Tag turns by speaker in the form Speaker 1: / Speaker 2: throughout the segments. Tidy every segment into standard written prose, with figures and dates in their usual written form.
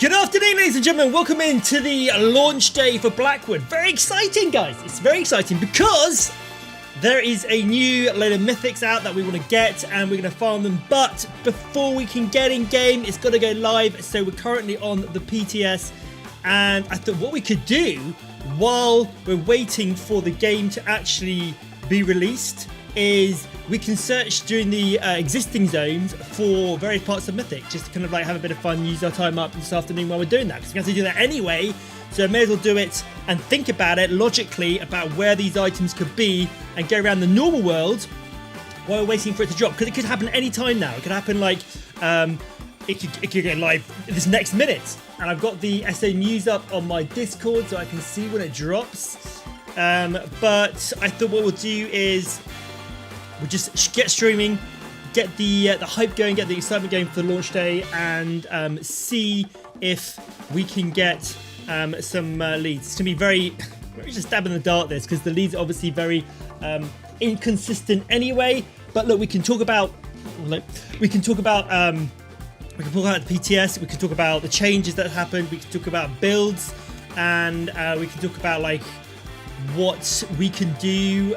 Speaker 1: Good afternoon, ladies and gentlemen. Welcome into the launch day for Blackwood. Very exciting, guys. It's very exciting because there is a new load of mythics out that we want to get and we're going to farm them. But before we can get in game, it's got to go live. So we're currently on the PTS. And I thought what we could do while we're waiting for the game to actually be released is we can search during the existing zones for various parts of Mythic, just to kind of like have a bit of fun, use our time up this afternoon while we're doing that, because we're going to do that anyway, so I may as well do it and think about it logically about where these items could be and go around the normal world while we're waiting for it to drop, because it could happen any time now. It could happen like it could go live this next minute, and I've got the SA news up on my Discord so I can see when it drops, but I thought what we'll do is we'll just get streaming, get the hype going, get the excitement going for the launch day, and see if we can get some leads. It's gonna be very just stab in the dark this, because the leads are obviously very inconsistent anyway. But look, we can talk about the PTS. We can talk about the changes that happened. We can talk about builds, and we can talk about like what we can do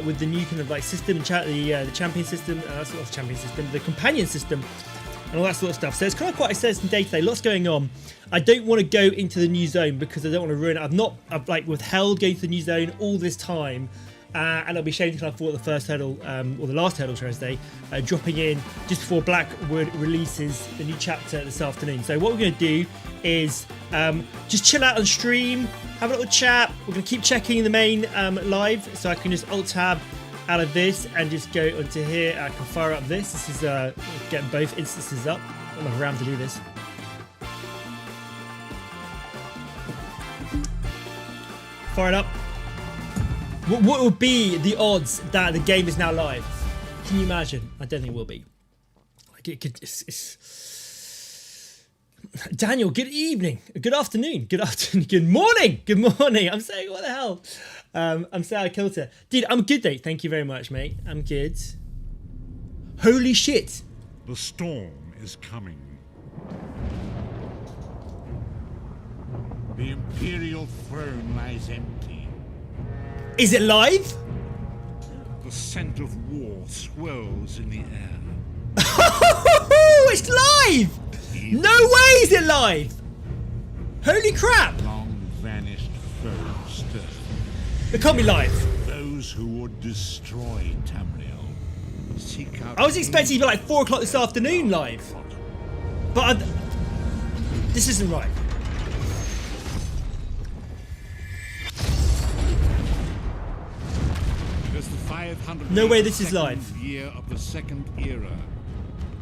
Speaker 1: with the new kind of like system, the champion system, that's not the champion system, the companion system, and all that sort of stuff. So it's kind of quite exciting day today. Lots going on. I don't want to go into the new zone because I don't want to ruin it. I've like withheld going to the new zone all this time, and it'll be shame until I fought the first hurdle, or the last hurdle, shall I say, dropping in just before Blackwood releases the new chapter this afternoon. So what we're going to do is just chill out on stream, have a little chat. We're going to keep checking the main live, so I can just alt-tab out of this and just go onto here. I can fire up this. This is getting both instances up. I don't know if around to do this. Fire it up. What would be the odds that the game is now live? Can you imagine? I don't think it will be. Like it could. Daniel, good evening, good afternoon, good morning, good morning. I'm saying, what the hell? I'm Sarah Kilter. Dude, I'm good, though. Thank you very much, mate. I'm good. Holy shit.
Speaker 2: The storm is coming. The Imperial throne lies empty.
Speaker 1: Is it live?
Speaker 2: The scent of war swirls in the air.
Speaker 1: It's live! No way is it live! Holy crap!
Speaker 2: Long vanished foes stir.
Speaker 1: It can't be live.
Speaker 2: Those who would destroy Tamriel seek out.
Speaker 1: I was expecting it to be like 4 o'clock this afternoon live. But this isn't right.
Speaker 2: It is the 500.
Speaker 1: No way this is live.
Speaker 2: Year of the Second Era.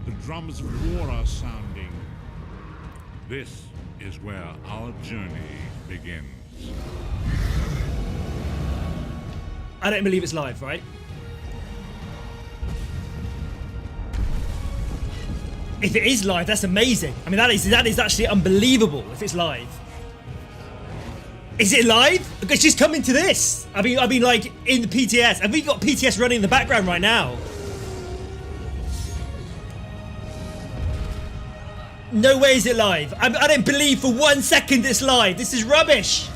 Speaker 2: The drums of war are sounding. This is where our journey begins.
Speaker 1: I don't believe it's live, right? If it is live, that's amazing. I mean, that is actually unbelievable if it's live. Is it live? It's just coming to this. I mean, like in the PTS. Have we got PTS running in the background right now? No way is it live. I don't believe for 1 second it's live. This is rubbish.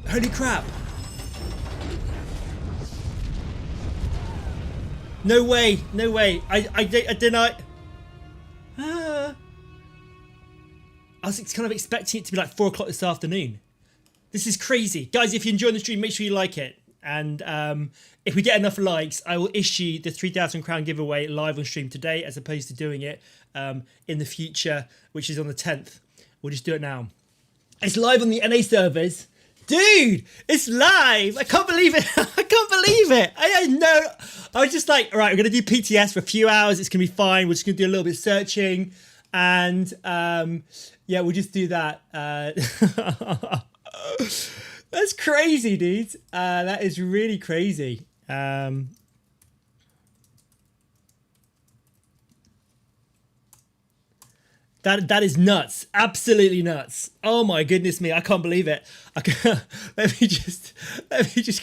Speaker 1: Holy crap. No way. No way. I deny. I was kind of expecting it to be like 4 o'clock this afternoon. This is crazy. Guys, if you're enjoying the stream, make sure you like it. And if we get enough likes, I will issue the 3,000 crown giveaway live on stream today, as opposed to doing it in the future, which is on the 10th. We'll just do it now. It's live on the NA servers. Dude, it's live. I can't believe it. I can't believe it. I know. I was just like, all right, we're going to do PTS for a few hours. It's going to be fine. We're just going to do a little bit of searching. And yeah, we'll just do that. That's crazy, dude. That is really crazy. That is nuts. Absolutely nuts. Oh my goodness me. I can't believe it. Let me just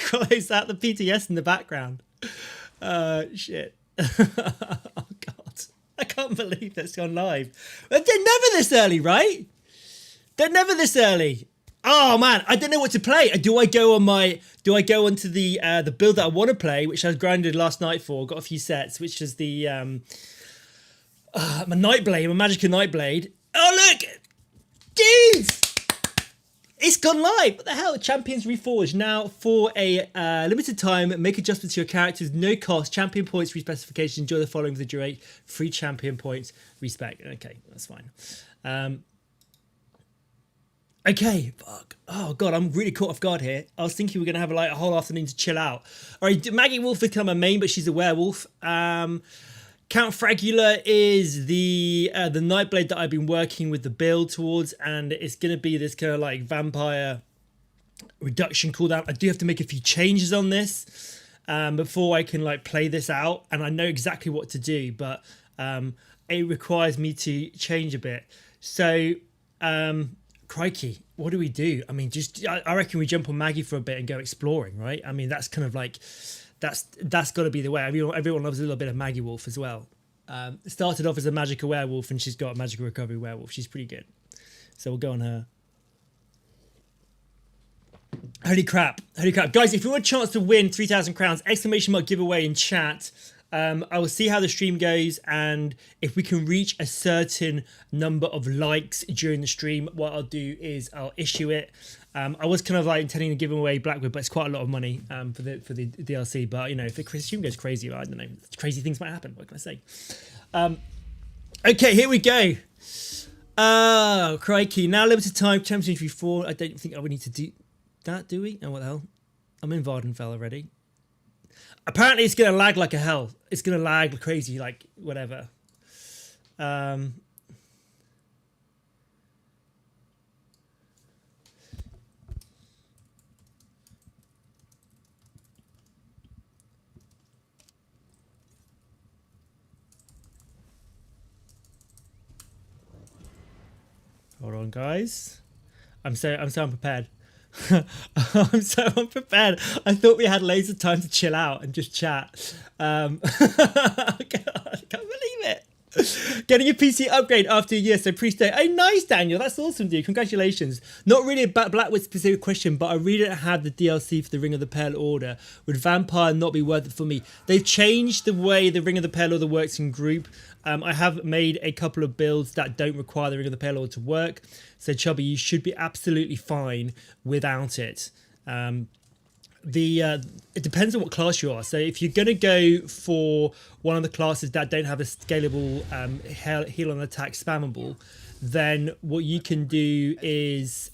Speaker 1: close out the PTS in the background. Shit. Oh God. I can't can't believe that's gone live. But they're never this early, right? They're never this early. Oh man, I don't know what to play. Do I go onto the build that I want to play, which I grinded last night for, got a few sets, which is the my Nightblade, my Magica Nightblade. Oh look! Dudes! It's gone live. What the hell? Champions Reforged. Now, for a limited time, make adjustments to your characters, no cost. Champion points respecification. Enjoy the following for the duration. Free champion points. Respect. Okay, that's fine. Okay, fuck. Oh god, I'm really caught off guard here. I was thinking we are gonna have like a whole afternoon to chill out. All right, Maggie Wolf has become a main, but she's a werewolf. Count Fragula is the Nightblade that I've been working with the build towards, and it's gonna be this kind of like vampire reduction cooldown. I do have to make a few changes on this before I can like play this out, and I know exactly what to do, but it requires me to change a bit. So crikey, what do we do? I mean, I reckon we jump on Maggie for a bit and go exploring, right? I mean, that's kind of like that's got to be the way. Everyone loves a little bit of Maggie Wolf as well. Started off as a Magica werewolf, and she's got a Magica recovery werewolf. She's pretty good, so we'll go on her. Holy crap, guys! If you want a chance to win 3,000 crowns, exclamation mark giveaway in chat. I will see how the stream goes, and if we can reach a certain number of likes during the stream, what I'll do is I'll issue it. I was kind of like intending to give away Blackwood, but it's quite a lot of money for the DLC. But you know, if the stream goes crazy, I don't know, crazy things might happen. What can I say? Okay, here we go. Oh, crikey! Now limited time Championship 4. I don't think I would need to do that, do we? Oh, what the hell? I'm in Vardenfell already. Apparently it's going to lag like a hell. It's going to lag crazy, like whatever. Hold on, guys. I'm so unprepared. I'm so unprepared. I thought we had loads of time to chill out and just chat. God, I can't believe it. Getting a PC upgrade after a year, so pre-stay. Oh, nice, Daniel. That's awesome, dude. Congratulations. Not really a Blackwood specific question, but I really don't have the DLC for the Ring of the Pale Order. Would Vampire not be worth it for me? They've changed the way the Ring of the Pale Order works in group. I have made a couple of builds that don't require the Ring of the Pale Order to work. So, Chubby, you should be absolutely fine without it. It depends on what class you are. So if you're going to go for one of the classes that don't have a scalable heal on attack spammable, then what you can do is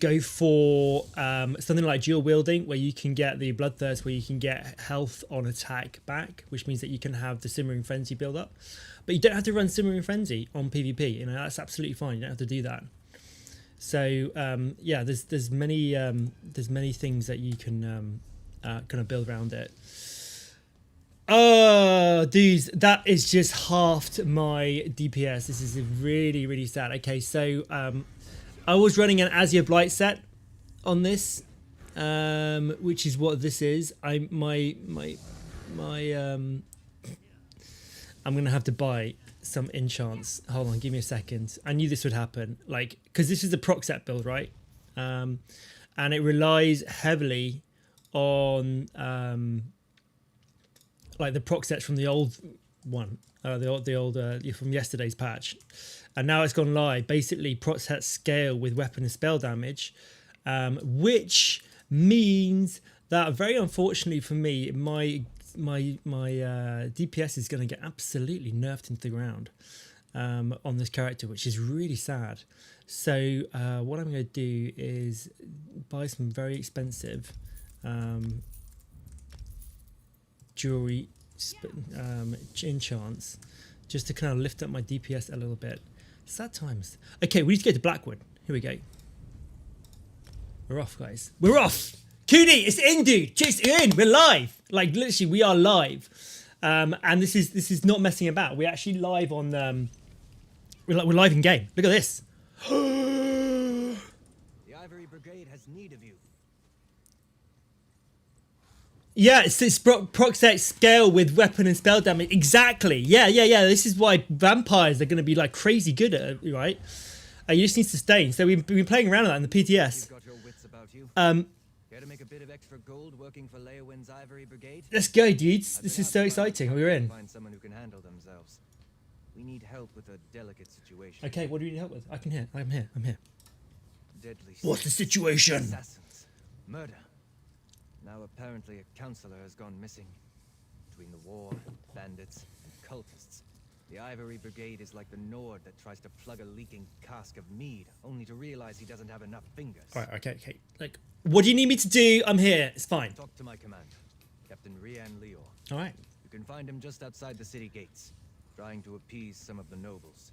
Speaker 1: go for something like dual wielding, where you can get the bloodthirst, where you can get health on attack back, which means that you can have the simmering frenzy build up, but you don't have to run simmering frenzy on PvP. You know, that's absolutely fine. You don't have to do that. So yeah, there's many things that you can kind of build around it. Oh, dudes, that is just halved my DPS. This is really, really sad. Okay, so I was running an Azure Blight set on this, which is what this is. I'm gonna have to buy some enchants. Hold on, give me a second. I knew this would happen, like, because this is the proc set build, right? And it relies heavily on like the proc sets from the old one, the old from yesterday's patch, and now it's gone live. Basically, proc sets scale with weapon and spell damage, which means that, very unfortunately for me, my DPS is going to get absolutely nerfed into the ground on this character, which is really sad. So what I'm going to do is buy some very expensive jewelry enchants, just to kind of lift up my DPS a little bit. Sad times. Okay, we need to go to Blackwood. Here we go. We're off, guys. We're off. Cooney, it's in, dude. Chase in. We're live. Like, literally, we are live. And this is not messing about. We're actually live on. We're live in game. Look at this.
Speaker 3: The Ivory Brigade has need of you.
Speaker 1: Yeah, it's proc set scale with weapon and spell damage. Exactly. Yeah. This is why vampires are going to be like crazy good at it, right? You just need sustain. So we've been playing around with that in the PTS.
Speaker 4: Got your wits about you. Care to make a bit of extra gold working for Leowin's Ivory Brigade?
Speaker 1: Let's go, dudes. This is so exciting. We're in.
Speaker 4: Find someone who can handle themselves. We need help with a delicate situation.
Speaker 1: Okay, what do you need help with? I can hear. I'm here.
Speaker 4: Deadly
Speaker 1: What's the situation?
Speaker 4: assassins. Murder. Now apparently a counselor has gone missing. Between the war, bandits, and cultists. The Ivory Brigade is like the Nord that tries to plug a leaking cask of mead, only to realize he doesn't have enough fingers.
Speaker 1: Alright, okay. Like, what do you need me to do? I'm here. It's fine.
Speaker 4: Talk to my commander, Captain Rian Leor.
Speaker 1: Alright.
Speaker 4: You can find him just outside the city gates, trying to appease some of the nobles.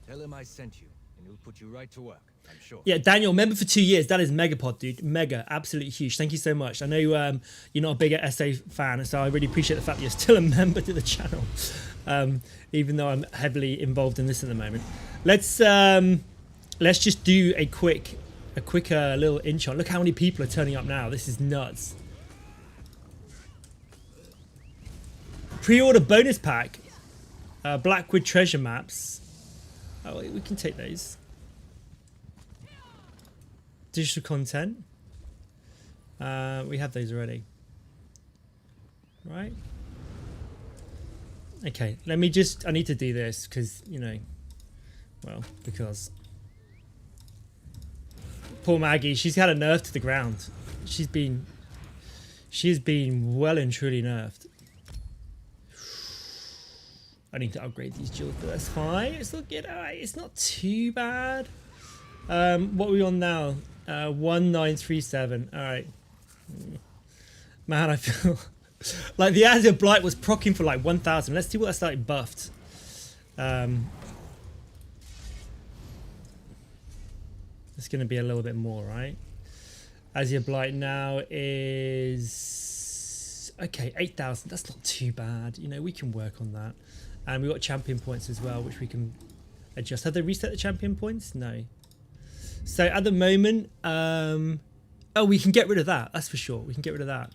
Speaker 4: Tell him I sent you, and he'll put you right to work, I'm sure.
Speaker 1: Yeah, Daniel, member for 2 years. That is megapod, dude. Mega. Absolutely huge. Thank you so much. I know you're not a big SA fan, so I really appreciate the fact that you're still a member to the channel. Even though I'm heavily involved in this at the moment. Let's just do a quick little intro. Look how many people are turning up now. This is nuts. Pre-order bonus pack. Blackwood treasure maps. Oh, we can take those. Digital content. We have those already. Right. Okay, let me just, I need to do this because, because poor Maggie, she's had a nerf to the ground. She's been well and truly nerfed. I need to upgrade these jewels, but that's fine. It's looking alright. It's not too bad. What are we on now? 1937. Alright. Man, I feel like the Azure Blight was proccing for like 1,000. Let's see what that's like buffed. It's going to be a little bit more, right? Azure Blight now is... Okay, 8,000. That's not too bad. We can work on that. And we've got champion points as well, which we can adjust. Have they reset the champion points? No. So at the moment... oh, we can get rid of that. That's for sure. We can get rid of that.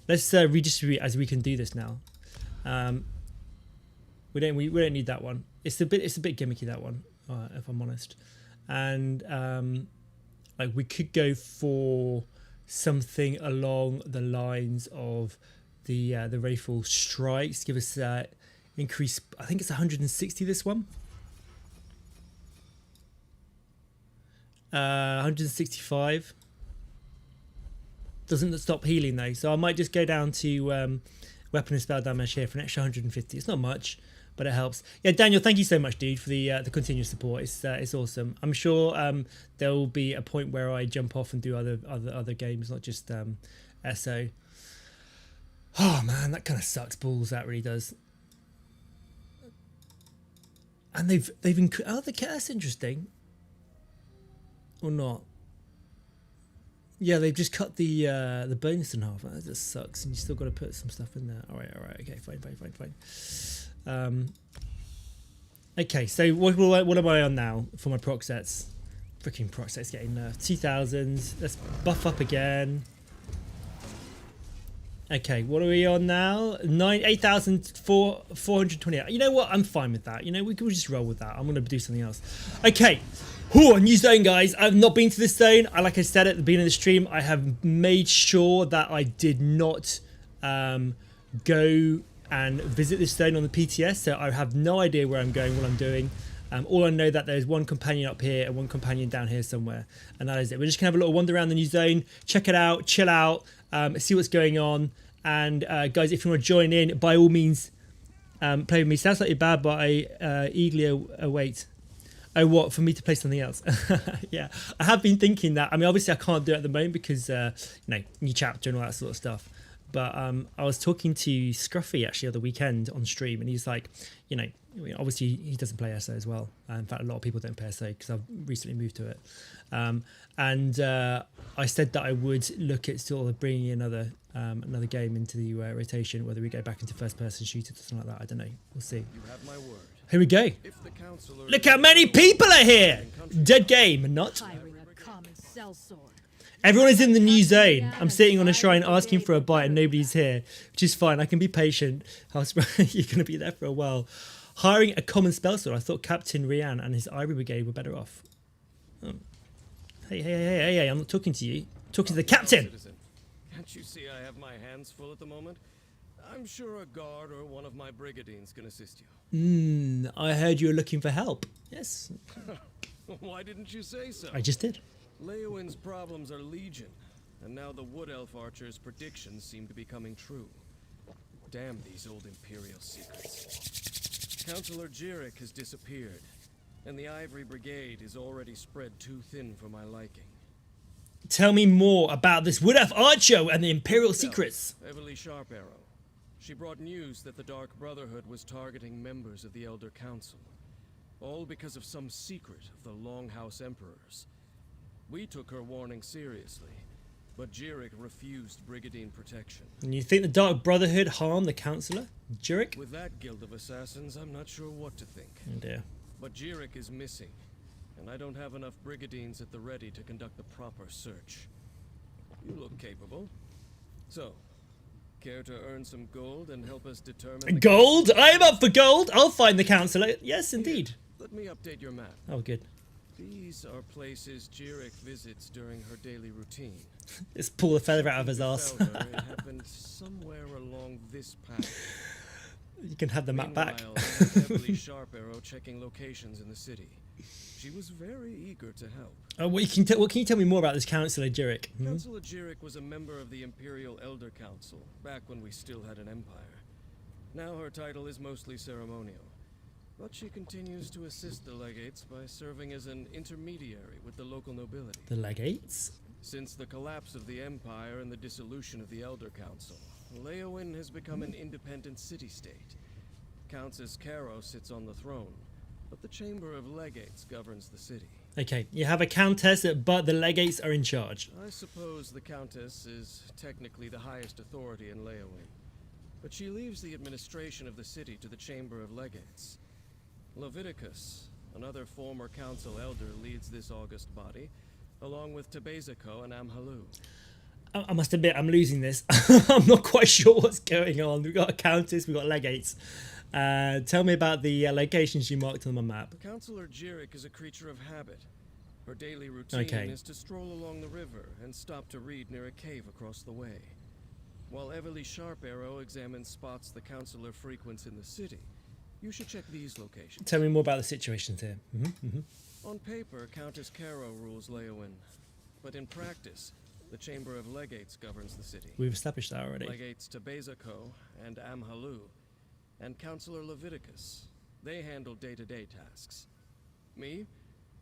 Speaker 1: Let's redistribute as we can do this now. We don't need that one. It's a bit gimmicky, that one, if I'm honest. And like we could go for something along the lines of the Wraithful Strikes. Give us increase. I think it's 160. This one. 165. Doesn't stop healing though, so I might just go down to weapon and spell damage here for an extra 150. It's not much, but it helps. Yeah, Daniel, thank you so much, dude, for the continuous support. It's awesome. I'm sure there will be a point where I jump off and do other games, not just SO. Oh man, that kind of sucks balls. That really does. And they've that's interesting, or not. Yeah, they've just cut the bonus in half. That just sucks, and you still got to put some stuff in there. All right, okay, fine. Okay, so what am I on now for my proc sets? Freaking proc sets getting nerfed. 2000s. Let's buff up again. Okay, what are we on now? 8,428. You know what? I'm fine with that. We can just roll with that. I'm gonna do something else. Okay. A new zone, guys. I've not been to this zone. Like I said at the beginning of the stream, I have made sure that I did not go and visit this zone on the PTS, so I have no idea where I'm going, what I'm doing. All I know that there's one companion up here and one companion down here somewhere, and that is it. We're just gonna have a little wander around the new zone, check it out, chill out, see what's going on. And guys, if you want to join in, by all means, play with me. Sounds slightly bad, but I eagerly await. Oh, what, for me to play something else? Yeah, I have been thinking that. I mean, obviously I can't do it at the moment because, new chapter and all that sort of stuff. But I was talking to Scruffy actually the weekend on stream, and he's like, obviously he doesn't play SO as well. In fact, a lot of people don't play SO because I've recently moved to it. And I said that I would look at sort of bringing another game into the rotation, whether we go back into first-person shooters or something like that. I don't know. We'll see.
Speaker 3: You have my word.
Speaker 1: Here we go. Look how many people are here. Dead game, not.
Speaker 5: Hiring a common sellsword.
Speaker 1: Everyone is in the new zone. I'm sitting on a shrine asking for a bite and nobody's here, which is fine. I can be patient. You're going to be there for a while. Hiring a common spell sword. I thought Captain Rian and his Ivory Brigade were better off. Oh. Hey, I'm not talking to you. I'm talking to the captain.
Speaker 3: Citizen. Can't you see I have my hands full at the moment? I'm sure a guard or one of my brigadines can assist you.
Speaker 1: I heard you were looking for help. Yes.
Speaker 3: Why didn't you say so?
Speaker 1: I just did.
Speaker 3: Leowin's problems are legion, and now the Wood Elf Archer's predictions seem to be coming true. Damn these old Imperial secrets. Councillor Jirik has disappeared, and the Ivory Brigade is already spread too thin for my liking.
Speaker 1: Tell me more about this Wood Elf Archer and the Imperial secrets.
Speaker 3: Everly Sharparrow. She brought news that the Dark Brotherhood was targeting members of the Elder Council, all because of some secret of the Longhouse Emperors. We took her warning seriously, but Jirik refused Brigadine protection.
Speaker 1: And you think the Dark Brotherhood harmed the Councillor, Jirik?
Speaker 3: With that guild of assassins, I'm not sure what to think.
Speaker 1: Oh dear.
Speaker 3: But Jirik is missing, and I don't have enough Brigadines at the ready to conduct the proper search. You look capable. So, care to earn some gold and help us determine...
Speaker 1: Gold? I'm up for gold! I'll find the Councillor. Yes, indeed.
Speaker 3: Let me update your map.
Speaker 1: Oh, good.
Speaker 3: These are places Jirik visits during her daily routine.
Speaker 1: Let's pull the feather out of his ass.
Speaker 3: It happened somewhere along this path.
Speaker 1: You can have the map back.
Speaker 3: Meanwhile, I had Everly Sharparrow checking locations in the city. She was very eager to help.
Speaker 1: What can you tell me more about this Councillor Jirik?
Speaker 3: Councillor Jirik was a member of the Imperial Elder Council, back when we still had an empire. Now her title is mostly ceremonial. But she continues to assist the legates by serving as an intermediary with the local nobility.
Speaker 1: The legates?
Speaker 3: Since the collapse of the Empire and the dissolution of the Elder Council, Leowin has become an independent city-state. Countess Caro sits on the throne, but the Chamber of Legates governs the city.
Speaker 1: Okay, you have a Countess, but the legates are in charge.
Speaker 3: I suppose the Countess is technically the highest authority in Leowin, but she leaves the administration of the city to the Chamber of Legates. Leviticus, another former council elder, leads this august body, along with Tebeziko and Amhalu.
Speaker 1: I must admit, I'm losing this. I'm not quite sure what's going on. We've got a Countess, we've got legates. Tell me about the locations you marked on my map.
Speaker 3: Councillor Jirik is a creature of habit. Her daily routine is to stroll along the river and stop to read near a cave across the way. While Everly Sharparrow examines spots the councillor frequents in the city, you should check these locations.
Speaker 1: Tell me more about the situations here.
Speaker 3: On paper, Countess Caro rules Leowin, but in practice, the Chamber of Legates governs the city.
Speaker 1: We've established that already.
Speaker 3: Legates Tebeziko and Amhalu, and Councillor Leviticus. They handle day-to-day tasks. Me,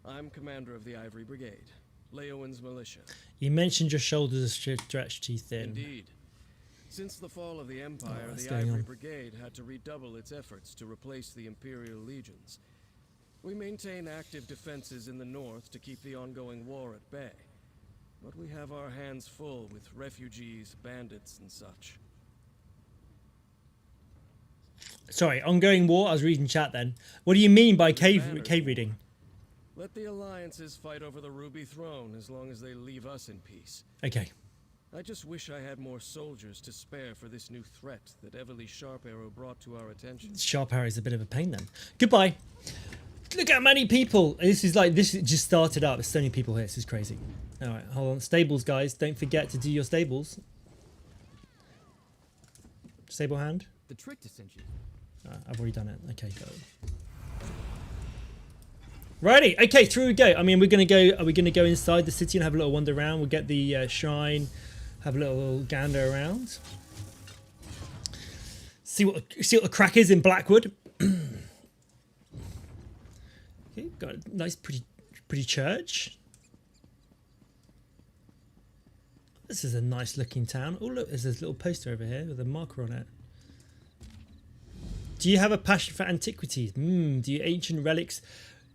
Speaker 3: I'm commander of the Ivory Brigade, Leowin's militia.
Speaker 1: You mentioned your shoulders are stretched too thin.
Speaker 3: Indeed. Since the fall of the Empire,
Speaker 1: what's
Speaker 3: the
Speaker 1: going
Speaker 3: Ivory
Speaker 1: on?
Speaker 3: Brigade had to redouble its efforts to replace the Imperial legions. We maintain active defenses in the north to keep the ongoing war at bay. But we have our hands full with refugees, bandits, and such.
Speaker 1: Sorry, ongoing war? I was reading chat then. What do you mean by cave reading?
Speaker 3: Let the alliances fight over the Ruby Throne as long as they leave us in peace.
Speaker 1: Okay.
Speaker 3: I just wish I had more soldiers to spare for this new threat that Everly Sharparrow brought to our attention.
Speaker 1: Sharp arrow is a bit of a pain then. Goodbye. Look how many people. This just started up. There's so many people here. This is crazy. All right, hold on. Stables, guys. Don't forget to do your stables. Stable hand.
Speaker 4: The trick to send you.
Speaker 1: I've already done it. Okay, got it. Righty. Okay, through we go. I mean, we're gonna go. Are we gonna go inside the city and have a little wander around? We'll get the shrine, have a little gander around. See what the crack is in Blackwood. Okay, got a nice, pretty church. This is a nice looking town. Oh look, there's this little poster over here with a marker on it. Do you have a passion for antiquities? Do your ancient relics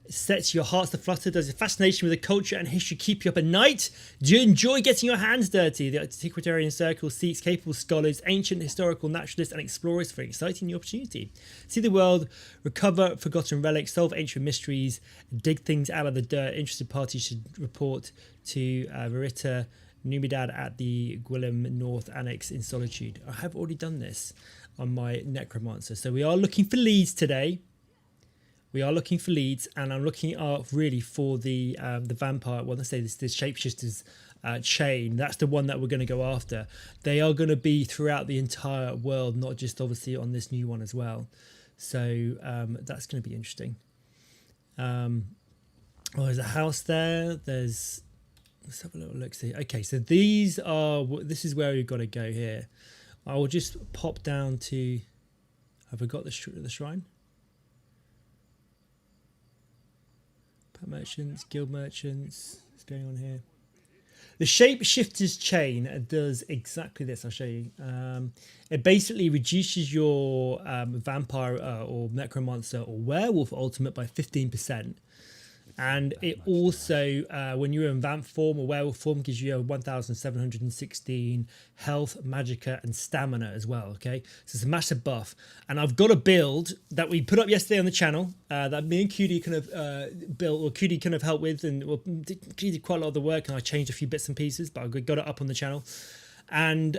Speaker 1: set your hearts to flutter? Does your fascination with the culture and history keep you up at night? Do you enjoy getting your hands dirty? The Antiquarian Circle seeks capable scholars, ancient historical naturalists and explorers for an exciting new opportunity. See the world, recover forgotten relics, solve ancient mysteries, dig things out of the dirt. Interested parties should report to Verita Numidad at the Gwillem North Annex in Solitude. I have already done this on my Necromancer. So we are looking for leads today. We are looking for leads, and I'm looking out really for the vampire. Well, let's say this shapeshifters chain. That's the one that we're going to go after. They are going to be throughout the entire world, not just obviously on this new one as well. So that's going to be interesting. There's a house there. Let's have a little look. See. Okay, so this is where we've got to go here. I will just pop down to. Have I got the shrine? Pet merchants, guild merchants. What's going on here? The shapeshifters chain does exactly this. I'll show you. It basically reduces your vampire or necromancer or werewolf ultimate by 15%. And it also, when you're in vamp form or werewolf form, gives you a 1,716 health, magicka, and stamina as well. Okay, so it's a massive buff. And I've got a build that we put up yesterday on the channel that me and QD kind of built, or QD kind of helped with, and QD did quite a lot of the work, and I changed a few bits and pieces, but I got it up on the channel. And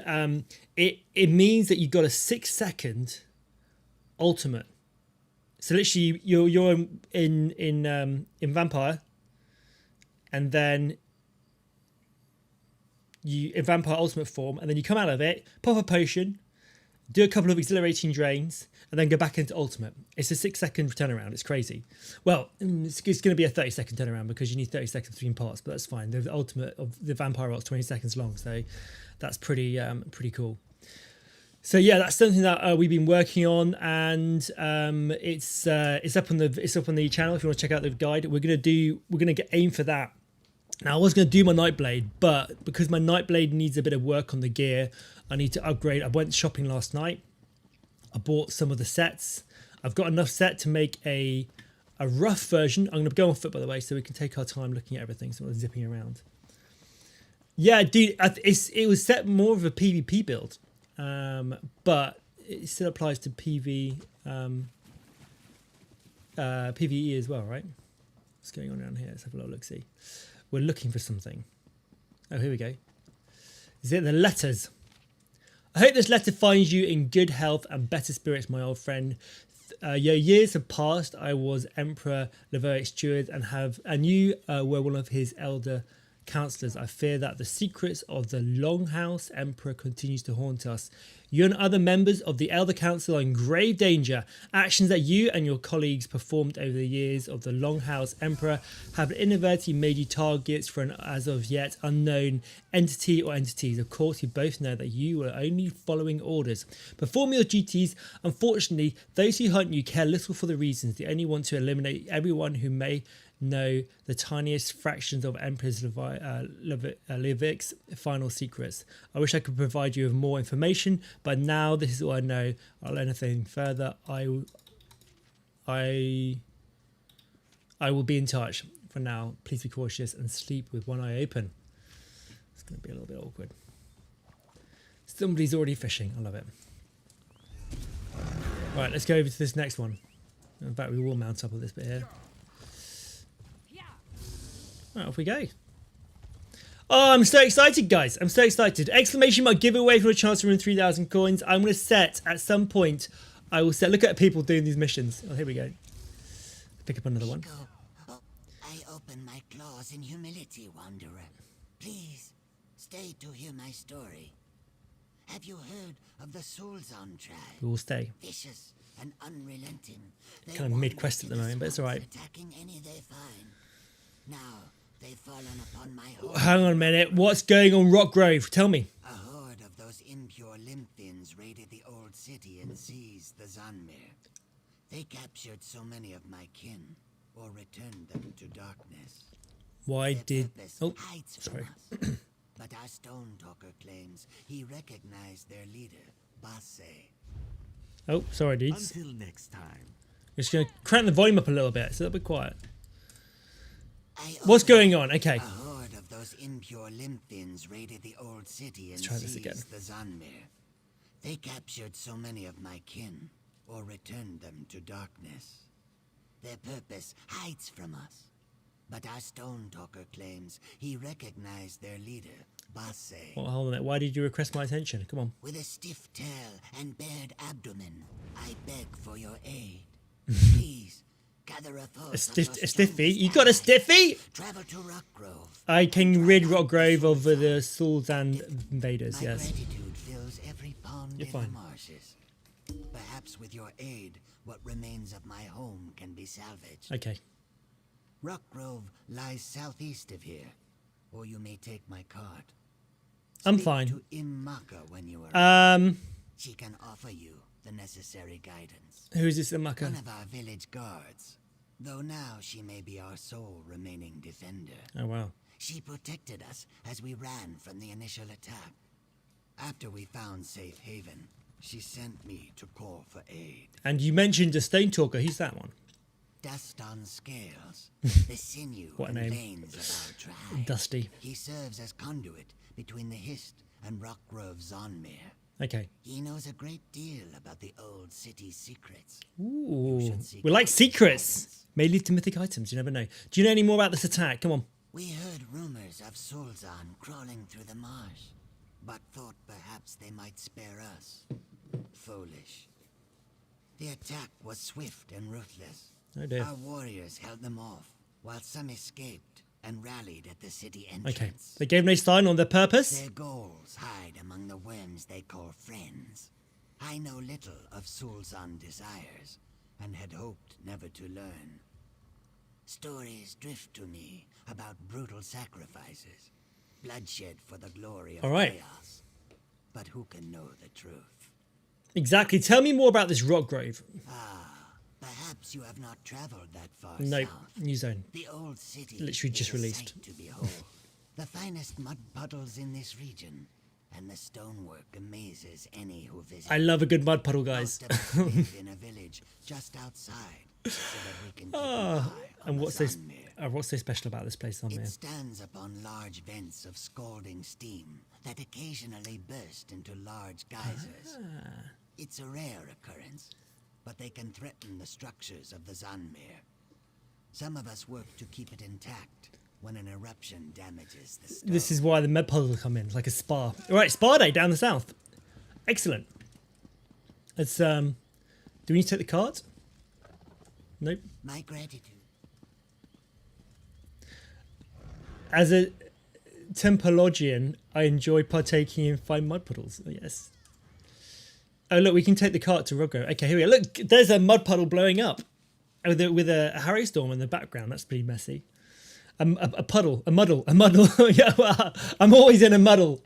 Speaker 1: it means that you've got a 6-second ultimate. So literally, you're in vampire, and then you in vampire ultimate form, and then you come out of it, pop a potion, do a couple of exhilarating drains, and then go back into ultimate. It's a 6-second turnaround. It's crazy. Well, it's going to be a 30-second turnaround because you need 30 seconds between parts, but that's fine. The ultimate of the vampire ult's 20 seconds long, so that's pretty cool. So yeah, that's something that we've been working on, and it's up on the channel if you want to check out the guide. We're gonna aim for that. Now I was gonna do my Nightblade, but because my Nightblade needs a bit of work on the gear, I need to upgrade. I went shopping last night. I bought some of the sets. I've got enough set to make a rough version. I'm gonna go on foot, by the way, so we can take our time looking at everything. So I'm zipping around. Yeah, dude, it was set more of a PvP build. But it still applies to PvE as well, right? What's going on around here? Let's have a little look-see. We're looking for something. Oh, here we go. Is it the letters? I hope this letter finds you in good health and better spirits, my old friend. Your years have passed. I was Emperor Leveric's steward, and you were one of his elder counselors. I fear that the secrets of the Longhouse Emperor continues to haunt us. You and other members of the Elder Council are in grave danger. Actions that you and your colleagues performed over the years of the Longhouse Emperor have inadvertently made you targets for an as of yet unknown entity or entities. Of course, you both know that you were only following orders. Perform your duties. Unfortunately, those who hunt you care little for the reasons. They only want to eliminate everyone who may know the tiniest fractions of Emperor Levik's final secrets. I wish I could provide you with more information, but now this is all I know. I'll learn anything further. I will be in touch. For now, please be cautious and sleep with one eye open. It's going to be a little bit awkward. Somebody's already fishing. I love it. Right, let's go over to this next one. In fact, we will mount up on this bit here. Right, off we go. Oh, I'm so excited, guys. I'm so excited. Exclamation mark giveaway for a chance to win 3,000 coins. I'm going to set, at some point, I will set, look at people doing these missions. Oh, here we go. Pick up another one.
Speaker 5: I open my claws in humility, Wanderer. Please, stay to hear my story. Have you heard of the Soulzon tribe?
Speaker 1: We will stay.
Speaker 5: Vicious and unrelenting.
Speaker 1: Kind of mid-quest at the moment, but it's alright.
Speaker 5: Attacking any they find. Now, they've fallen upon my horde.
Speaker 1: Hang on a minute. What's going on, Rockgrove? Tell me.
Speaker 5: A horde of those impure Limphins raided the old city and seized the Zanmir. They captured so many of my kin, or returned them to darkness.
Speaker 1: Why
Speaker 5: Their
Speaker 1: did...
Speaker 5: purpose
Speaker 1: Oh,
Speaker 5: hides from
Speaker 1: sorry.
Speaker 5: us. But our Stone Talker claims he recognized their leader, Basse.
Speaker 1: Oh, sorry, dudes.
Speaker 2: Until next time.
Speaker 1: Just going to crank the volume up a little bit, so it'll be quiet. What's going on? Okay.
Speaker 5: A horde of those impure Limphins raided the old city and
Speaker 1: try this
Speaker 5: seized
Speaker 1: again.
Speaker 5: the Zanmir. They captured so many of my kin, or returned them to darkness. Their purpose hides from us. But our Stone Talker claims he recognized their leader, Basse.
Speaker 1: Well, hold on a minute. Why did you request my attention? Come on.
Speaker 5: With a stiff tail and bared abdomen, I beg for your aid. Please, gather a force.
Speaker 1: A stiffy? You got a stiffy?
Speaker 5: Travel to Rockgrove.
Speaker 1: I can rid Rockgrove of the Sauls and invaders,
Speaker 5: My
Speaker 1: yes.
Speaker 5: gratitude fills every pond
Speaker 1: You're
Speaker 5: in
Speaker 1: fine.
Speaker 5: the marshes. Perhaps with your aid, what remains of my home can be salvaged.
Speaker 1: Okay.
Speaker 5: Rockgrove lies southeast of here, or you may take my cart.
Speaker 1: I'm
Speaker 5: Speak
Speaker 1: fine.
Speaker 5: to Imaka when you arrive.
Speaker 1: Um,
Speaker 5: She can offer you the necessary guidance.
Speaker 1: who's this Amaka?
Speaker 5: One of our village guards, though now she may be our sole remaining defender.
Speaker 1: Oh, wow.
Speaker 5: She protected us as we ran from the initial attack. After we found safe haven, she sent me to call for aid.
Speaker 1: And you mentioned a Stone Talker. Who's that one?
Speaker 5: Dust on scales, the sinew
Speaker 1: What a
Speaker 5: and
Speaker 1: name.
Speaker 5: veins of our tribe.
Speaker 1: Dusty.
Speaker 5: He serves as conduit between the Hist and Rockgrove Zonmere.
Speaker 1: Okay.
Speaker 5: He knows a great deal about the old city's secrets.
Speaker 1: Ooh.
Speaker 5: should seek
Speaker 1: We like
Speaker 5: out his
Speaker 1: secrets.
Speaker 5: guidance.
Speaker 1: May lead to mythic items. You never know. Do you know any more about this attack? Come on.
Speaker 5: We heard rumors of Sulzan crawling through the marsh, but thought perhaps they might spare us. Foolish. The attack was swift and ruthless.
Speaker 1: Oh, dear.
Speaker 5: Our warriors held them off, while some escaped and rallied at the city
Speaker 1: Okay.
Speaker 5: entrance.
Speaker 1: They gave no sign on their purpose.
Speaker 5: Their goals hide among the worms they call friends. I know little of Sulzan desires, and had hoped never to learn. Stories drift to me about brutal sacrifices, bloodshed for the glory of
Speaker 1: All right.
Speaker 5: chaos. But who can know the truth?
Speaker 1: Exactly. Tell me more about this Rockgrove.
Speaker 5: Perhaps you have not traveled that far
Speaker 1: Nope.
Speaker 5: south.
Speaker 1: New zone.
Speaker 5: The old city
Speaker 1: Literally
Speaker 5: is
Speaker 1: just
Speaker 5: a
Speaker 1: released.
Speaker 5: sight to behold. The finest mud puddles in this region, and the stonework amazes any who visit.
Speaker 1: I love a good mud puddle, guys.
Speaker 5: Most of us live in a village just outside, so that we can keep an eye on
Speaker 1: And
Speaker 5: the
Speaker 1: what's so special about this place on
Speaker 5: It
Speaker 1: there?
Speaker 5: stands upon large vents of scalding steam that occasionally burst into large geysers. It's a rare occurrence, but they can threaten the structures of the Zanmir. Some of us work to keep it intact when an eruption damages the stone.
Speaker 1: This is why the mud puddles come in. It's like a spa. All right, spa day down the south. Excellent. Let's do we need to take the cart? Nope.
Speaker 5: My gratitude.
Speaker 1: As a Tempologian, I enjoy partaking in fine mud puddles. Oh, yes. Oh, look, we can take the cart to Rockgrove. Okay, here we go. Look, there's a mud puddle blowing up with a Harry storm in the background. That's pretty messy. A muddle. Yeah, well, I'm always in a muddle.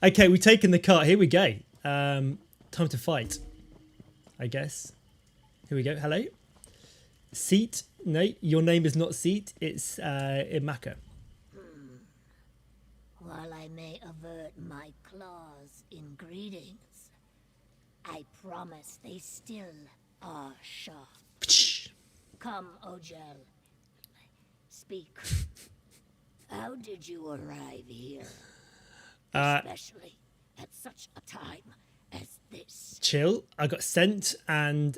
Speaker 1: Okay, we've taken the cart. Here we go. Time to fight, I guess. Here we go. Hello. Seat. No, your name is not Seat. It's Imaka.
Speaker 6: While I may avert my claws in greetings, I promise they still are sharp. Come, Ojel. Speak. How did you arrive here? Especially at such a time as this.
Speaker 1: Chill. I got sent, and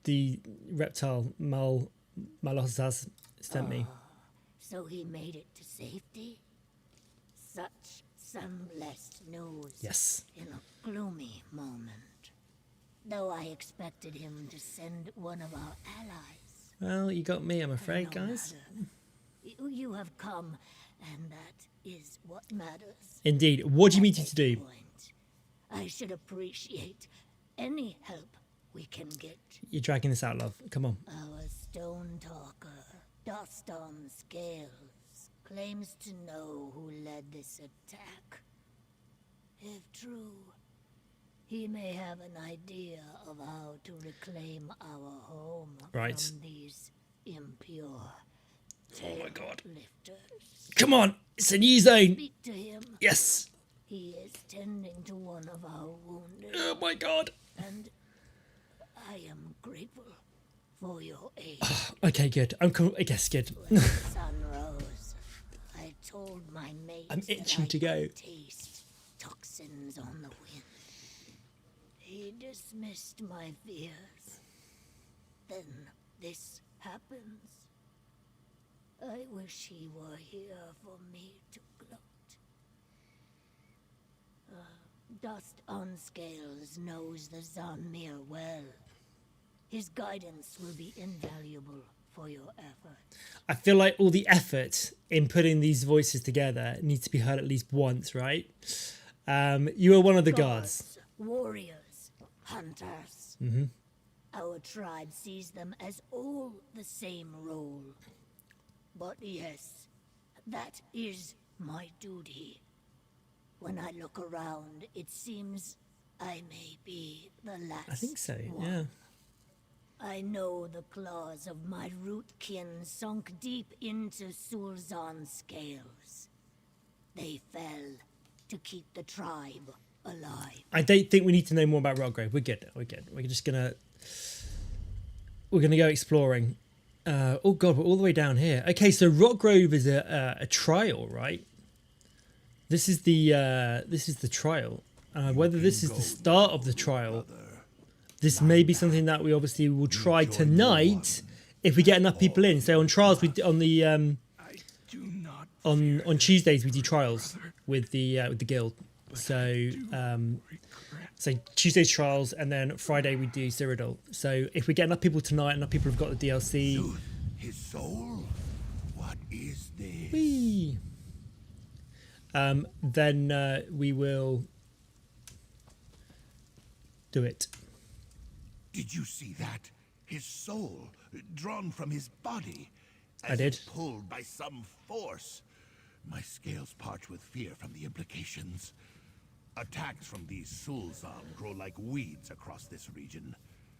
Speaker 1: the reptile Malosaz sent me.
Speaker 6: So he made it to safety? Such some blessed news.
Speaker 1: Yes.
Speaker 6: In a gloomy moment. Though I expected him to send one of our allies.
Speaker 1: Well, you got me, I'm afraid,
Speaker 6: No
Speaker 1: guys.
Speaker 6: matter. You have come, and that is what matters.
Speaker 1: Indeed. What do you need
Speaker 6: At
Speaker 1: to do?
Speaker 6: this point, I should appreciate any help we can get.
Speaker 1: You're dragging this out, love. Come on.
Speaker 6: Our stone talker, Dust on Scales, claims to know who led this attack. If true, he may have an idea of how to reclaim our home
Speaker 1: Right.
Speaker 6: from these impure
Speaker 1: Oh my God.
Speaker 6: lifters.
Speaker 1: Come on. It's a new zone.
Speaker 6: Speak to him.
Speaker 1: Yes.
Speaker 6: He is tending to one of our wounded,
Speaker 1: Oh my God.
Speaker 6: and I am grateful for your aid.
Speaker 1: Okay, good. I'm cool. I guess good.
Speaker 6: When the sun rose, I told my mates
Speaker 1: I'm itching
Speaker 6: that
Speaker 1: to go.
Speaker 6: I could taste toxins on the wind. He dismissed my fears. Then this happens. I wish he were here for me to gloat. Dust on Scales knows the Zanmir well. His guidance will be invaluable for your effort.
Speaker 1: I feel like all the effort in putting these voices together needs to be heard at least once, right? You are one of the guards.
Speaker 6: Warriors, hunters. Our tribe sees them as all the same role. But yes, that is my duty. When I look around, it seems I may be the last
Speaker 1: I think so,
Speaker 6: one.
Speaker 1: yeah.
Speaker 6: I know the claws of my root kin sunk deep into Sulzan Scales. They fell to keep the tribe alive.
Speaker 1: I don't think we need to know more about Rockgrove. We're good. We're just gonna go exploring. Oh god, we're all the way down here. Okay, so Rockgrove is a trial, right? This is the trial. Whether this is the start of the trial, this may be something that we obviously will try tonight if we get enough people in. So on trials, on Tuesdays we do trials with the guild. So Tuesday's trials, and then Friday we do Cyrodiil. So if we get enough people tonight, enough people have got the DLC.
Speaker 7: His soul? What is this?
Speaker 1: Whee! Then we will do it.
Speaker 7: Did you see that? His soul, drawn from his body.
Speaker 1: I did.
Speaker 7: Pulled by some force. My scales parch with fear from the implications. Attacks from these Sulzan grow like weeds across this region.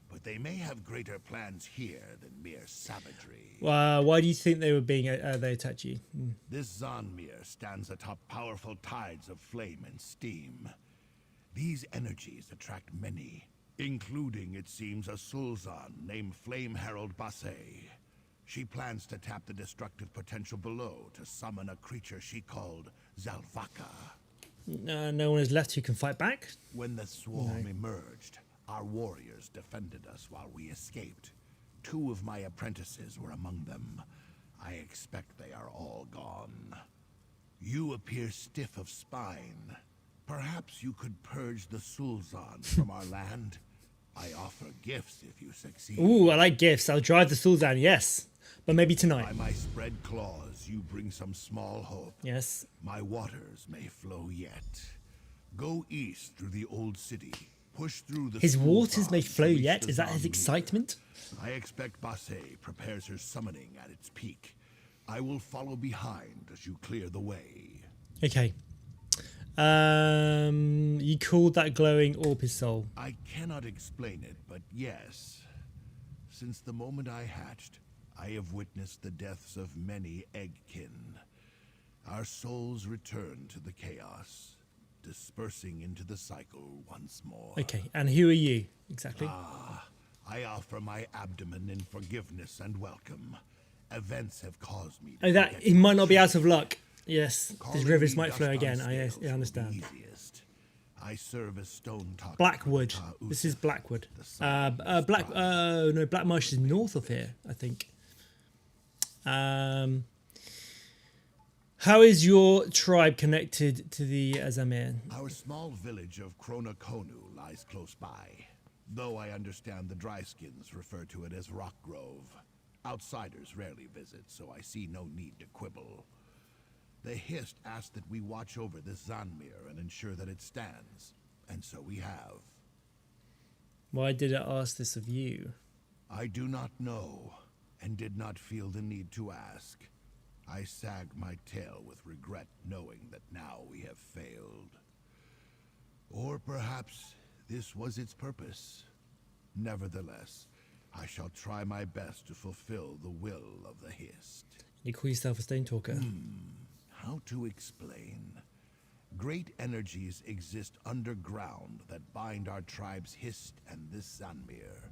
Speaker 7: But they may have greater plans here than mere savagery.
Speaker 1: Why do you think they were being they attacked you?
Speaker 7: This Zanmir stands atop powerful tides of flame and steam. These energies attract many, including, it seems, a Sulzan named Flame Herald Basset. She plans to tap the destructive potential below to summon a creature she called Zalvaka.
Speaker 1: No one is left who can fight back?
Speaker 7: When the swarm emerged, our warriors defended us while we escaped. 2 of my apprentices were among them. I expect they are all gone. You appear stiff of spine. Perhaps you could purge the Sulzan from our land? I offer gifts if you succeed.
Speaker 1: Ooh, I like gifts. I'll drive the Sulzan, yes. But maybe tonight.
Speaker 7: By my spread claws, you bring some small hope.
Speaker 1: Yes.
Speaker 7: My waters may flow yet. Go east through the old city. Push through the
Speaker 1: His waters
Speaker 7: Sulzan
Speaker 1: may
Speaker 7: to
Speaker 1: flow
Speaker 7: reach
Speaker 1: yet?
Speaker 7: the
Speaker 1: Is that his
Speaker 7: Zanmir.
Speaker 1: excitement?
Speaker 7: I expect Basset prepares her summoning at its peak. I will follow behind as you clear the way.
Speaker 1: Okay. You called that glowing orb his soul.
Speaker 7: I cannot explain it, but yes. Since the moment I hatched, I have witnessed the deaths of many eggkin. Our souls return to the chaos, dispersing into the cycle once more.
Speaker 1: Okay, and who are you exactly?
Speaker 7: I offer my abdomen in forgiveness and welcome. Events have caused me to
Speaker 1: Oh, that
Speaker 7: forget
Speaker 1: he might
Speaker 7: my
Speaker 1: not be out
Speaker 7: shame.
Speaker 1: of luck. Yes, his
Speaker 7: Calling
Speaker 1: rivers
Speaker 7: me
Speaker 1: might flow
Speaker 7: dust on
Speaker 1: again. I
Speaker 7: scales will be
Speaker 1: understand.
Speaker 7: easiest. I serve as stone talker.
Speaker 1: Blackwood. This is Blackwood. Black Marsh is north of here, I think. How is your tribe connected to the Azamir?
Speaker 7: Our small village of Kronakonu lies close by, though I understand the Dryskins refer to it as Rock Grove. Outsiders rarely visit, so I see no need to quibble. The Hist asked that we watch over this Zanmir and ensure that it stands, and so we have.
Speaker 1: Why did it ask this of you?
Speaker 7: I do not know, and did not feel the need to ask. I sag my tail with regret, knowing that now we have failed. Or perhaps this was its purpose. Nevertheless, I shall try my best to fulfill the will of the Hist.
Speaker 1: You call yourself a stone talker.
Speaker 7: How to explain? Great energies exist underground that bind our tribe's Hist and this Zanmir.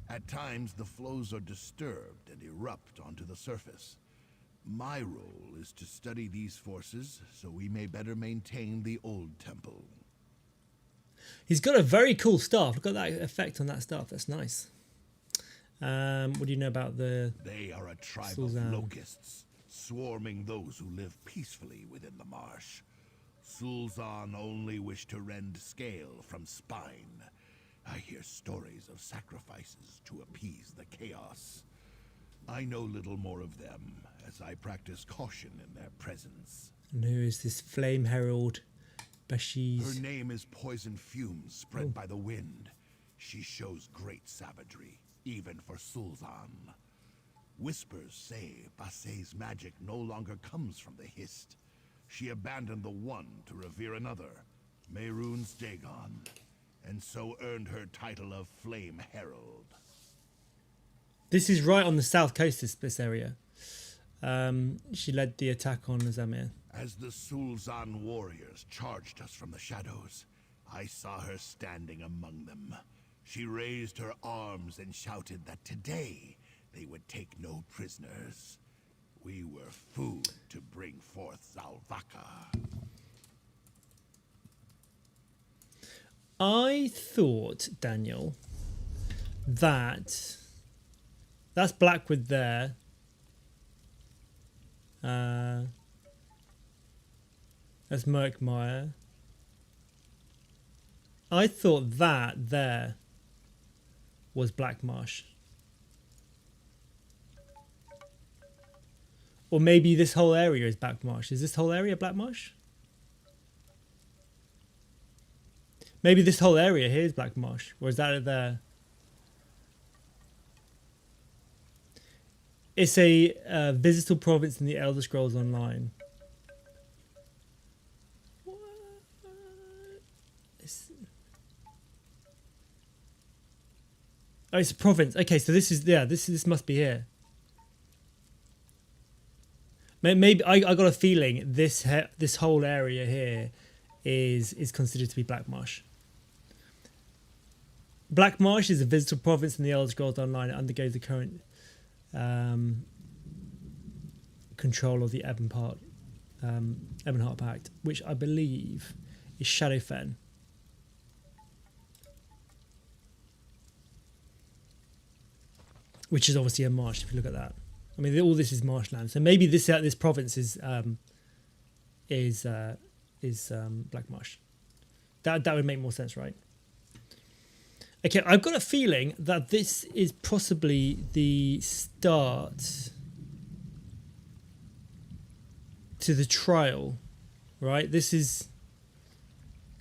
Speaker 7: At times, the flows are disturbed and erupt onto the surface. My role is to study these forces so we may better maintain the old temple.
Speaker 1: He's got a very cool staff. Look at that effect on that staff. That's nice. What do you know about the...
Speaker 7: They are a tribe
Speaker 1: Sulzan.
Speaker 7: of locusts, swarming those who live peacefully within the marsh. Sulzan only wish to rend scale from spine. I hear stories of sacrifices to appease the chaos. I know little more of them, as I practice caution in their presence.
Speaker 1: And who is this Flame Herald? Bashiz.
Speaker 7: Her name is poison fumes spread by the wind. She shows great savagery, even for Sulzan. Whispers say Basay's magic no longer comes from the Hist. She abandoned the one to revere another, Mehrunes Dagon, and so earned her title of Flame Herald.
Speaker 1: This is right on the south coast of this area. She led the attack on Zamir.
Speaker 7: As the Sulzan warriors charged us from the shadows, I saw her standing among them. She raised her arms and shouted that today they would take no prisoners. We were food to bring forth Zalvaka.
Speaker 1: I thought, Daniel, that's Blackwood there. That's Merkmire. I thought that there was Black Marsh. Or maybe this whole area is Black Marsh. Is this whole area Black Marsh? Maybe this whole area here is Black Marsh. Or is that there? It's a visitable province in the Elder Scrolls Online. Oh, it's a province. Okay, so this is this must be here. Maybe I got a feeling this whole area here is considered to be Black Marsh. Black Marsh is a visitable province in the Elder Scrolls Online. It undergoes the current control of the Ebonheart Pact, which I believe is Shadowfen. Which is obviously a marsh if you look at that. I mean, all this is marshland, so maybe this province is Black Marsh. That would make more sense, right? Okay, I've got a feeling that this is possibly the start to the trial, right? This is.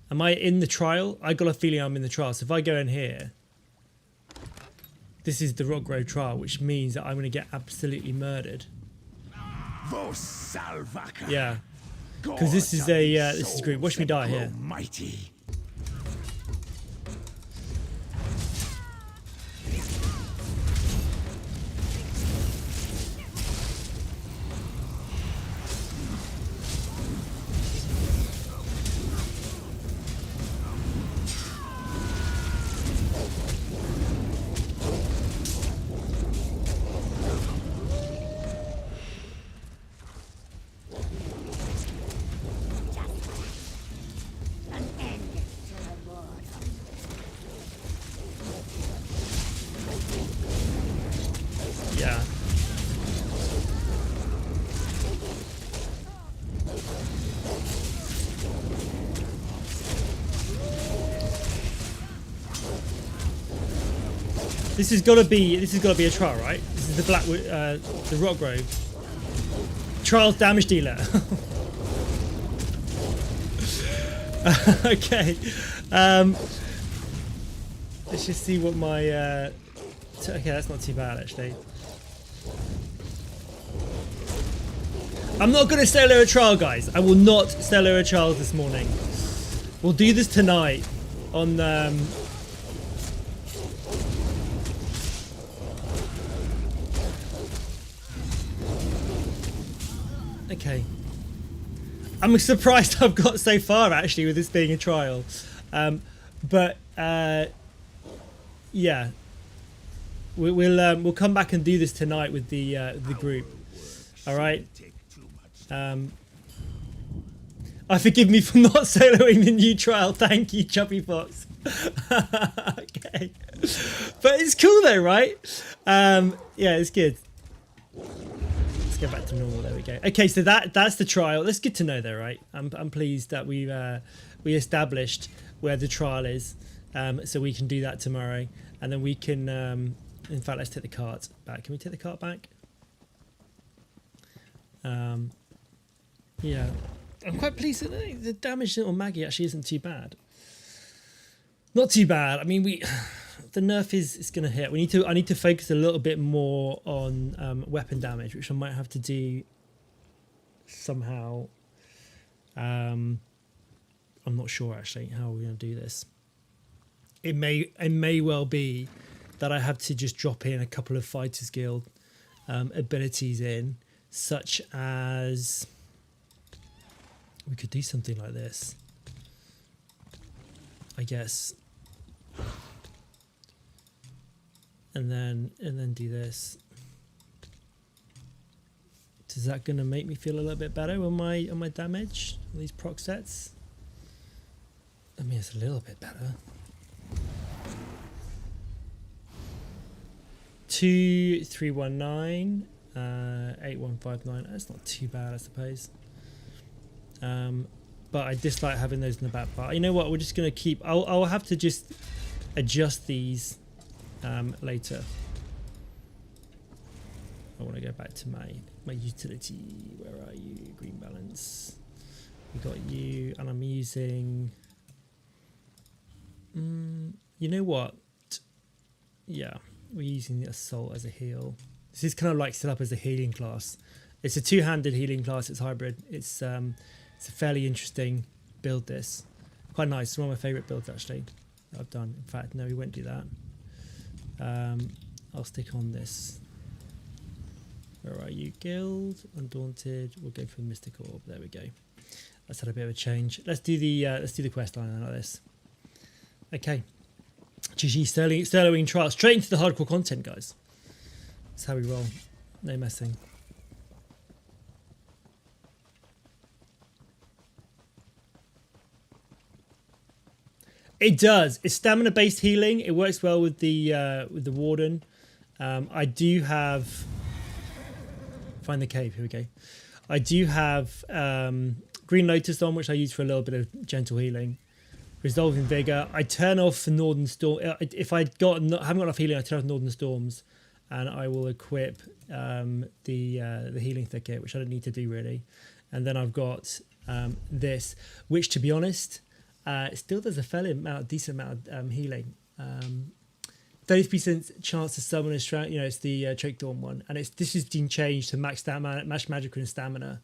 Speaker 1: Am I in the trial? I got a feeling I'm in the trial. So if I go in here. This is the Rockgrove trial, which means that I'm going to get absolutely murdered. Yeah, because this is a great. Watch me die here.
Speaker 7: Mighty.
Speaker 1: This has got to be a trial, right? This is the Blackwood, the Rockgrove trials damage dealer. Okay, let's just see what my. Okay, that's not too bad actually. I'm not going to solo a trial, guys. I will not solo a trial this morning. We'll do this tonight on. Okay. I'm surprised I've got so far actually with this being a trial. Yeah. We'll come back and do this tonight with the group. All right. I forgive me for not soloing the new trial. Thank you, Chubby Fox. Okay. But it's cool though, right? Yeah, it's good. Let's go back to normal. There we go. Okay, so that's the trial. That's good to know, though, right? I'm pleased that we established where the trial is, so we can do that tomorrow, and then we can. In fact, let's take the cart back. Can we take the cart back? Yeah, I'm quite pleased that the damage on Maggie actually isn't too bad. Not too bad. I mean, the nerf is going to hit. I need to focus a little bit more on weapon damage, which I might have to do somehow. I'm not sure actually how we're going to do this. It may well be that I have to just drop in a couple of Fighters Guild abilities in, such as we could do something like this, I guess, and then do this. Is that going to make me feel a little bit better on my damage on these proc sets? I mean, it's a little bit better. 2319, 8159. That's not too bad, I suppose. But I dislike having those in the back part. You know what? We're just going to keep. I'll have to just adjust these later. I want to go back to my utility. Where are you? Green balance. We got you, and I'm using. You know what? Yeah, we're using the assault as a heal. This is kind of like set up as a healing class. It's a two-handed healing class. It's hybrid. It's a fairly interesting build. This quite nice. It's one of my favorite builds actually that I've done. In fact, no, we won't do that. I'll stick on this. Where are you? Guild, Undaunted. We'll go for Mystic Orb. There we go. Let's had a bit of a change. Let's do the quest line like this. Okay. GG Sterling trial. Straight into the hardcore content, guys. That's how we roll. No messing. It does. It's stamina based healing. It works well with the warden. I do have. Find the cave. Here we go. I do have Green Lotus on, which I use for a little bit of gentle healing. Resolving Vigor. I turn off Northern Storm. If I haven't got enough healing, I turn off Northern Storms, and I will equip the healing thicket, which I don't need to do really. And then I've got this, which to be honest, still does a fairly decent amount of healing. 30% chance to summon a strength. You know, it's the Choke Dawn one, and this has been changed to max magical and stamina.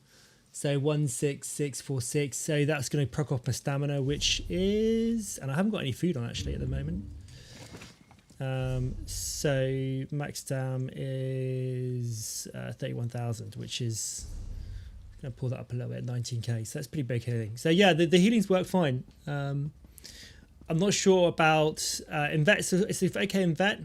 Speaker 1: So 16646. So that's going to proc off my stamina, which is, and I haven't got any food on actually at the moment. So max stam is 31,000, which is going to pull that up a little bit, 19k. So that's pretty big healing. So yeah, the healings work fine. I'm not sure about in vet. So it's okay in vet.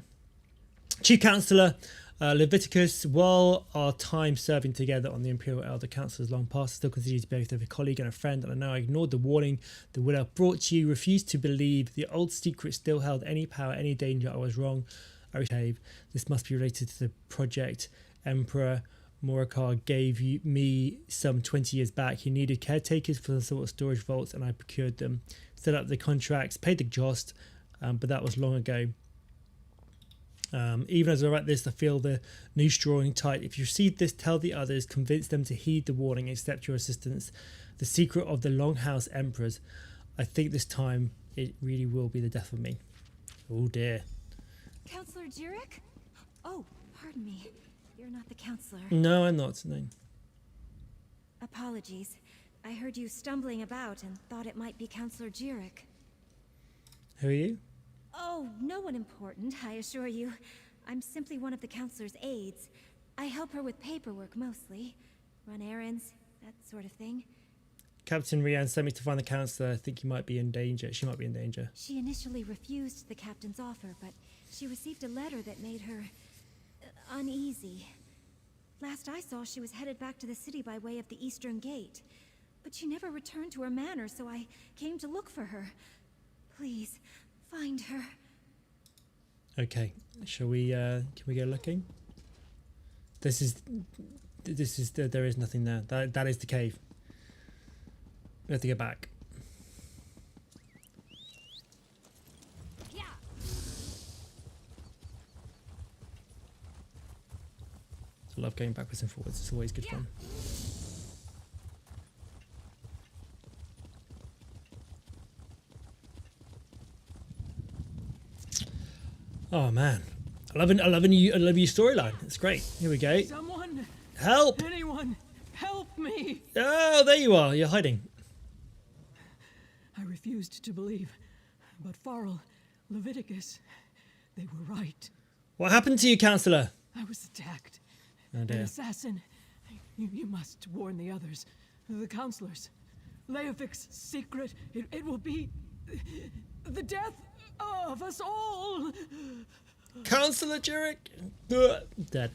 Speaker 1: Chief Counselor. Leviticus, while our time serving together on the Imperial Elder Council has long passed, I still consider you to be both a colleague and a friend, and I know I ignored the warning the widow brought to you, refused to believe the old secret still held any power, any danger. I was wrong. I retave. This must be related to the project Emperor Morakar gave me some 20 years back. He needed caretakers for the sort of storage vaults, and I procured them, set up the contracts, paid the jost, but that was long ago. Even as I write this, I feel the noose drawing tight. If you receive this, tell the others, convince them to heed the warning, accept your assistance. The secret of the Longhouse Emperors. I think this time it really will be the death of me. Oh dear.
Speaker 8: Counselor Jurek? Oh, pardon me. You're not the counselor.
Speaker 1: No, I'm not. No.
Speaker 8: Apologies. I heard you stumbling about and thought it might be Counselor Jurek.
Speaker 1: Who are you?
Speaker 8: Oh, no one important, I assure you. I'm simply one of the counselor's aides. I help her with paperwork mostly. Run errands, that sort of thing.
Speaker 1: Captain Rianne sent me to find the counselor. I think he might be in danger. She might be in danger.
Speaker 8: She initially refused the captain's offer, but she received a letter that made her uneasy. Last I saw, she was headed back to the city by way of the Eastern Gate. But she never returned to her manor, so I came to look for her. Please, find her.
Speaker 1: Okay, shall we, can we go looking? This is this is there is nothing there. That is the cave. We have to go back. I love going backwards and forwards. It's always good fun. Oh man, I love your storyline. It's great. Here we go.
Speaker 9: Someone,
Speaker 1: Help!
Speaker 9: anyone, help me!
Speaker 1: Oh, there you are. You're hiding.
Speaker 9: I refused to believe, but Farrell, Leviticus, they were right.
Speaker 1: What happened to you, Counselor?
Speaker 9: I was attacked.
Speaker 1: Oh
Speaker 9: An
Speaker 1: dear.
Speaker 9: assassin. You must warn the others, the counselors. Leofic's secret. It will be the death of us all.
Speaker 1: Counselor Jerick! Dead.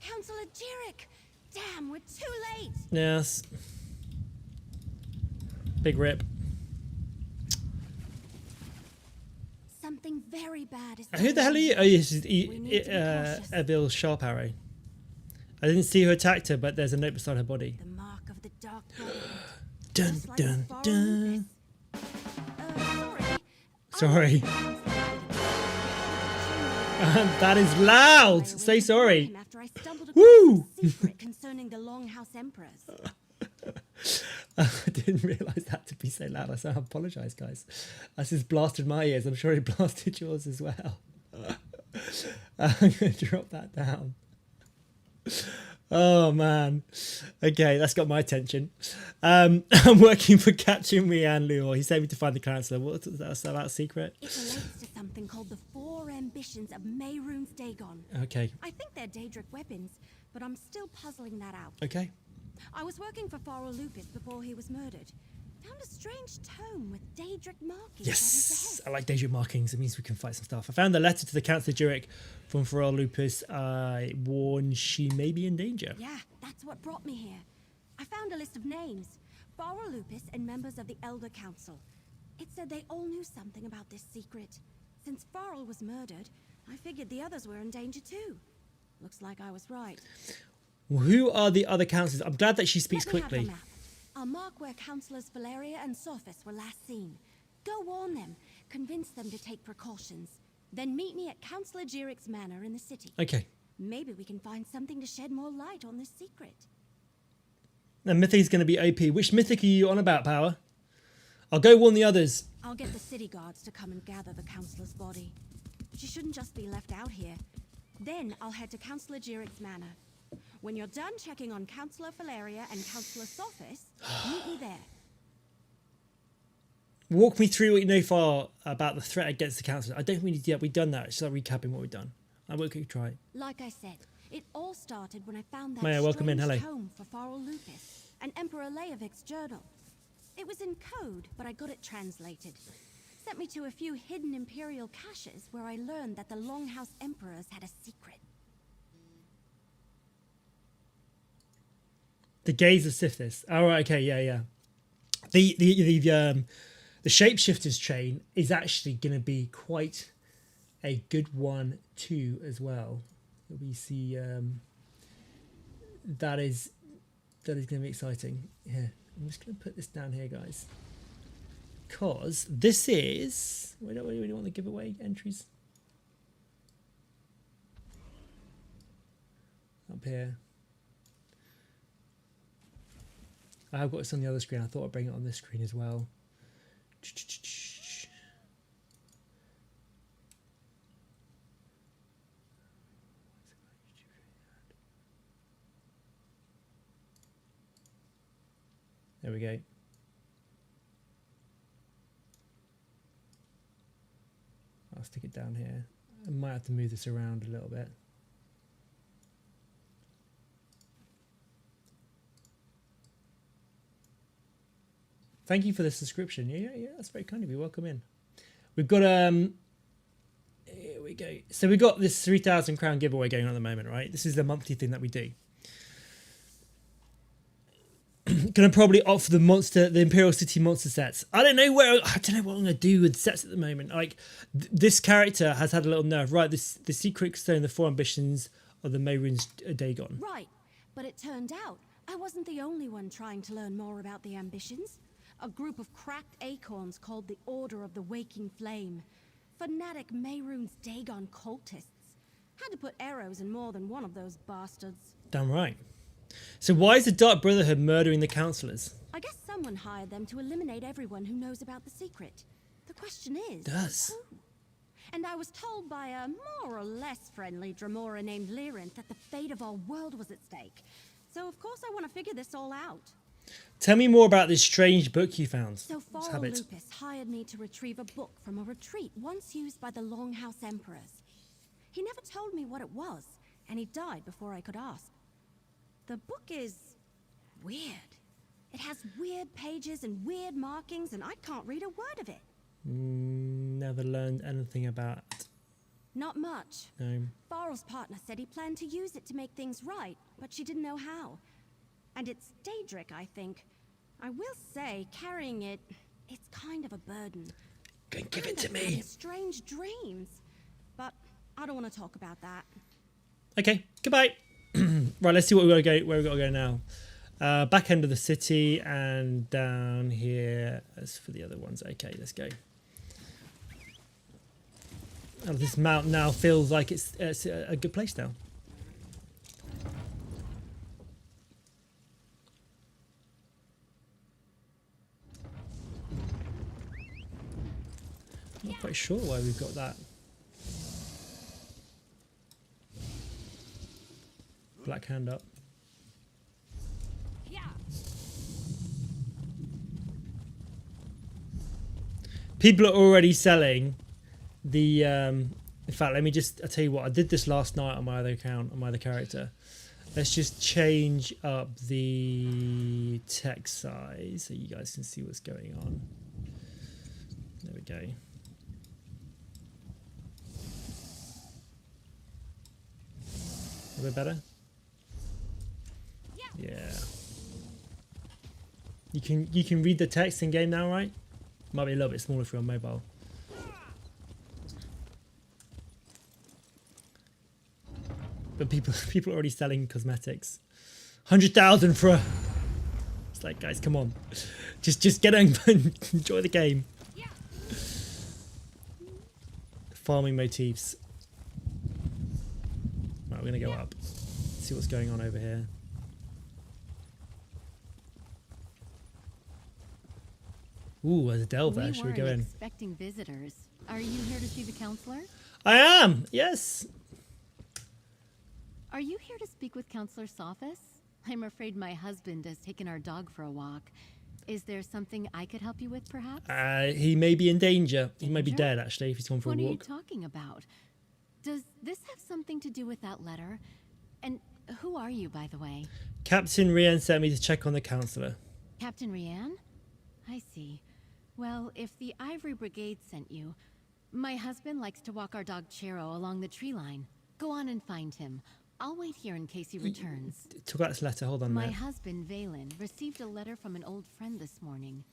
Speaker 8: Counselor Jerick! Damn, we're too late!
Speaker 1: Yes. Big rip.
Speaker 8: Something very bad is
Speaker 1: Who the hell are you? Oh, yes, Evil Sharp Arrow. I didn't see who attacked her, but there's a note beside her body.
Speaker 8: The mark of the dark brotherhood.
Speaker 1: Dun
Speaker 8: Just like
Speaker 1: dun
Speaker 8: Farrell
Speaker 1: dun.
Speaker 8: Lucas.
Speaker 1: Sorry. That is loud. Say sorry.
Speaker 8: After I stumbled
Speaker 1: Woo!
Speaker 8: across a secret concerning the Longhouse Emperors.
Speaker 1: I didn't realise that to be so loud. I apologise, guys. That's just blasted my ears. I'm sure it blasted yours as well. I'm going to drop that down. Oh, man. Okay, that's got my attention. I'm working for Captain Rian Luo. He sent me to find the counselor. What's that about secret?
Speaker 8: It relates to something called the Four Ambitions of Mehrunes Dagon.
Speaker 1: Okay.
Speaker 8: I think they're Daedric weapons, but I'm still puzzling that out.
Speaker 1: Okay.
Speaker 8: I was working for Farrell Lucas before he was murdered. Found a strange tome with Daedric markings.
Speaker 1: Yes, I like Daedric markings. It means we can fight some stuff. I found the letter to the Councillor Jerick from Farrell Lupus. I warned she may be in danger.
Speaker 8: Yeah, that's what brought me here. I found a list of names. Farrell Lupus and members of the Elder Council. It said they all knew something about this secret. Since Farrell was murdered, I figured the others were in danger too. Looks like I was right.
Speaker 1: Who are the other councillors? I'm glad that she speaks
Speaker 8: Let me
Speaker 1: quickly.
Speaker 8: have the map. I'll mark where Councillors Valeria and Sophis were last seen. Go warn them. Convince them to take precautions. Then meet me at Councillor Jerick's manor in the city.
Speaker 1: Okay.
Speaker 8: Maybe we can find something to shed more light on this secret.
Speaker 1: And Mythic's going to be OP. Which Mythic are you on about, Power? I'll go warn the others.
Speaker 8: I'll get the city guards to come and gather the Councillor's body. She shouldn't just be left out here. Then I'll head to Councillor Jerick's manor. When you're done checking on Councillor Valeria and Councillor Sophis, meet me there.
Speaker 1: Walk me through what you know far about the threat against the council. I don't think we need to yet. We've done that. It's like recapping what we've done. I will try.
Speaker 8: Like I said, it all started when I found that
Speaker 1: Maya, welcome in. Hello.
Speaker 8: tome for Farrell Lupus and Emperor Leovic's journal. It was in code, but I got it translated. Sent me to a few hidden Imperial caches where I learned that the Longhouse Emperors had a secret.
Speaker 1: The gaze of Sifthis. Oh, right, okay, yeah. The shapeshifters chain is actually going to be quite a good one too, as well. We see that is going to be exciting. Here, I'm just going to put this down here, guys, because this is. We don't really want the giveaway entries up here. I have got this on the other screen. I thought I'd bring it on this screen as well. There we go. I'll stick it down here. I might have to move this around a little bit. Thank you for the subscription. Yeah, that's very kind of you. Welcome in. We've got here we go. So we've got this 3,000 crown giveaway going on at the moment, right? This is the monthly thing that we do. Gonna probably opt for the Imperial City monster sets. I don't know what I'm gonna do with sets at the moment. Like this character has had a little nerve, right? The secret stone, the four ambitions of the Mehrunes Dagon.
Speaker 10: Right, but it turned out I wasn't the only one trying to learn more about the ambitions. A group of cracked acorns called the Order of the Waking Flame. Fanatic Mehrunes Dagon cultists. Had to put arrows in more than one of those bastards.
Speaker 1: Damn right. So why is the Dark Brotherhood murdering the councillors?
Speaker 10: I guess someone hired them to eliminate everyone who knows about the secret. The question is, who? And I was told by a more or less friendly Dremora named Lyrinth that the fate of our world was at stake. So of course I want to figure this all out.
Speaker 1: Tell me more about this strange book you found.
Speaker 10: So Farrell Lupus hired me to retrieve a book from a retreat once used by the Longhouse Emperors. He never told me what it was, and he died before I could ask. The book is weird. It has weird pages and weird markings, and I can't read a word of it.
Speaker 1: Never learned anything about it.
Speaker 10: Not much.
Speaker 1: No.
Speaker 10: Farrell's partner said he planned to use it to make things right, but she didn't know how. And it's Daedric, I think. I will say, carrying it, it's kind of a burden.
Speaker 1: Go give it to me.
Speaker 10: Strange dreams. But I don't want to talk about that.
Speaker 1: Okay, goodbye. Right, let's see what we gotta go. Where we gotta go now? Back end of the city and down here. As for the other ones, okay, let's go. Oh, this mountain now feels like it's a good place now. Not quite sure why we've got that. Black hand up.
Speaker 10: Yeah.
Speaker 1: People are already selling the in fact, let me just, I'll tell you what, I did this last night on my other account, on my other character. Let's just change up the text size so you guys can see what's going on. There we go. A bit better? Yeah. You can read the text in game now, right? Might be a little bit smaller if you're on mobile. But people are already selling cosmetics. 100,000 for a... It's like, guys, come on. Just get in and enjoy the game. Farming motifs. Right, we're gonna go up. See what's going on over here. Ooh, there's a delve there. Should we go in?
Speaker 11: Expecting visitors. Are you here to see the counselor?
Speaker 1: I am. Yes.
Speaker 11: Are you here to speak with Counselor Sophis? I'm afraid my husband has taken our dog for a walk. Is there something I could help you with, perhaps?
Speaker 1: He may be in danger. He may be dead, actually, if he's gone for a walk.
Speaker 11: What are you talking about? Does this have something to do with that letter? And who are you, by the way?
Speaker 1: Captain Rian sent me to check on the counselor.
Speaker 11: Captain Rian? I see. Well, if the Ivory Brigade sent you, my husband likes to walk our dog Chero along the tree line. Go on and find him. I'll wait here in case he returns.
Speaker 1: Took out this letter. Hold on a minute.
Speaker 11: My husband, Valen, received a letter from an old friend this morning.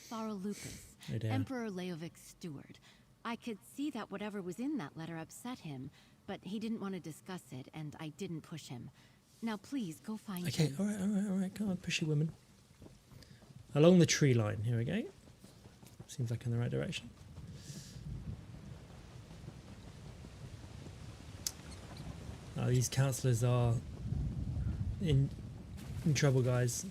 Speaker 11: Farrell Lupus,
Speaker 1: Oh dear.
Speaker 11: Emperor Leovic's steward. I could see that whatever was in that letter upset him, but he didn't want to discuss it, and I didn't push him. Now please, go find him.
Speaker 1: Okay, all right. Come on, pushy woman. Along the tree line. Here we go. Seems like in the right direction. Oh, these councillors are in trouble, guys.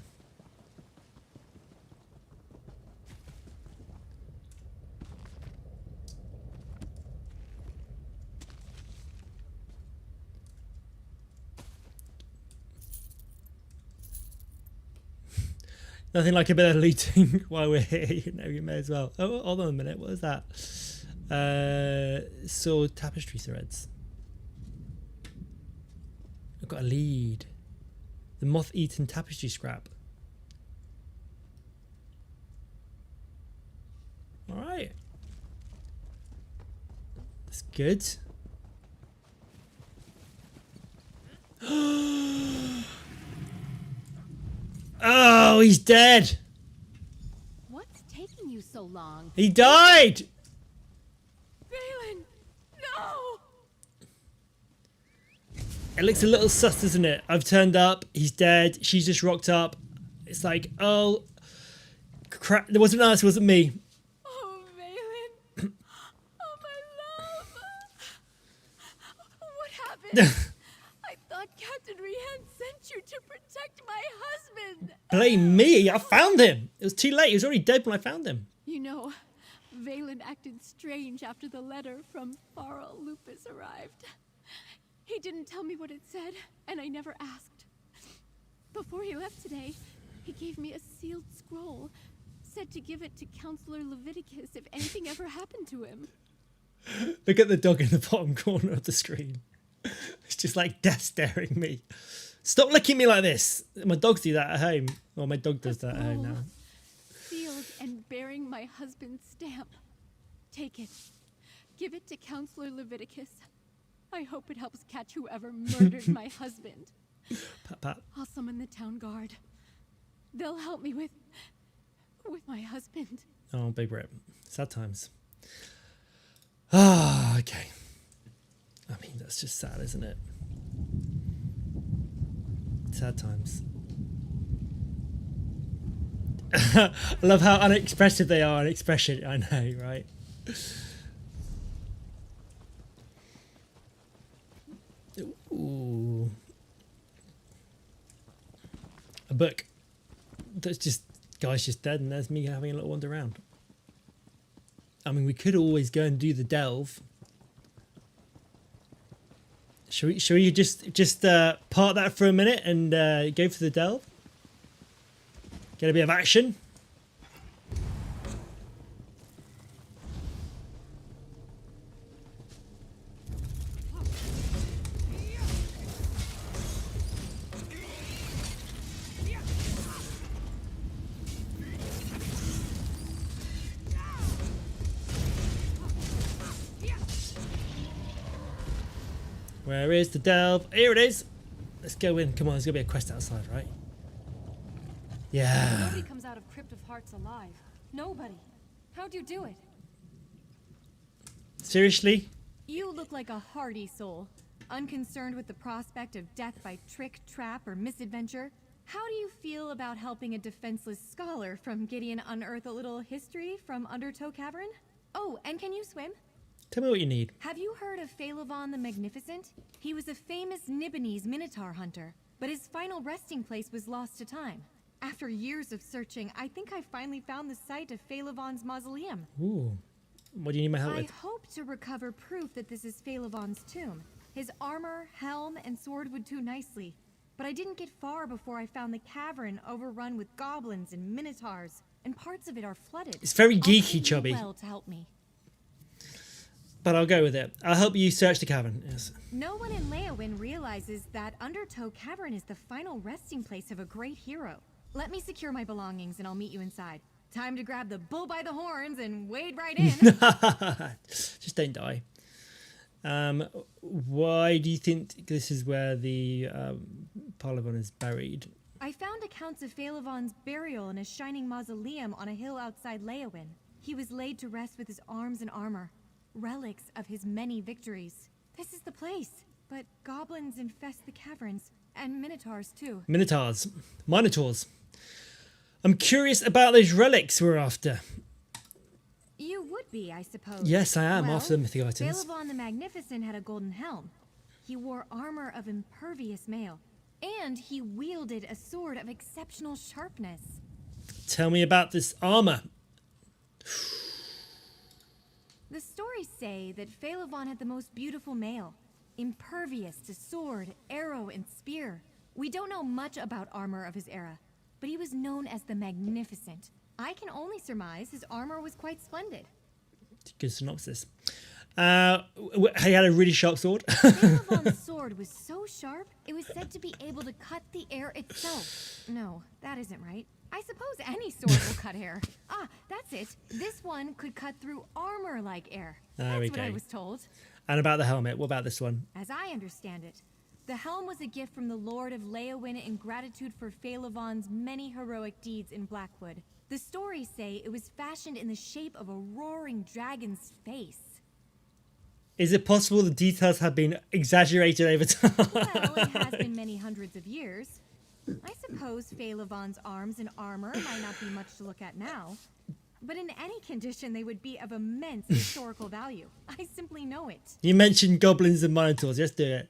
Speaker 1: Nothing like a bit of looting while we're here. You know, you may as well. Oh, hold on a minute. What is that? Sword tapestry threads. I've got a lead. The moth-eaten tapestry scrap. All right. That's good. Oh, he's dead.
Speaker 11: What's taking you so long?
Speaker 1: He died.
Speaker 9: Valen! No!
Speaker 1: It looks a little sus, doesn't it? I've turned up, he's dead, she's just rocked up. It's like, oh, crap, there wasn't us, it wasn't me.
Speaker 11: Oh, Valen. Oh, my love. What happened? I thought Captain Rehan sent you to protect my husband.
Speaker 1: Blame me, I found him. It was too late, he was already dead when I found him.
Speaker 11: You know, Valen acted strange after the letter from Farrell Lupus arrived. He didn't tell me what it said, and I never asked. Before he left today, he gave me a sealed scroll, said to give it to Counselor Leviticus if anything ever happened to him.
Speaker 1: Look at the dog in the bottom corner of the screen. It's just like death staring me. Stop looking at me like this. My dogs do that at home. Well, my dog does that at home now.
Speaker 11: Sealed and bearing my husband's stamp. Take it. Give it to Counselor Leviticus. I hope it helps catch whoever murdered my husband.
Speaker 1: Pat, pat.
Speaker 11: I'll summon the town guard. They'll help me with my husband.
Speaker 1: Oh, Big Rip. Sad times. Ah, okay. I mean, that's just sad, isn't it? Sad times. I love how unexpressive they are. Unexpression, I know, right? Ooh. A book. That's just, guy's just dead, and there's me having a little wander around. I mean, we could always go and do the delve. Should we just park that for a minute and go for the delve? Get a bit of action. Where is the delve? Here it is. Let's go in. Come on, there's gonna be a quest outside, right? Yeah.
Speaker 10: Nobody comes out of Crypt of Hearts alive. Nobody. How'd you do it?
Speaker 1: Seriously?
Speaker 10: You look like a hardy soul, unconcerned with the prospect of death by trick, trap, or misadventure. How do you feel about helping a defenseless scholar from Gideon unearth a little history from Undertow Cavern? Oh, and can you swim?
Speaker 1: Tell me what you need.
Speaker 10: Have you heard of Phaelivon the Magnificent? He was a famous Nibonese minotaur hunter, but his final resting place was lost to time. After years of searching, I think I finally found the site of Phaelivon's mausoleum.
Speaker 1: Ooh. What do you need my help
Speaker 10: I
Speaker 1: with?
Speaker 10: hope to recover proof that this is Phaelivon's tomb. His armor, helm, and sword would do nicely. But I didn't get far before I found the cavern overrun with goblins and minotaurs, and parts of it are flooded.
Speaker 1: It's very
Speaker 10: I'll
Speaker 1: geeky,
Speaker 10: pay you
Speaker 1: Chubby.
Speaker 10: well to help me.
Speaker 1: But I'll go with it. I'll help you search the cavern. Yes.
Speaker 10: No one in Leowyn realizes that Undertow Cavern is the final resting place of a great hero. Let me secure my belongings and I'll meet you inside. Time to grab the bull by the horns and wade right in.
Speaker 1: Just don't die. Why do you think this is where the Phaelivon is buried?
Speaker 10: I found accounts of Phaelivon's burial in a shining mausoleum on a hill outside Leowyn. He was laid to rest with his arms and armor, relics of his many victories. This is the place, but goblins infest the caverns, and minotaurs too.
Speaker 1: Minotaurs. Minotaurs. I'm curious about those relics we're after.
Speaker 10: You would be, I suppose.
Speaker 1: Yes, I am,
Speaker 10: Well,
Speaker 1: after the mythic items.
Speaker 10: Phaelivon the Magnificent had a golden helm. He wore armor of impervious mail, and he wielded a sword of exceptional sharpness.
Speaker 1: Tell me about this armor.
Speaker 10: The stories say that Phaelivon had the most beautiful mail, impervious to sword, arrow, and spear. We don't know much about armor of his era, but he was known as the Magnificent. I can only surmise his armor was quite splendid.
Speaker 1: Good synopsis. He had a really sharp sword.
Speaker 10: Phaelivon's sword was so sharp, it was said to be able to cut the air itself. No, that isn't right. I suppose any sword will cut air. Ah, that's it. This one could cut through armor like air.
Speaker 1: There we
Speaker 10: That's what I
Speaker 1: go.
Speaker 10: was told.
Speaker 1: And about the helmet. What about this one?
Speaker 10: As I understand it, the helm was a gift from the Lord of Leowyn in gratitude for Phaelivon's many heroic deeds in Blackwood. The stories say it was fashioned in the shape of a roaring dragon's face.
Speaker 1: Is it possible the details have been exaggerated over time?
Speaker 8: Well, it has been many hundreds of years. I suppose Phalavon's arms and armor might not be much to look at now. But in any condition, they would be of immense historical value. I simply know it.
Speaker 1: You mentioned goblins and minotaurs. Let's do it.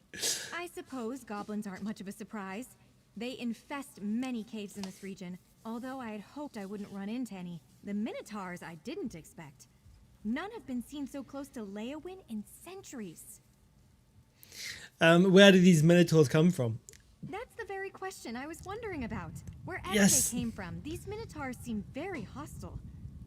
Speaker 8: I suppose goblins aren't much of a surprise. They infest many caves in this region, although I had hoped I wouldn't run into any. The minotaurs I didn't expect. None have been seen so close to Leowin in centuries.
Speaker 1: Where do these minotaurs come from?
Speaker 8: That's the very question I was wondering about. Wherever
Speaker 1: Yes.
Speaker 8: they came from, these minotaurs seem very hostile.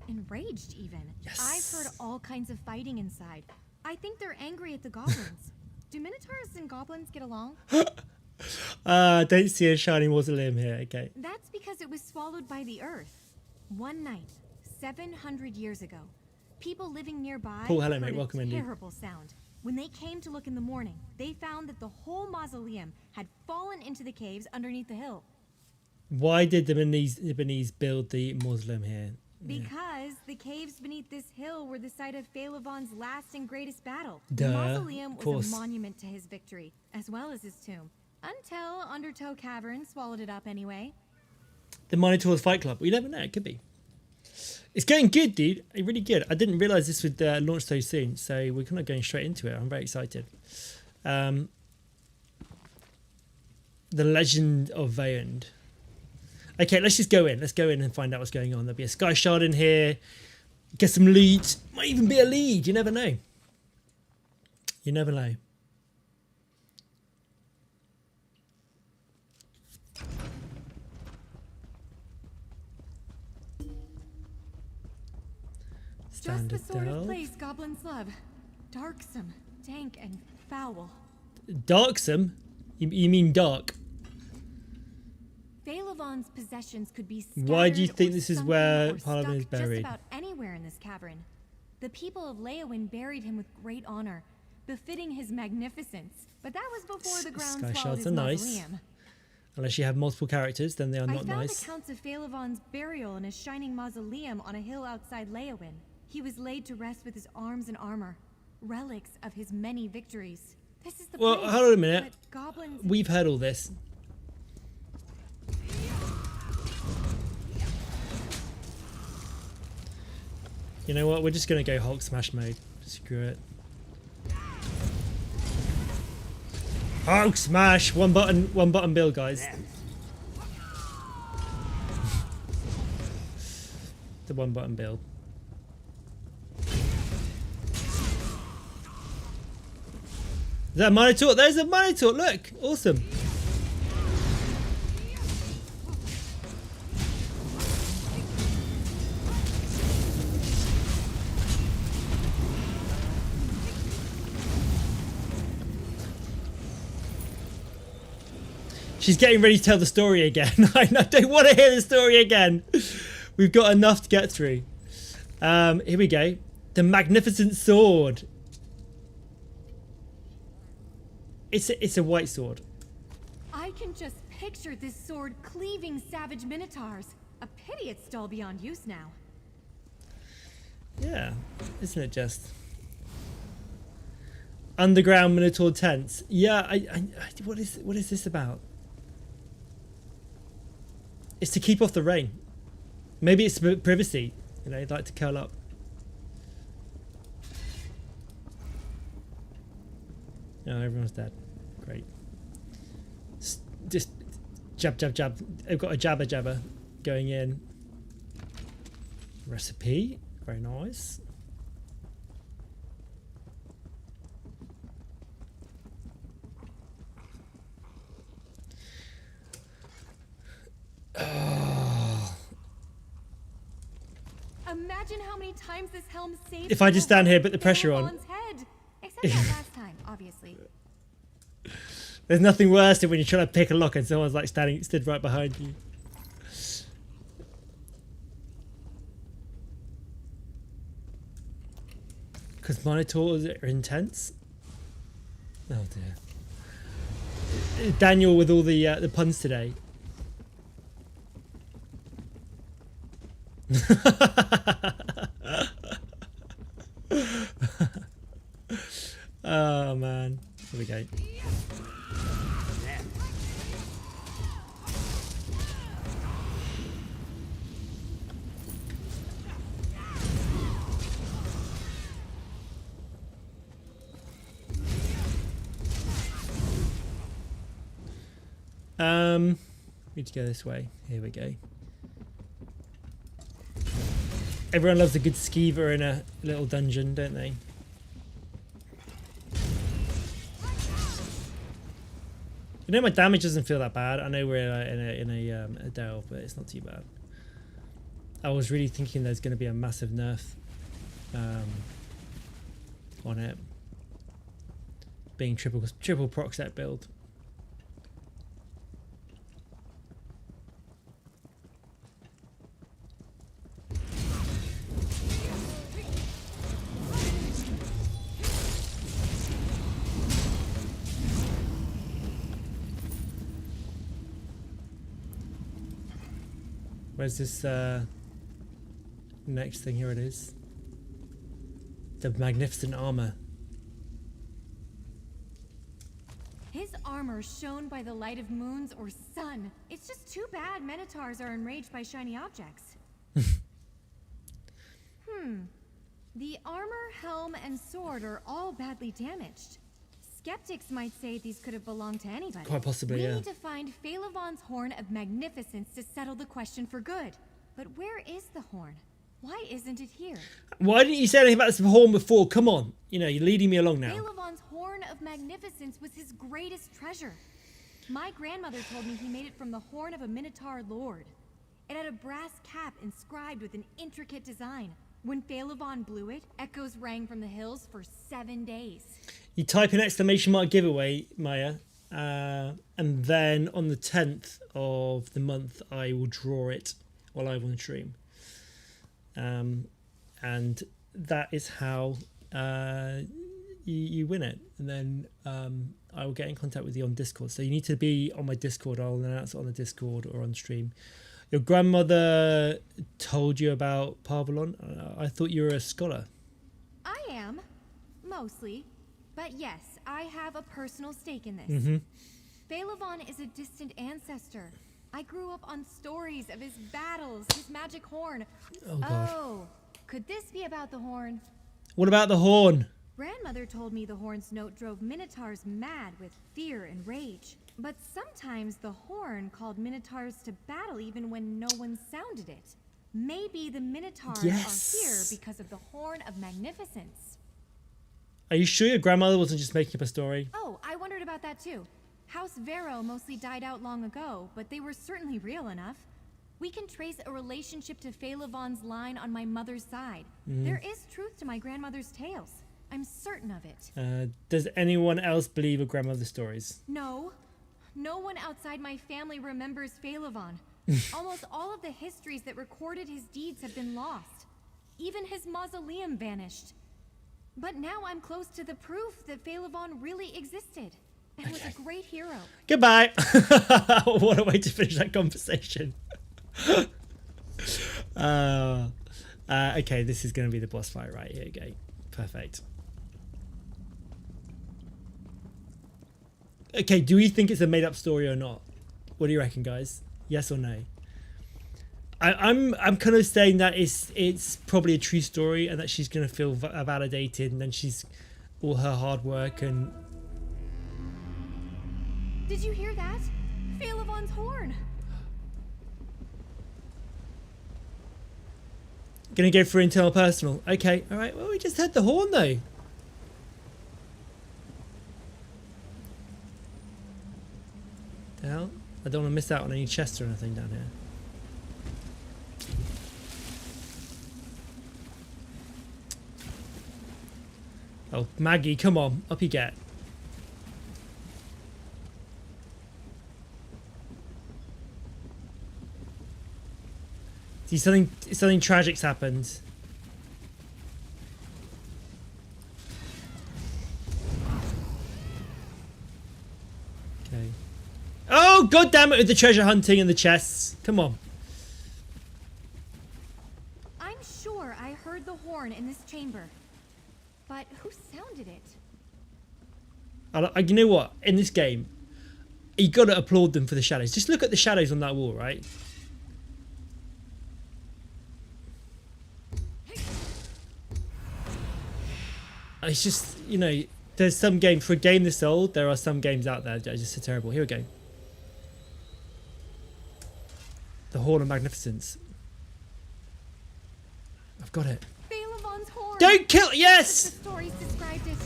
Speaker 8: Enraged, even.
Speaker 1: Yes.
Speaker 8: I've heard all kinds of fighting inside. I think they're angry at the goblins. Do minotaurs and goblins get along?
Speaker 1: Don't see a shiny mausoleum here. Okay.
Speaker 8: That's because it was swallowed by the earth. One night, 700 years ago, people living nearby
Speaker 1: Paul, hello,
Speaker 8: heard
Speaker 1: mate. Welcome
Speaker 8: a
Speaker 1: in, dude.
Speaker 8: terrible sound. When they came to look in the morning, they found that the whole mausoleum had fallen into the caves underneath the hill.
Speaker 1: Why did the Lebanese build the mausoleum here?
Speaker 8: Because the caves beneath this hill were the site of Phalavon's last and greatest battle.
Speaker 1: Duh,
Speaker 8: The mausoleum
Speaker 1: of
Speaker 8: was
Speaker 1: course.
Speaker 8: a monument to his victory, as well as his tomb. Until Undertow Cavern swallowed it up anyway.
Speaker 1: The Minotaurs Fight Club. We never know. It could be. It's going good, dude. Really good. I didn't realize this would launch so soon, so we're kind of going straight into it. I'm very excited. The Legend of Vaond. Okay, let's just go in. Let's go in and find out what's going on. There'll be a Sky Shard in here. Get some loot. Might even be a lead. You never know. You never know.
Speaker 8: Just the
Speaker 1: Standard
Speaker 8: sort of
Speaker 1: delve.
Speaker 8: place goblins love. Darksome, dank, and foul.
Speaker 1: Darksome? You mean dark?
Speaker 8: Phalavon's possessions could be scattered
Speaker 1: Why do you think
Speaker 8: or
Speaker 1: this is
Speaker 8: sunken
Speaker 1: where
Speaker 8: or
Speaker 1: Paladin is
Speaker 8: stuck just
Speaker 1: buried?
Speaker 8: about anywhere in this cavern. The people of Leowin buried him with great honor, befitting his magnificence. But that was before the ground
Speaker 1: Sky
Speaker 8: swallowed
Speaker 1: shards
Speaker 8: his
Speaker 1: are nice.
Speaker 8: mausoleum.
Speaker 1: Unless you have multiple characters, then they are
Speaker 8: I
Speaker 1: not
Speaker 8: found
Speaker 1: nice.
Speaker 8: accounts of Phalavon's burial in a shining mausoleum on a hill outside Leowin. He was laid to rest with his arms and armor, relics of his many victories. This is the
Speaker 1: Well,
Speaker 8: place,
Speaker 1: hold on a minute.
Speaker 8: but goblins.
Speaker 1: We've heard all this. You know what? We're just going to go Hulk smash mode. Screw it. Hulk smash! One button build, guys. The one button build. Is that a Minotaur? There's a Minotaur! Look! Awesome! She's getting ready to tell the story again. I don't want to hear the story again. We've got enough to get through. Here we go. The Magnificent Sword. It's a white sword.
Speaker 8: I can just picture this sword cleaving savage minotaurs. A pity it's dull beyond use now.
Speaker 1: Yeah, isn't it just? Underground Minotaur tents. Yeah, what is this about? It's to keep off the rain. Maybe it's privacy. You know, they'd like to curl up. Oh, everyone's dead. Great. Just jab, jab, jab. I've got a jabber jabber going in. Recipe. Very nice. Oh.
Speaker 8: Imagine how many times this helm saved.
Speaker 1: If I just stand here, put the pressure on.
Speaker 8: Phalavon's head. Except that last time, obviously.
Speaker 1: There's nothing worse than when you're trying to pick a lock and someone's like stood right behind you. Because Minotaurs are intense. Oh dear. Daniel with all the puns today. Oh man. Here we go. Need to go this way. Here we go. Everyone loves a good skeever in a little dungeon, don't they? You know, my damage doesn't feel that bad. I know we're in a delve, but it's not too bad. I was really thinking there's going to be a massive nerf on it, being triple proc set build. Where's this next thing? Here it is. The magnificent armor.
Speaker 8: His armor shone by the light of moons or sun. It's just too bad Minotaurs are enraged by shiny objects. The armor, helm, and sword are all badly damaged. Skeptics might say these could have belonged to anybody.
Speaker 1: Quite possibly, yeah.
Speaker 8: We need to find Phaelivon's Horn of Magnificence to settle the question for good. But where is the horn? Why isn't it here?
Speaker 1: Why didn't you say anything about this horn before? Come on. You know, you're leading me along now.
Speaker 8: Phaelivon's Horn of Magnificence was his greatest treasure. My grandmother told me he made it from the horn of a Minotaur lord. It had a brass cap inscribed with an intricate design. When Phaelivon blew it, echoes rang from the hills for 7 days.
Speaker 1: You type in exclamation mark giveaway, Maya, and then on the 10th of the month, I will draw it while live on the stream. And that is how you win it. And then I will get in contact with you on Discord. So you need to be on my Discord. I'll announce it on the Discord or on stream. Your grandmother told you about Parvalon? I thought you were a scholar.
Speaker 8: I am, mostly. But yes, I have a personal stake in this. Phaelivon is a distant ancestor. I grew up on stories of his battles, his magic horn.
Speaker 1: Oh, God.
Speaker 8: Oh, could this be about the horn?
Speaker 1: What about the horn?
Speaker 8: Grandmother told me the horn's note drove Minotaurs mad with fear and rage. But sometimes the horn called Minotaurs to battle even when no one sounded it. Maybe the Minotaurs are here because of the Horn of Magnificence.
Speaker 1: Are you sure your grandmother wasn't just making up a story?
Speaker 8: Oh, I wondered about that too. House Vero mostly died out long ago, but they were certainly real enough. We can trace a relationship to Phaelivon's line on my mother's side. There is truth to my grandmother's tales. I'm certain of it.
Speaker 1: Does anyone else believe your grandmother's stories?
Speaker 8: No. No one outside my family remembers Phaelivon. Almost all of the histories that recorded his deeds have been lost. Even his mausoleum vanished. But now I'm close to the proof that Phaelivon really existed and was a great hero.
Speaker 1: Goodbye. What a way to finish that conversation. Okay, this is going to be the boss fight, right? Here we go. Perfect. Okay, do we think it's a made-up story or not? What do you reckon, guys? Yes or no? I'm kind of saying that it's probably a true story and that she's going to feel validated, and then she's all her hard work and...
Speaker 8: Did you hear that? Phaelivon's horn!
Speaker 1: Gonna go for internal personal. Okay, alright, well, we just heard the horn though. The hell? I don't want to miss out on any chests or anything down here. Oh, Maggie, come on. Up you get. See, something tragic's happened. Okay. Oh, god damn it with the treasure hunting and the chests. Come on.
Speaker 8: I'm sure I heard the horn in this chamber. But who sounded it?
Speaker 1: You know what? In this game, you got to applaud them for the shadows. Just look at the shadows on that wall, right? It's just, you know, there's some games, for a game this old, there are some games out there that are just so terrible. Here we go. The Horn of Magnificence. I've got it.
Speaker 10: Phalavon's horn.
Speaker 1: Don't kill. Yes.
Speaker 10: The stories described it.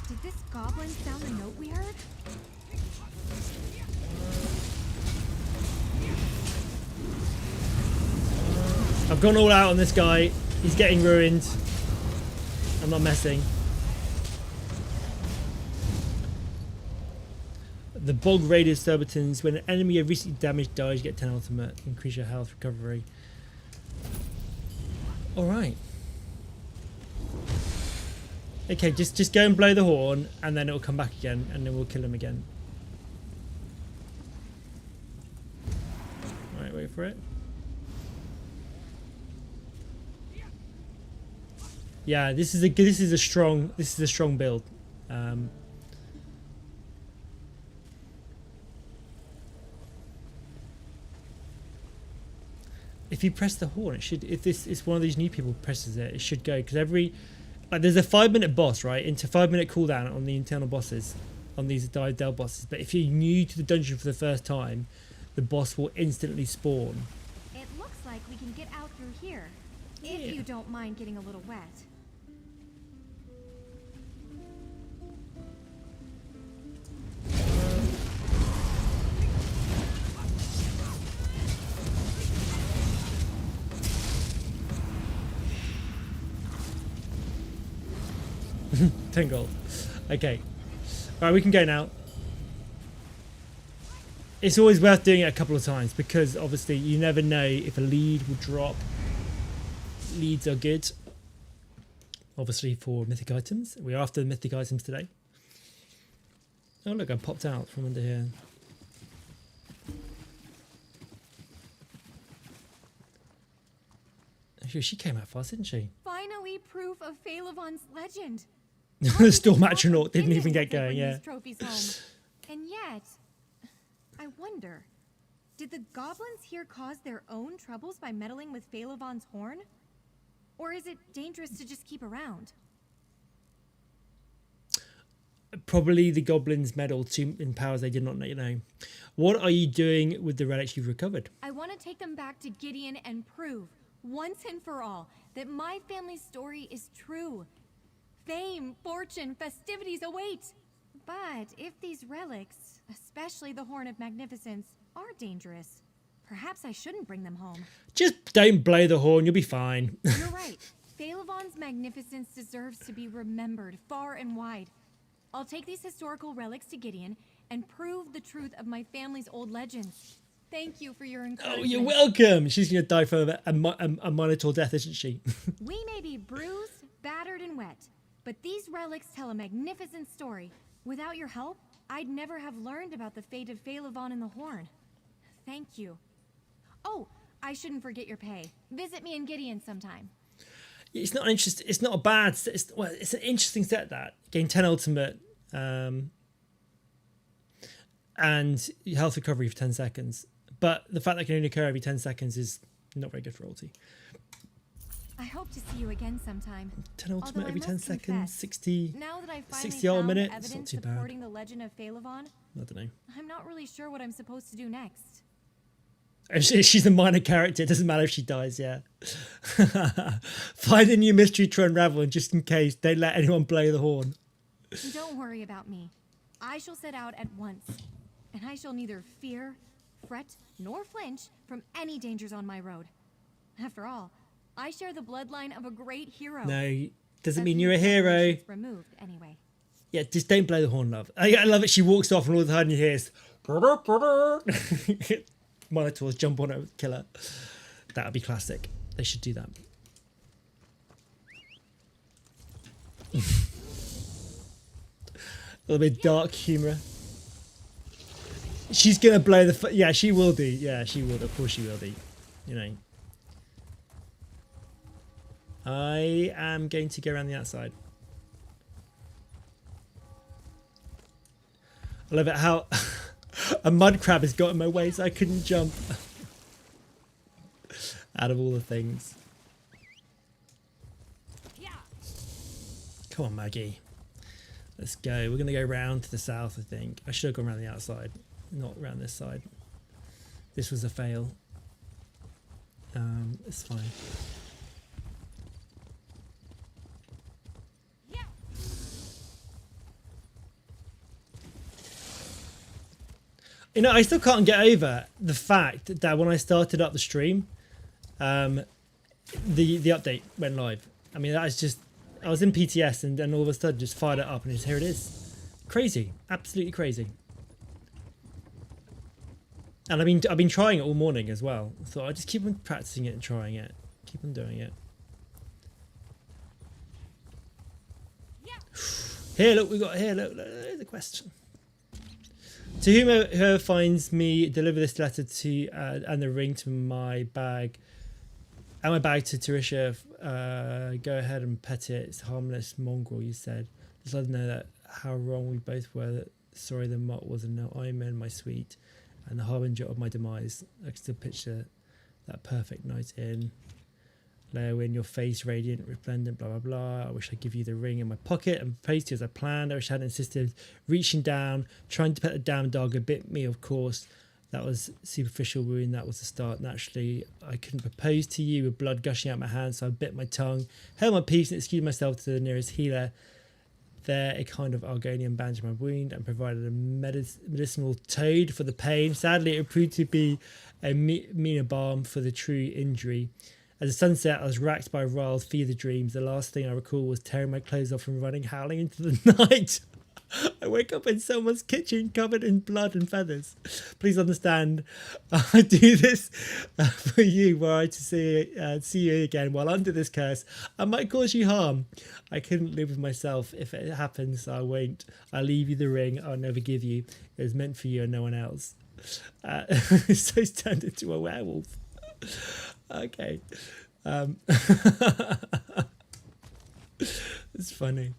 Speaker 10: Did this goblin sound the note we heard?
Speaker 1: I've gone all out on this guy. He's getting ruined. I'm not messing. The Bog Raider Surbiton's. When an enemy you have recently damaged dies, you get 10 ultimate. Increase your health recovery. Alright. Okay, just go and blow the horn, and then it'll come back again, and then we'll kill him again. Alright, wait for it. Yeah, this is a strong build. If you press the horn, it should. If this is one of these new people presses it, it should go, because there's a 5-minute boss, right? Into 5-minute cooldown on the internal bosses, on these Dell bosses. But if you're new to the dungeon for the first time, the boss will instantly spawn.
Speaker 10: It looks like we can get out through here, if you don't mind getting a little wet.
Speaker 1: Gold. Okay. Alright, we can go now. It's always worth doing it a couple of times, because obviously you never know if a lead will drop. Leads are good. Obviously for mythic items. We're after the mythic items today. Oh look, I popped out from under here. She came out fast, didn't she?
Speaker 10: Finally, proof of Phalavon's legend.
Speaker 1: The Storm Astronaut didn't even get going, yeah.
Speaker 10: Trophies home. And yet, I wonder, did the goblins here cause their own troubles by meddling with Phalavon's horn? Or is it dangerous to just keep around?
Speaker 1: Probably the goblins meddled in powers they did not know. What are you doing with the relics you've recovered?
Speaker 10: I want to take them back to Gideon and prove, once and for all, that my family's story is true. Fame, fortune, festivities await. But if these relics, especially the Horn of Magnificence, are dangerous, perhaps I shouldn't bring them home.
Speaker 1: Just don't blow the horn, you'll be fine.
Speaker 10: You're right. Phalavon's magnificence deserves to be remembered far and wide. I'll take these historical relics to Gideon and prove the truth of my family's old legends. Thank you for your encouragement.
Speaker 1: Oh, you're welcome. She's going to die from a Minotaur death, isn't she?
Speaker 10: We may be bruised, battered, and wet, but these relics tell a magnificent story. Without your help, I'd never have learned about the fate of Phalavon and the Horn. Thank you. Oh, I shouldn't forget your pay. Visit me in Gideon sometime.
Speaker 1: It's not interesting. It's not a bad. It's an interesting set that gain 10 ultimate, and health recovery for 10 seconds. But the fact that it can only occur every 10 seconds is not very good for royalty.
Speaker 10: I hope to see you again sometime.
Speaker 1: 10 ultimate every 10 seconds, 60,
Speaker 10: now that I
Speaker 1: 60 a minute. It's not
Speaker 10: evidence
Speaker 1: too bad.
Speaker 10: supporting the legend of Phalavon,
Speaker 1: I don't know.
Speaker 10: I'm not really sure what I'm supposed to do next.
Speaker 1: She's a minor character. It doesn't matter if she dies, yeah. Find a new mystery to unravel, and just in case, don't let anyone blow the horn.
Speaker 10: Don't worry about me. I shall set out at once, and I shall neither fear, fret, nor flinch from any dangers on my road. After all, I share the bloodline of a great hero.
Speaker 1: No, doesn't mean you're a hero.
Speaker 10: Removed, anyway.
Speaker 1: Yeah, just don't blow the horn, love. I love it. She walks off, and all of a sudden you hear Minotaurs jump on her, kill her. That would be classic. They should do that. A little bit dark humour. She's gonna blow the. Yeah, she will do. Yeah, she will. Of course, she will do. You know. I am going to go around the outside. I love it how a mud crab has got in my way so I couldn't jump. Out of all the things. Come on, Maggie. Let's go. We're going to go round to the south, I think. I should have gone around the outside, not around this side. This was a fail. It's fine. You know, I still can't get over the fact that when I started up the stream, the update went live. I mean, that is just, I was in PTS and then all of a sudden just fired it up and here it is. Crazy, absolutely crazy. And I've been trying it all morning as well. So I just keep on practicing it and trying it. Keep on doing it. Here, look, we got here. Look, there's a question. To whoever finds me, deliver this letter to and the ring to my bag. And my bag to Tarisha. Go ahead and pet it. It's harmless mongrel, you said. Just let them know that how wrong we both were. That sorry, the mock was no Iron my sweet, and the harbinger of my demise. I can still picture that perfect night in. Leo in your face, radiant, resplendent, blah blah blah. I wish I'd give you the ring in my pocket and praised you as I planned. I wish I hadn't insisted, reaching down, trying to pet the damn dog. It bit me, of course. That was superficial wound. That was the start. Naturally, I couldn't propose to you with blood gushing out my hands, so I bit my tongue, held my peace, and excused myself to the nearest healer. There, a kind of Argonian bandaged my wound and provided a medicinal toad for the pain. Sadly, it proved to be a meaner balm for the true injury. As the sun set, I was racked by wild fever dreams. The last thing I recall was tearing my clothes off and running howling into the night. I wake up in someone's kitchen covered in blood and feathers. Please understand, I do this for you, were I to see you again while under this curse. I might cause you harm. I couldn't live with myself. If it happens, I won't. I'll leave you the ring. I'll never give you. It was meant for you and no one else. So he's turned into a werewolf. Okay. It's funny.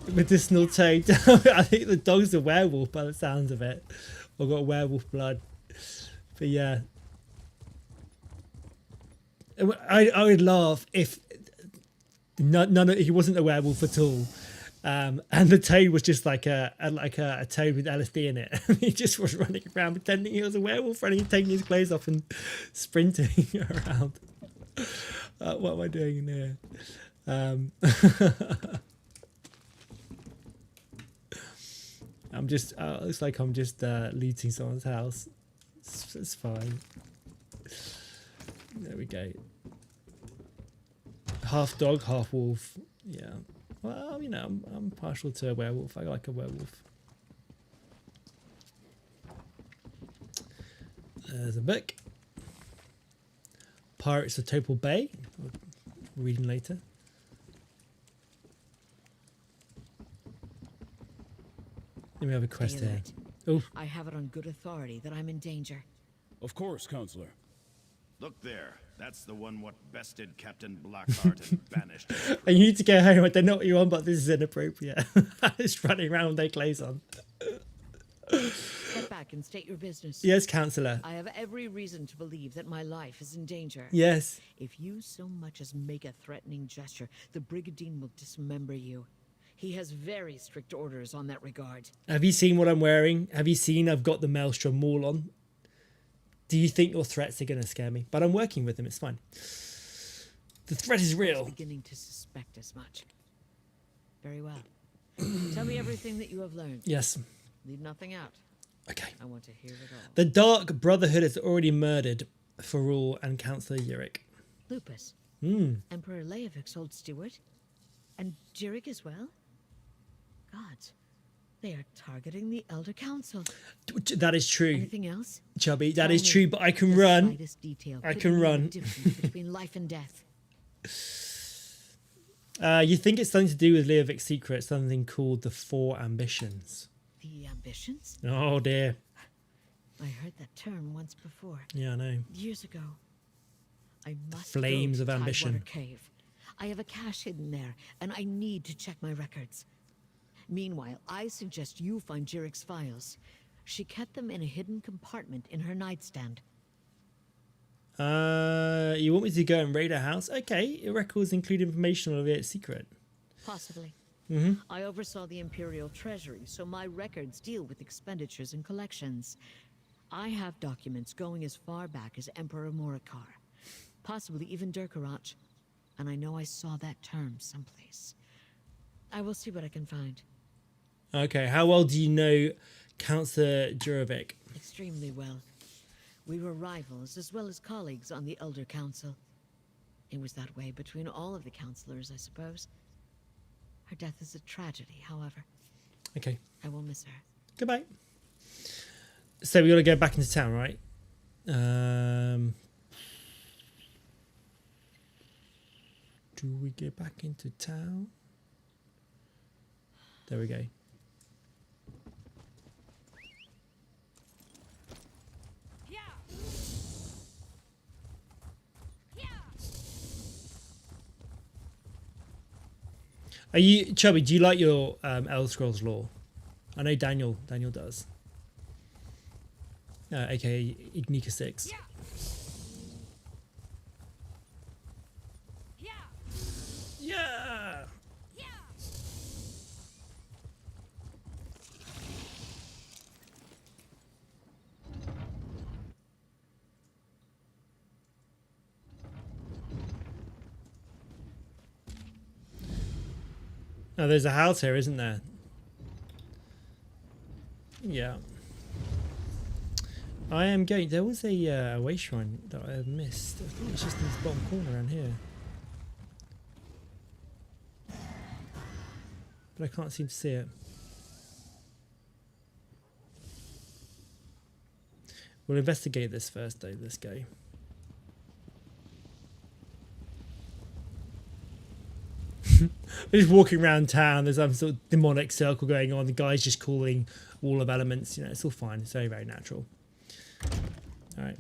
Speaker 1: Medicinal toad. I think the dog's a werewolf by the sounds of it. Or got werewolf blood. But yeah. I would laugh if he wasn't a werewolf at all. And the toad was just like a toad with LSD in it. He just was running around pretending he was a werewolf, running and taking his clothes off and sprinting around. What am I doing in here? I'm just, looks like I'm just looting someone's house. It's fine. There we go. Half dog, half wolf. Yeah. Well, you know, I'm partial to a werewolf. I like a werewolf. There's a book. Pirates of Topal Bay. Reading later. Then we have a quest here. Oh,
Speaker 12: I have it on good authority that I'm in danger.
Speaker 13: Of course, Counselor.
Speaker 14: Look there. That's the one what bested Captain Blackheart and banished him.
Speaker 1: And you need to go home. I don't know what you're on, but this is inappropriate. Just running around with their clothes on.
Speaker 12: Step back and state your business.
Speaker 1: Yes, Counselor.
Speaker 12: I have every reason to believe that my life is in danger.
Speaker 1: Yes.
Speaker 12: If you so much as make a threatening gesture, the Brigandine will dismember you. He has very strict orders on that regard.
Speaker 1: Have you seen what I'm wearing? Have you seen I've got the Maelstrom Maul on? Do you think your threats are going to scare me? But I'm working with them. It's fine. The threat is real.
Speaker 12: I was beginning to suspect as much. Very well. Tell me everything that you have learned.
Speaker 1: Yes.
Speaker 12: Leave nothing out.
Speaker 1: Okay.
Speaker 12: I want to hear it all.
Speaker 1: The Dark Brotherhood has already murdered Farul and Councillor Yurik.
Speaker 12: Lupus. Emperor Leovik's old steward. And Jirik as well? Gods. They are targeting the Elder Council.
Speaker 1: That is true.
Speaker 12: Anything else?
Speaker 1: Chubby, that is true, but I can run. I can run.
Speaker 12: Between life and death.
Speaker 1: You think it's something to do with Leovik's secret, something called the Four Ambitions.
Speaker 12: The ambitions?
Speaker 1: Oh dear.
Speaker 12: I heard that term once before.
Speaker 1: Yeah, I know.
Speaker 12: Years ago. I must
Speaker 1: Flames
Speaker 12: go
Speaker 1: of
Speaker 12: to
Speaker 1: ambition.
Speaker 12: Tidewater Cave. I have a cache hidden there, and I need to check my records. Meanwhile, I suggest you find Jirik's files. She kept them in a hidden compartment in her nightstand.
Speaker 1: You want me to go and raid a house? Okay, your records include information on its secret.
Speaker 12: Possibly.
Speaker 1: Mm-hmm.
Speaker 12: I oversaw the Imperial Treasury, so my records deal with expenditures and collections. I have documents going as far back as Emperor Morikar, possibly even Durkarach, and I know I saw that term someplace. I will see what I can find.
Speaker 1: Okay, how well do you know Councillor Jurovic?
Speaker 12: Extremely well. We were rivals as well as colleagues on the Elder Council. It was that way between all of the councillors, I suppose. Her death is a tragedy, however.
Speaker 1: Okay.
Speaker 12: I will miss her.
Speaker 1: Goodbye. So we got to go back into town, right? Do we get back into town? There we go. Are you, Chubby, do you like your Elder Scrolls lore? I know Daniel does. AKA Ignika 6. Yeah! Oh, there's a house here, isn't there? Yeah. I am going... There was a way shrine that I have missed. I think it's just in this bottom corner around here. But I can't seem to see it. We'll investigate this first, though. Let's go. We're just walking around town. There's some sort of demonic circle going on. The guy's just calling Wall of Elements. You know, it's all fine. It's very, very natural. All right.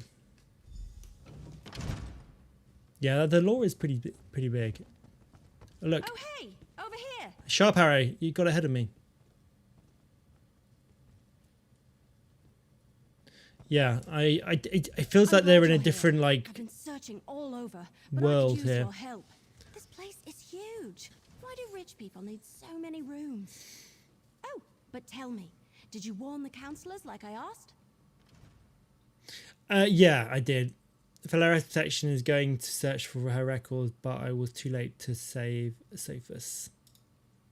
Speaker 1: Yeah, the lore is pretty big. Look.
Speaker 10: Oh, hey, over here.
Speaker 1: Sharp arrow, you got ahead of me. Yeah, it feels like they're in a different
Speaker 10: I've been searching all over, but
Speaker 1: world
Speaker 10: I could use
Speaker 1: here.
Speaker 10: your help. This place is huge. Why do rich people need so many rooms? Oh, but tell me, did you warn the councillors like I asked?
Speaker 1: Yeah, I did. Valera's protection is going to search for her records, but I was too late to save Sophus.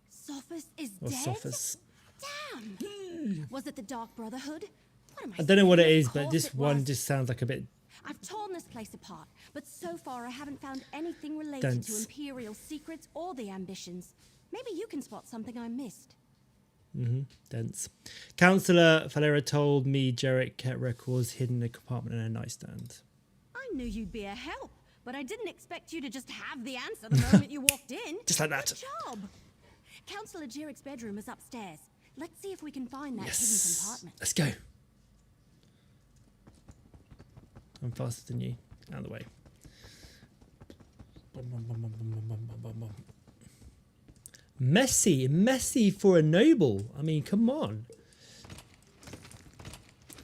Speaker 10: Sophus is
Speaker 1: Or
Speaker 10: dead?
Speaker 1: Sophus.
Speaker 10: Damn! Was it the Dark Brotherhood? What am
Speaker 1: I don't know what it
Speaker 10: saying?
Speaker 1: is,
Speaker 10: Of
Speaker 1: but
Speaker 10: course
Speaker 1: this
Speaker 10: it
Speaker 1: one
Speaker 10: was.
Speaker 1: just sounds like a bit...
Speaker 10: I've torn this place apart, but so far I haven't found anything related
Speaker 1: Dense.
Speaker 10: to Imperial secrets or the ambitions. Maybe you can spot something I missed.
Speaker 1: Dense. Councillor Valera told me Jarek kept records hidden in a compartment in a nightstand.
Speaker 10: I knew you'd be a help, but I didn't expect you to just have the answer the moment you walked in.
Speaker 1: Just like that.
Speaker 10: Good job. Councillor Jirek's bedroom is upstairs. Let's see if we can find that hidden
Speaker 1: Yes.
Speaker 10: compartment.
Speaker 1: Let's go. I'm faster than you. Out of the way. Messy for a noble. I mean, come on.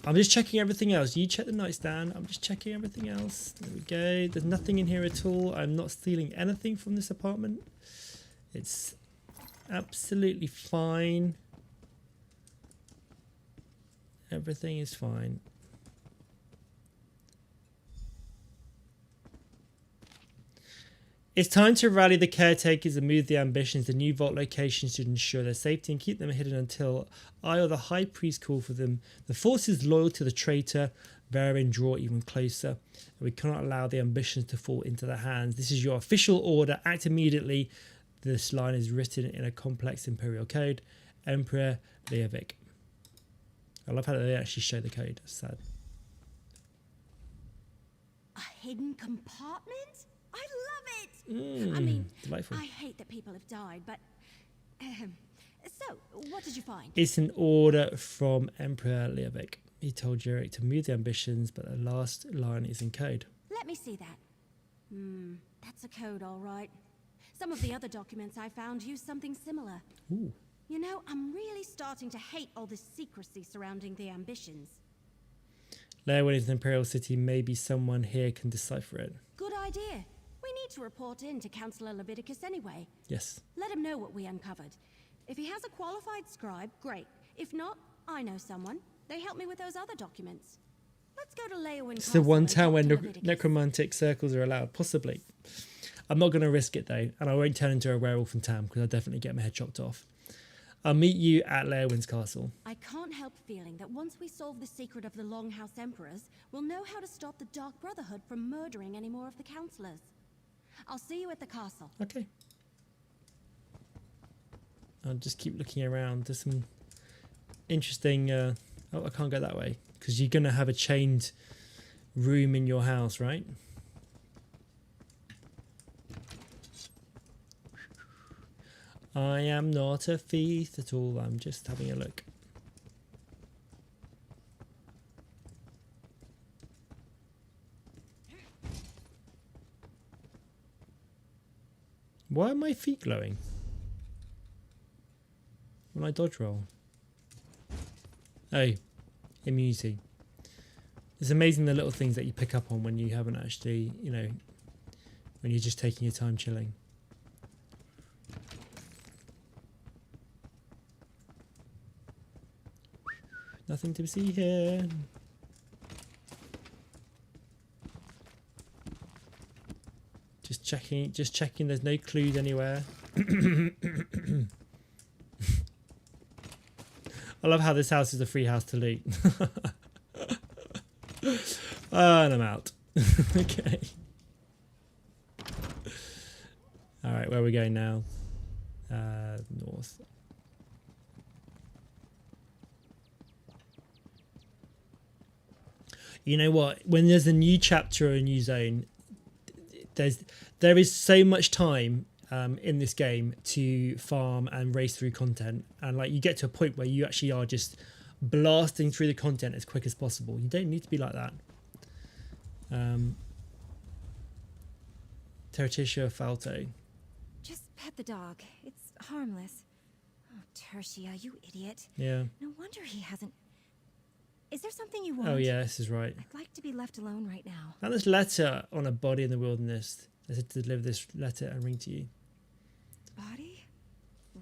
Speaker 1: I'm just checking everything else. You check the nightstand. I'm just checking everything else. There we go. There's nothing in here at all. I'm not stealing anything from this apartment. It's absolutely fine. Everything is fine. It's time to rally the caretakers and move the ambitions. The new vault location should ensure their safety and keep them hidden until I or the High Priest call for them. The force is loyal to the traitor, therein draw even closer. And we cannot allow the ambitions to fall into their hands. This is your official order. Act immediately. This line is written in a complex imperial code. Emperor Leovic. I love how they actually show the code. That's sad.
Speaker 10: A hidden compartment? I love it! I mean,
Speaker 1: delightful.
Speaker 10: I hate that people have died, but... so, what did you find?
Speaker 1: It's an order from Emperor Leovic. He told Jarek to move the ambitions, but the last line is in code.
Speaker 10: Let me see that. That's a code, all right. Some of the other documents I found use something similar.
Speaker 1: Ooh.
Speaker 10: You know, I'm really starting to hate all this secrecy surrounding the ambitions.
Speaker 1: Leowyn is an imperial city. Maybe someone here can decipher it.
Speaker 10: Good idea. We need to report in to Councillor Leviticus anyway.
Speaker 1: Yes.
Speaker 10: Let him know what we uncovered. If he has a qualified scribe, great. If not, I know someone. They helped me with those other documents. Let's go to Leowyn
Speaker 1: It's
Speaker 10: Castle
Speaker 1: the one
Speaker 10: and
Speaker 1: town
Speaker 10: talk
Speaker 1: where
Speaker 10: to Leviticus.
Speaker 1: necromantic circles are allowed. Possibly. I'm not going to risk it though, and I won't turn into a werewolf in town because I'll definitely get my head chopped off. I'll meet you at Leowyn's castle.
Speaker 10: I can't help feeling that once we solve the secret of the Longhouse Emperors, we'll know how to stop the Dark Brotherhood from murdering any more of the councillors. I'll see you at the castle.
Speaker 1: Okay. I'll just keep looking around. There's some interesting... oh, I can't go that way because you're going to have a chained room in your house, right? I am not a thief at all. I'm just having a look. Why are my feet glowing when I dodge roll? Oh, immunity. It's amazing the little things that you pick up on when you haven't actually, you know, when you're just taking your time chilling. Nothing to see here. Just checking there's no clues anywhere. I love how this house is a free house to loot. And I'm out. Okay. Alright, where are we going now? North. You know what? When there's a new chapter or a new zone, there is so much time in this game to farm and race through content, and like you get to a point where you actually are just blasting through the content as quick as possible. You don't need to be like that. Tertitia Falto.
Speaker 8: Just pet the dog. It's harmless. Oh, Tertia, you idiot.
Speaker 1: Yeah.
Speaker 8: No wonder he hasn't... Is there something you want?
Speaker 1: Oh yeah, this is right.
Speaker 8: I'd like to be left alone right now.
Speaker 1: Found this letter on a body in the wilderness. They said to deliver this letter and ring to you.
Speaker 8: Body?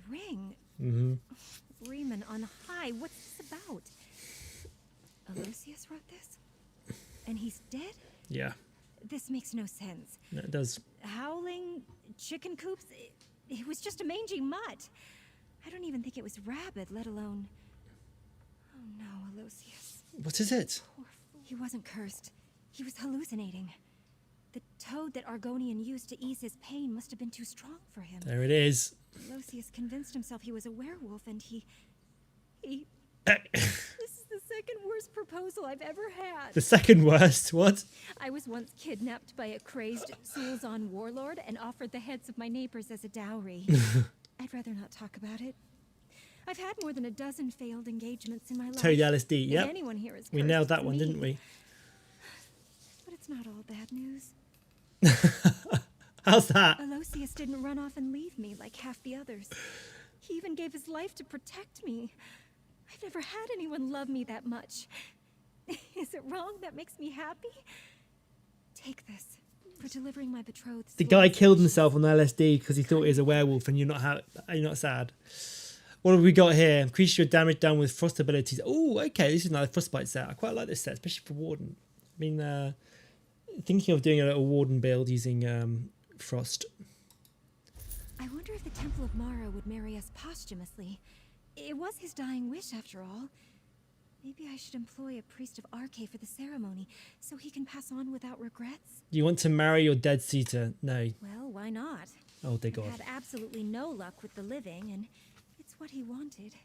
Speaker 8: Ring?
Speaker 1: Mm-hmm.
Speaker 8: Riemann on high. What's this about? Aloysius wrote this? And he's dead?
Speaker 1: Yeah.
Speaker 8: This makes no sense.
Speaker 1: No, it does.
Speaker 8: Howling chicken coops? It was just a mangy mutt. I don't even think it was rabid, let alone... Oh no, Aloysius.
Speaker 1: What is it?
Speaker 8: He wasn't cursed. He was hallucinating. The toad that Argonian used to ease his pain must have been too strong for him.
Speaker 1: There it is.
Speaker 8: Aloysius convinced himself he was a werewolf, and he... This is the second worst proposal I've ever had.
Speaker 1: The second worst? What?
Speaker 8: I was once kidnapped by a crazed Sulzon warlord and offered the heads of my neighbors as a dowry. I'd rather not talk about it. I've had more than a dozen failed engagements in my life.
Speaker 1: Toad LSD,
Speaker 8: If
Speaker 1: yep.
Speaker 8: anyone here is
Speaker 1: We
Speaker 8: cursed,
Speaker 1: nailed that
Speaker 8: it's
Speaker 1: one,
Speaker 8: me.
Speaker 1: didn't we?
Speaker 8: But it's not all bad news.
Speaker 1: How's that?
Speaker 8: Aloysius didn't run off and leave me like half the others. He even gave his life to protect me. I've never had anyone love me that much. Is it wrong? That makes me happy? Take this for delivering my betrothed.
Speaker 1: The guy killed himself on LSD because he thought he was a werewolf, and you're not sad. What have we got here? Increase your damage down with frost abilities. Oh, okay, this is another frostbite set. I quite like this set, especially for Warden. I mean, thinking of doing a little Warden build using frost.
Speaker 8: I wonder if the Temple of Mara would marry us posthumously. It was his dying wish, after all. Maybe I should employ a priest of Arche for the ceremony, so he can pass on without regrets.
Speaker 1: Do you want to marry your dead suitor? No.
Speaker 8: Well, why not?
Speaker 1: Oh, dear God.
Speaker 8: I've had absolutely no luck with the living, and it's what he wanted.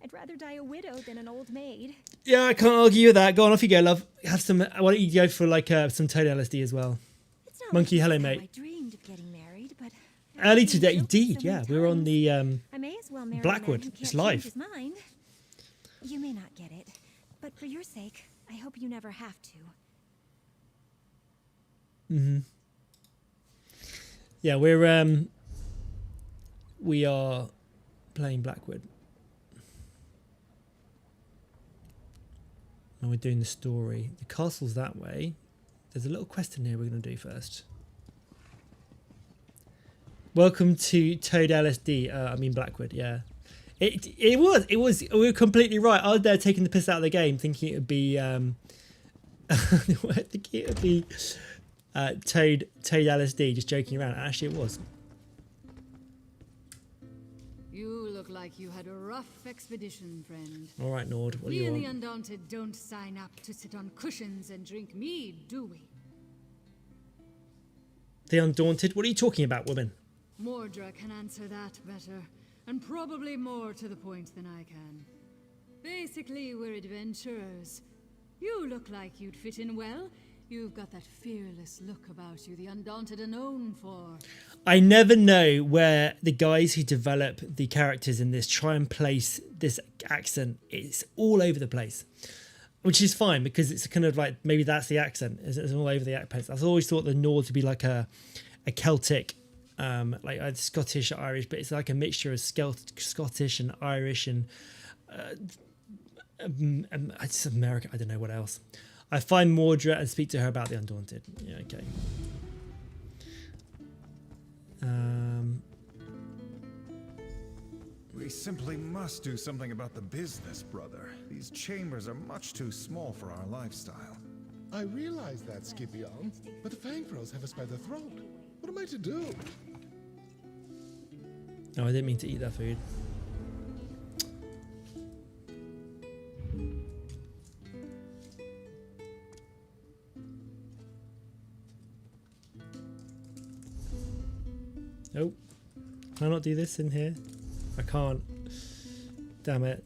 Speaker 8: I'd rather die a widow than an old maid.
Speaker 1: Yeah, I can't argue with that. Go on, off you go, love. Have some. Why don't you go for like some Toad LSD as well?
Speaker 8: It's not
Speaker 1: Monkey,
Speaker 8: like
Speaker 1: hello,
Speaker 8: how
Speaker 1: mate.
Speaker 8: I dreamed of getting married, but
Speaker 1: Early today, indeed. Yeah, we were on the
Speaker 8: I may as well marry
Speaker 1: Blackwood.
Speaker 8: A man who
Speaker 1: It's
Speaker 8: can't
Speaker 1: live.
Speaker 8: change his mind. You may not get it, but for your sake, I hope you never have to.
Speaker 1: Mm-hmm. Yeah, we are playing Blackwood. And we're doing the story. The castle's that way. There's a little quest in here we're going to do first. Welcome to Toad LSD. I mean Blackwood, yeah. It was. We were completely right. I was there taking the piss out of the game, thinking it would be Toad LSD, just joking around. Actually, it was.
Speaker 15: You look like you had a rough expedition, friend.
Speaker 1: All right, Nord. What do
Speaker 15: We
Speaker 1: you
Speaker 15: and the
Speaker 1: want?
Speaker 15: Undaunted don't sign up to sit on cushions and drink mead, do we?
Speaker 1: The Undaunted? What are you talking about, woman?
Speaker 15: Mordra can answer that better, and probably more to the point than I can. Basically, we're adventurers. You look like you'd fit in well. You've got that fearless look about you the Undaunted are known for.
Speaker 1: I never know where the guys who develop the characters in this try and place this accent. It's all over the place, which is fine because it's kind of like maybe that's the accent. It's all over the accent. I've always thought the Nords would be like a Celtic, like a Scottish, Irish, but it's like a mixture of Scottish and Irish and it's American. I don't know what else. I find Mordra and speak to her about the Undaunted. Yeah, okay.
Speaker 16: We simply must do something about the business, brother. These chambers are much too small for our lifestyle.
Speaker 17: I realize that, Scipion, but the Fangthrows have us by the throat. What am I to do?
Speaker 1: Oh, I didn't mean to eat that food. Nope. Can I not do this in here? I can't. Damn it.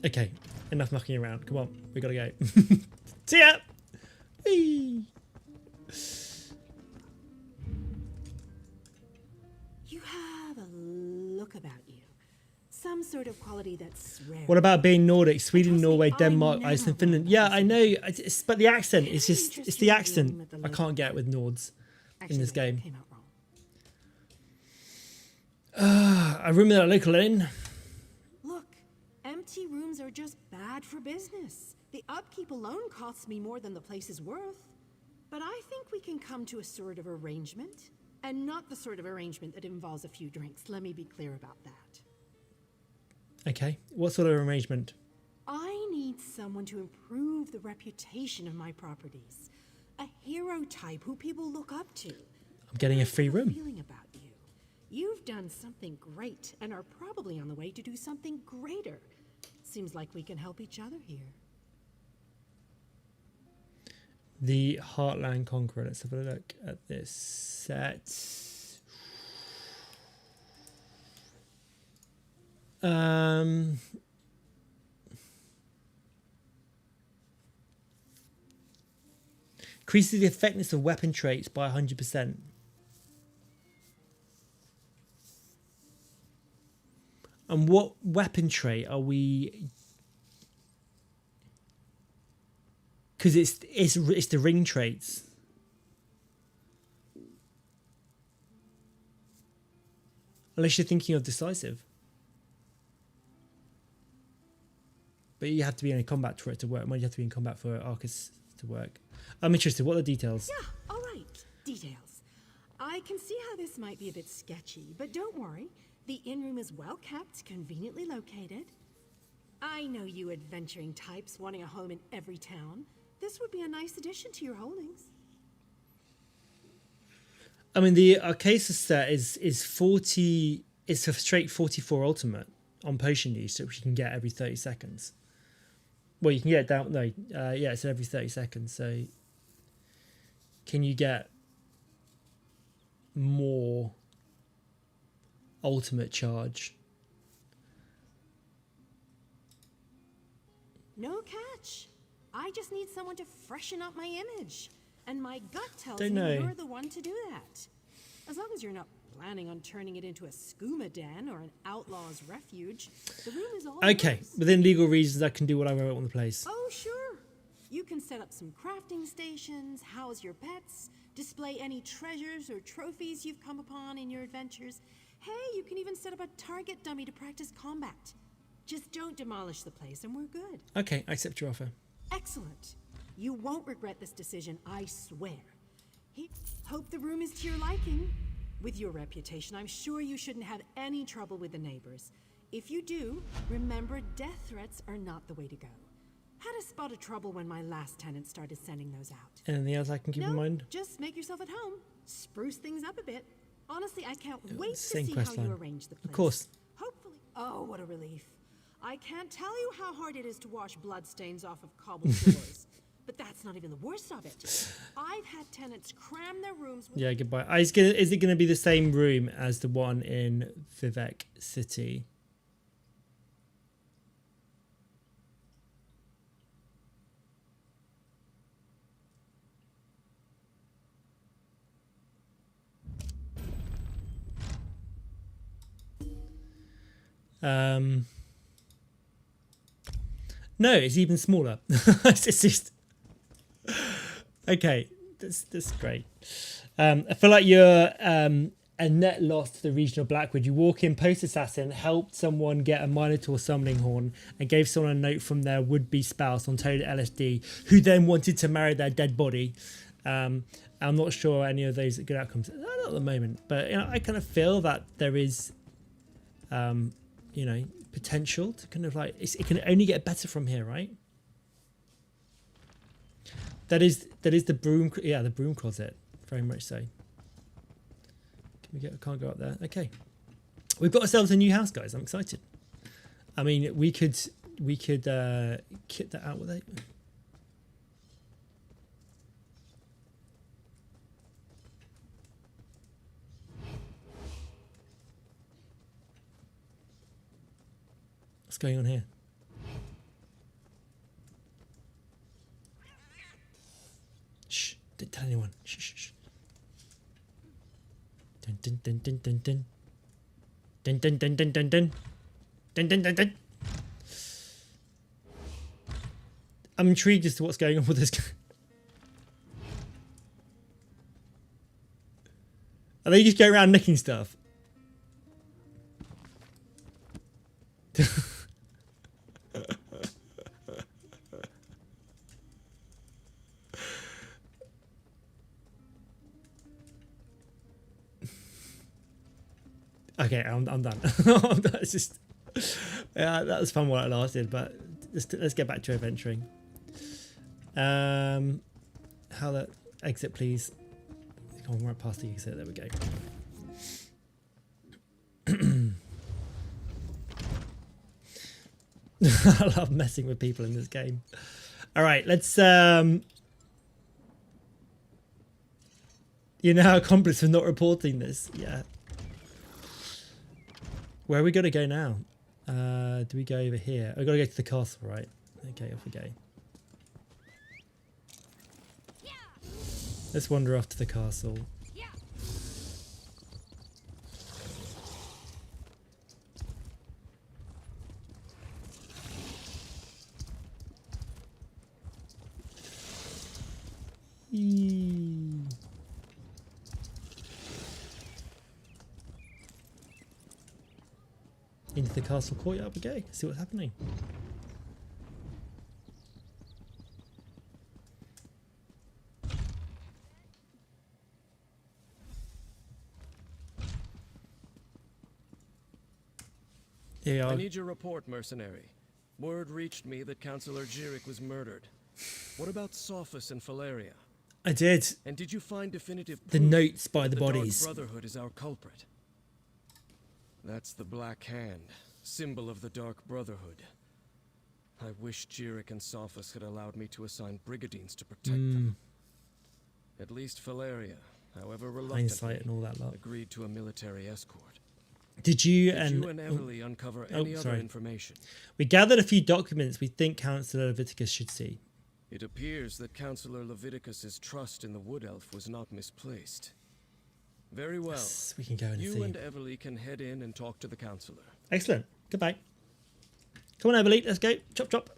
Speaker 1: Okay, enough mucking around. Come on, we gotta go. See ya! Whee!
Speaker 18: You have a look about you. Some sort of quality that's rare.
Speaker 1: What about being Nordic? Sweden, Norway, Denmark, Iceland, Finland. Yeah, I know. But the accent, it's just, it's the accent. I can't get with Nords in this game. A room in a local inn.
Speaker 18: Look, empty rooms are just bad for business. The upkeep alone costs me more than the place is worth. But I think we can come to a sort of arrangement. And not the sort of arrangement that involves a few drinks. Let me be clear about that.
Speaker 1: Okay, what sort of arrangement?
Speaker 18: I need someone to improve the reputation of my properties. A hero type who people look up to.
Speaker 1: I'm getting a free room.
Speaker 18: Feeling about you. You've done something great and are probably on the way to do something greater. Seems like we can help each other here.
Speaker 1: The Heartland Conqueror. Let's have a look at this set. Increases the effectiveness of weapon traits by 100%. And what weapon trait are we? Because it's the ring traits. Unless you're thinking of decisive. But you have to be in a combat for it to work. When you have to be in combat for Arcus to work. I'm interested. What are the details?
Speaker 18: Yeah, all right. Details. I can see how this might be a bit sketchy, but don't worry. The inn room is well kept, conveniently located. I know you adventuring types wanting a home in every town. This would be a nice addition to your holdings.
Speaker 1: I mean, the Arcasis set is 40. It's a straight 44 ultimate on potion use, which you can get every 30 seconds. Well, you can get it down. No, yeah, it's every 30 seconds. So, can you get more ultimate charge?
Speaker 18: No catch. I just need someone to freshen up my image. And my gut tells
Speaker 1: Don't
Speaker 18: me
Speaker 1: know.
Speaker 18: you're the one to do that. As long as you're not planning on turning it into a skooma den or an outlaw's refuge, the room is all
Speaker 1: Okay,
Speaker 18: yours.
Speaker 1: within legal reasons, I can do what I want the place.
Speaker 18: Oh, sure. You can set up some crafting stations, house your pets, display any treasures or trophies you've come upon in your adventures. Hey, you can even set up a target dummy to practice combat. Just don't demolish the place and we're good.
Speaker 1: Okay, I accept your offer.
Speaker 18: Excellent. You won't regret this decision, I swear. Hope the room is to your liking. With your reputation, I'm sure you shouldn't have any trouble with the neighbors. If you do, remember death threats are not the way to go. Had a spot of trouble when my last tenant started sending those out.
Speaker 1: Anything else I can keep in mind?
Speaker 18: Just make yourself at home. Spruce things up a bit. Honestly, I can't wait to
Speaker 1: Same
Speaker 18: see
Speaker 1: quest
Speaker 18: how you
Speaker 1: line.
Speaker 18: arrange the place.
Speaker 1: Of course.
Speaker 18: Hopefully. Oh, what a relief. I can't tell you how hard it is to wash bloodstains off of cobbled floors. But that's not even the worst of it. I've had tenants cram their rooms with...
Speaker 1: Yeah, goodbye. Is it going to be the same room as the one in Vivek City? No, it's even smaller. It's just okay. That's great. I feel like you're a net loss to the region of Blackwood. You walk in post-assassin, helped someone get a Minotaur summoning horn, and gave someone a note from their would-be spouse on total LSD, who then wanted to marry their dead body. I'm not sure any of those are good outcomes. Not at the moment, but I kind of feel that there is, potential to kind of like it can only get better from here, right? That is the broom, the broom closet, very much so. I can't go up there. Okay, we've got ourselves a new house, guys. I'm excited. I mean, we could kit that out with it. What's going on here? Shh! Don't tell anyone. Shh! Shh! Shh. Dun dun dun dun dun dun. Dun dun dun dun dun dun. Dun dun dun dun. I'm intrigued as to what's going on with this guy. Are they just going around nicking stuff? Okay, I'm done. That's just, that was fun while it lasted, but let's get back to adventuring. How the exit, please. Come on, right past the exit. There we go. I love messing with people in this game. All right, let's. You're now accomplice for not reporting this. Yeah. Where are we going to go now? Do we go over here? I've got to go to the castle, right? Okay, off we go. Let's wander off to the castle. Into the castle courtyard we go. See what's happening. Here we are.
Speaker 3: I need your report, mercenary. Word reached me that Councillor Jirik was murdered. What about Sophus and Valeria?
Speaker 1: I did.
Speaker 3: And did you find definitive proof
Speaker 1: the notes by the
Speaker 3: that
Speaker 1: bodies?
Speaker 3: Dark Brotherhood is our culprit? That's the Black Hand, symbol of the Dark Brotherhood. I wish Jirik and Sophus had allowed me to assign brigadines to protect them. At least Valeria, however reluctantly,
Speaker 1: and all that lot.
Speaker 3: agreed to a military escort.
Speaker 1: Did you
Speaker 3: and Everly uncover any other information?
Speaker 1: We gathered a few documents we think Councillor Leviticus should see.
Speaker 3: It appears that Councillor Leviticus's trust in the Wood Elf was not misplaced. Very well.
Speaker 1: Yes, we can go and see.
Speaker 3: You and Everly can head in and talk to the Councillor.
Speaker 1: Excellent. Goodbye. Come on, Everly. Let's go. Chop, chop.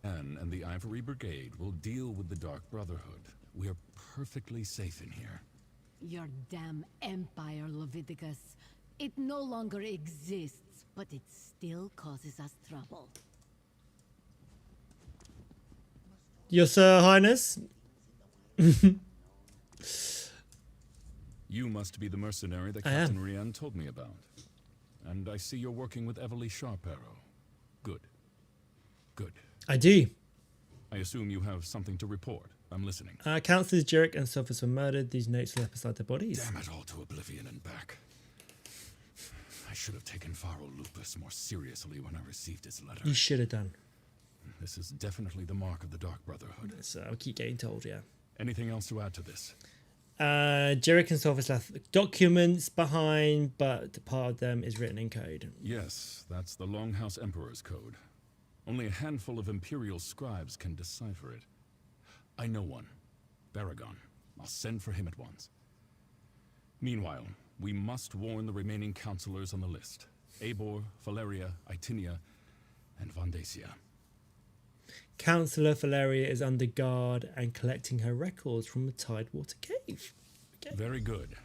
Speaker 13: Anne and the Ivory Brigade will deal with the Dark Brotherhood. We are perfectly safe in here.
Speaker 11: Your damn empire, Leviticus. It no longer exists, but it still causes us trouble.
Speaker 1: Yes, Highness?
Speaker 13: You must be the mercenary that
Speaker 1: I
Speaker 13: Captain
Speaker 1: am.
Speaker 13: Rian told me about. And I see you're working with Everly Sharparrow. Good. Good.
Speaker 1: I do.
Speaker 13: I assume you have something to report. I'm listening.
Speaker 1: Councillors Jerick and Sophus were murdered. These notes were left beside their bodies.
Speaker 13: Damn it all to oblivion and back. I should have taken Pharaoh Lupus more seriously when I received his letter.
Speaker 1: You should have done.
Speaker 13: This is definitely the mark of the Dark Brotherhood.
Speaker 1: So I'll keep getting told, yeah.
Speaker 13: Anything else to add to this?
Speaker 1: Jerick and Sophus left documents behind, but part of them is written in code.
Speaker 13: Yes, that's the Longhouse Emperor's code. Only a handful of Imperial scribes can decipher it. I know one. Baragon. I'll send for him at once. Meanwhile, we must warn the remaining counselors on the list. Eivor, Valeria, Itinia, and Vandacia.
Speaker 1: Councillor Valeria is under guard and collecting her records from the Tidewater Cave. Okay.
Speaker 13: Very good.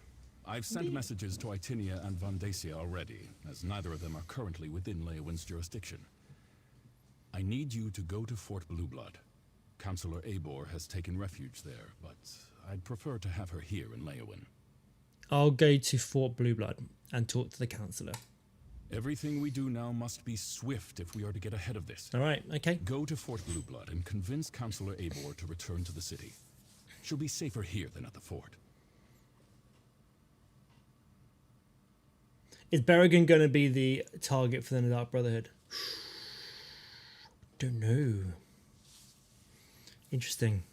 Speaker 13: I've sent messages to Itinia and Vandacia already, as neither of them are currently within Leowin's jurisdiction. I need you to go to Fort Blueblood. Councillor Eivor has taken refuge there, but I'd prefer to have her here in Leowin.
Speaker 1: I'll go to Fort Blueblood and talk to the councillor.
Speaker 13: Everything we do now must be swift if we are to get ahead of this.
Speaker 1: All right, okay.
Speaker 13: Go to Fort Blueblood and convince Councillor Eivor to return to the city. She'll be safer here than at the fort.
Speaker 1: Is Baragon going to be the target for the Dark Brotherhood? Don't know. Interesting.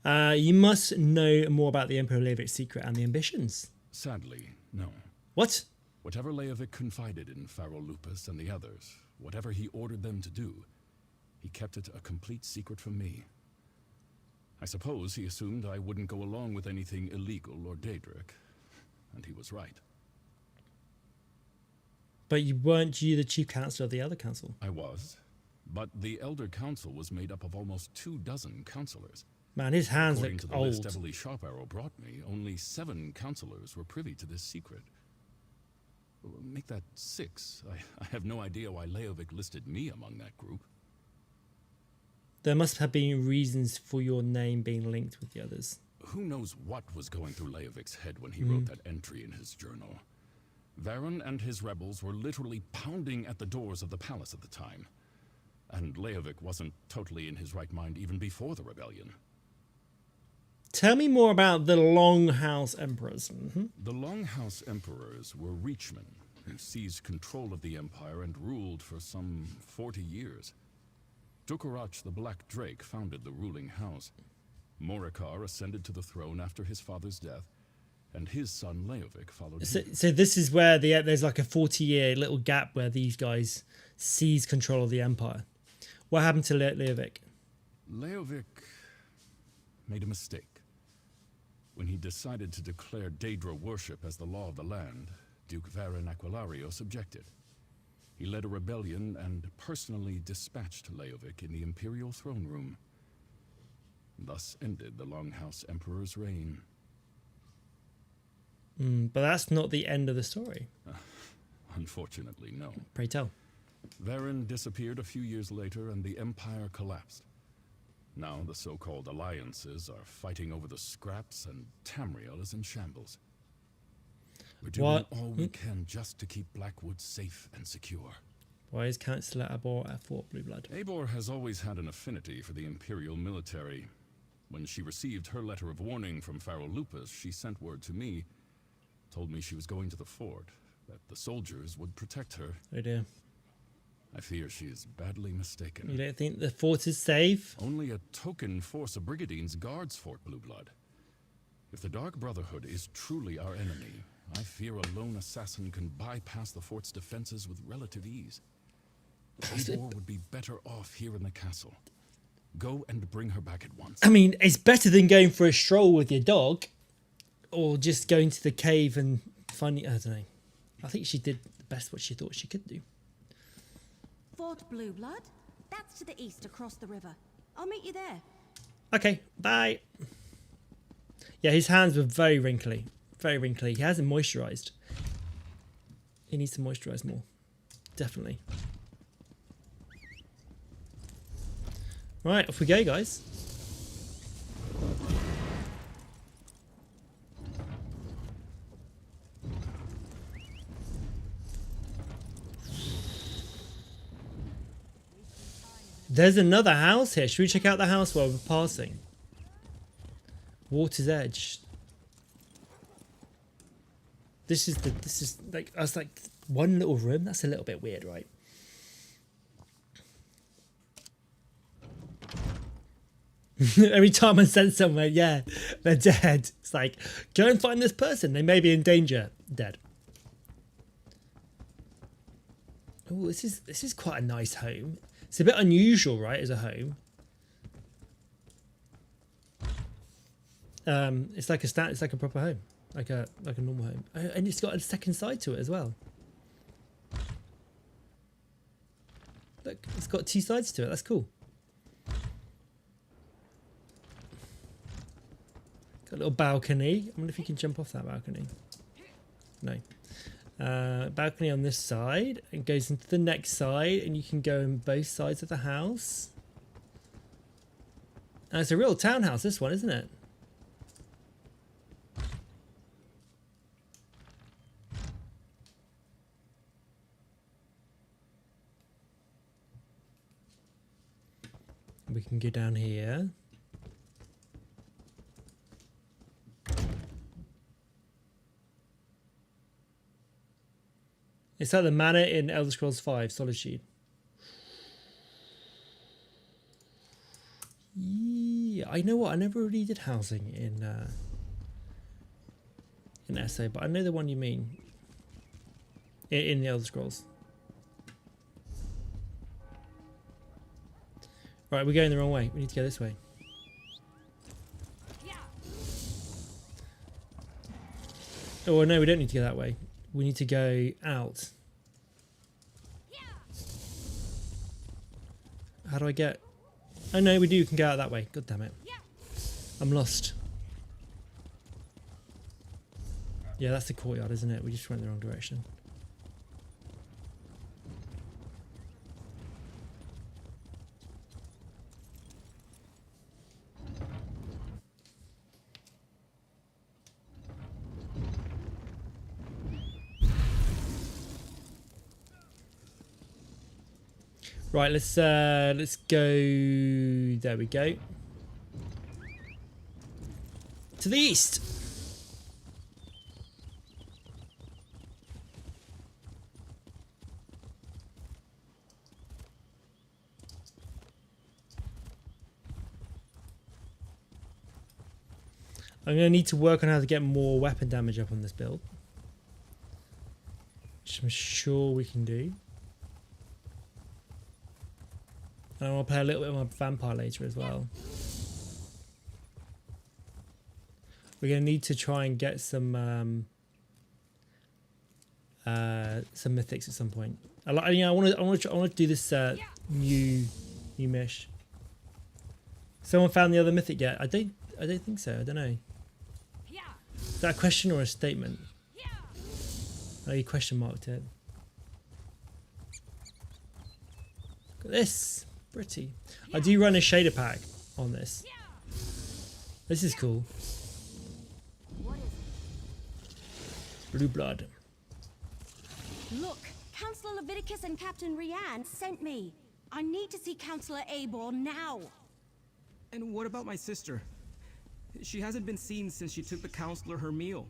Speaker 1: You must know more about the Emperor Leovic's secret and the ambitions.
Speaker 13: Sadly, no.
Speaker 1: What?
Speaker 13: Whatever Leovic confided in Pharaoh Lupus and the others, whatever he ordered them to do, he kept it a complete secret from me. I suppose he assumed I wouldn't go along with anything illegal or Daedric, and he was right.
Speaker 1: But weren't you the chief counselor of the Elder Council?
Speaker 13: I was, but the Elder Council was made up of almost 24 counselors.
Speaker 1: Man, his hands
Speaker 13: According
Speaker 1: look
Speaker 13: to the
Speaker 1: old.
Speaker 13: list Everly Sharparrow brought me, only 7 counselors were privy to this secret. Make that 6. I have no idea why Leovic listed me among that group.
Speaker 1: There must have been reasons for your name being linked with the others.
Speaker 13: Who knows what was going through Leovic's head when he wrote that entry in his journal. Varen and his rebels were literally pounding at the doors of the palace at the time. And Leovic wasn't totally in his right mind even before the rebellion.
Speaker 1: Tell me more about the Longhouse Emperors.
Speaker 13: The Longhouse Emperors were Reachmen, who seized control of the Empire and ruled for some 40 years. Dukarach the Black Drake founded the ruling house. Morikar ascended to the throne after his father's death, and his son Leovic followed him.
Speaker 1: So this is where there's like a 40-year little gap where these guys seized control of the Empire. What happened to Leovic?
Speaker 13: Leovic made a mistake. When he decided to declare Daedra worship as the law of the land, Duke Varen Aquilarios objected. He led a rebellion and personally dispatched Leovic in the Imperial throne room. Thus ended the Longhouse Emperor's reign.
Speaker 1: But that's not the end of the story.
Speaker 13: Unfortunately, no.
Speaker 1: Pray tell.
Speaker 13: Varen disappeared a few years later and the Empire collapsed. Now the so-called alliances are fighting over the scraps and Tamriel is in shambles. We're doing all we can just to keep Blackwood safe and secure.
Speaker 1: Why is Councillor Eivor at Fort Blueblood?
Speaker 13: Eivor has always had an affinity for the Imperial military. When she received her letter of warning from Pharaoh Lupus, she sent word to me, told me she was going to the fort, that the soldiers would protect her.
Speaker 1: Oh dear.
Speaker 13: I fear she is badly mistaken.
Speaker 1: You don't think the fort is safe?
Speaker 13: Only a token force of Brigadines guards Fort Blueblood. If the Dark Brotherhood is truly our enemy, I fear a lone assassin can bypass the fort's defenses with relative ease. Eivor would be better off here in the castle. Go and bring her back at once.
Speaker 1: I mean, it's better than going for a stroll with your dog, or just going to the cave and finding. I don't know. I think she did the best what she thought she could do.
Speaker 10: Fort Blueblood? That's to the east, across the river. I'll meet you there.
Speaker 1: Okay, bye. Yeah, his hands were very wrinkly. Very wrinkly. He hasn't moisturized. He needs to moisturize more. Definitely. Right, off we go, guys. There's another house here. Should we check out the house while we're passing? Water's Edge. This is like, I was like, one little room? That's a little bit weird, right? Every time I send somewhere, yeah, they're dead. It's like, go and find this person. They may be in danger. Dead. Oh, this is quite a nice home. It's a bit unusual, right, as a home. It's like a proper home, like a normal home, and it's got a second side to it as well. Look, it's got two sides to it. That's cool. Got a little balcony. I wonder if you can jump off that balcony. No. Balcony on this side, and goes into the next side, and you can go in both sides of the house. And it's a real townhouse, this one, isn't it? We can go down here. It's like the manor in Elder Scrolls V, Solitude. Yeah, I know what, I never really did housing in SA, but I know the one you mean. In the Elder Scrolls. Right, we're going the wrong way. We need to go this way. Oh, no, we don't need to go that way. We need to go out. How do I get... Oh, no, we do. We can go out that way. God damn it. I'm lost. Yeah, that's the courtyard, isn't it? We just went the wrong direction. Right, let's go. There we go. To the east. I'm going to need to work on how to get more weapon damage up on this build, which I'm sure we can do. And I want to play a little bit of my vampire later as well. We're going to need to try and get some mythics at some point. I want to do this new mish. Someone found the other mythic yet? I don't think so. I don't know. Is that a question or a statement? Oh, you question marked it. Look at this. Pretty. I do run a shader pack on this. This is cool. Blue blood.
Speaker 10: Look, Councillor Leviticus and Captain Rianne sent me. I need to see Councillor Abor now.
Speaker 19: And what about my sister? She hasn't been seen since she took the Councillor her meal.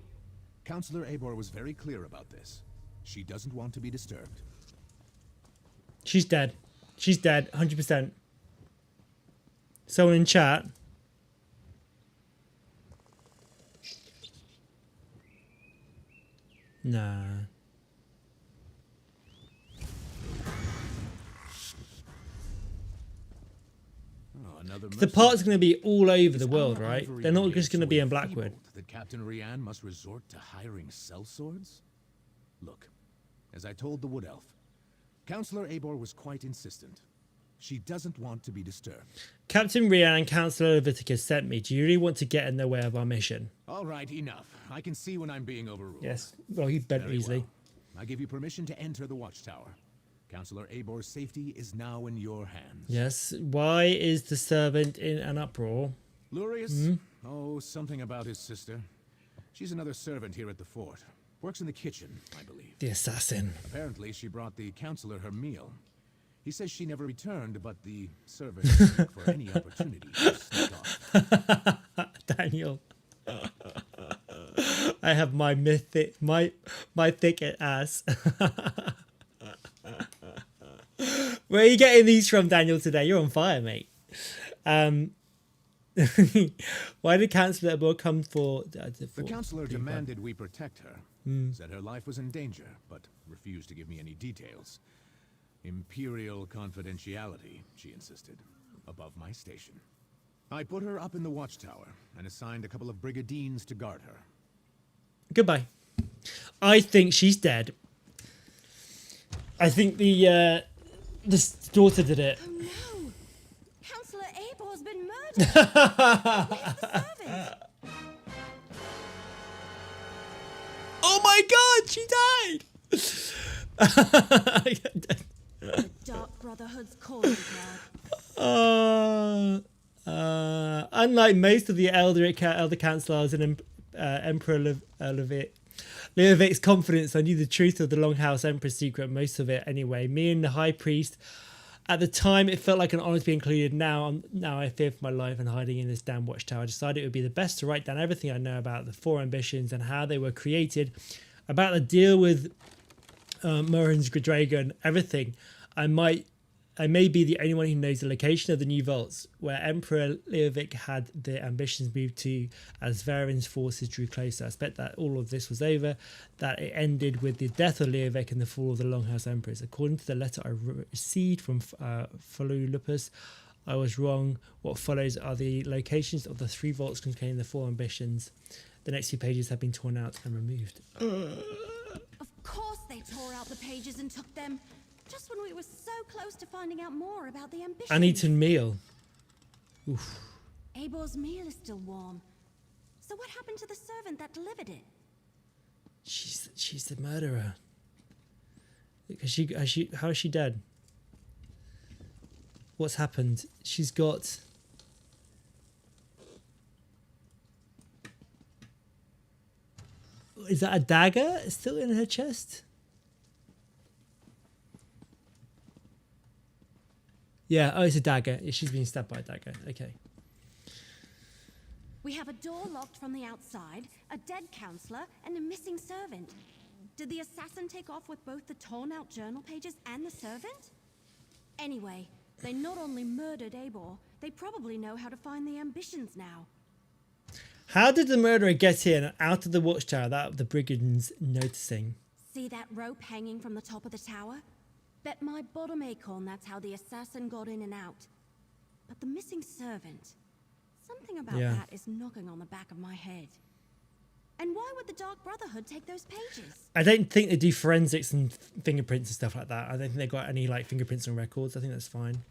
Speaker 20: Councillor Abor was very clear about this. She doesn't want to be disturbed.
Speaker 1: She's dead. She's dead, 100%. Someone in chat. Nah. The part's going to be all over the world, right? They're not just going to be in Blackwood.
Speaker 20: That Captain Rianne must resort to hiring sellswords? Look, as I told the Wood Elf, Councillor Abor was quite insistent. She doesn't want to be disturbed.
Speaker 1: Captain Rian and Councillor Leviticus sent me. Do you really want to get in the way of our mission?
Speaker 20: All right, enough. I can see when I'm being overruled.
Speaker 1: Yes. Well, you bent
Speaker 20: Very
Speaker 1: easily.
Speaker 20: well. I give you permission to enter the watchtower. Councillor Abor's safety is now in your hands.
Speaker 1: Yes. Why is the servant in an uproar?
Speaker 20: Lurius? Oh, something about his sister. She's another servant here at the fort. Works in the kitchen, I believe.
Speaker 1: The assassin.
Speaker 20: Apparently, she brought the councillor her meal. He says she never returned, but the servant looked for any opportunity to sneak off.
Speaker 1: Daniel. I have my my thick ass. Where are you getting these from, Daniel, today? You're on fire, mate. Why did Councillor Abor come for...
Speaker 20: The councillor demanded we protect her. Said her life was in danger, but refused to give me any details. Imperial confidentiality, she insisted, above my station. I put her up in the watchtower and assigned a couple of brigadines to guard her.
Speaker 1: Goodbye. I think she's dead. I think the daughter did it.
Speaker 10: Oh no! Councillor Abor's been murdered! Where's the servant?
Speaker 1: Oh my god, she died!
Speaker 10: The Dark Brotherhood's calling crowd.
Speaker 1: Unlike most of the elder councillors and Emperor Leovic's confidence, I knew the truth of the Longhouse Emperor's secret, most of it anyway. Me and the High Priest, at the time it felt like an honour to be included. Now I fear for my life and hiding in this damn watchtower. I decided it would be the best to write down everything I know about the four ambitions and how they were created, about the deal with Morin's Dragon, everything. I may be the only one who knows the location of the new vaults, where Emperor Leovic had the ambitions moved to as Varen's forces drew closer. I expect that all of this was over, that it ended with the death of Leovic and the fall of the Longhouse Emperors. According to the letter I received from Lupus, I was wrong. What follows are the locations of the three vaults containing the four ambitions. The next few pages have been torn out and removed.
Speaker 10: Of course they tore out the pages and took them. Just when we were so close to finding out more about the ambitions.
Speaker 1: Uneaten meal. Oof.
Speaker 10: Abor's meal is still warm. So what happened to the servant that delivered it?
Speaker 1: She's the murderer. How is she dead? What's happened? She's got... Is that a dagger still in her chest? Yeah, oh, it's a dagger. She's been stabbed by a dagger. Okay.
Speaker 10: We have a door locked from the outside, a dead counselor, and a missing servant. Did the assassin take off with both the torn-out journal pages and the servant? Anyway, they not only murdered Abor, they probably know how to find the ambitions now.
Speaker 1: How did the murderer get in and out of the watchtower without the brigands noticing?
Speaker 10: See that rope hanging from the top of the tower? Bet my bottom acorn that's how the assassin got in and out. But the missing servant... Something about that is knocking on the back of my head. And why would the Dark Brotherhood take those pages?
Speaker 1: I don't think they do forensics and fingerprints and stuff like that. I don't think they've got any like fingerprints on records. I think that's fine.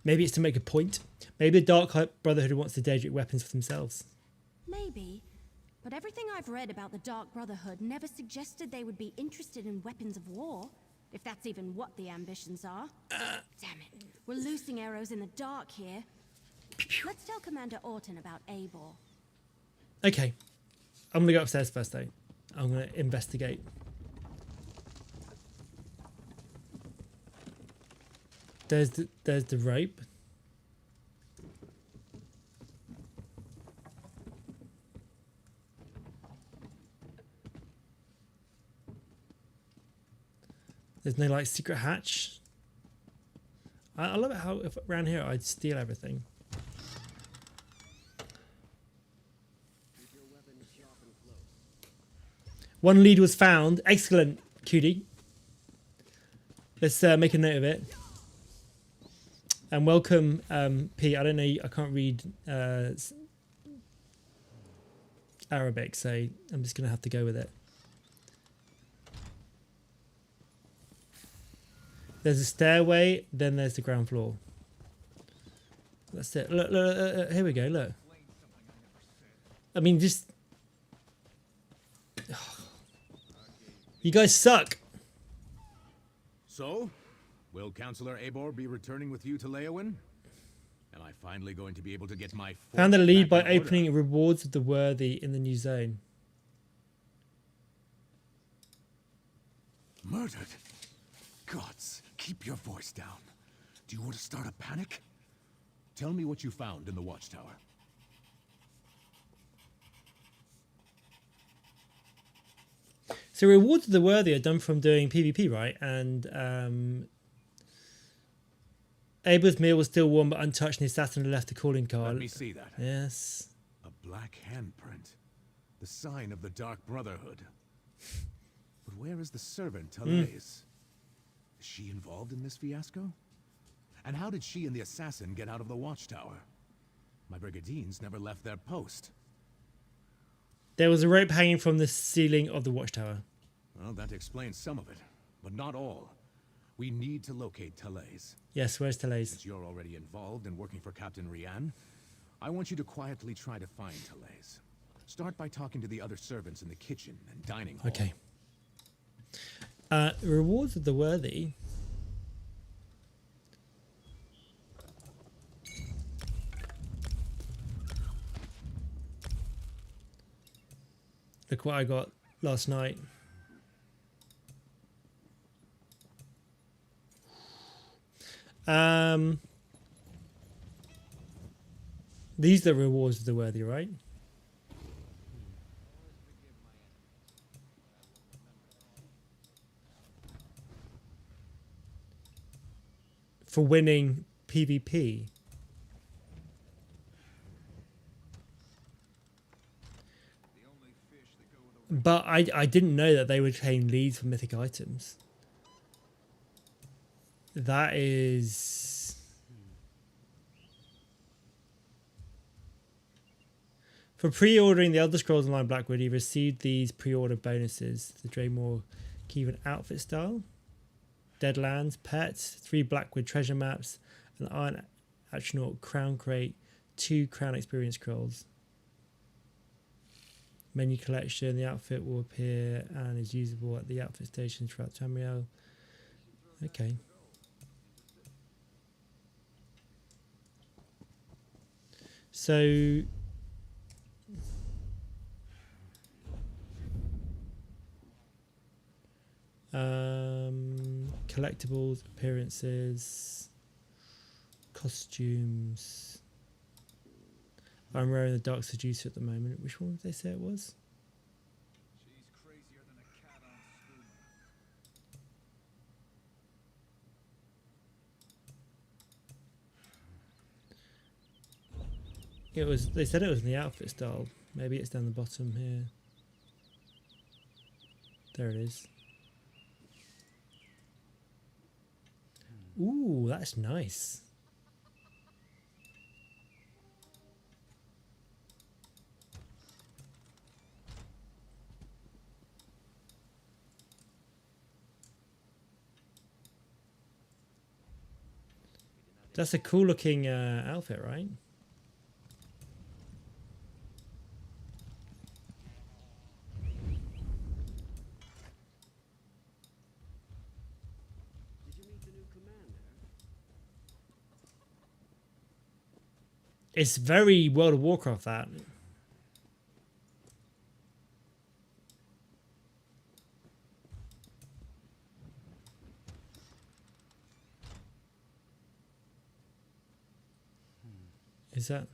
Speaker 1: Maybe it's to make a point. Maybe the Dark Brotherhood wants to dedicate weapons for themselves.
Speaker 10: Maybe. But everything I've read about the Dark Brotherhood never suggested they would be interested in weapons of war. If that's even what the ambitions are. Damn it. We're loosing arrows in the dark here. Let's tell Commander Orton about Abor.
Speaker 1: Okay. I'm going to go upstairs first, though. I'm going to investigate. There's the rope. There's no like secret hatch. I love it how if around here I'd steal everything. One lead was found. Excellent, Cutie. Let's make a note of it. And welcome, P. I don't know. I can't read Arabic, so I'm just gonna have to go with it. There's a stairway, then there's the ground floor. That's it. Look, here we go. Look. I mean, just you guys suck.
Speaker 20: So, will Councillor Eivor be returning with you to Leyawiin? Am I finally going to be able to get my
Speaker 1: Found the lead by
Speaker 20: back in order?
Speaker 1: opening rewards of the worthy in the new zone.
Speaker 20: Murdered? Gods, keep your voice down. Do you want to start a panic? Tell me what you found in the watchtower.
Speaker 1: So rewards of the worthy are done from doing PvP, right? And Eivors' meal was still warm but untouched, and the assassin left the calling card.
Speaker 20: Let me see that.
Speaker 1: Yes.
Speaker 20: A black handprint. The sign of the Dark Brotherhood. But where is the servant, Talais? Is she involved in this fiasco? And how did she and the assassin get out of the watchtower? My brigandines never left their post.
Speaker 1: There was a rope hanging from the ceiling of the watchtower.
Speaker 20: Well, that explains some of it, but not all. We need to locate Talais.
Speaker 1: Yes, where's Talais?
Speaker 20: Since you're already involved in working for Captain Rian, I want you to quietly try to find Talais. Start by talking to the other servants in the kitchen and dining hall.
Speaker 1: Okay. Rewards of the worthy. Look what I got last night. These are the rewards of the worthy, right? For winning PvP. But I didn't know that they would claim leads for mythic items. That is... For pre-ordering the Elder Scrolls Online Blackwood, you received these pre-order bonuses. The Draymore Kievan outfit style, Deadlands, Pets, 3 Blackwood treasure maps, an Iron Astronaut crown crate, 2 crown experience scrolls. Menu collection, the outfit will appear and is usable at the outfit station throughout Tamriel. Okay. So collectibles, appearances, costumes. I'm wearing the Dark Seducer at the moment. Which one did they say it was? It was. They said it was in the outfit style. Maybe it's down the bottom here. There it is. Ooh, that's nice. That's a cool looking outfit, right? It's very World of Warcraft, that. Is that?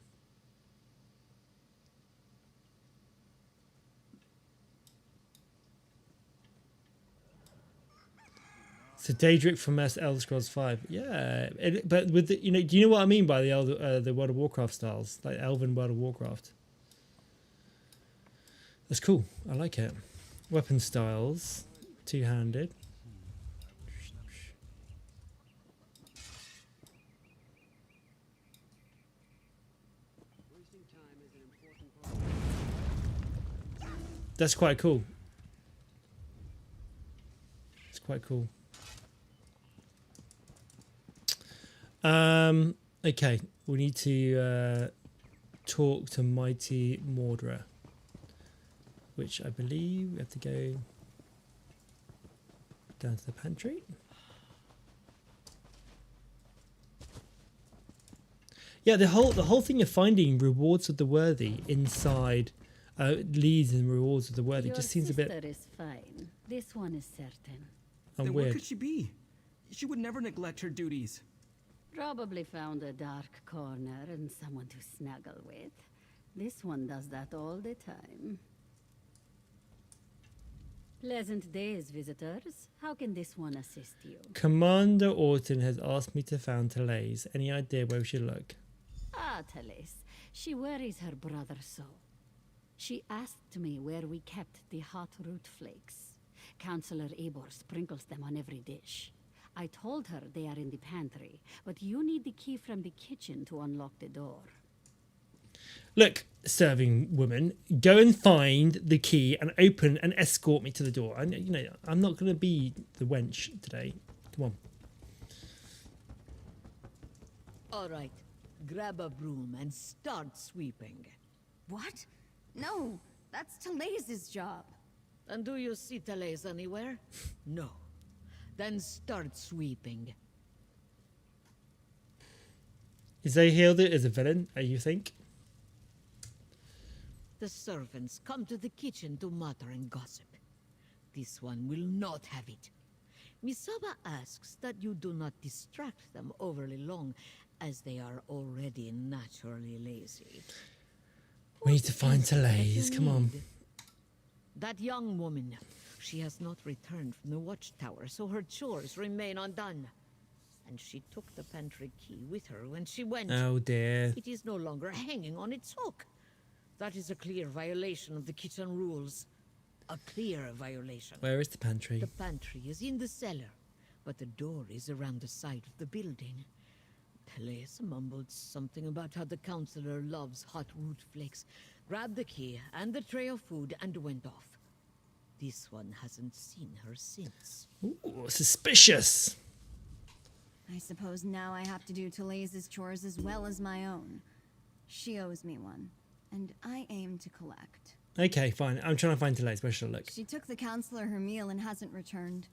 Speaker 1: So Daedric from Elder Scrolls 5, yeah. But with the, do you know what I mean by the World of Warcraft styles, like Elven World of Warcraft? That's cool. I like it. Weapon styles, 2-handed. That's quite cool. It's quite cool. Okay, we need to talk to Mighty Mordra, which I believe we have to go down to the pantry. Yeah, the whole thing of finding rewards of the worthy inside leads and rewards of the worthy just seems a bit.
Speaker 21: Your sister is fine. This one is certain.
Speaker 19: Then
Speaker 1: weird.
Speaker 19: where could she be? She would never neglect her duties.
Speaker 21: Probably found a dark corner and someone to snuggle with. This one does that all the time. Pleasant days, visitors. How can this one assist you?
Speaker 1: Commander Orton has asked me to found Talaise. Any idea where we should look?
Speaker 21: Ah, Talais. She worries her brother so. She asked me where we kept the hot root flakes. Counselor Eibor sprinkles them on every dish. I told her they are in the pantry, but you need the key from the kitchen to unlock the door.
Speaker 1: Look, serving woman, go and find the key and open and escort me to the door. I'm not going to be the wench today. Come on.
Speaker 12: All right, grab a broom and start sweeping.
Speaker 10: What? No, that's Talaise's job.
Speaker 12: And do you see Talaise anywhere? No. Then start sweeping.
Speaker 1: Is they hailed it as a villain, you think?
Speaker 12: The servants come to the kitchen to mutter and gossip. This one will not have it. Misaba asks that you do not distract them overly long, as they are already naturally lazy.
Speaker 1: We need to find Talaise, come on.
Speaker 12: That young woman. She has not returned from the watchtower, so her chores remain undone. And she took the pantry key with her when she went.
Speaker 1: Oh dear.
Speaker 12: It is no longer hanging on its hook. That is a clear violation of the kitchen rules. A clear violation.
Speaker 1: Where is the pantry?
Speaker 12: The pantry is in the cellar, but the door is around the side of the building. Talaise mumbled something about how the counselor loves hot root flakes, grabbed the key and the tray of food and went off. This one hasn't seen her since.
Speaker 1: Ooh, suspicious.
Speaker 8: I suppose now I have to do Talaise's chores as well as my own. She owes me one, and I aim to collect.
Speaker 1: Okay, fine. I'm trying to find Talaise. Where should I look?
Speaker 8: She took the counselor her meal and hasn't returned.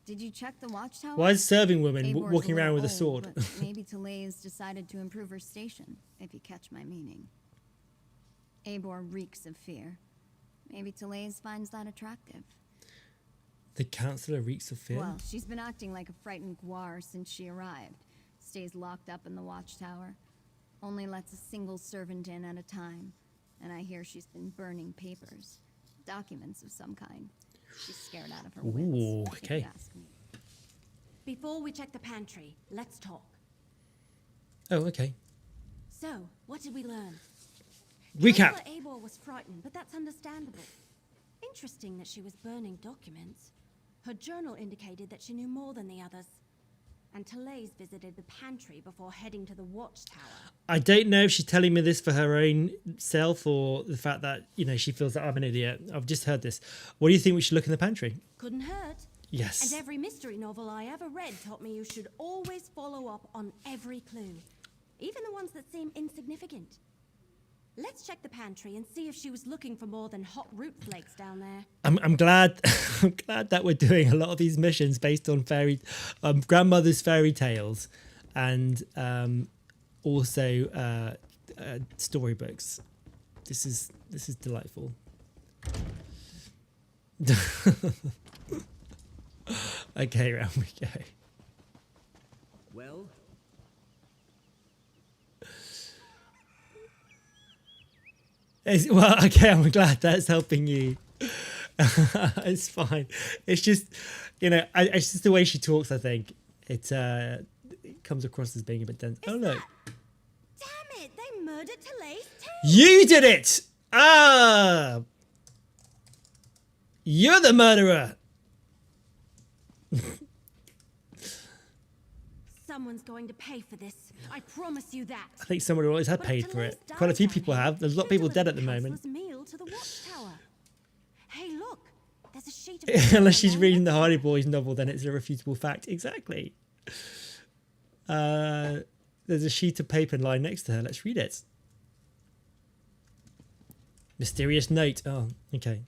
Speaker 8: Did you check the watchtower?
Speaker 1: Why is serving woman
Speaker 8: Eibor's
Speaker 1: walking around with a
Speaker 8: little
Speaker 1: sword?
Speaker 8: old, but maybe Talaise decided to improve her station, if you catch my meaning. Eibor reeks of fear. Maybe Talaise finds that attractive.
Speaker 1: The counselor reeks of fear?
Speaker 8: Well, she's been acting like a frightened guar since she arrived. Stays locked up in the watchtower. Only lets a single servant in at a time. And I hear she's been burning papers. Documents of some kind. She's scared out of her wits.
Speaker 1: Ooh,
Speaker 8: if
Speaker 1: okay.
Speaker 8: you ask me.
Speaker 10: Before we check the pantry, let's talk.
Speaker 1: Oh, okay.
Speaker 10: So, what did we learn?
Speaker 1: Recap.
Speaker 10: Counselor Eibor was frightened, but that's understandable. Interesting that she was burning documents. Her journal indicated that she knew more than the others. And Talaise visited the pantry before heading to the watchtower.
Speaker 1: I don't know if she's telling me this for her own self or the fact that, she feels that I'm an idiot. I've just heard this. What do you think we should look in the pantry?
Speaker 10: Couldn't hurt.
Speaker 1: Yes.
Speaker 10: And every mystery novel I ever read taught me you should always follow up on every clue. Even the ones that seem insignificant. Let's check the pantry and see if she was looking for more than hot root flakes down there.
Speaker 1: I'm glad I'm glad that we're doing a lot of these missions based on grandmother's fairy tales and also storybooks. This is delightful. Okay, round we go.
Speaker 12: Well,
Speaker 1: well, okay, I'm glad that's helping you. It's fine. It's just, it's just the way she talks, I think. It comes across as being a bit dense. Oh, look.
Speaker 10: Damn it, they murdered Talaise too!
Speaker 1: You did it! Ah! You're the murderer!
Speaker 10: Someone's going to pay for this. I promise you that.
Speaker 1: I think someone always had paid for it. Quite a few people have. There's a lot of people dead at the moment.
Speaker 10: Meal to the watchtower. Hey, look. There's a sheet of
Speaker 1: Unless she's reading the Hardy Boys novel, then it's a refutable fact. Exactly. There's a sheet of paper lying next to her. Let's read it. Mysterious note. Oh, okay.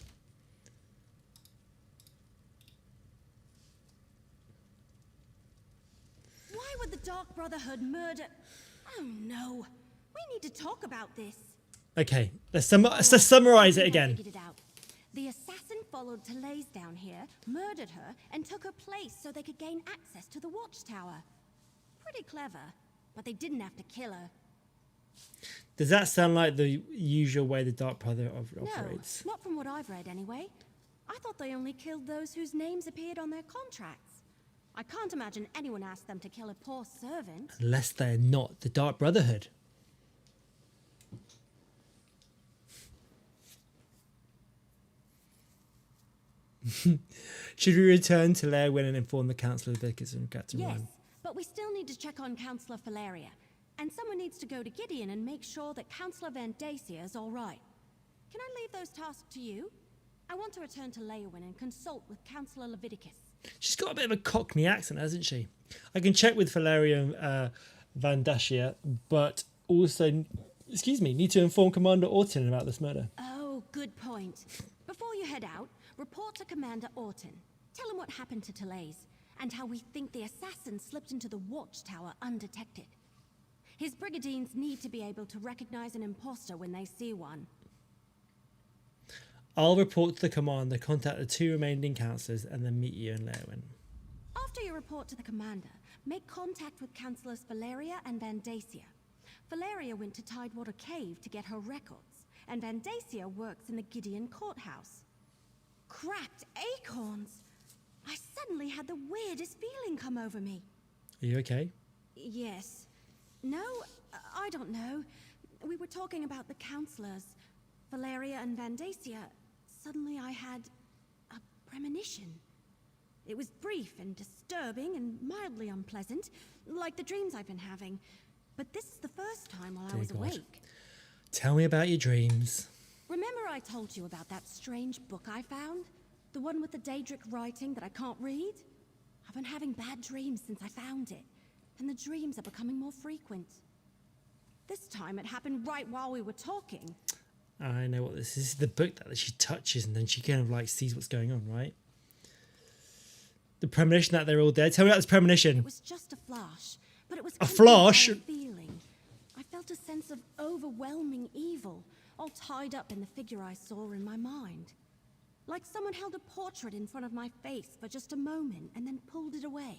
Speaker 10: Why would the Dark Brotherhood murder... Oh no. We need to talk about this.
Speaker 1: Okay, let's summarize it again.
Speaker 10: Figured it out. The assassin followed Therese down here, murdered her, and took her place so they could gain access to the watchtower. Pretty clever, but they didn't have to kill her.
Speaker 1: Does that sound like the usual way the Dark Brother operates?
Speaker 10: No, not from what I've read anyway. I thought they only killed those whose names appeared on their contracts. I can't imagine anyone asked them to kill a poor servant.
Speaker 1: Unless they're not the Dark Brotherhood. Should we return to Leowyn and inform the Council of Vicars and Captain
Speaker 10: Yes,
Speaker 1: Ryan?
Speaker 10: but we still need to check on Councillor Valeria. And someone needs to go to Gideon and make sure that Councillor Vandacia is all right. Can I leave those tasks to you? I want to return to Leowyn and consult with Councillor Leviticus.
Speaker 1: She's got a bit of a Cockney accent, hasn't she? I can check with Valeria Vandacia, but also, excuse me, need to inform Commander Orton about this murder.
Speaker 10: Oh, good point. Before you head out, report to Commander Orton. Tell him what happened to Therese, and how we think the assassin slipped into the watchtower undetected. His brigadiers need to be able to recognize an imposter when they see one.
Speaker 1: I'll report to the commander, contact the 2 remaining councillors, and then meet you in Leowyn.
Speaker 10: After you report to the commander, make contact with Councillors Valeria and Vandacia. Valeria went to Tidewater Cave to get her records, and Vandacia works in the Gideon courthouse. Cracked acorns! I suddenly had the weirdest feeling come over me.
Speaker 1: Are you okay?
Speaker 10: Yes. No, I don't know. We were talking about the councillors, Valeria and Vandacia. Suddenly I had a premonition. It was brief and disturbing and mildly unpleasant, like the dreams I've been having. But this is the first time while I was awake.
Speaker 1: Tell me about your dreams.
Speaker 10: Remember I told you about that strange book I found? The one with the Daedric writing that I can't read? I've been having bad dreams since I found it, and the dreams are becoming more frequent. This time it happened right while we were talking. This
Speaker 1: know what this is. This is the book that she touches and then she kind of like sees what's going on, right? The premonition that they're all dead. Tell me about this premonition.
Speaker 10: It was just a flash, but it was
Speaker 1: a flash.
Speaker 10: Feeling. I felt a sense of overwhelming evil, all tied up in the figure I saw in my mind. Like someone held a portrait in front of my face for just a moment and then pulled it away.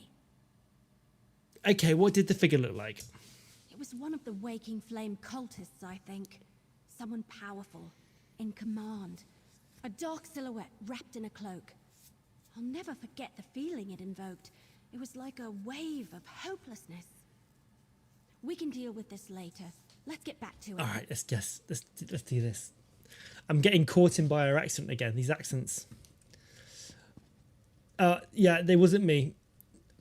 Speaker 1: Okay, what did the figure look like?
Speaker 10: It was one of the Waking Flame cultists, I think. Someone powerful, in command. A dark silhouette wrapped in a cloak. I'll never forget the feeling it invoked. It was like a wave of hopelessness. We can deal with this later. Let's get back to it.
Speaker 1: All right, let's do this. I'm getting caught in by her accent again. These accents. Yeah, they wasn't me.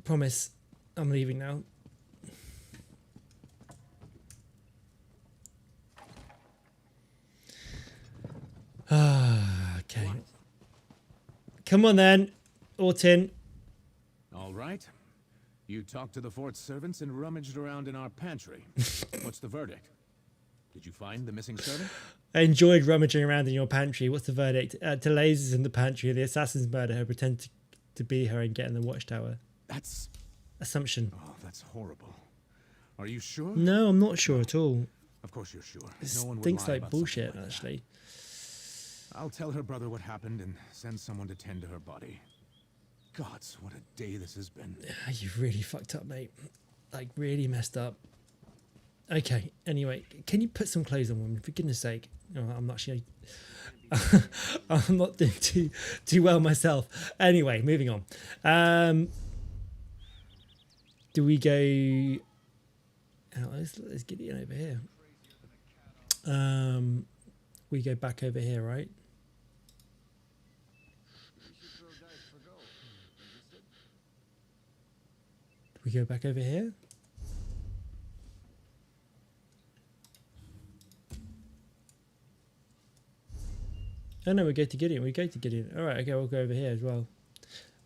Speaker 1: Promise. I'm leaving now. Okay. Come on then, Orton.
Speaker 20: All right. You talked to the fort's servants and rummaged around in our pantry. What's the verdict? Did you find the missing servant?
Speaker 1: I enjoyed rummaging around in your pantry. What's the verdict? Therese is in the pantry. The assassins murder her, pretend to be her and get in the watchtower.
Speaker 20: That's...
Speaker 1: Assumption.
Speaker 20: Oh, that's horrible. Are you sure?
Speaker 1: No, I'm not sure at all.
Speaker 20: Of course you're sure.
Speaker 1: It
Speaker 20: No one would
Speaker 1: stinks
Speaker 20: lie
Speaker 1: like
Speaker 20: about
Speaker 1: bullshit,
Speaker 20: something like
Speaker 1: actually.
Speaker 20: that. I'll tell her brother what happened and send someone to tend to her body. Gods, what a day this has been.
Speaker 1: You've really fucked up, mate. Like, really messed up. Okay, anyway, can you put some clothes on, woman? For goodness sake. Oh, I'm not actually... I'm not doing too well myself. Anyway, moving on. Do we go... Oh, let's get it over here. We go back over here, right? Do we go back over here? Oh no, we go to Gideon. We go to Gideon. All right, okay, we'll go over here as well.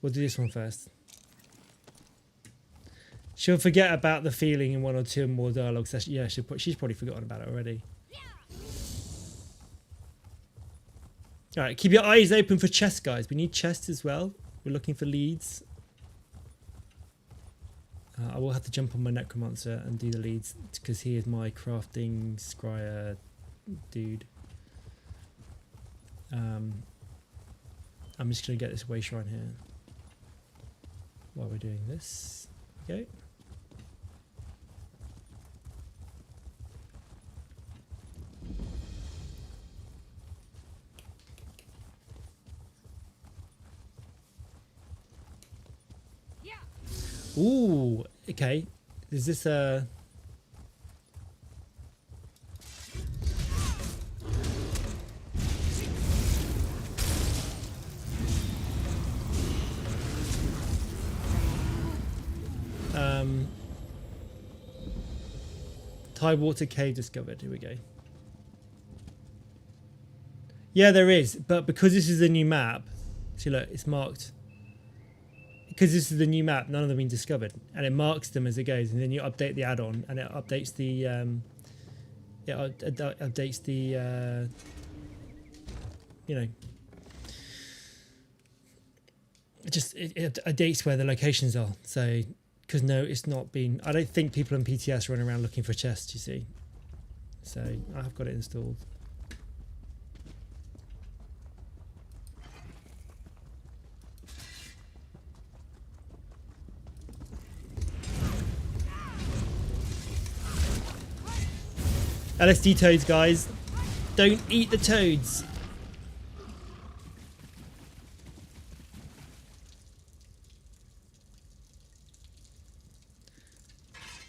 Speaker 1: We'll do this one first. She'll forget about the feeling in 1 or 2 more dialogue sessions. Yeah, she's probably forgotten about it already. All right, keep your eyes open for chests, guys. We need chests as well. We're looking for leads. I will have to jump on my necromancer and do the leads because he is my crafting scryer dude. I'm just going to get this way shrine here while we're doing this. Okay. Ooh, okay. Is this a... Tidewater Cave discovered. Here we go. Yeah, there is. But because this is a new map... See, look, it's marked... Because this is the new map, none of them have been discovered, and it marks them as it goes, and then you update the add-on, and it updates the you know, it updates where the locations are. So, because no, it's not been. I don't think people in PTS run around looking for chests. You see, so I've got it installed. LSD toads, guys. Don't eat the toads.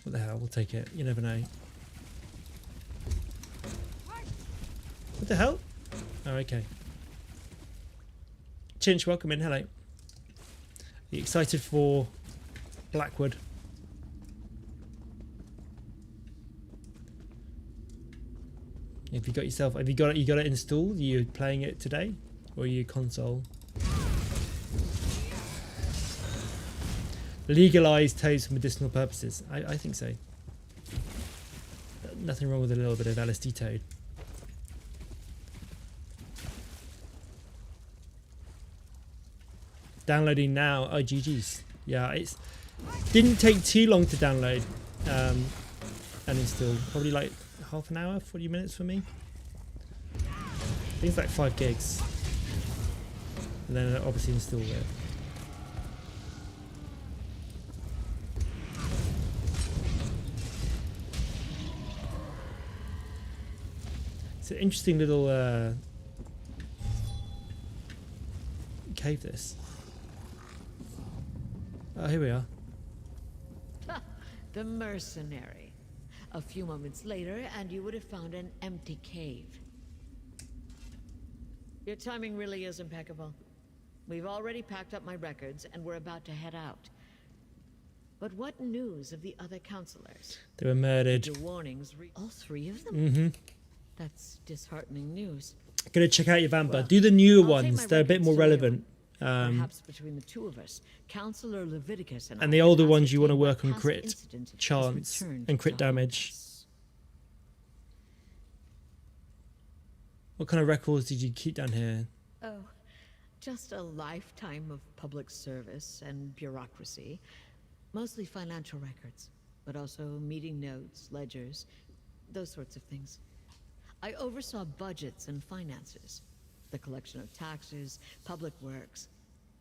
Speaker 1: What the hell? We'll take it. You never know. What the hell? Oh, okay. Chinch, welcome in. Hello. Are you excited for Blackwood? Have you got yourself? Have you got it installed? Are you playing it today, or are you console? Legalize toads for medicinal purposes. I think so. Nothing wrong with a little bit of LSD toad. Downloading now. Oh, GG's. Yeah, it's didn't take too long to download and install. Probably like half an hour, 40 minutes for me. I think it's like 5 gigs. And then obviously install it. It's an interesting little cave, this. Oh, here we are.
Speaker 12: The mercenary. A few moments later, and you would have found an empty cave. Your timing really is impeccable. We've already packed up my records, and we're about to head out. But what news of the other counselors?
Speaker 1: They were murdered.
Speaker 12: Your warnings all 3 of them?
Speaker 1: Mm-hmm.
Speaker 12: That's disheartening news.
Speaker 1: Gonna check out your vampire.
Speaker 12: Well,
Speaker 1: Do the newer
Speaker 12: I'll take
Speaker 1: ones.
Speaker 12: my
Speaker 1: They're a bit
Speaker 12: records
Speaker 1: more
Speaker 12: to
Speaker 1: relevant.
Speaker 12: Perhaps between the 2 of us, Counselor Leviticus and
Speaker 1: The
Speaker 12: I
Speaker 1: older
Speaker 12: can
Speaker 1: ones you want to
Speaker 12: ascertain
Speaker 1: work on
Speaker 12: what
Speaker 1: crit
Speaker 12: past incident has
Speaker 1: chance
Speaker 12: returned
Speaker 1: and crit
Speaker 12: to
Speaker 1: damage.
Speaker 12: us.
Speaker 1: What kind of records did you keep down here?
Speaker 12: Oh, just a lifetime of public service and bureaucracy. Mostly financial records, but also meeting notes, ledgers, those sorts of things. I oversaw budgets and finances, the collection of taxes, public works,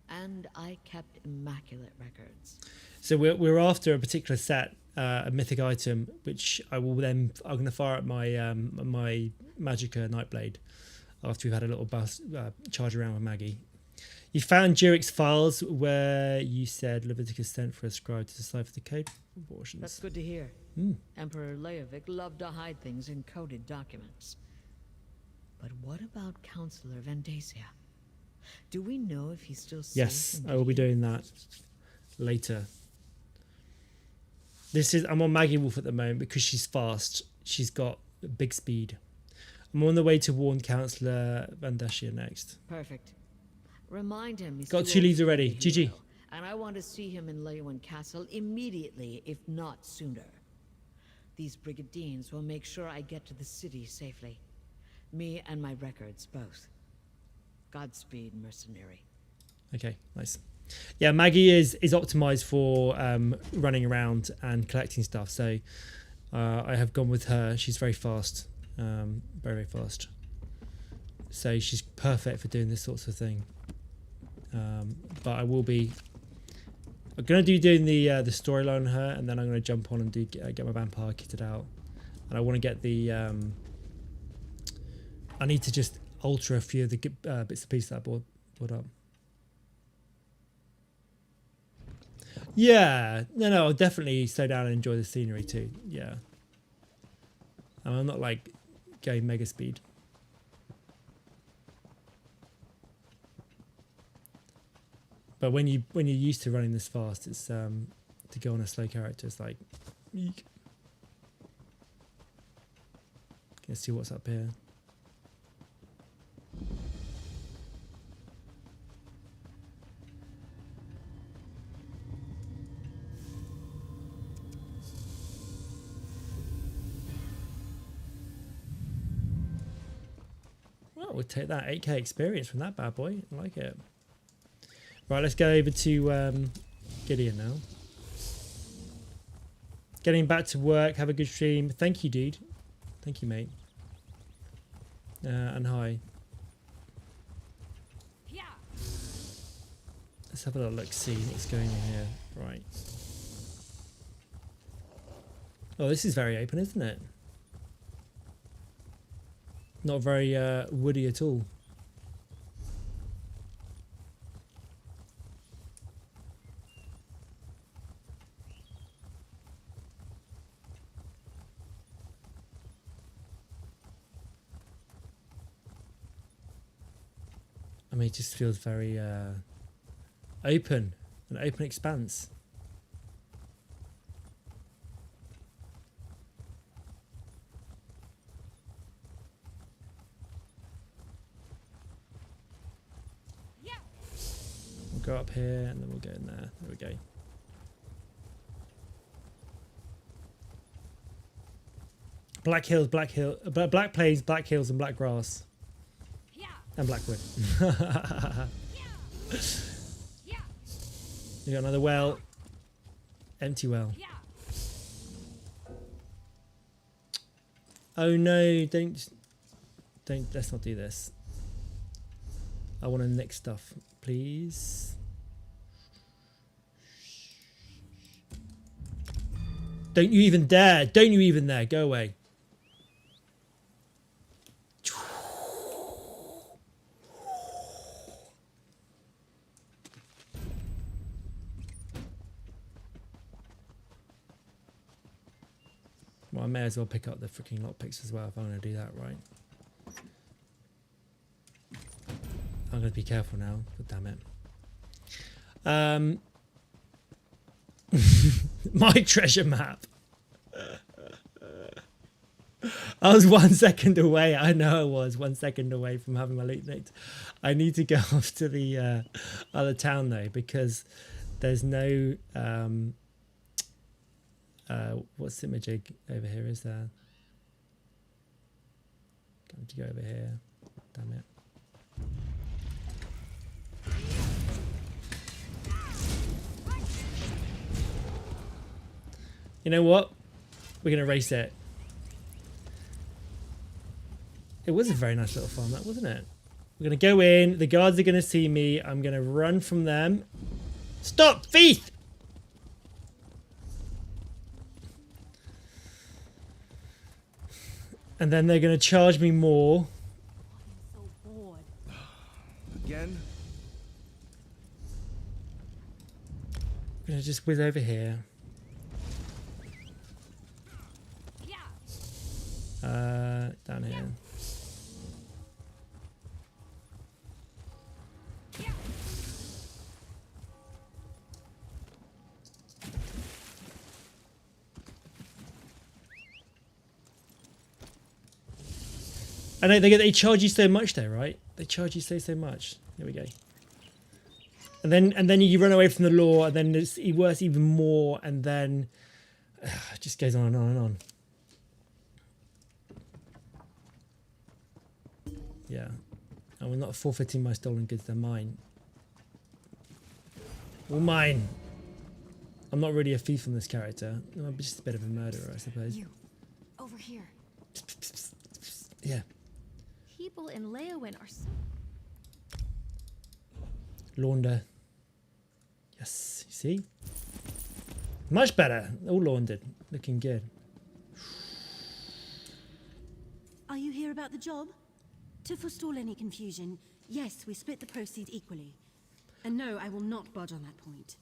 Speaker 12: and I kept immaculate records.
Speaker 1: So we're after a particular set, a mythic item, which I'm going to fire at my my Magicka Nightblade after we've had a little charge around with Maggie. You found Jurik's files where you said Leviticus sent for a scribe to decipher the code proportions.
Speaker 12: That's good to hear. Emperor Leovic loved to hide things in coded documents. But what about Counselor Vendacia? Do we know if he's still safe?
Speaker 1: Yes, I will be doing that later. I'm on Maggie Wolf at the moment because she's fast. She's got big speed. I'm on the way to warn Counselor Vendacia next.
Speaker 12: Perfect. Remind him he's
Speaker 1: Got
Speaker 12: too
Speaker 1: 2
Speaker 12: old
Speaker 1: leads
Speaker 12: to be a
Speaker 1: already. GG.
Speaker 12: hero, and I want to see him in Leyawiin Castle immediately, if not sooner. These brigadines will make sure I get to the city safely. Me and my records, both. Godspeed, mercenary.
Speaker 1: Okay, nice. Yeah, Maggie is optimized for running around and collecting stuff, so I have gone with her. She's very fast, very, very fast. So she's perfect for doing this sorts of thing. But I will be... I'm going to doing the storyline on her, and then I'm going to jump on and get my vampire kitted out. And I want to get the... I need to just alter a few of the bits and pieces that I brought up. Yeah, no, I'll definitely slow down and enjoy the scenery too. Yeah, I'm not like going mega speed. But when you're used to running this fast, it's to go on a slow character. It's like, eek. Let's see what's up here. Well, we'll take that 8K experience from that bad boy. I like it. Right, let's go over to Gideon now. Getting back to work. Have a good stream. Thank you, dude. Thank you, mate. And hi. Let's have a little look, see what's going on here. Right. Oh, this is very open, isn't it? Not very woody at all. I mean, it just feels very open, an open expanse. We'll go up here and then we'll go in there. There we go. Black Hills, Black Plains, Black Hills, and Black Grass. And Blackwood. You got another well. Empty well. Oh no, don't, let's not do this. I want to nick stuff, please. Don't you even dare. Don't you even dare. Go away. Well, I may as well pick up the freaking lockpicks as well if I'm going to do that, right? I'm going to be careful now, but damn it. My treasure map. I was 1 second away. I know I was 1 second away from having my loot nicked. I need to go off to the other town though, because there's no... what's Simajig over here, is there? Going to go over here. Damn it. You know what? We're going to race it. It was a very nice little farm, that, wasn't it? We're going to go in. The guards are going to see me. I'm going to run from them. Stop, thief! And then they're going to charge me more.
Speaker 11: I'm so bored.
Speaker 16: Again?
Speaker 1: I'm going to just whiz over here. Down here. I know they charge you so much there, right? They charge you so much. There we go. And then you run away from the law, and then it works even more, and then it just goes on and on and on. Yeah. And we're not forfeiting my stolen goods, they're mine. All mine. I'm not really a thief on this character. I'm just a bit of a murderer, I suppose.
Speaker 10: You, over here.
Speaker 1: Yeah.
Speaker 10: People in Leyawiin are so...
Speaker 1: Launder. Yes, you see? Much better. All laundered. Looking good.
Speaker 10: Are you here about the job? To forestall any confusion, yes, we split the proceeds equally. And no, I will not budge on that point.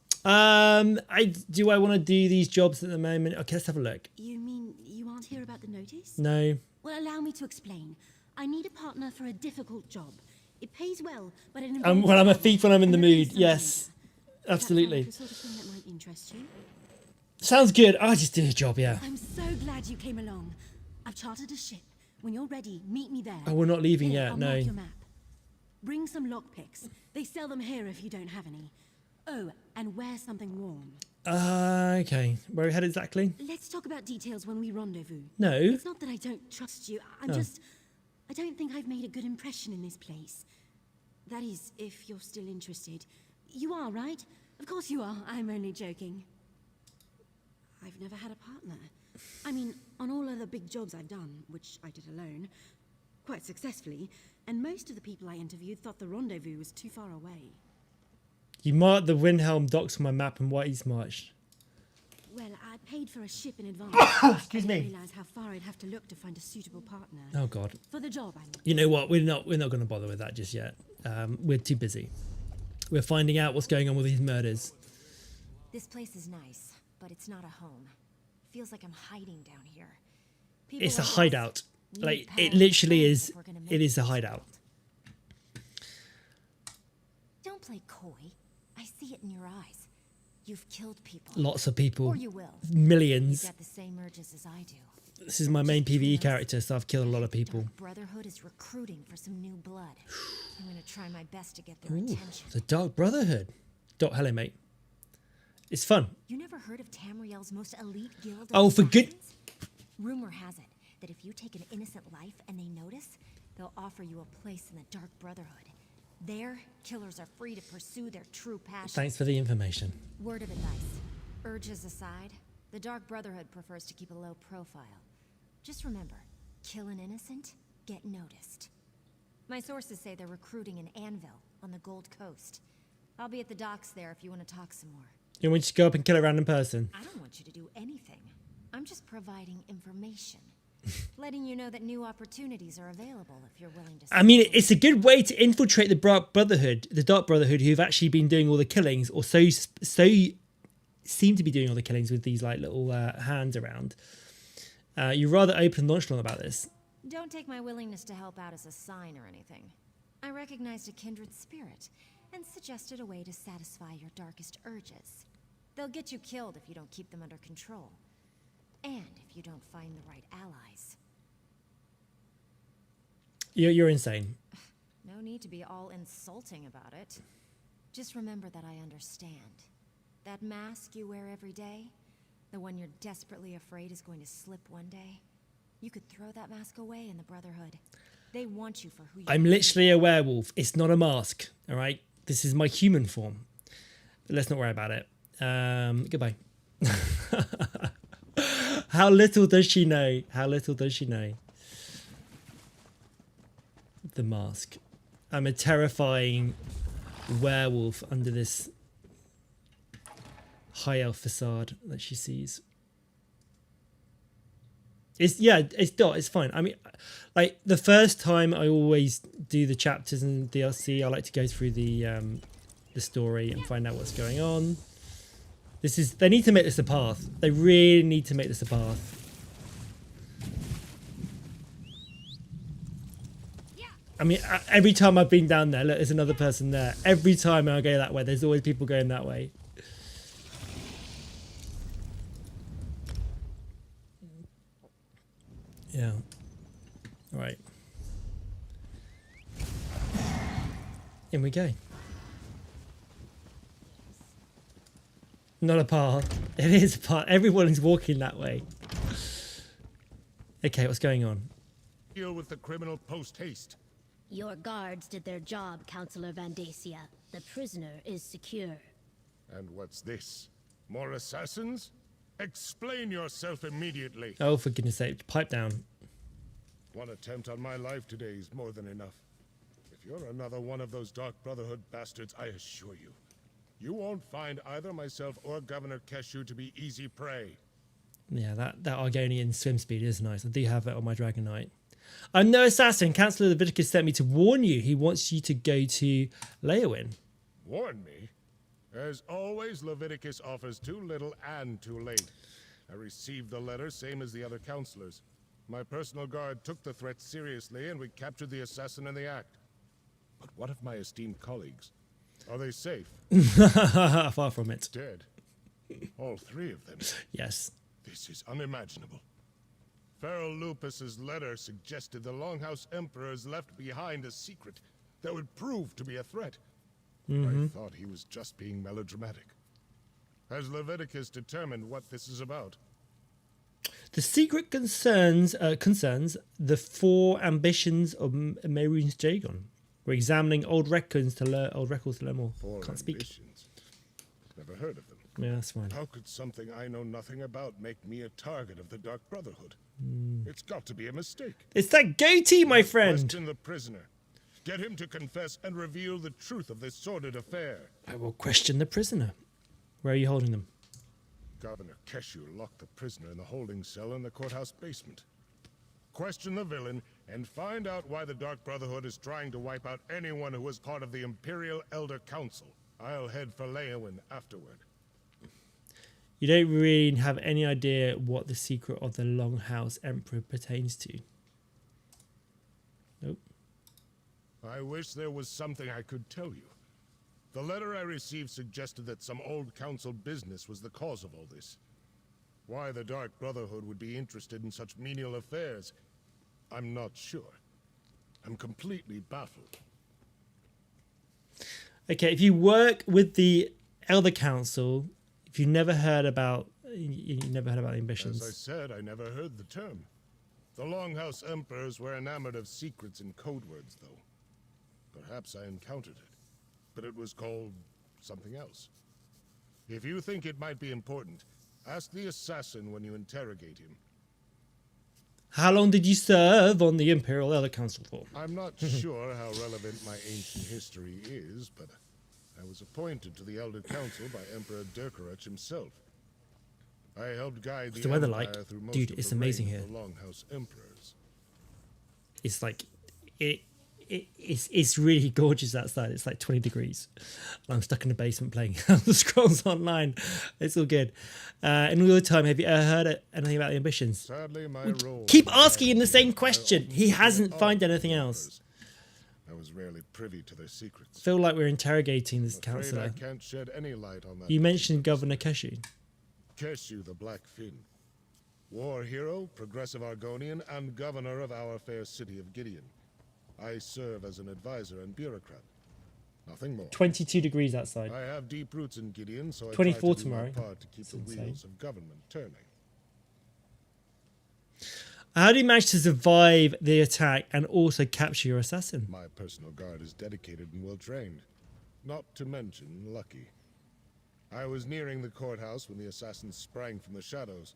Speaker 1: Do I want to do these jobs at the moment? Okay, let's have a look.
Speaker 10: You mean you aren't here about the notice?
Speaker 1: No.
Speaker 10: Well, allow me to explain. I need a partner for a difficult job. It pays well, but it involves...
Speaker 1: Well, I'm a thief when I'm in the mood. Yes, absolutely.
Speaker 10: The sort of thing that might interest you.
Speaker 1: Sounds good. I'll just do a job, yeah.
Speaker 10: I'm so glad you came along. I've chartered a ship. When you're ready, meet me there.
Speaker 1: Oh, we're not leaving
Speaker 10: Here,
Speaker 1: yet,
Speaker 10: I'll
Speaker 1: no.
Speaker 10: mark your map. Bring some lockpicks. They sell them here if you don't have any. Oh, and wear something warm.
Speaker 1: Okay. Where are we headed exactly?
Speaker 10: Let's talk about details when we rendezvous.
Speaker 1: No.
Speaker 10: It's not that I don't trust you. I
Speaker 1: Oh.
Speaker 10: don't think I've made a good impression in this place. That is, if you're still interested. You are, right? Of course you are. I'm only joking. I've never had a partner. I mean, on all other big jobs I've done, which I did alone, quite successfully, and most of the people I interviewed thought the rendezvous was too far away.
Speaker 1: You marked the Windhelm docks on my map and Whitey's March.
Speaker 10: Well, I paid for a ship in advance.
Speaker 1: Excuse me.
Speaker 10: I didn't realize how far I'd have to look to find a suitable partner.
Speaker 1: Oh, God.
Speaker 10: For the job, I mean.
Speaker 1: You know what? We're not going to bother with that just yet. We're too busy. We're finding out what's going on with these murders.
Speaker 8: This place is nice, but it's not a home. Feels like I'm hiding down here. People
Speaker 1: It's a
Speaker 8: like us
Speaker 1: hideout.
Speaker 8: need
Speaker 1: Like,
Speaker 8: pals
Speaker 1: it literally
Speaker 8: and
Speaker 1: is.
Speaker 8: friends if we're gonna make
Speaker 1: It is a
Speaker 8: this
Speaker 1: hideout.
Speaker 8: world. Don't play coy. I see it in your eyes. You've killed people.
Speaker 1: Lots of people.
Speaker 8: Or you will.
Speaker 1: Millions.
Speaker 8: You've got the same urges as I do.
Speaker 1: This is my main PvE character, so I've killed a lot of people.
Speaker 8: Brotherhood is recruiting for some new blood. I'm gonna try my best to get their
Speaker 1: Ooh,
Speaker 8: attention.
Speaker 1: the Dark Brotherhood. Hello, mate. It's fun.
Speaker 8: You never heard of Tamriel's most elite guild?
Speaker 1: Oh,
Speaker 8: of
Speaker 1: for good...
Speaker 8: assassins? Rumor has it that if you take an innocent life and they notice, they'll offer you a place in the Dark Brotherhood. There, killers are free to pursue their true passion.
Speaker 1: Thanks for the information.
Speaker 8: Word of advice. Urges aside, the Dark Brotherhood prefers to keep a low profile. Just remember, kill an innocent, get noticed. My sources say they're recruiting in Anvil, on the Gold Coast. I'll be at the docks there if you want to talk some more.
Speaker 1: You want me to go up and kill a random person?
Speaker 8: I don't want you to do anything. I'm just providing information. Letting you know that new opportunities are available if you're willing to...
Speaker 1: I mean, it's a good way to infiltrate the Dark Brotherhood, who've actually been doing all the killings, or so seem to be doing all the killings with these like little hands around. You're rather open and nonchalant about this.
Speaker 8: Don't take my willingness to help out as a sign or anything. I recognized a kindred spirit and suggested a way to satisfy your darkest urges. They'll get you killed if you don't keep them under control. And if you don't find the right allies.
Speaker 1: You're insane.
Speaker 8: No need to be all insulting about it. Just remember that I understand. That mask you wear every day, the one you're desperately afraid is going to slip one day, you could throw that mask away in the Brotherhood. They want you for who you are.
Speaker 1: I'm literally a werewolf. It's not a mask, all right? This is my human form. But let's not worry about it. Goodbye. How little does she know? How little does she know? The mask. I'm a terrifying werewolf under this high elf facade that she sees. It's fine. I mean, like the first time I always do the chapters and DLC, I like to go through the story and find out what's going on. They need to make this a path. They really need to make this a path. I mean, every time I've been down there, look, there's another person there. Every time I go that way, there's always people going that way. Yeah. All right. In we go. Not a path. It is a path. Everyone is walking that way. Okay, what's going on?
Speaker 17: Deal with the criminal post-haste.
Speaker 6: Your guards did their job, Councillor Vandacia. The prisoner is secure.
Speaker 17: And what's this? More assassins? Explain yourself immediately.
Speaker 1: Oh, for goodness sake, pipe down.
Speaker 17: One attempt on my life today is more than enough. If you're another one of those Dark Brotherhood bastards, I assure you, you won't find either myself or Governor Keshu to be easy prey.
Speaker 1: Yeah, that Argonian swim speed is nice. I do have it on my Dragon Knight. I'm no assassin. Councillor Leviticus sent me to warn you. He wants you to go to Leowin.
Speaker 17: Warn me? As always, Leviticus offers too little and too late. I received the letter, same as the other counselors. My personal guard took the threat seriously, and we captured the assassin in the act. But what of my esteemed colleagues? Are they safe?
Speaker 1: Far from it.
Speaker 17: Dead. All three of them.
Speaker 1: Yes.
Speaker 17: This is unimaginable. Feral Lupus's letter suggested the Longhouse Emperors left behind a secret that would prove to be a threat. I thought he was just being melodramatic. Has Leviticus determined what this is about?
Speaker 1: The secret concerns the 4 ambitions of Mehrunes Jagon. We're examining old records to learn more.
Speaker 17: 4
Speaker 1: Can't speak.
Speaker 17: ambitions. Never heard of them.
Speaker 1: Yeah, that's fine.
Speaker 17: How could something I know nothing about make me a target of the Dark Brotherhood? It's got to be a mistake.
Speaker 1: It's that goatee, my friend.
Speaker 17: Question the prisoner. Get him to confess and reveal the truth of this sordid affair.
Speaker 1: I will question the prisoner. Where are you holding them?
Speaker 17: Governor Keshu locked the prisoner in the holding cell in the courthouse basement. Question the villain and find out why the Dark Brotherhood is trying to wipe out anyone who was part of the Imperial Elder Council. I'll head for Leowin afterward.
Speaker 1: You don't really have any idea what the secret of the Longhouse Emperor pertains to. Nope.
Speaker 17: I wish there was something I could tell you. The letter I received suggested that some old council business was the cause of all this. Why the Dark Brotherhood would be interested in such menial affairs, I'm not sure. I'm completely baffled.
Speaker 1: Okay, if you work with the Elder Council, if you never heard about the ambitions.
Speaker 17: As I said, I never heard the term. The Longhouse Emperors were enamored of secrets and code words, though. Perhaps I encountered it, but it was called something else. If you think it might be important, ask the assassin when you interrogate him.
Speaker 1: How long did you serve on the Imperial Elder Council for?
Speaker 17: I'm not sure how relevant my ancient history is, but I was appointed to the Elder Council by Emperor Durkarach himself. I helped guide
Speaker 1: What's
Speaker 17: the
Speaker 1: the weather
Speaker 17: Empire
Speaker 1: like?
Speaker 17: through most
Speaker 1: Dude,
Speaker 17: of
Speaker 1: it's
Speaker 17: the
Speaker 1: amazing
Speaker 17: reign
Speaker 1: here.
Speaker 17: of the Longhouse Emperors.
Speaker 1: It's like it's really gorgeous outside. It's like 20 degrees. I'm stuck in the basement playing Elder Scrolls Online. It's all good. In real time, have you ever heard anything about the ambitions?
Speaker 17: Sadly, my role
Speaker 1: Keep asking him the same question. He hasn't found anything else.
Speaker 17: I was rarely privy to their secrets.
Speaker 1: Feel like we're interrogating this
Speaker 17: Afraid
Speaker 1: councillor.
Speaker 17: I can't shed any light on that.
Speaker 1: You mentioned Governor Keshu.
Speaker 17: Keshu the Black Fin. War hero, progressive Argonian, and governor of our fair city of Gideon. I serve as an advisor and bureaucrat. Nothing more.
Speaker 1: 22 degrees outside.
Speaker 17: I have deep roots in Gideon, so I
Speaker 1: 24
Speaker 17: try to do
Speaker 1: tomorrow.
Speaker 17: my part to keep
Speaker 1: That's
Speaker 17: the
Speaker 1: insane.
Speaker 17: wheels of government turning.
Speaker 1: How do you manage to survive the attack and also capture your assassin?
Speaker 17: My personal guard is dedicated and well trained. Not to mention lucky. I was nearing the courthouse when the assassins sprang from the shadows.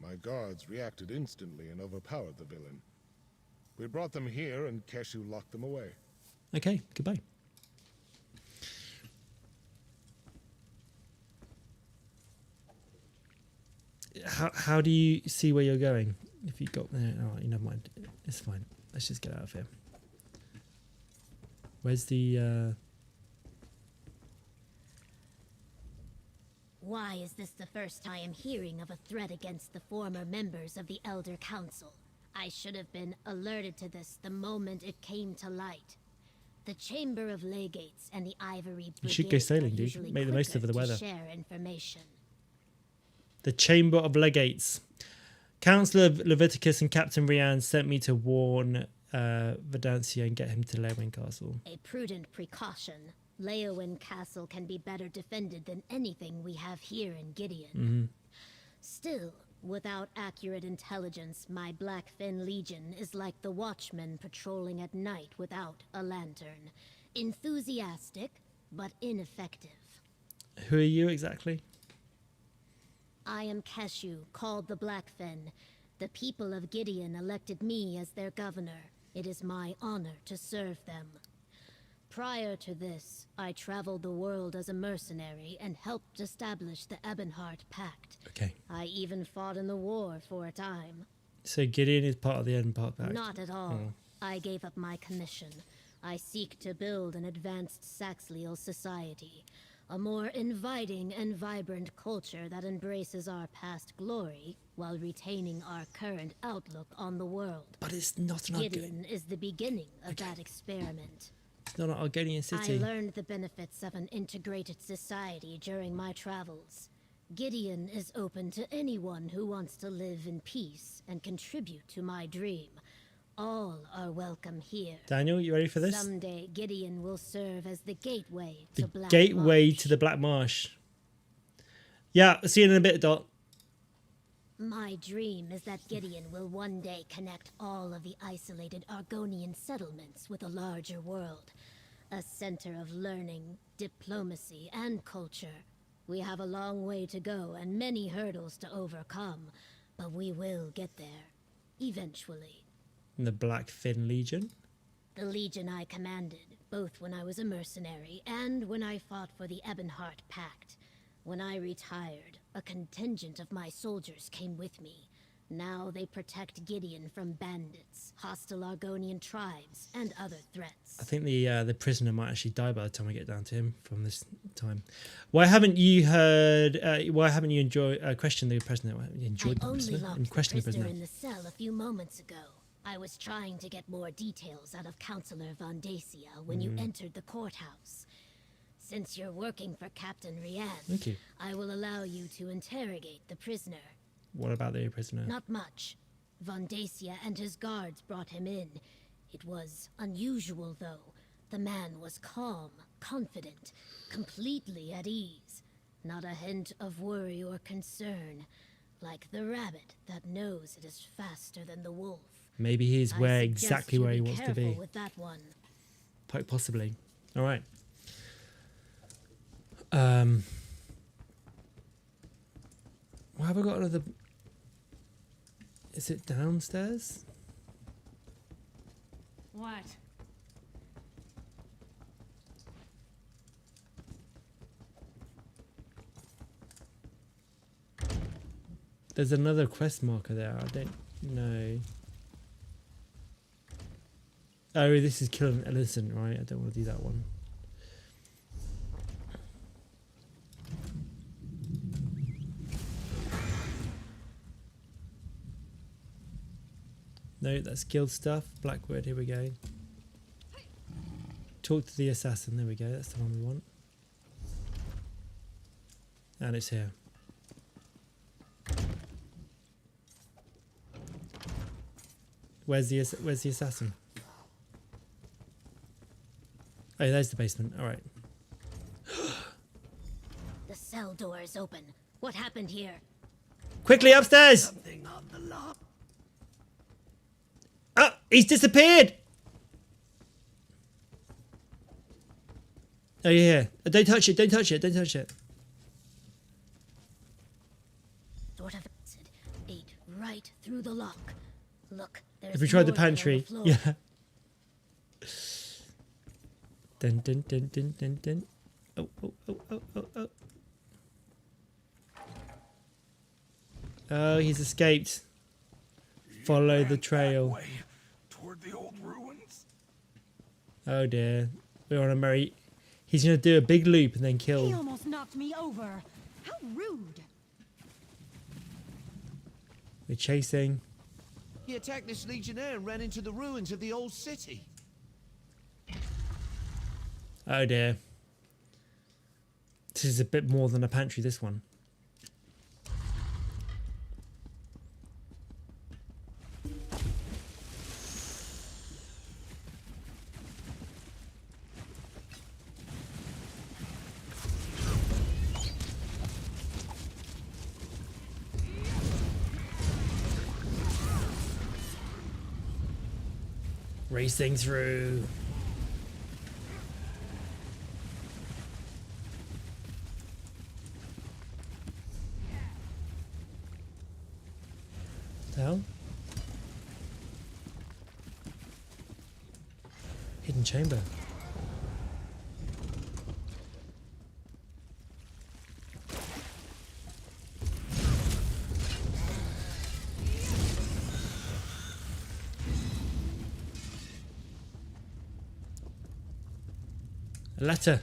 Speaker 17: My guards reacted instantly and overpowered the villain. We brought them here and Keshu locked them away.
Speaker 1: Okay, goodbye. How do you see where you're going? If you got there, oh, you never mind. It's fine. Let's just get out of here. Where's the?
Speaker 6: Why is this the first I am hearing of a threat against the former members of the Elder Council? I should have been alerted to this the moment it came to light. The Chamber of Legates and the Ivory
Speaker 1: You should go
Speaker 6: Brigade
Speaker 1: sailing,
Speaker 6: are
Speaker 1: dude.
Speaker 6: usually
Speaker 1: Make the most of
Speaker 6: quicker
Speaker 1: the
Speaker 6: to
Speaker 1: weather.
Speaker 6: share information.
Speaker 1: The Chamber of Legates. Councillor Leviticus and Captain Rian sent me to warn Verdancia and get him to Leowin Castle.
Speaker 6: A prudent precaution. Leowyn Castle can be better defended than anything we have here in Gideon.
Speaker 1: Mm-hmm.
Speaker 6: Still, without accurate intelligence, my Blackfin Legion is like the watchmen patrolling at night without a lantern. Enthusiastic, but ineffective.
Speaker 1: Who are you exactly?
Speaker 6: I am Keshu, called the Blackfin. The people of Gideon elected me as their governor. It is my honor to serve them. Prior to this, I traveled the world as a mercenary and helped establish the Ebonheart Pact.
Speaker 1: Okay.
Speaker 6: I even fought in the war for a time.
Speaker 1: So Gideon is part of the Ebonheart Pact?
Speaker 6: Not at all.
Speaker 1: Oh.
Speaker 6: I gave up my commission. I seek to build an advanced Saxleal society. A more inviting and vibrant culture that embraces our past glory while retaining our current outlook on the world.
Speaker 1: But it's not an
Speaker 6: Gideon is the beginning of that experiment.
Speaker 1: It's not an Argonian city.
Speaker 6: I learned the benefits of an integrated society during my travels. Gideon is open to anyone who wants to live in peace and contribute to my dream. All are welcome here.
Speaker 1: Daniel, you ready for this?
Speaker 6: Someday, Gideon will serve as the gateway
Speaker 1: The
Speaker 6: to Black
Speaker 1: gateway
Speaker 6: Marsh.
Speaker 1: to the Black Marsh. Yeah, I'll see you in a bit, Dot.
Speaker 6: My dream is that Gideon will one day connect all of the isolated Argonian settlements with a larger world. A center of learning, diplomacy, and culture. We have a long way to go and many hurdles to overcome, but we will get there. Eventually.
Speaker 1: The Blackfin Legion.
Speaker 6: The Legion I commanded, both when I was a mercenary and when I fought for the Ebonheart Pact. When I retired, a contingent of my soldiers came with me. Now they protect Gideon from bandits, hostile Argonian tribes, and other threats.
Speaker 1: I think the prisoner might actually die by the time we get down to him from this time. Why haven't you heard? Why haven't you questioned the prisoner? Enjoyed
Speaker 6: I only
Speaker 1: the prisoner?
Speaker 6: locked
Speaker 1: And
Speaker 6: the
Speaker 1: questioned the
Speaker 6: prisoner
Speaker 1: prisoner.
Speaker 6: in the cell a few moments ago. I was trying to get more details out of Counselor Vondacia when you entered the courthouse. Since you're working for Captain Rian,
Speaker 1: Thank you.
Speaker 6: I will allow you to interrogate the prisoner.
Speaker 1: What about the prisoner?
Speaker 6: Not much. Vondacia and his guards brought him in. It was unusual, though. The man was calm, confident, completely at ease. Not a hint of worry or concern. Like the rabbit that knows it is faster than the wolf.
Speaker 1: Maybe he's
Speaker 6: I suggest
Speaker 1: exactly
Speaker 6: you
Speaker 1: where he
Speaker 6: be
Speaker 1: wants to
Speaker 6: careful
Speaker 1: be.
Speaker 6: with that one.
Speaker 1: Quite possibly. All right. Why have I got another? Is it downstairs?
Speaker 18: What?
Speaker 1: There's another quest marker there. I don't know. Oh, this is killing Ellison, right? I don't want to do that one. No, that's guild stuff. Blackwood, here we go. Talk to the assassin, there we go. That's the one we want. And it's here. Where's the assassin? Oh, there's the basement. All right.
Speaker 6: The cell door is open. What happened here?
Speaker 1: Quickly upstairs!
Speaker 5: Something on the lock.
Speaker 1: Oh, he's disappeared! Oh, yeah. Don't touch it, don't touch it, don't touch it.
Speaker 6: Sort of acid ate right through the lock. Look, there's
Speaker 1: Have we tried the
Speaker 6: more on
Speaker 1: pantry?
Speaker 6: floor.
Speaker 1: Yeah. Dun dun dun dun dun dun. Oh, oh, oh, oh, oh, oh. Oh, he's escaped. Follow the trail.
Speaker 16: Toward the old ruins.
Speaker 1: Oh dear. We're on a merry... He's going to do a big loop and then
Speaker 10: He
Speaker 1: kill.
Speaker 10: almost knocked me over. How rude.
Speaker 1: We're chasing.
Speaker 4: He attacked this legionnaire and ran into the ruins of the old city.
Speaker 1: Oh dear. This is a bit more than a pantry, this one. Racing through. What the hell? Hidden chamber. A letter.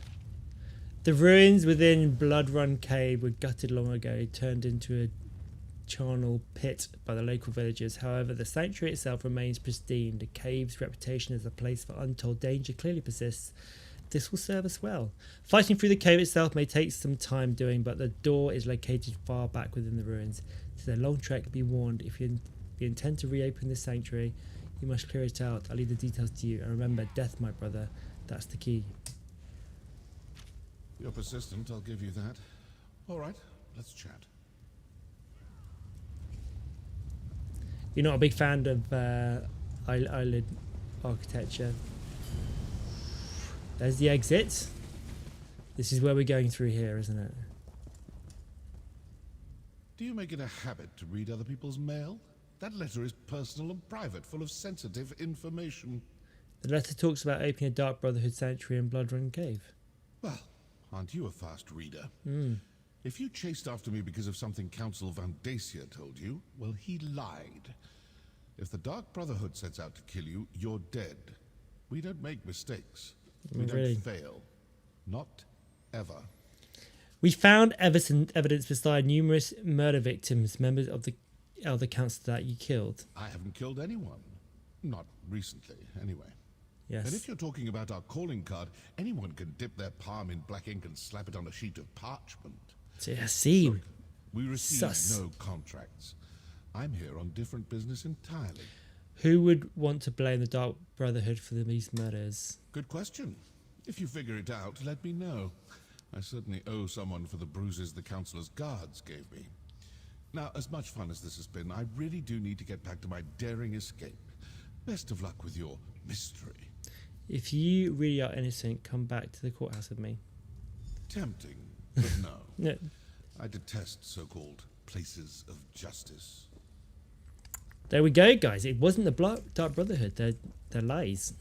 Speaker 1: The ruins within Blood Run Cave were gutted long ago, turned into a charnel pit by the local villagers. However, the sanctuary itself remains pristine. The cave's reputation as a place for untold danger clearly persists. This will serve us well. Fighting through the cave itself may take some time doing, but the door is located far back within the ruins. It is a long trek. Be warned, if you intend to reopen the sanctuary, you must clear it out. I'll leave the details to you. And remember, death, my brother, that's the key.
Speaker 7: You're persistent, I'll give you that. All right, let's chat.
Speaker 1: You're not a big fan of eyelid architecture. There's the exit. This is where we're going through here, isn't it?
Speaker 7: Do you make it a habit to read other people's mail? That letter is personal and private, full of sensitive information.
Speaker 1: The letter talks about opening a Dark Brotherhood sanctuary in Blood Run Cave.
Speaker 7: Well, aren't you a fast reader?
Speaker 1: Mm.
Speaker 7: If you chased after me because of something Council Van Dacia told you, well, he lied. If the Dark Brotherhood sets out to kill you, you're dead. We don't make mistakes. We
Speaker 1: Really?
Speaker 7: don't fail. Not ever.
Speaker 1: We found evidence beside numerous murder victims, members of the Elder Council that you killed.
Speaker 7: I haven't killed anyone. Not recently, anyway.
Speaker 1: Yes.
Speaker 7: And if you're talking about our calling card, anyone can dip their palm in black ink and slap it on a sheet of parchment.
Speaker 1: See.
Speaker 7: Look, we receive
Speaker 1: Sus.
Speaker 7: no contracts. I'm here on different business entirely.
Speaker 1: Who would want to blame the Dark Brotherhood for these murders?
Speaker 7: Good question. If you figure it out, let me know. I certainly owe someone for the bruises the Councilor's guards gave me. Now, as much fun as this has been, I really do need to get back to my daring escape. Best of luck with your mystery.
Speaker 1: If you really are innocent, come back to the courthouse with me.
Speaker 7: Tempting, but no.
Speaker 1: No.
Speaker 7: I detest so-called places of justice.
Speaker 1: There we go, guys. It wasn't the Dark Brotherhood. They're lies.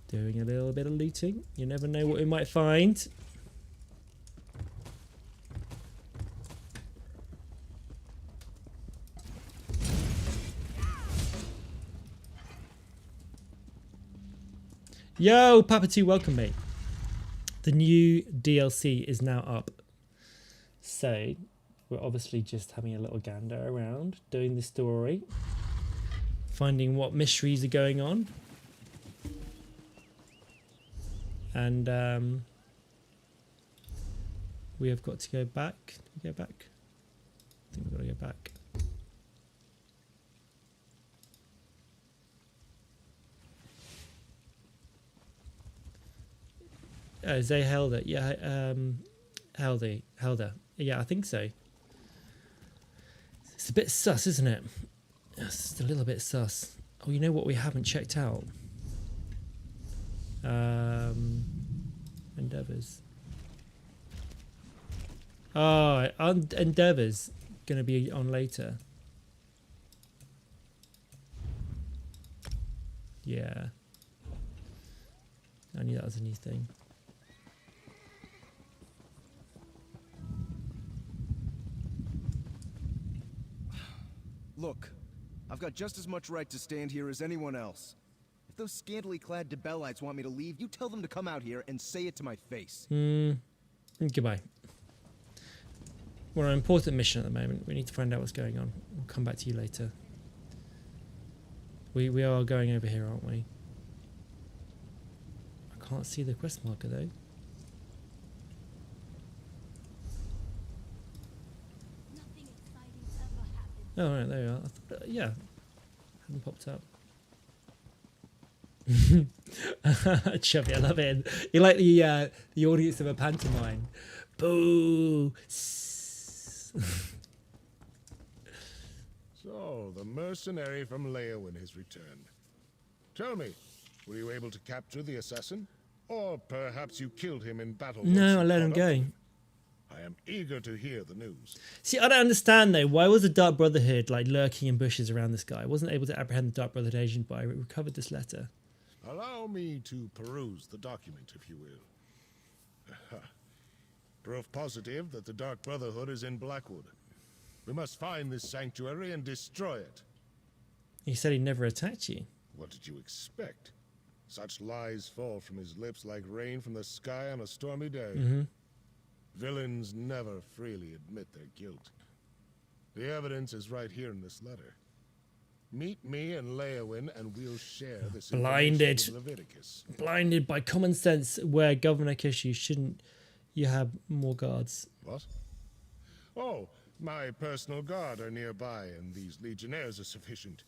Speaker 1: Doing a little bit of looting. You never know what we might find. Yo, Papa 2, welcome, mate. The new DLC is now up. So, we're obviously just having a little gander around, doing the story, finding what mysteries are going on. And we have got to go back. Did we go back? I think we've got to go back. Zay Helder. Yeah, Helder. Yeah, I think so. It's a bit sus, isn't it? It's just a little bit sus. Oh, you know what we haven't checked out? Endeavors. Oh, Endeavors gonna be on later. Yeah. I knew that was a new thing.
Speaker 2: Look, I've got just as much right to stand here as anyone else. If those scantily clad Debellites want me to leave, you tell them to come out here and say it to my face.
Speaker 1: Goodbye. We're on an important mission at the moment. We need to find out what's going on. We'll come back to you later. We are going over here, aren't we? I can't see the quest marker though. Oh, right, there you are. I thought, yeah, hadn't popped up. Chubby, I love it. You're like the audience of a pantomime. Boo!
Speaker 17: So, the mercenary from Leowin has returned. Tell me, were you able to capture the assassin? Or perhaps you killed him in battle?
Speaker 1: No, I let him go.
Speaker 17: I am eager to hear the news.
Speaker 1: See, I don't understand though. Why was the Dark Brotherhood like lurking in bushes around this guy? I wasn't able to apprehend the Dark Brotherhood agent, but I recovered this letter.
Speaker 17: Allow me to peruse the document, if you will. Proof positive that the Dark Brotherhood is in Blackwood. We must find this sanctuary and destroy it.
Speaker 1: He said he never attacked you.
Speaker 17: What did you expect? Such lies fall from his lips like rain from the sky on a stormy day. Villains never freely admit their guilt. The evidence is right here in this letter. Meet me and Leowin and we'll share this
Speaker 1: Blinded.
Speaker 17: information with Leviticus.
Speaker 1: Blinded by common sense where Governor Kishu shouldn't you have more guards.
Speaker 17: What? Oh, my personal guard are nearby and these legionnaires are sufficient.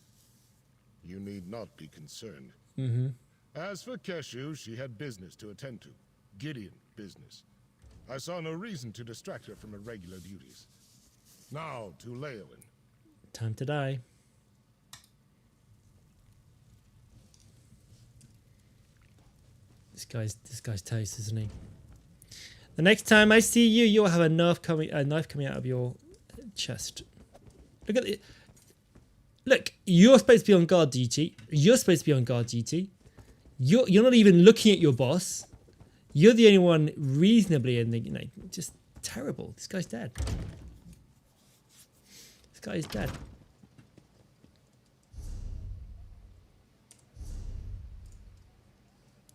Speaker 17: You need not be concerned. As for Keshu, she had business to attend to. Gideon business. I saw no reason to distract her from her regular duties. Now to Leowin.
Speaker 1: Time to die. This guy's toast, isn't he? The next time I see you, you'll have a knife coming out of your chest. Look at it. Look, you're supposed to be on guard duty. You're supposed to be on guard duty. You're not even looking at your boss. You're the only one reasonably in the, just terrible. This guy's dead. This guy is dead.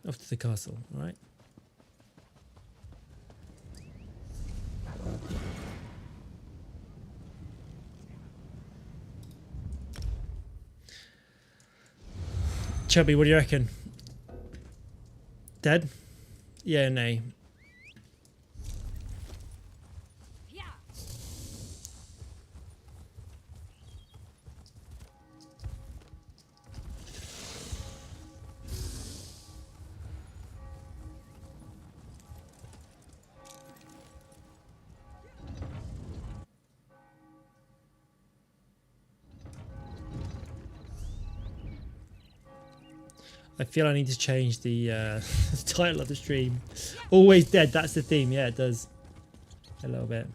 Speaker 1: Off to the castle, all right? Chubby, what do you reckon? Dead? Yeah, nay. I feel I need to change the title of the stream. Always dead, that's the theme. Yeah, it does. A little bit.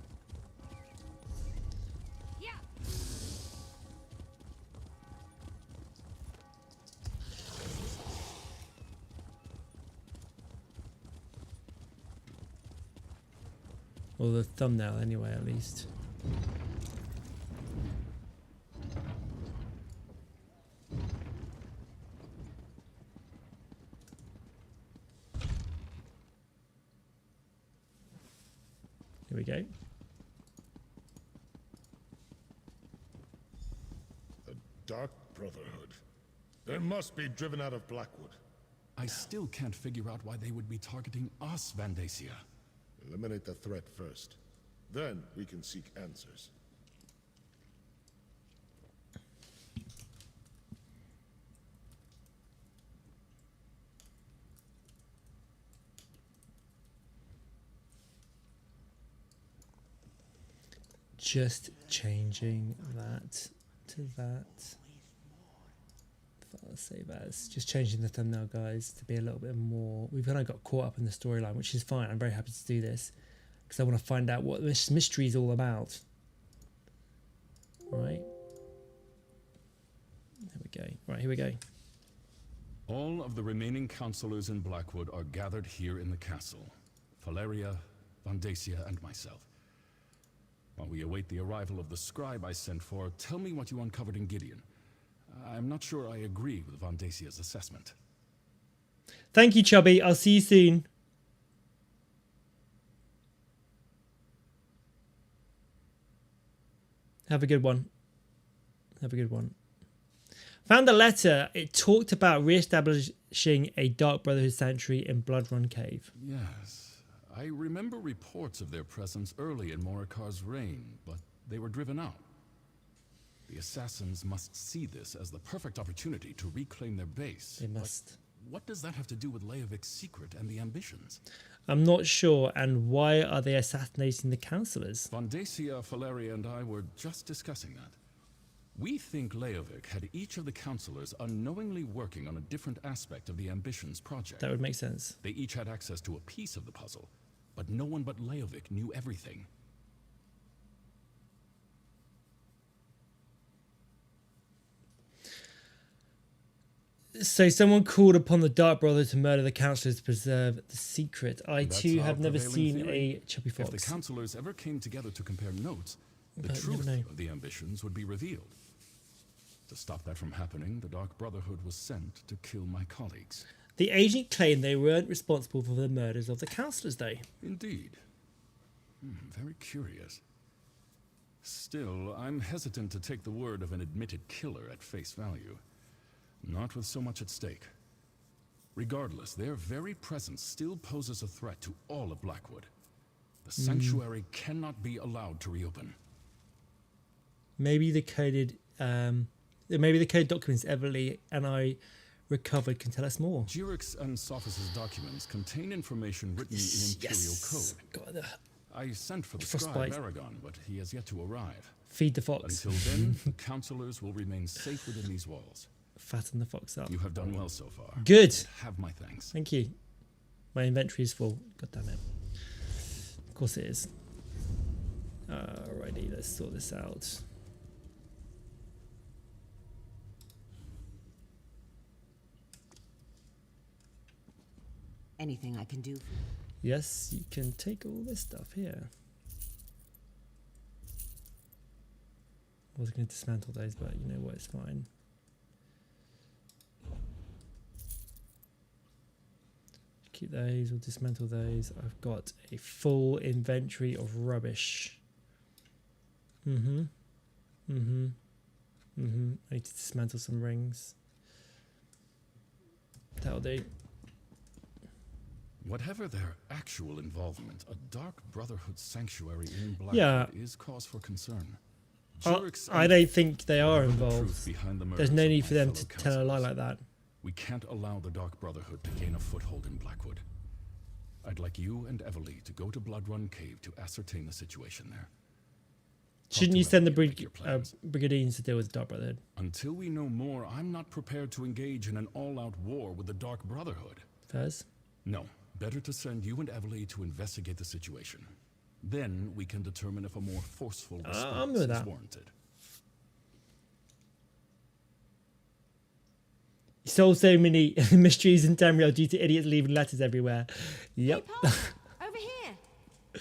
Speaker 1: Or the thumbnail anyway, at least. Here we go.
Speaker 17: The Dark Brotherhood. They must be driven out of Blackwood.
Speaker 13: I still can't figure out why they would be targeting us, Vandacia.
Speaker 17: Eliminate the threat first. Then we can seek answers.
Speaker 1: Just changing that to that. File save as. Just changing the thumbnail, guys, to be a little bit more. We've kind of got caught up in the storyline, which is fine. I'm very happy to do this because I want to find out what this mystery is all about. Right. There we go. Right, here we go.
Speaker 13: All of the remaining councillors in Blackwood are gathered here in the castle. Valeria, Vandacia, and myself. While we await the arrival of the scribe I sent for, tell me what you uncovered in Gideon. I'm not sure I agree with Vandacia's assessment.
Speaker 1: Thank you, Chubby. I'll see you soon. Have a good one. Have a good one. Found a letter. It talked about re-establishing a Dark Brotherhood sanctuary in Bloodrun Cave.
Speaker 13: Yes. I remember reports of their presence early in Morikar's reign, but they were driven out. The assassins must see this as the perfect opportunity to reclaim their base.
Speaker 1: They must.
Speaker 13: But what does that have to do with Leovik's secret and the ambitions?
Speaker 1: I'm not sure. And why are they assassinating the councillors?
Speaker 13: Vandacia, Valeria, and I were just discussing that. We think Leovic had each of the counselors unknowingly working on a different aspect of the Ambitions project.
Speaker 1: That would make sense.
Speaker 13: They each had access to a piece of the puzzle, but no one but Leovic knew everything.
Speaker 1: So someone called upon the Dark Brother to murder the counselors to preserve the secret. I
Speaker 13: That's
Speaker 1: too
Speaker 13: our
Speaker 1: have never
Speaker 13: prevailing
Speaker 1: seen
Speaker 13: theory.
Speaker 1: a chubby fox.
Speaker 13: If the counselors ever came together to compare notes, the
Speaker 1: But
Speaker 13: truth
Speaker 1: never know.
Speaker 13: of the Ambitions would be revealed. To stop that from happening, the Dark Brotherhood was sent to kill my colleagues.
Speaker 1: The agent claimed they weren't responsible for the murders of the counselors, though.
Speaker 13: Indeed. Very curious. Still, I'm hesitant to take the word of an admitted killer at face value. Not with so much at stake. Regardless, their very presence still poses a threat to all of Blackwood. The sanctuary cannot be allowed to reopen.
Speaker 1: Maybe the coded documents Everly and I recovered can tell us more.
Speaker 13: Jurix and Sophis' documents contain information written in Imperial code. I sent for the
Speaker 1: Frostbite.
Speaker 13: scribe Aragon, but he has yet to arrive.
Speaker 1: Feed the fox.
Speaker 13: Until then, the counselors will remain safe within these walls.
Speaker 1: Fatten the fox up.
Speaker 13: You have done well so far.
Speaker 1: Good.
Speaker 13: Have my thanks.
Speaker 1: Thank you. My inventory is full. God damn it. Of course it is. Alrighty, let's sort this out.
Speaker 9: Anything I can do for you?
Speaker 1: Yes, you can take all this stuff here. I was going to dismantle those, but you know what, it's fine. Keep those, we'll dismantle those. I've got a full inventory of rubbish. I need to dismantle some rings. That'll do.
Speaker 13: Whatever their actual involvement, a Dark Brotherhood sanctuary in Blackwood is cause for concern.
Speaker 1: I don't think they are
Speaker 13: the
Speaker 1: involved.
Speaker 13: truth behind the
Speaker 1: There's no
Speaker 13: murders of
Speaker 1: need
Speaker 13: my
Speaker 1: for them
Speaker 13: fellow
Speaker 1: to tell a lie
Speaker 13: counselors.
Speaker 1: like that.
Speaker 13: We can't allow the Dark Brotherhood to gain a foothold in Blackwood. I'd like you and Everly to go to Bloodrun Cave to ascertain the situation there.
Speaker 1: Shouldn't you send the Brigadiers to deal with the Dark Brotherhood?
Speaker 13: Until we know more, I'm not prepared to engage in an all-out war with the Dark Brotherhood.
Speaker 1: Fez?
Speaker 13: No. Better to send you and Everly to investigate the situation. Then we can determine if a more forceful response
Speaker 1: with
Speaker 13: is
Speaker 1: that.
Speaker 13: warranted.
Speaker 1: You solved so many mysteries in Tamriel due to idiots leaving letters everywhere. Yep.
Speaker 10: Hey, over here.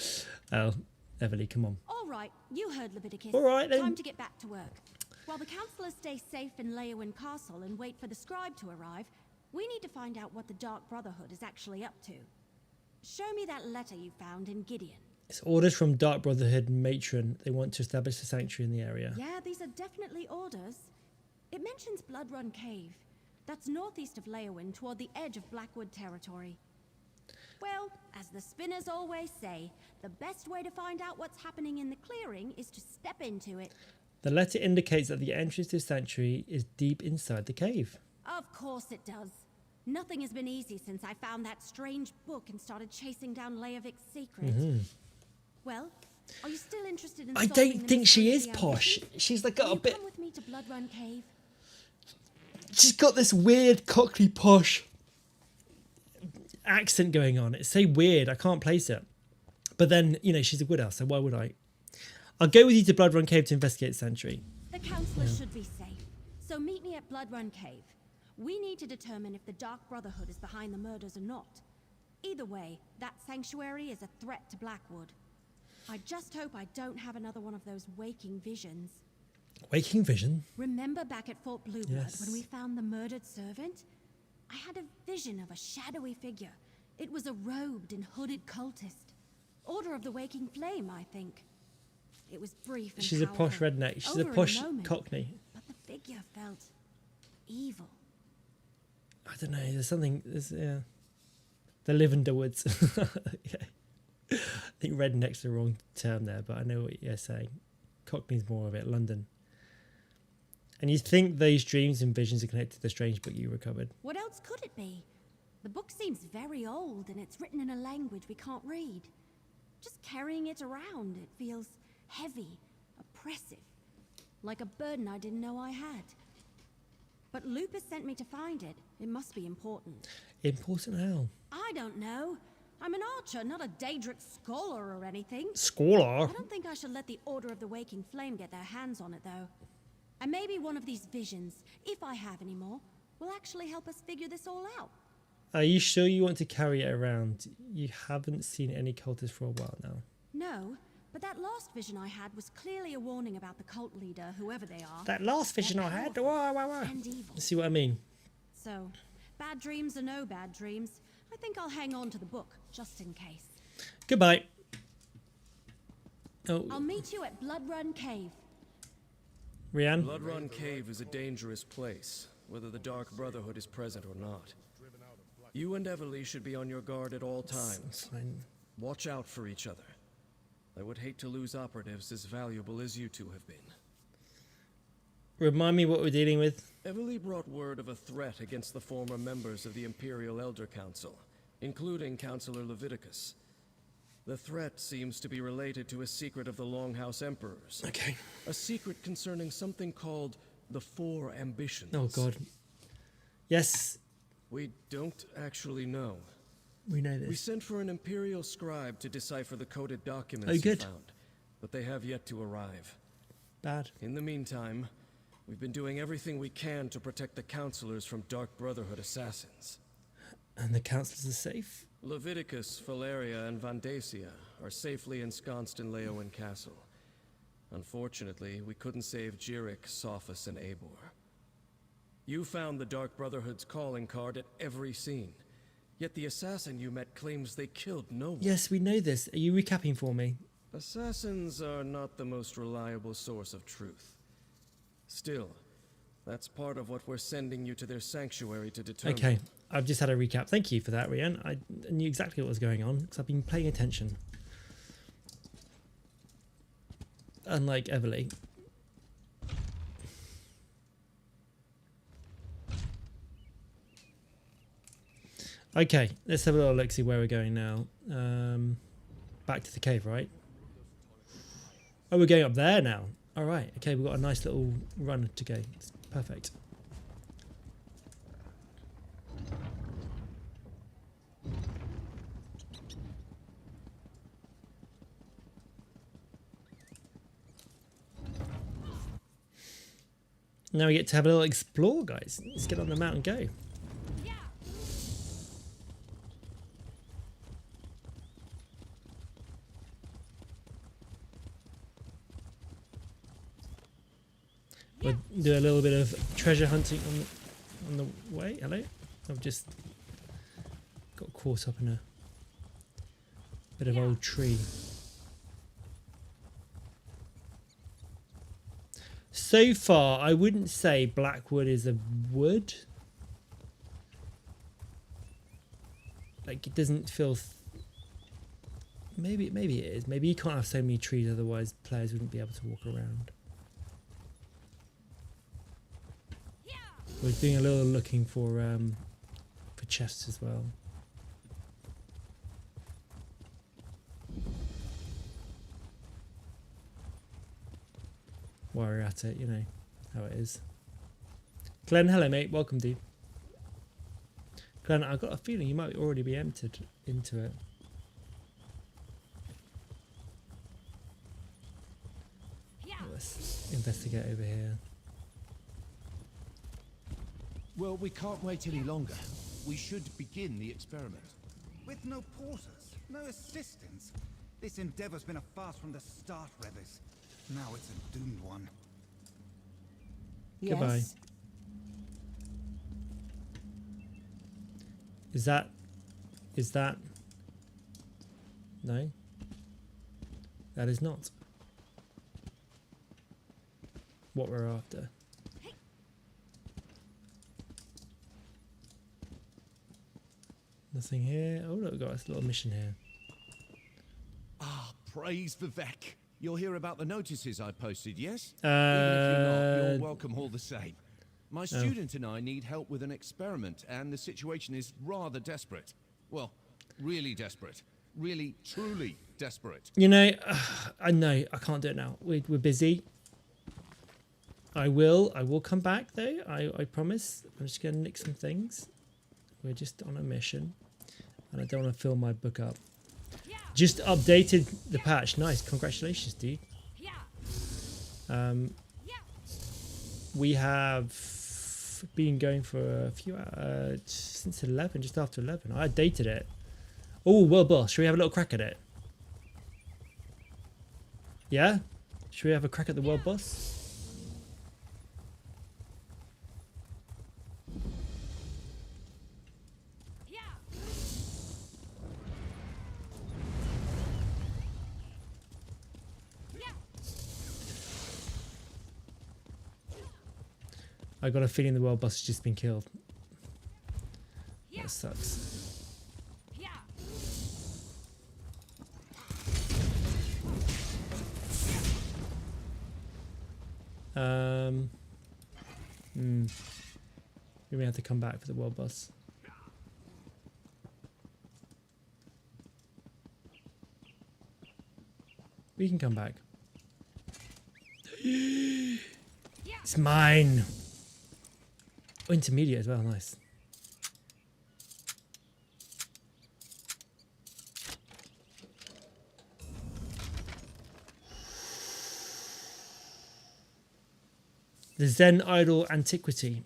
Speaker 1: Oh, Everly, come on.
Speaker 10: All right, you heard Leviticus.
Speaker 1: All right, then.
Speaker 10: Time to get back to work. While the counselors stay safe in Leowen Castle and wait for the scribe to arrive, we need to find out what the Dark Brotherhood is actually up to. Show me that letter you found in Gideon.
Speaker 1: It's orders from Dark Brotherhood matron. They want to establish a sanctuary in the area.
Speaker 10: Yeah, these are definitely orders. It mentions Bloodrun Cave. That's northeast of Leowen, toward the edge of Blackwood territory. Well, as the spinners always say, the best way to find out what's happening in the clearing is to step into it.
Speaker 1: The letter indicates that the entrance to the sanctuary is deep inside the cave.
Speaker 10: Of course it does. Nothing has been easy since I found that strange book and started chasing down Leovic's secret. Well, are you still interested in
Speaker 1: I
Speaker 10: solving
Speaker 1: don't
Speaker 10: the
Speaker 1: think she
Speaker 10: mystery
Speaker 1: is
Speaker 10: of the
Speaker 1: posh.
Speaker 10: ambition?
Speaker 1: She's like got
Speaker 10: Will
Speaker 1: a
Speaker 10: you
Speaker 1: bit...
Speaker 10: come with me to Bloodrun Cave?
Speaker 1: She's got this weird Cockney posh accent going on. It's so weird. I can't place it. But then, you know, she's a wood elf, so why would I? I'll go with you to Bloodrun Cave to investigate the sanctuary.
Speaker 10: The counselors should be safe, so meet me at Bloodrun Cave. We need to determine if the Dark Brotherhood is behind the murders or not. Either way, that sanctuary is a threat to Blackwood. I just hope I don't have another one of those waking visions.
Speaker 1: Waking vision?
Speaker 10: Remember back at Fort Blueblood
Speaker 1: Yes.
Speaker 10: when we found the murdered servant? I had a vision of a shadowy figure. It was a robed and hooded cultist. Order of the Waking Flame, I think. It was brief and
Speaker 1: She's a posh
Speaker 10: powerful.
Speaker 1: redneck. She's
Speaker 10: Over
Speaker 1: a
Speaker 10: in
Speaker 1: posh
Speaker 10: moment,
Speaker 1: Cockney.
Speaker 10: But the figure felt evil.
Speaker 1: I don't know. There's something... yeah. The Lavender Woods. Okay. I think redneck's the wrong term there, but I know what you're saying. Cockney's more of it. London. And you think those dreams and visions are connected to the strange book you recovered?
Speaker 10: What else could it be? The book seems very old and it's written in a language we can't read. Just carrying it around, it feels heavy, oppressive. like a burden I didn't know I had. But Lupus sent me to find it. It must be important.
Speaker 1: Important how?
Speaker 10: I don't know. I'm an archer, not a Daedric scholar or anything.
Speaker 1: Scholar?
Speaker 10: I don't think I should let the Order of the Waking Flame get their hands on it, though. And maybe one of these visions, if I have any more, will actually help us figure this all out.
Speaker 1: Are you sure you want to carry it around? You haven't seen any cultists for a while now.
Speaker 10: No, but that last vision I had was clearly a warning about the cult leader, whoever they are.
Speaker 1: That last vision I had?
Speaker 10: And evil.
Speaker 1: See what I mean?
Speaker 10: So, bad dreams or no bad dreams, I think I'll hang on to the book, just in case.
Speaker 1: Goodbye. Oh.
Speaker 10: I'll meet you at Bloodrun Cave.
Speaker 1: Rianne?
Speaker 3: Bloodrun Cave is a dangerous place, whether the Dark Brotherhood is present or not. You and Everly should be on your guard at all times. Watch out for each other. I would hate to lose operatives as valuable as you two have been.
Speaker 1: Remind me what we're dealing with.
Speaker 3: Everly brought word of a threat against the former members of the Imperial Elder Council, including Councillor Leviticus. The threat seems to be related to a secret of the Longhouse Emperors.
Speaker 1: Okay.
Speaker 3: A secret concerning something called the Four Ambitions.
Speaker 1: Oh, God. Yes.
Speaker 3: We don't actually know.
Speaker 1: We know this.
Speaker 3: We sent for an Imperial scribe to decipher the coded documents
Speaker 1: Oh, good.
Speaker 3: he found, but they have yet to arrive.
Speaker 1: Bad.
Speaker 3: In the meantime, we've been doing everything we can to protect the Councilors from Dark Brotherhood assassins.
Speaker 1: And the councillors are safe?
Speaker 3: Leviticus, Valeria, and Vandacia are safely ensconced in Leowen Castle. Unfortunately, we couldn't save Jirik, Sophus, and Eivor. You found the Dark Brotherhood's calling card at every scene. Yet the assassin you met claims they killed no one.
Speaker 1: Yes, we know this. Are you recapping for me?
Speaker 3: Assassins are not the most reliable source of truth. Still, that's part of what we're sending you to their sanctuary to determine.
Speaker 1: Okay, I've just had a recap. Thank you for that, Rianne. I knew exactly what was going on because I've been paying attention. Unlike Everly. Okay, let's have a little look, see where we're going now. Back to the cave, right? Oh, we're going up there now. All right, okay, we've got a nice little run to go. It's perfect. Now we get to have a little explore, guys. Let's get on the mount and go. We'll do a little bit of treasure hunting on the way. Hello? I've just got caught up in a bit of old tree. So far, I wouldn't say Blackwood is a wood. Like, it doesn't feel... Maybe it is. Maybe you can't have so many trees, otherwise players wouldn't be able to walk around. We're doing a little looking for chests as well. While we're at it, you know how it is. Glenn, hello mate, welcome dude. Glenn, I've got a feeling you might already be entered into it. Let's investigate over here.
Speaker 4: Well, we can't wait any longer. We should begin the experiment.
Speaker 9: With no porters, no assistants. This endeavor's been a farce from the start, Revis. Now it's a doomed one.
Speaker 1: Yes. Goodbye. Is that... No? That is not what we're after. Nothing here. Oh look, we've got a little mission here.
Speaker 4: Ah, praise Vivek. You'll hear about the notices I posted, yes? Even if you're not, you're welcome all the same. My student and I need help with an experiment, and the situation is rather desperate. Well, really desperate. Really, truly desperate.
Speaker 1: You know, I know I can't do it now. We're busy. I will come back though. I promise. I'm just gonna nick some things. We're just on a mission, and I don't want to fill my book up. Just updated the patch. Nice, congratulations, dude. We have been going for a few hours since 11, just after 11. I dated it. Oh, well, boss, should we have a little crack at it? Yeah? Should we have a crack at the world boss? I got a feeling the world boss has just been killed. That sucks. We may have to come back for the world boss. We can come back. It's mine. Oh, intermediate as well, nice. The Zen Idol Antiquity.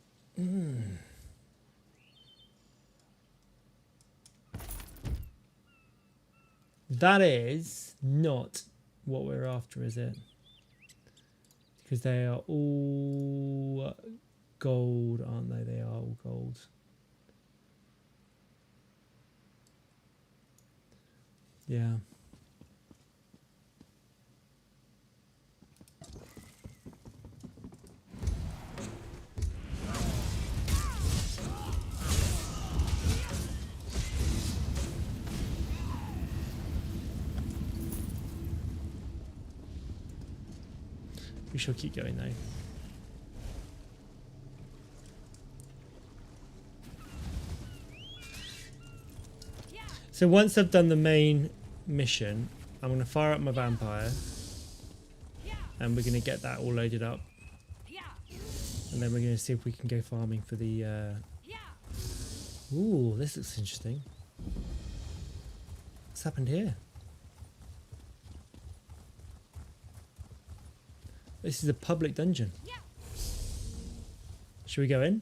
Speaker 1: That is not what we're after, is it? Because they are all gold, aren't they? They are all gold. Yeah. We shall keep going though. So once I've done the main mission, I'm going to fire up my vampire. And we're going to get that all loaded up. And then we're going to see if we can go farming for the... Ooh, this looks interesting. What's happened here? This is a public dungeon. Should we go in?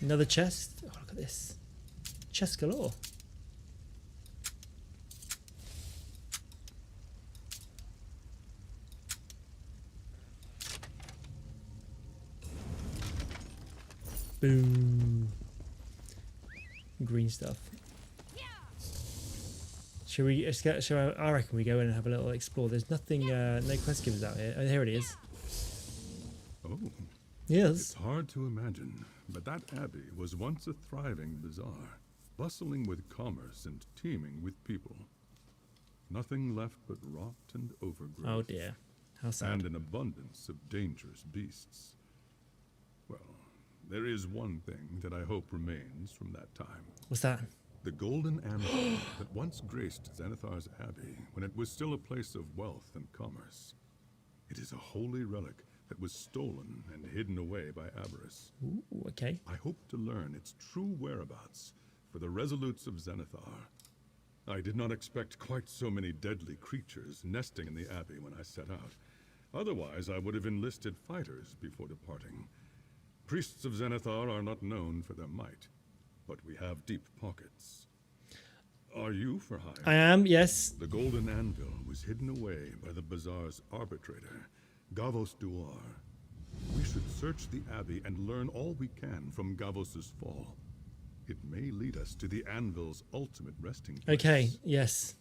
Speaker 1: Another chest. Oh, look at this. Chest galore. Boom. Green stuff. Shall we? I reckon we go in and have a little explore. There's nothing. No quest givers out here. Oh, here it is.
Speaker 13: Oh.
Speaker 1: Yes.
Speaker 13: It's hard to imagine, but that abbey was once a thriving bazaar, bustling with commerce and teeming with people. Nothing left but rot and overgrowth.
Speaker 1: Oh dear. How sad.
Speaker 13: And an abundance of dangerous beasts. Well, there is one thing that I hope remains from that time.
Speaker 1: What's that?
Speaker 13: The golden anvil that once graced Xanathar's abbey when it was still a place of wealth and commerce. It is a holy relic that was stolen and hidden away by avarice.
Speaker 1: Ooh, okay.
Speaker 13: I hope to learn its true whereabouts for the resolutes of Xanathar. I did not expect quite so many deadly creatures nesting in the abbey when I set out. Otherwise, I would have enlisted fighters before departing. Priests of Xanathar are not known for their might, but we have deep pockets. Are you for hire?
Speaker 1: I am, yes.
Speaker 13: The golden anvil was hidden away by the bazaar's arbitrator, Gavos Duar. We should search the abbey and learn all we can from Gavos's fall. It may lead us to the anvil's ultimate resting place.
Speaker 1: Okay, yes.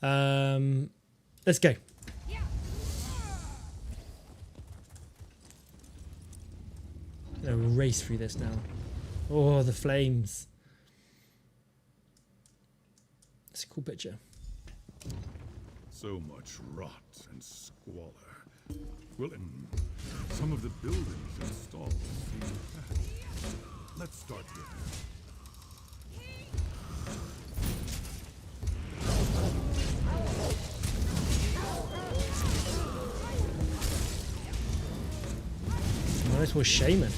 Speaker 1: Let's go. I'm gonna race through this now. Oh, the flames. It's a cool picture.
Speaker 13: So much rot and squalor. Well, some of the buildings and stalls seem bad. Let's start there.
Speaker 1: Nice was shaman.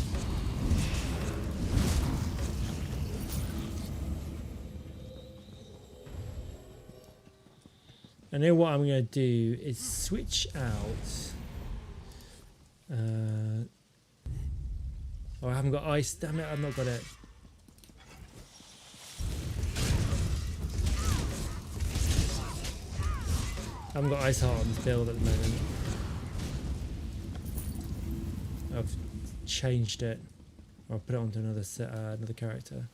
Speaker 1: I know what I'm going to do is switch out. Oh, I haven't got ice. Damn it, I've not got it. I haven't got ice heart on this build at the moment. I've changed it. I'll put it onto another another character.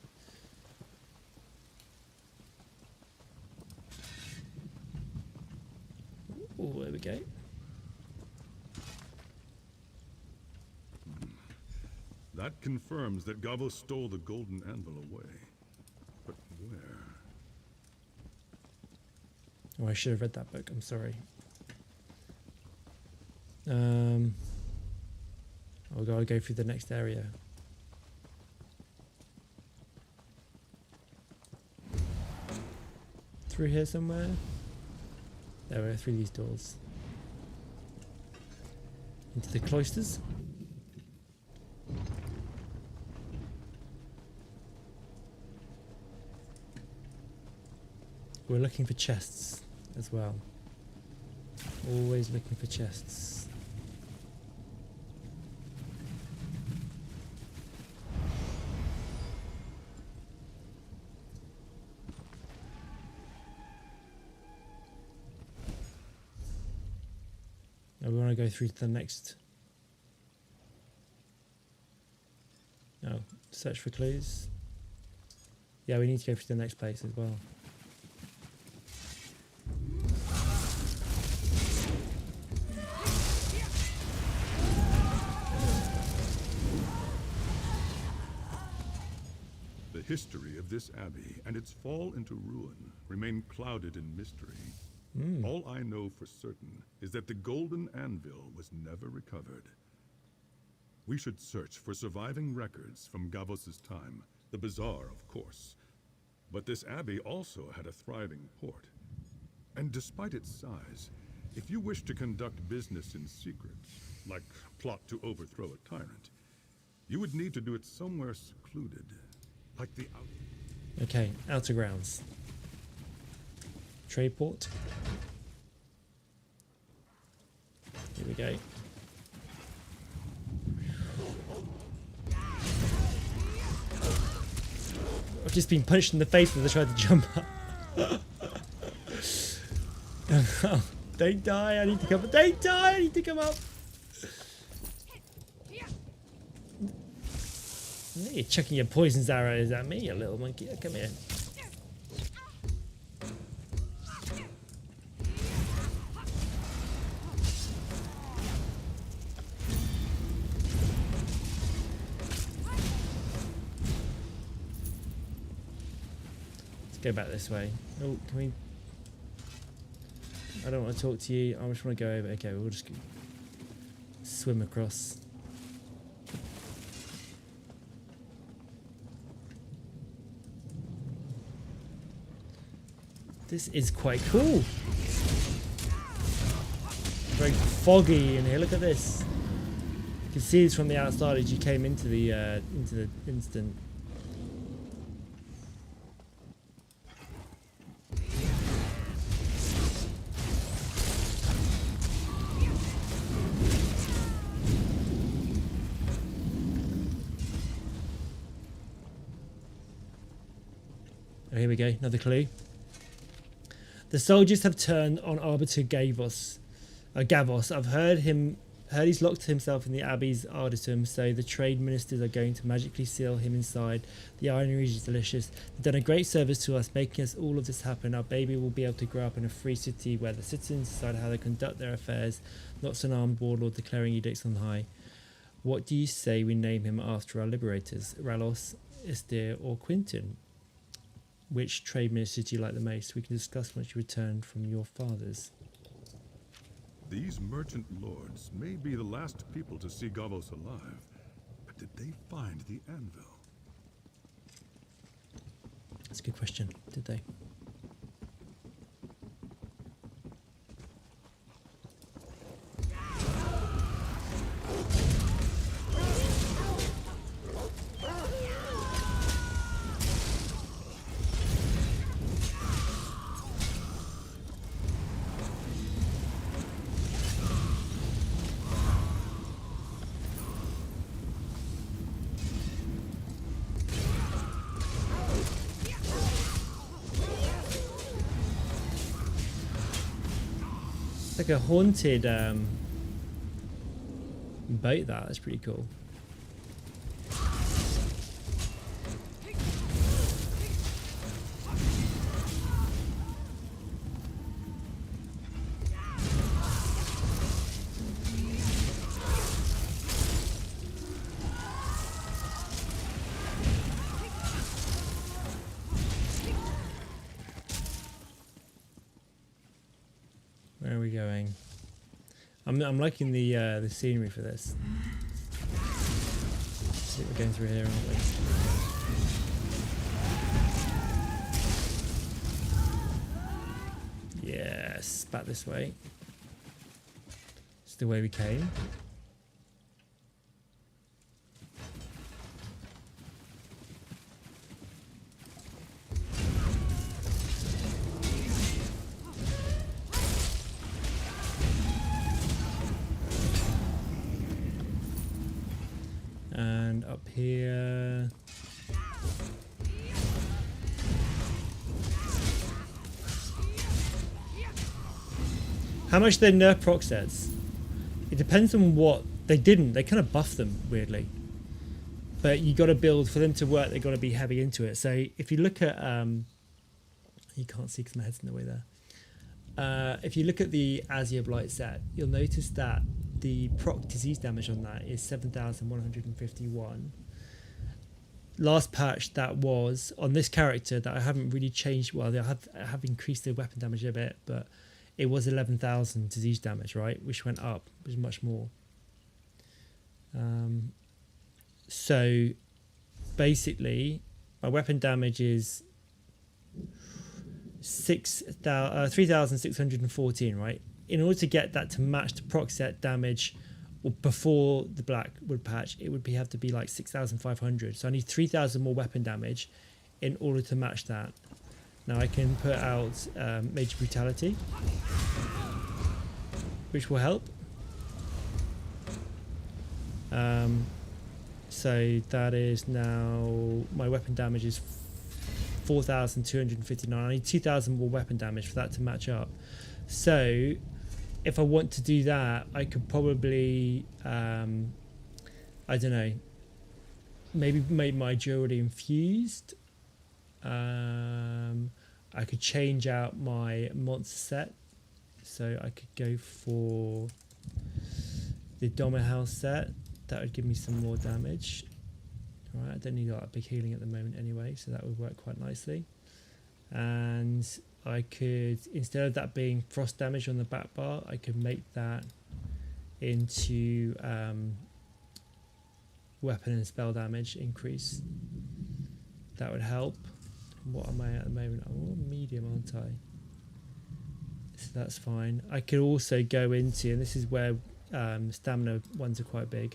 Speaker 1: Oh, there we go.
Speaker 13: That confirms that Gavos stole the golden anvil away. But where?
Speaker 1: Oh, I should have read that book. I'm sorry. I'll gotta go through the next area. Through here somewhere? There we go, through these doors. Into the cloisters. We're looking for chests as well. Always looking for chests. Now we want to go through to the next. No, search for clues. Yeah, we need to go through to the next place as well.
Speaker 13: The history of this abbey and its fall into ruin remain clouded in mystery. All I know for certain is that the golden anvil was never recovered. We should search for surviving records from Gavos' time, the bazaar, of course. But this abbey also had a thriving port. And despite its size, if you wish to conduct business in secret, like plot to overthrow a tyrant, you would need to do it somewhere secluded, like the
Speaker 1: Okay, outer grounds. Trade port. Here we go. I've just been punched in the face as I tried to jump up. Don't die, I need to come up. Don't die, I need to come up. You're chucking your poisons arrows at me, you little monkey. Come here. Go back this way. Oh, can we? I don't want to talk to you. I just want to go over. Okay, we'll just swim across. This is quite cool. Very foggy in here. Look at this. You can see this from the outside as you came into the instant. Oh, here we go, another clue. The soldiers have turned on Arbiter Gavos. I've heard he's locked himself in the Abbey's Arditum, so the trade ministers are going to magically seal him inside. The irony is delicious. They've done a great service to us, making us all of this happen. Our baby will be able to grow up in a free city where the citizens decide how they conduct their affairs, not some armed warlord declaring edicts on high. What do you say we name him after our liberators, Ralos, Istir, or Quinton? Which trade minister do you like the most? We can discuss once you return from your father's.
Speaker 14: These merchant lords may be the last people to see Gavos alive, but did they find the anvil?
Speaker 1: That's a good question. Did they? Like a haunted boat. That's pretty cool. Where are we going? I'm liking the scenery for this. See, we're going through here, aren't we? Yes, back this way. It's the way we came. And up here. How much they nerf proc sets? It depends on what they didn't. They kind of buffed them weirdly. But you got to build for them to work. They got to be heavy into it. So if you look at, you can't see because my head's in the way there. If you look at the Azure Blight set, you'll notice that the proc disease damage on that is 7,151. Last patch that was on this character that I haven't really changed. Well, I have increased the weapon damage a bit, but it was 11,000 disease damage, right? Which went up, which was much more. So basically, my weapon damage is 3,614, right? In order to get that to match the proc set damage before the Blackwood patch, it would have to be like 6,500. So I need 3,000 more weapon damage in order to match that. Now I can put out Major Brutality, which will help. So that is now, my weapon damage is 4,259. I need 2,000 more weapon damage for that to match up. So if I want to do that, I could probably, I don't know, maybe make my jewelry infused. I could change out my monster set. So I could go for the Domer House set. That would give me some more damage. All right, I don't need that big healing at the moment anyway, so that would work quite nicely. And I could, instead of that being frost damage on the back bar, I could make that into weapon and spell damage increase. That would help. What am I at the moment? I'm medium, aren't I? So that's fine. I could also go into, and this is where stamina ones are quite big.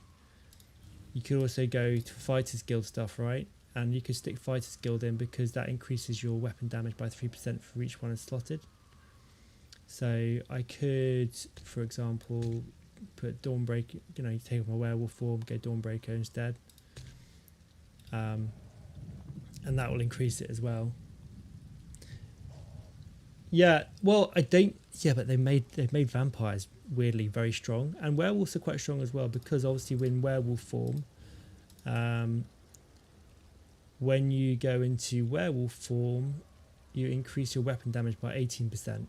Speaker 1: You could also go to Fighter's Guild stuff, right? And you could stick Fighter's Guild in because that increases your weapon damage by 3% for each one is slotted. So I could, for example, put Dawnbreaker, you know, you take off my werewolf form, go Dawnbreaker instead. And that will increase it as well. Yeah, well, I don't. Yeah, but they've made vampires weirdly very strong, and werewolves are quite strong as well because obviously when werewolf form, when you go into werewolf form, you increase your weapon damage by 18%.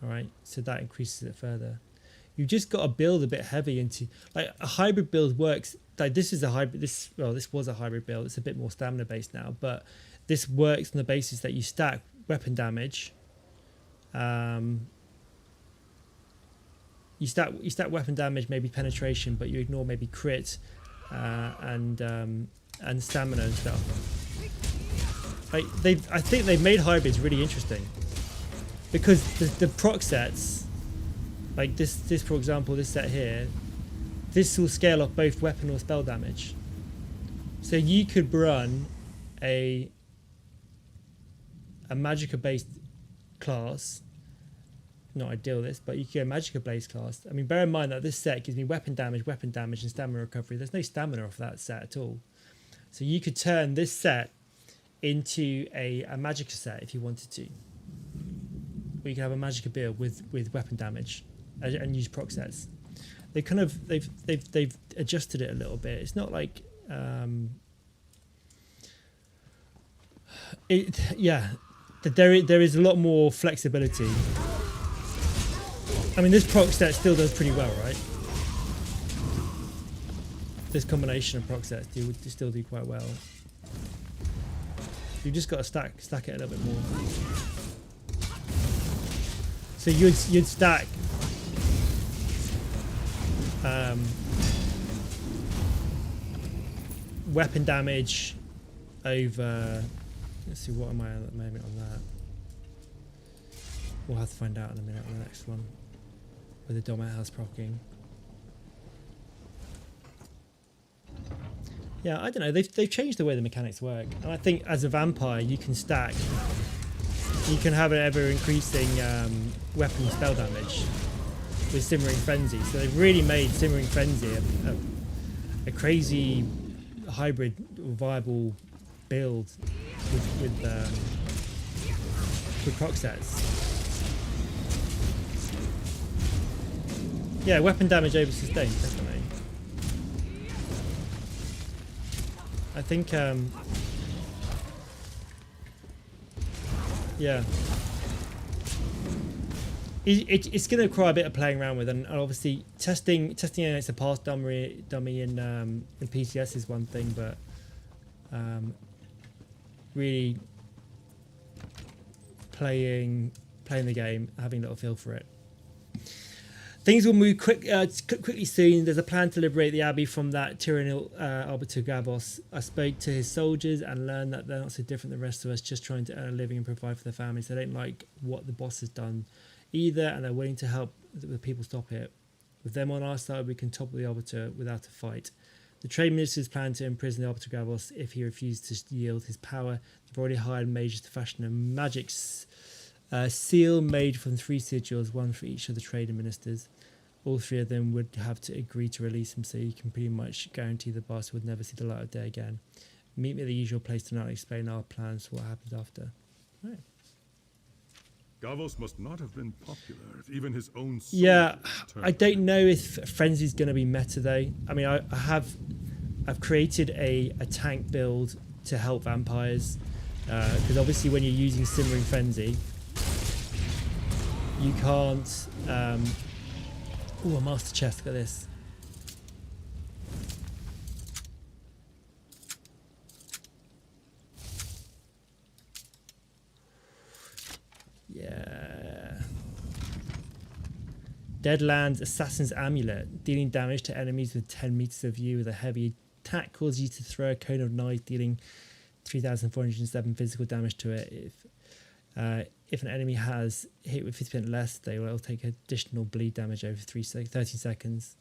Speaker 1: All right, so that increases it further. You've just got to build a bit heavy into, like, a hybrid build works. Like, this is a hybrid. This was a hybrid build. It's a bit more stamina based now, but this works on the basis that you stack weapon damage. you stack weapon damage, maybe penetration, but you ignore maybe crit and stamina and stuff. I think they've made hybrids really interesting because the proc sets, like this for example, this set here, this will scale off both weapon or spell damage. So you could run a magicka based class. Not ideal this, but you can get a magicka based class. I mean, bear in mind that this set gives me weapon damage, and stamina recovery. There's no stamina off that set at all. So you could turn this set into a magicka set if you wanted to. Or you can have a magicka build with weapon damage and use proc sets. They've adjusted it a little bit. It's not like there is a lot more flexibility. I mean, this proc set still does pretty well, right? This combination of proc sets still do quite well. You've just got to stack it a little bit more. So you'd stack weapon damage over. Let's see, what am I at the moment on that? We'll have to find out in a minute on the next one. With the Domat house procking. Yeah, I don't know. They've changed the way the mechanics work, and I think as a vampire, you can stack. You can have an ever increasing weapon and spell damage with Simmering Frenzy. So they've really made Simmering Frenzy a crazy hybrid viable build with proc sets. Yeah, weapon damage over sustain, definitely. I think, yeah. It's going to require a bit of playing around with, and obviously testing against a pass dummy in PCS is one thing, but really playing the game, having a little feel for it. Things will move quickly soon. There's a plan to liberate the Abbey from that tyrannical Arbiter Gavos. I spoke to his soldiers and learned that they're not so different than the rest of us, just trying to earn a living and provide for their families. They don't like what the boss has done either, and they're willing to help the people stop it. With them on our side, we can topple the Arbiter without a fight. The trade ministers plan to imprison the Arbiter Gavos if he refuses to yield his power. They've already hired mages to fashion a magic seal made from 3 sigils, one for each of the trade ministers. All 3 of them would have to agree to release him, so you can pretty much guarantee the boss would never see the light of day again. Meet me at the usual place tonight and explain our plans for what happens after. Right.
Speaker 14: Gavos must not have been popular if even his own soul.
Speaker 1: Yeah, I don't know if Frenzy's going to be meta though. I mean, I've created a tank build to help vampires because obviously when you're using Simmering Frenzy, you can't. Oh, a master chest. Look at this. Yeah. Deadlands Assassin's Amulet. Dealing damage to enemies with 10 meters of view with a heavy attack causes you to throw a cone of knife, dealing 3,407 physical damage to it. If an enemy has hit with 50% less, they will take additional bleed damage over 30 seconds.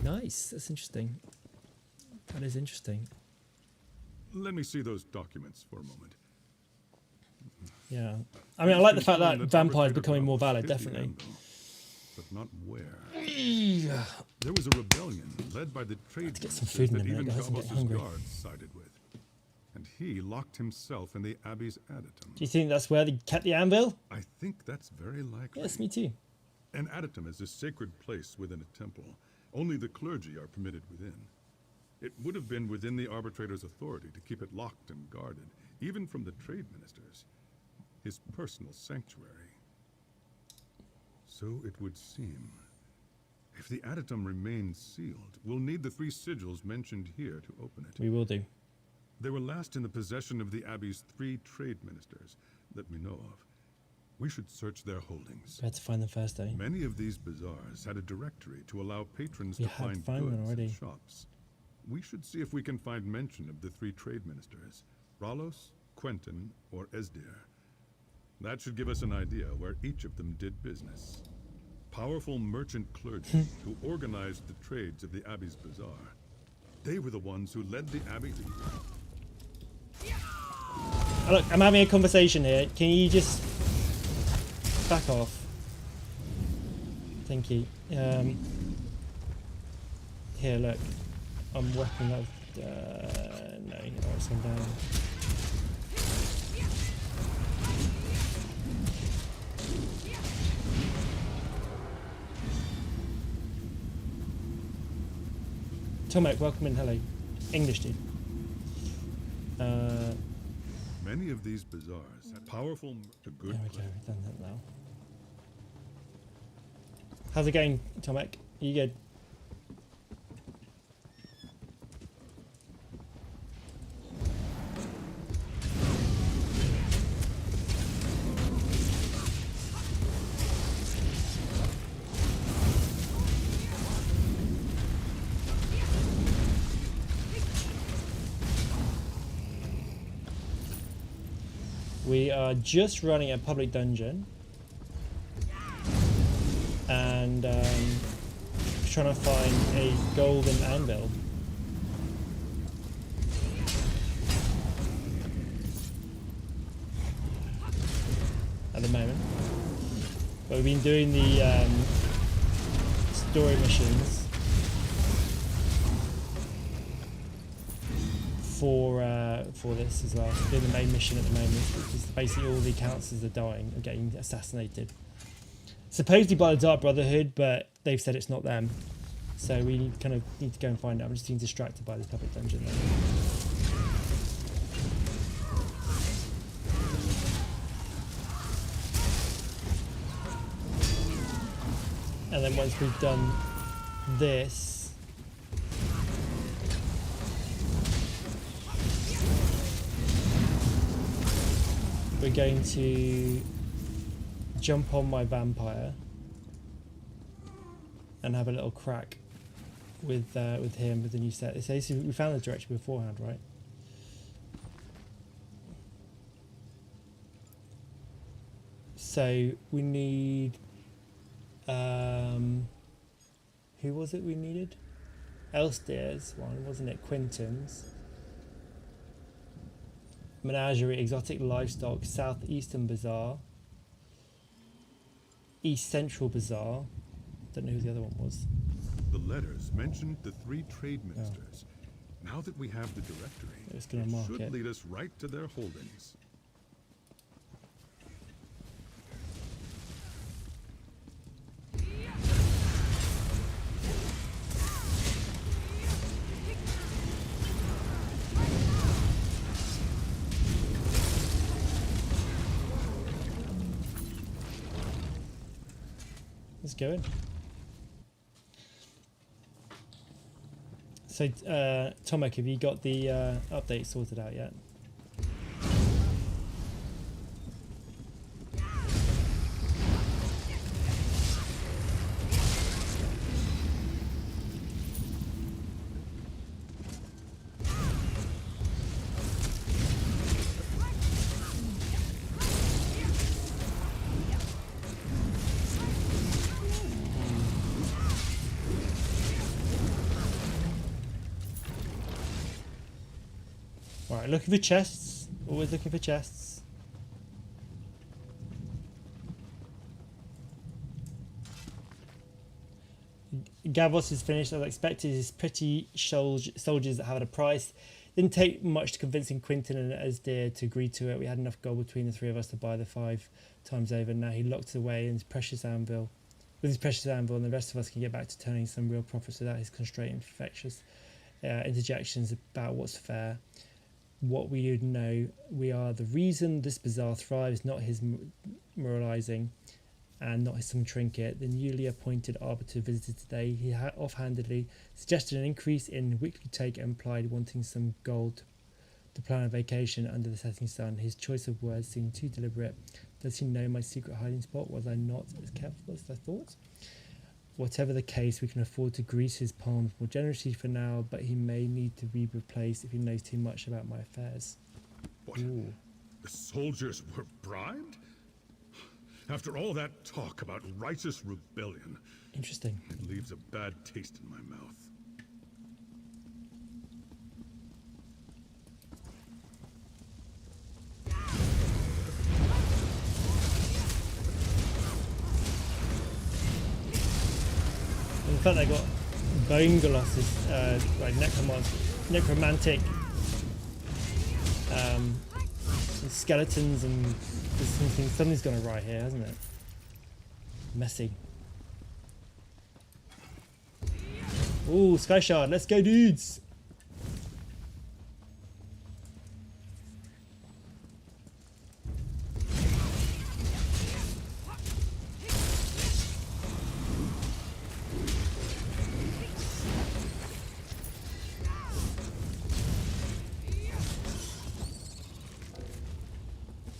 Speaker 1: Nice. That's interesting. That is interesting.
Speaker 14: Let me see those documents for a moment.
Speaker 1: Yeah. I mean, I like the fact that vampires becoming more valid, definitely.
Speaker 14: But not where. There was a rebellion led by the trade
Speaker 1: get some food in a minute, guys. I'm getting hungry.
Speaker 14: Guards sided with. And he locked himself in the Abbey's adytum.
Speaker 1: Do you think that's where they kept the anvil?
Speaker 14: I think that's very likely.
Speaker 1: Yes, me too.
Speaker 14: An adytum is a sacred place within a temple. Only the clergy are permitted within. It would have been within the arbitrator's authority to keep it locked and guarded, even from the trade ministers. His personal sanctuary. So it would seem. If the adytum remains sealed, we'll need the 3 sigils mentioned here to open it.
Speaker 1: We will do.
Speaker 14: They were last in the possession of the Abbey's 3 trade ministers that we know of. We should search their holdings.
Speaker 1: We had to find them first, though.
Speaker 14: Many of these bazaars had a directory to allow patrons
Speaker 1: We
Speaker 14: to
Speaker 1: had
Speaker 14: find
Speaker 1: found one
Speaker 14: goods
Speaker 1: already.
Speaker 14: in shops. We should see if we can find mention of the 3 trade ministers, Ralos, Quentin, or Esdir. That should give us an idea where each of them did business. Powerful merchant clergy who organized the trades of the Abbey's bazaar. They were the ones who led the Abbey to...
Speaker 1: Oh, look, I'm having a conversation here. Can you just back off? Thank you. Here, look. I'm weapon up. No, oh, it's gone down. Tomek, welcome in. Hello. English dude.
Speaker 14: Many of these bazaars had powerful... A good
Speaker 1: There we go. We've done that now. How's it going, Tomek? Are you good? We are just running a public dungeon and trying to find a golden anvil. At the moment, but we've been doing the story missions for this as well. We're doing the main mission at the moment, which is basically all the councillors are dying or getting assassinated. Supposedly by the Dark Brotherhood, but they've said it's not them. So we kind of need to go and find out. I'm just being distracted by this public dungeon now. And then once we've done this, we're going to jump on my vampire and have a little crack with him with the new set. So we found the direction beforehand, right? So we need who was it we needed? Elsdir's one, wasn't it? Quinton's. Menagerie, Exotic Livestock, Southeastern Bazaar, East Central Bazaar. Don't know who the other one was.
Speaker 14: The letters mentioned the 3 trade ministers. Now that we have the directory,
Speaker 1: It's gonna mark
Speaker 14: should
Speaker 1: it.
Speaker 14: lead us right to their holdings.
Speaker 1: Let's go in. So, Tomek, have you got the update sorted out yet? Alright, looking for chests. Always looking for chests. Gavos is finished as expected. His pretty soldiers that have a price. Didn't take much to convincing Quinton and Esdir to agree to it. We had enough gold between the 3 of us to buy the 5 times over. Now he locked away in his precious anvil. With his precious anvil, and the rest of us can get back to turning some real profits without his constraint and infectious interjections about what's fair. What we would know, we are the reason this bazaar thrives, not his moralizing and not his some trinket. The newly appointed arbiter visited today. He offhandedly suggested an increase in weekly take and implied wanting some gold to plan a vacation under the setting sun. His choice of words seemed too deliberate. Does he know my secret hiding spot? Was I not as careful as I thought? Whatever the case, we can afford to grease his palms more generously for now, but he may need to be replaced if he knows too much about my affairs.
Speaker 14: What?
Speaker 1: Ooh.
Speaker 14: The soldiers were bribed? After all that talk about righteous rebellion.
Speaker 1: Interesting.
Speaker 14: It leaves a bad taste in my mouth.
Speaker 1: In fact, they got bone glosses, like necromantic skeletons, and there's something's gone awry here, hasn't it? Messy. Ooh, Sky Shard, let's go, dudes!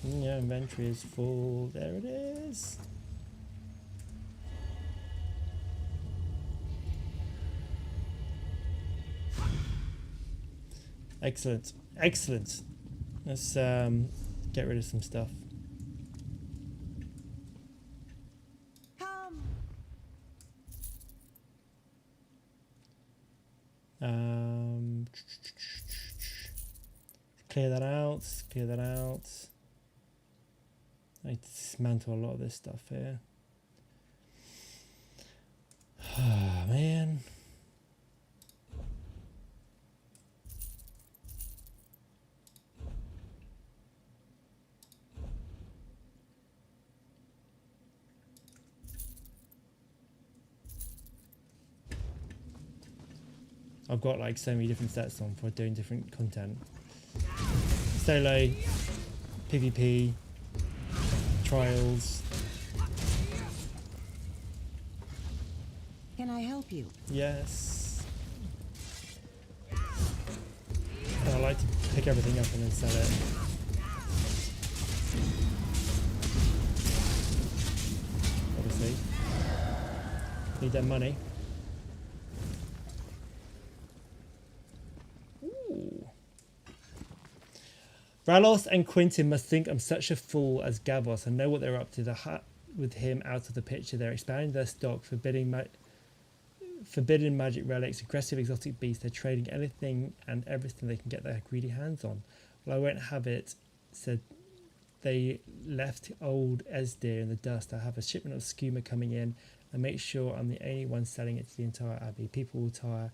Speaker 1: Yeah, inventory is full. There it is. Excellent. Excellent. Let's get rid of some stuff. Clear that out. Clear that out. I need to dismantle a lot of this stuff here. Oh, man. I've got like so many different sets on for doing different content. Solo, PvP, trials.
Speaker 15: Can I help you?
Speaker 1: Yes. I like to pick everything up and then sell it. Obviously. Need that money. Ooh. Ralos and Quentin must think I'm such a fool as Gavos. I know what they're up to. With him out of the picture, they're expanding their stock, forbidden magic relics, aggressive exotic beasts. They're trading anything and everything they can get their greedy hands on. Well, I won't have it, said they left old Esdir in the dust. I have a shipment of skooma coming in and make sure I'm the only one selling it to the entire abbey. People will tire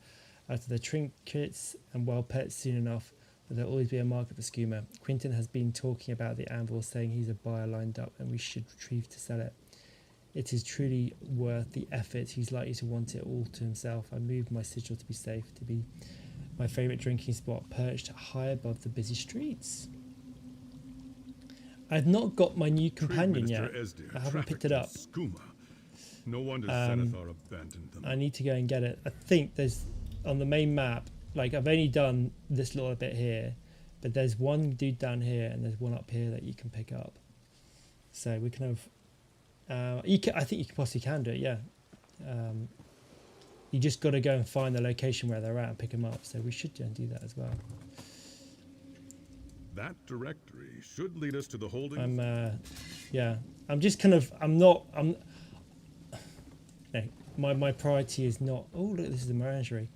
Speaker 1: out of their trinkets and wild pets soon enough, but there'll always be a market for skooma. Quentin has been talking about the anvil, saying he's a buyer lined up and we should retrieve to sell it. It is truly worth the effort. He's likely to want it all to himself. I moved my sigil to be safe, to be my favourite drinking spot, perched high above the busy streets. I've not got my new companion yet. I haven't picked it up.
Speaker 14: Skooma. No wonder Zenithar abandoned them.
Speaker 1: I need to go and get it. I think there's, on the main map, like I've only done this little bit here, but there's one dude down here and there's one up here that you can pick up. So we can have... I think you possibly can do it, yeah. You just got to go and find the location where they're at and pick them up. So we should do that as well.
Speaker 14: That directory should lead us to the holding.
Speaker 1: Yeah. I'm just kind of. No, my priority is not. Oh look, this is a menagerie.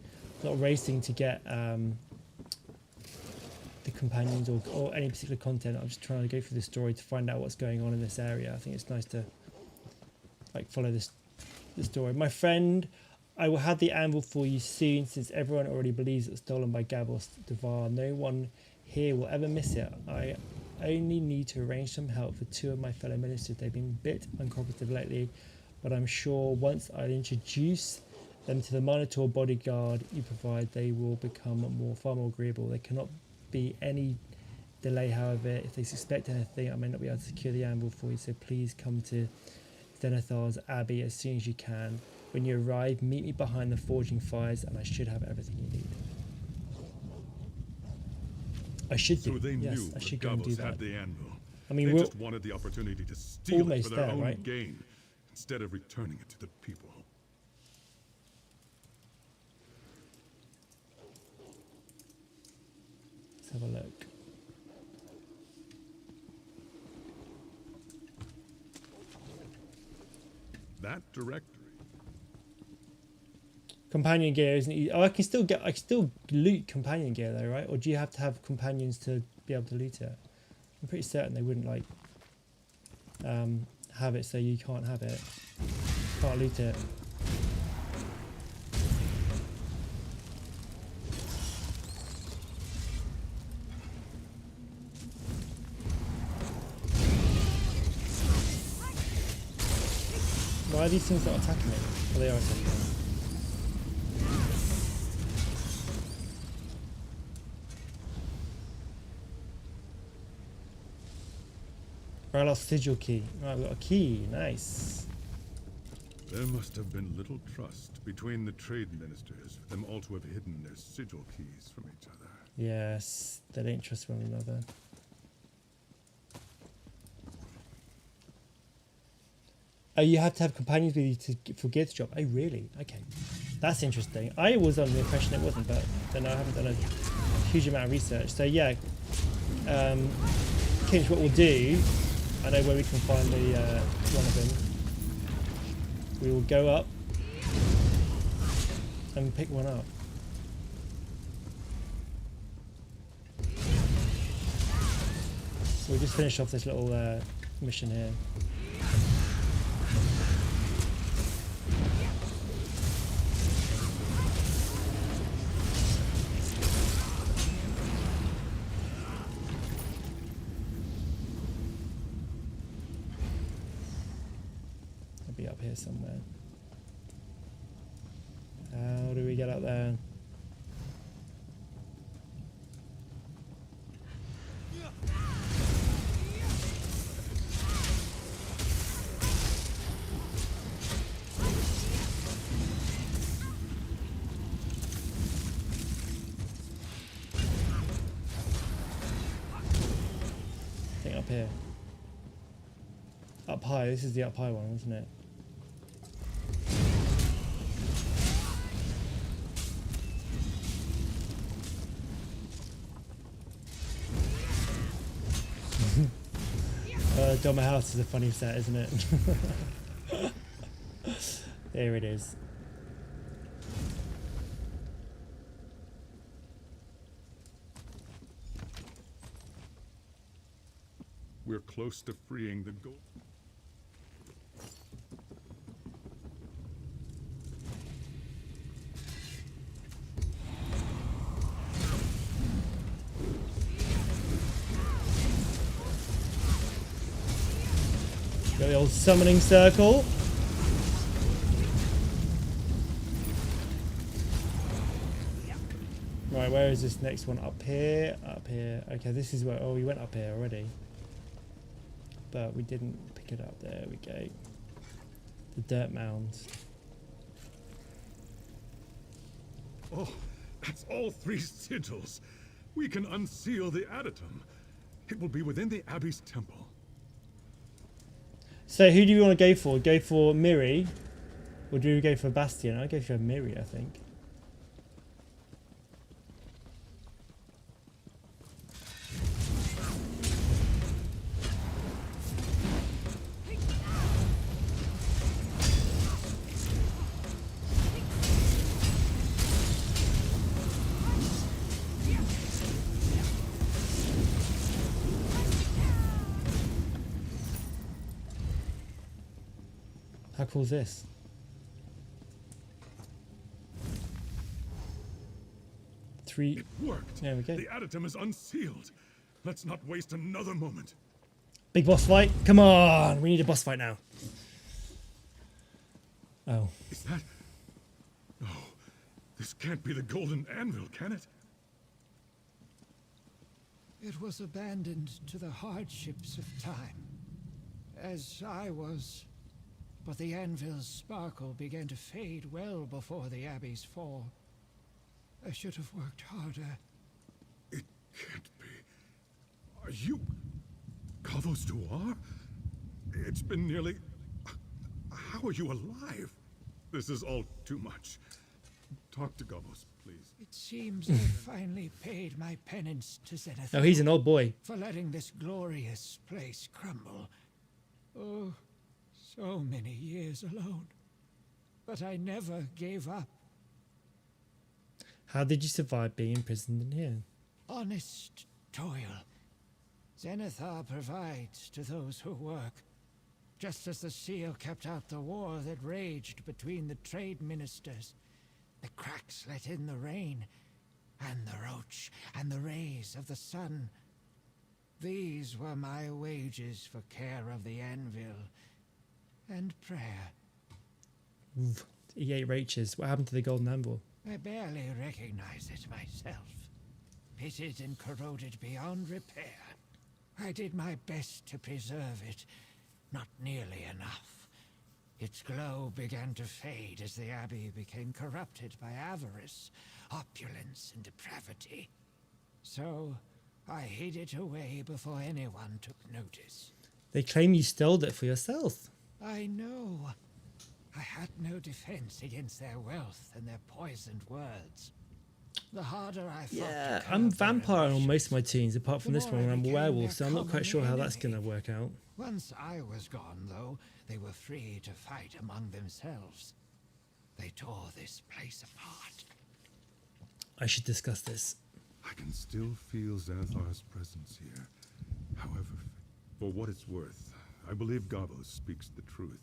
Speaker 1: Not racing to get the companions or any particular content. I'm just trying to go through the story to find out what's going on in this area. I think it's nice to like follow the story. My friend, I will have the anvil for you soon, since everyone already believes it's stolen by Gavos Devar. No one here will ever miss it. I only need to arrange some help for two of my fellow ministers. They've been a bit uncooperative lately, but I'm sure once I introduce them to the Minotaur bodyguard you provide, they will become far more agreeable. There cannot be any delay, however. If they suspect anything, I may not be able to secure the anvil for you, so please come to Zenithar's Abbey as soon as you can. When you arrive, meet me behind the forging fires and I should have everything you need. I should do.
Speaker 14: So they
Speaker 1: Yes,
Speaker 14: knew
Speaker 1: I
Speaker 14: the
Speaker 1: should go and do
Speaker 14: Gavos
Speaker 1: that.
Speaker 14: had the anvil.
Speaker 1: I mean,
Speaker 14: they
Speaker 1: we're
Speaker 14: just wanted the opportunity to steal it
Speaker 1: almost
Speaker 14: for their
Speaker 1: there,
Speaker 14: own
Speaker 1: right?
Speaker 14: gain, instead of returning it to the people.
Speaker 1: Let's have a look.
Speaker 14: That directory.
Speaker 1: Companion gear isn't easy. Oh, I can still loot companion gear though, right? Or do you have to have companions to be able to loot it? I'm pretty certain they wouldn't like have it so you can't have it. Can't loot it. Why are these things not attacking me? Oh, they are attacking me. Right, I lost sigil key. Right, we've got a key. Nice.
Speaker 14: There must have been little trust between the trade ministers for them all to have hidden their sigil keys from each other.
Speaker 1: Yes, they don't trust one another. Oh, you have to have companions with you for gear to drop. Oh, really? Okay. That's interesting. I was under the impression it wasn't, but then I haven't done a huge amount of research. So, yeah. Kinch, what we'll do, I know where we can find the one of them. We will go up and pick one up. So we'll just finish off this little mission here. Up here somewhere. How do we get up there? I think up here. Up high, this is the up high one, isn't it? Doma House is a funny set, isn't it? There it is.
Speaker 14: We're close to freeing the gold.
Speaker 1: Got the old summoning circle. Right, where is this next one? Up here, up here. Okay, this is where. Oh, we went up here already, but we didn't pick it up. There we go. The dirt mound.
Speaker 14: Oh, that's all 3 sigils. We can unseal the adytum. It will be within the Abbey's temple.
Speaker 1: So who do you want to go for? Go for Miri? Or do we go for Bastion? I'd go for Miri, I think. How cool is this?
Speaker 14: It worked.
Speaker 1: There we go.
Speaker 14: The adytum is unsealed. Let's not waste another moment.
Speaker 1: Big boss fight. Come on. We need a boss fight now. Oh.
Speaker 14: Is that... No. This can't be the golden anvil, can it?
Speaker 19: It was abandoned to the hardships of time, as I was. But the anvil's sparkle began to fade well before the Abbey's fall. I should have worked harder.
Speaker 14: It can't be. you Gavos Duar? It's been nearly... How are you alive? This is all too much. Talk to Gavos, please.
Speaker 19: It seems I finally paid my penance to Zenithal.
Speaker 1: Oh, he's an old boy.
Speaker 19: For letting this glorious place crumble. Oh, so many years alone. But I never gave up.
Speaker 1: How did you survive being imprisoned in here?
Speaker 19: Honest toil. Zenithal provides to those who work. Just as the seal kept out the war that raged between the trade ministers. The cracks let in the rain, and the roach, and the rays of the sun. These were my wages for care of the anvil, and prayer.
Speaker 1: Oof. He ate roaches. What happened to the golden anvil?
Speaker 19: I barely recognize it myself. Pitted and corroded beyond repair. I did my best to preserve it. Not nearly enough. Its glow began to fade as the abbey became corrupted by avarice, opulence, and depravity. So, I hid it away before anyone took notice.
Speaker 1: They claim you stole it for yourself.
Speaker 19: I know. I had no defense against their wealth and their poisoned words. The harder I fought to
Speaker 1: I'm
Speaker 19: curb their
Speaker 1: vampire on
Speaker 19: emotions,
Speaker 1: most of my teens, apart from
Speaker 19: the
Speaker 1: this
Speaker 19: more
Speaker 1: one
Speaker 19: I
Speaker 1: where I'm a
Speaker 19: became
Speaker 1: werewolf,
Speaker 19: their
Speaker 1: so I'm not quite
Speaker 19: common
Speaker 1: sure how that's
Speaker 19: enemy.
Speaker 1: going to work out.
Speaker 19: Once I was gone, though, they were free to fight among themselves. They tore this place apart.
Speaker 1: I should discuss this.
Speaker 14: I can still feel Xanathar's presence here. However, for what it's worth, I believe Gavos speaks the truth.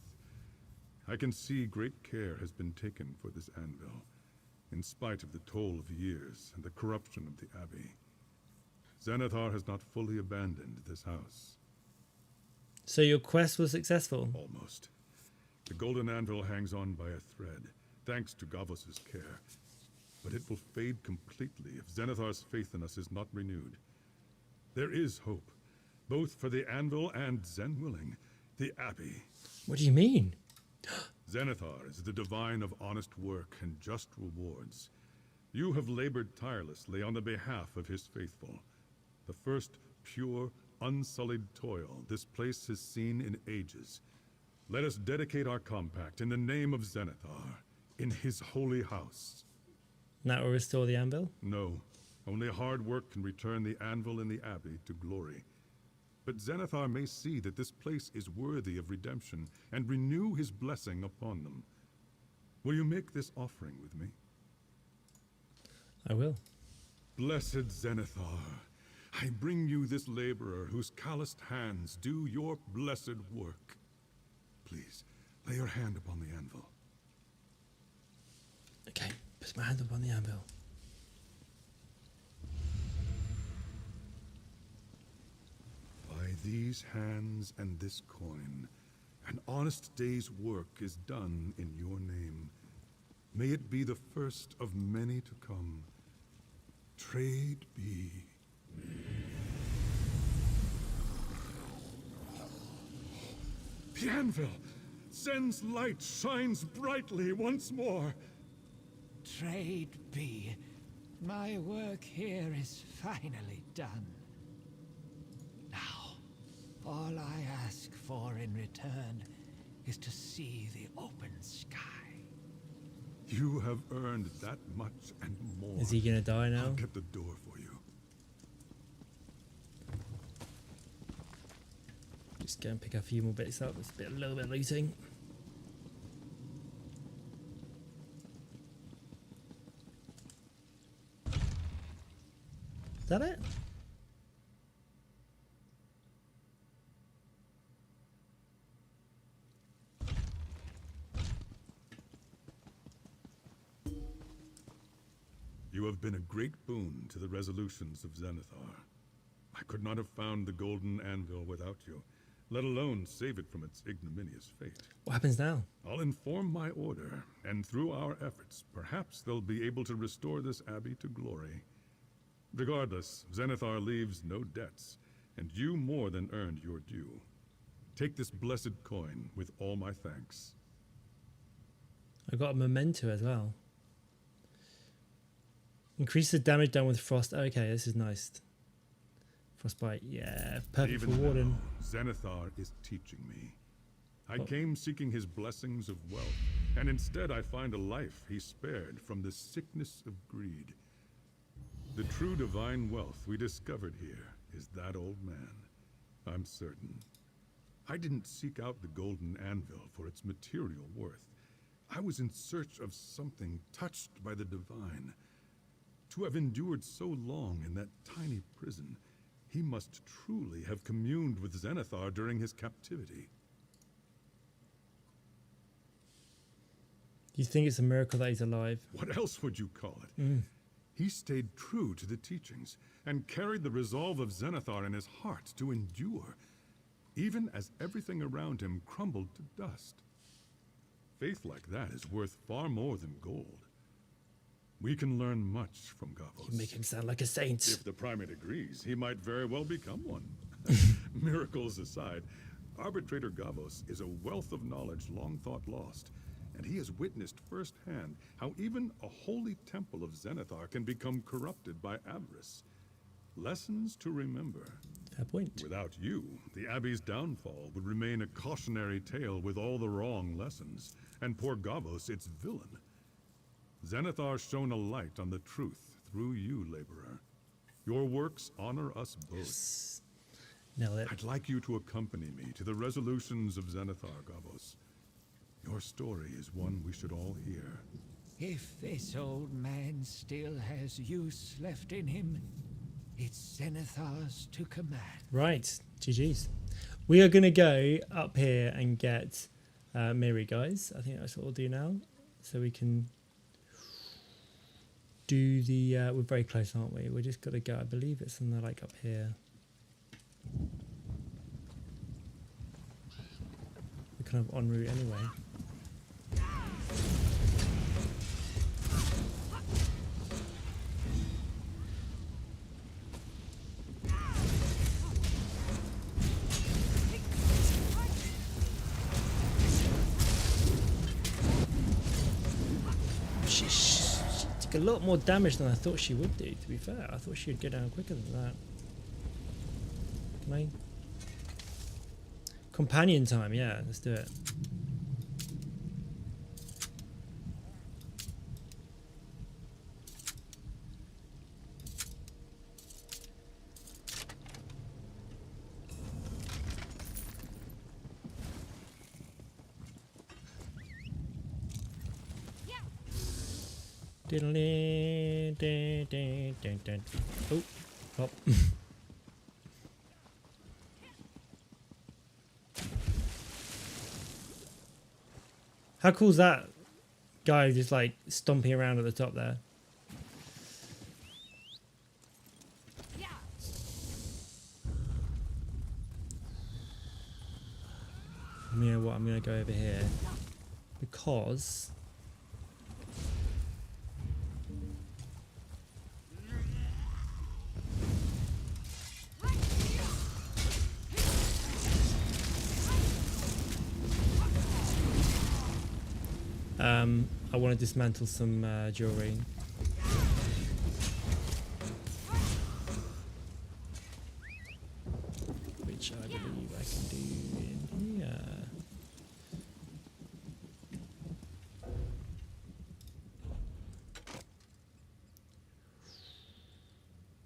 Speaker 14: I can see great care has been taken for this anvil, in spite of the toll of years and the corruption of the abbey. Xanathar has not fully abandoned this house.
Speaker 1: So your quest was successful?
Speaker 14: Almost. The golden anvil hangs on by a thread, thanks to Gavos' care. But it will fade completely if Xanathar's faith in us is not renewed. There is hope, both for the anvil and, Zen willing, the abbey.
Speaker 1: What do you mean?
Speaker 14: Xanathar is the divine of honest work and just rewards. You have labored tirelessly on the behalf of his faithful. The first pure, unsullied toil this place has seen in ages. Let us dedicate our compact in the name of Xanathar, in his holy house.
Speaker 1: And that will restore the anvil?
Speaker 14: No. Only hard work can return the anvil and the abbey to glory. But Xanathar may see that this place is worthy of redemption and renew his blessing upon them. Will you make this offering with me?
Speaker 1: I will.
Speaker 14: Blessed Xanathar, I bring you this laborer whose calloused hands do your blessed work. Please, lay your hand upon the anvil.
Speaker 1: Okay, put my hand upon the anvil.
Speaker 14: By these hands and this coin, an honest day's work is done in your name. May it be the first of many to come. Trade be. The anvil! Zen's light shines brightly once more.
Speaker 19: Trade be. My work here is finally done. Now, all I ask for in return is to see the open sky.
Speaker 14: You have earned that much and more.
Speaker 1: Is he gonna die now?
Speaker 14: I'll get the door for you.
Speaker 1: Just go and pick a few more bits up. It's a little bit looting. Is that it?
Speaker 14: You have been a great boon to the resolutions of Xanathar. I could not have found the golden anvil without you, let alone save it from its ignominious fate.
Speaker 1: What happens now?
Speaker 14: I'll inform my order, and through our efforts, perhaps they'll be able to restore this abbey to glory. Regardless, Xanathar leaves no debts, and you more than earned your due. Take this blessed coin with all my thanks.
Speaker 1: I got a memento as well. Increase the damage done with frost. Okay, this is nice. Frostbite, yeah, perfect
Speaker 14: Even
Speaker 1: for Warden.
Speaker 14: now, Zenithar is teaching me. I came seeking his blessings of wealth, and instead I find a life he spared from the sickness of greed. The true divine wealth we discovered here is that old man, I'm certain. I didn't seek out the golden anvil for its material worth. I was in search of something touched by the divine. To have endured so long in that tiny prison, he must truly have communed with Zenithar during his captivity.
Speaker 1: Do you think it's a miracle that he's alive?
Speaker 14: What else would you call it? He stayed true to the teachings and carried the resolve of Zenithar in his heart to endure, even as everything around him crumbled to dust. Faith like that is worth far more than gold. We can learn much from Gavos.
Speaker 1: You make him sound like a saint.
Speaker 14: If the primate agrees, he might very well become one. Miracles aside, Arbitrator Gavos is a wealth of knowledge long thought lost, and he has witnessed firsthand how even a holy temple of Zenithar can become corrupted by avarice. Lessons to remember.
Speaker 1: Fair point.
Speaker 14: Without you, the Abbey's downfall would remain a cautionary tale with all the wrong lessons, and poor Gavos its villain. Zenithar shone a light on the truth through you, laborer. Your works honor us both.
Speaker 1: Yes. Nail it.
Speaker 14: I'd like you to accompany me to the resolutions of Zenithar, Gavos. Your story is one we should all hear.
Speaker 19: If this old man still has use left in him, it's Zenithar's to command.
Speaker 1: Right, GG's. We are going to go up here and get Miri, guys. I think that's what we'll do now. So we can do the... we're very close, aren't we? We're just got to go. I believe it's somewhere like up here. We're kind of en route anyway. She took a lot more damage than I thought she would do, to be fair. I thought she would go down quicker than that. Can I? Companion time, yeah, let's do it. Oh, pop. How cool is that guy just like stomping around at the top there? You know what? I'm gonna go over here because I want to dismantle some jewelry. Which I believe I can do in here.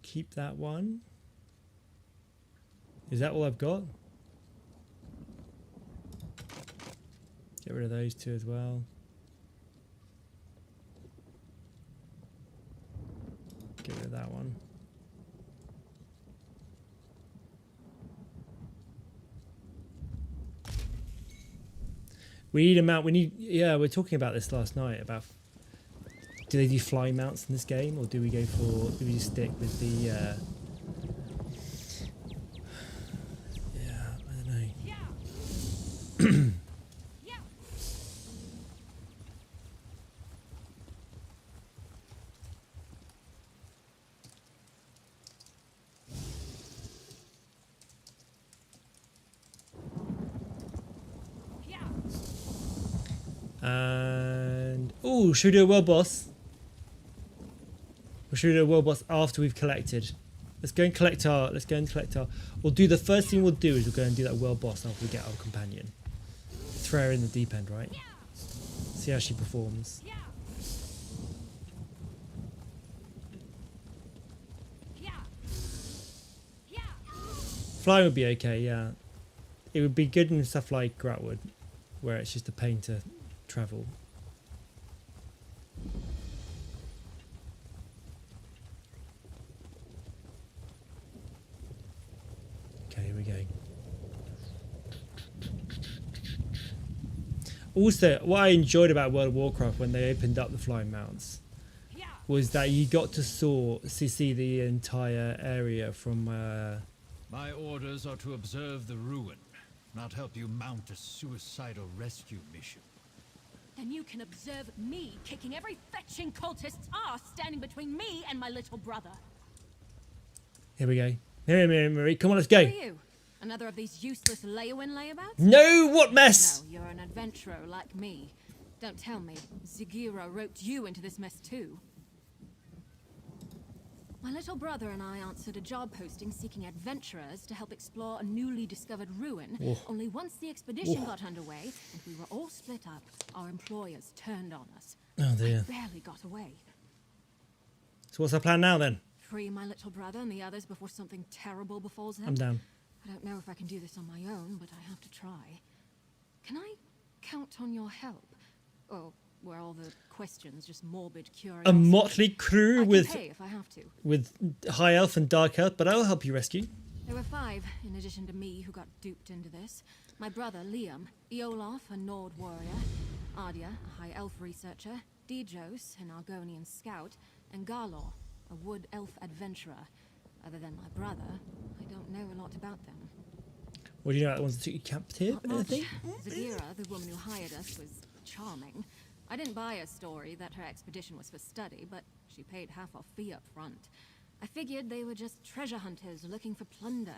Speaker 1: Keep that one. Is that all I've got? Get rid of those two as well. Get rid of that one. We need a mount. We need. Yeah, we're talking about this last night. About do they do fly mounts in this game, or do we go for? Do we just stick with the? Yeah, I don't know. And oh, should we do a world boss? Or should we do a world boss after we've collected Let's go and collect our. We'll do the first thing we'll do is we'll go and do that world boss after we get our companion. Throw her in the deep end, right? See how she performs. Flying would be okay, yeah. It would be good in stuff like Blackwood, where it's just a pain to travel. Okay, here we go. Also, what I enjoyed about World of Warcraft when they opened up the flying mounts was that you got to see the entire area from...
Speaker 21: My orders are to observe the ruin, not help you mount a suicidal rescue mission.
Speaker 10: Then you can observe me kicking every fetching cultist's ass standing between me and my little brother.
Speaker 1: Here we go. Here, Marie. Come on, let's go.
Speaker 10: Who are you? Another of these useless Leowin layabouts?
Speaker 1: No, what mess?
Speaker 10: No, you're an adventurer like me. Don't tell me. Zagira roped you into this mess too. My little brother and I answered a job posting seeking adventurers to help explore a newly discovered ruin.
Speaker 1: Whoa.
Speaker 10: Only once the expedition
Speaker 1: Whoa.
Speaker 10: got underway and we were all split up, our employers turned on us.
Speaker 1: Oh dear.
Speaker 10: I barely got away.
Speaker 1: So what's our plan now then?
Speaker 10: Free my little brother and the others before something terrible befalls him.
Speaker 1: I'm down.
Speaker 10: I don't know if I can do this on my own, but I have to try. Can I count on your help? Or were all the questions just morbid curiosity?
Speaker 1: A motley crew
Speaker 10: I can
Speaker 1: with
Speaker 10: pay if I have to.
Speaker 1: with high elf and dark elf, but I'll help you rescue.
Speaker 10: There were 5, in addition to me, who got duped into this. My brother, Liam, Eolaf, a Nord warrior, Ardia, a high elf researcher, Dijos, an Argonian scout, and Garlor, a wood elf adventurer. Other than my brother, I don't know a lot about them.
Speaker 1: What do you know about the ones that took you captive?
Speaker 10: Not much. Zagira, the woman who hired us, was charming. I didn't buy her story that her expedition was for study, but she paid half our fee up front. I figured they were just treasure hunters looking for plunder.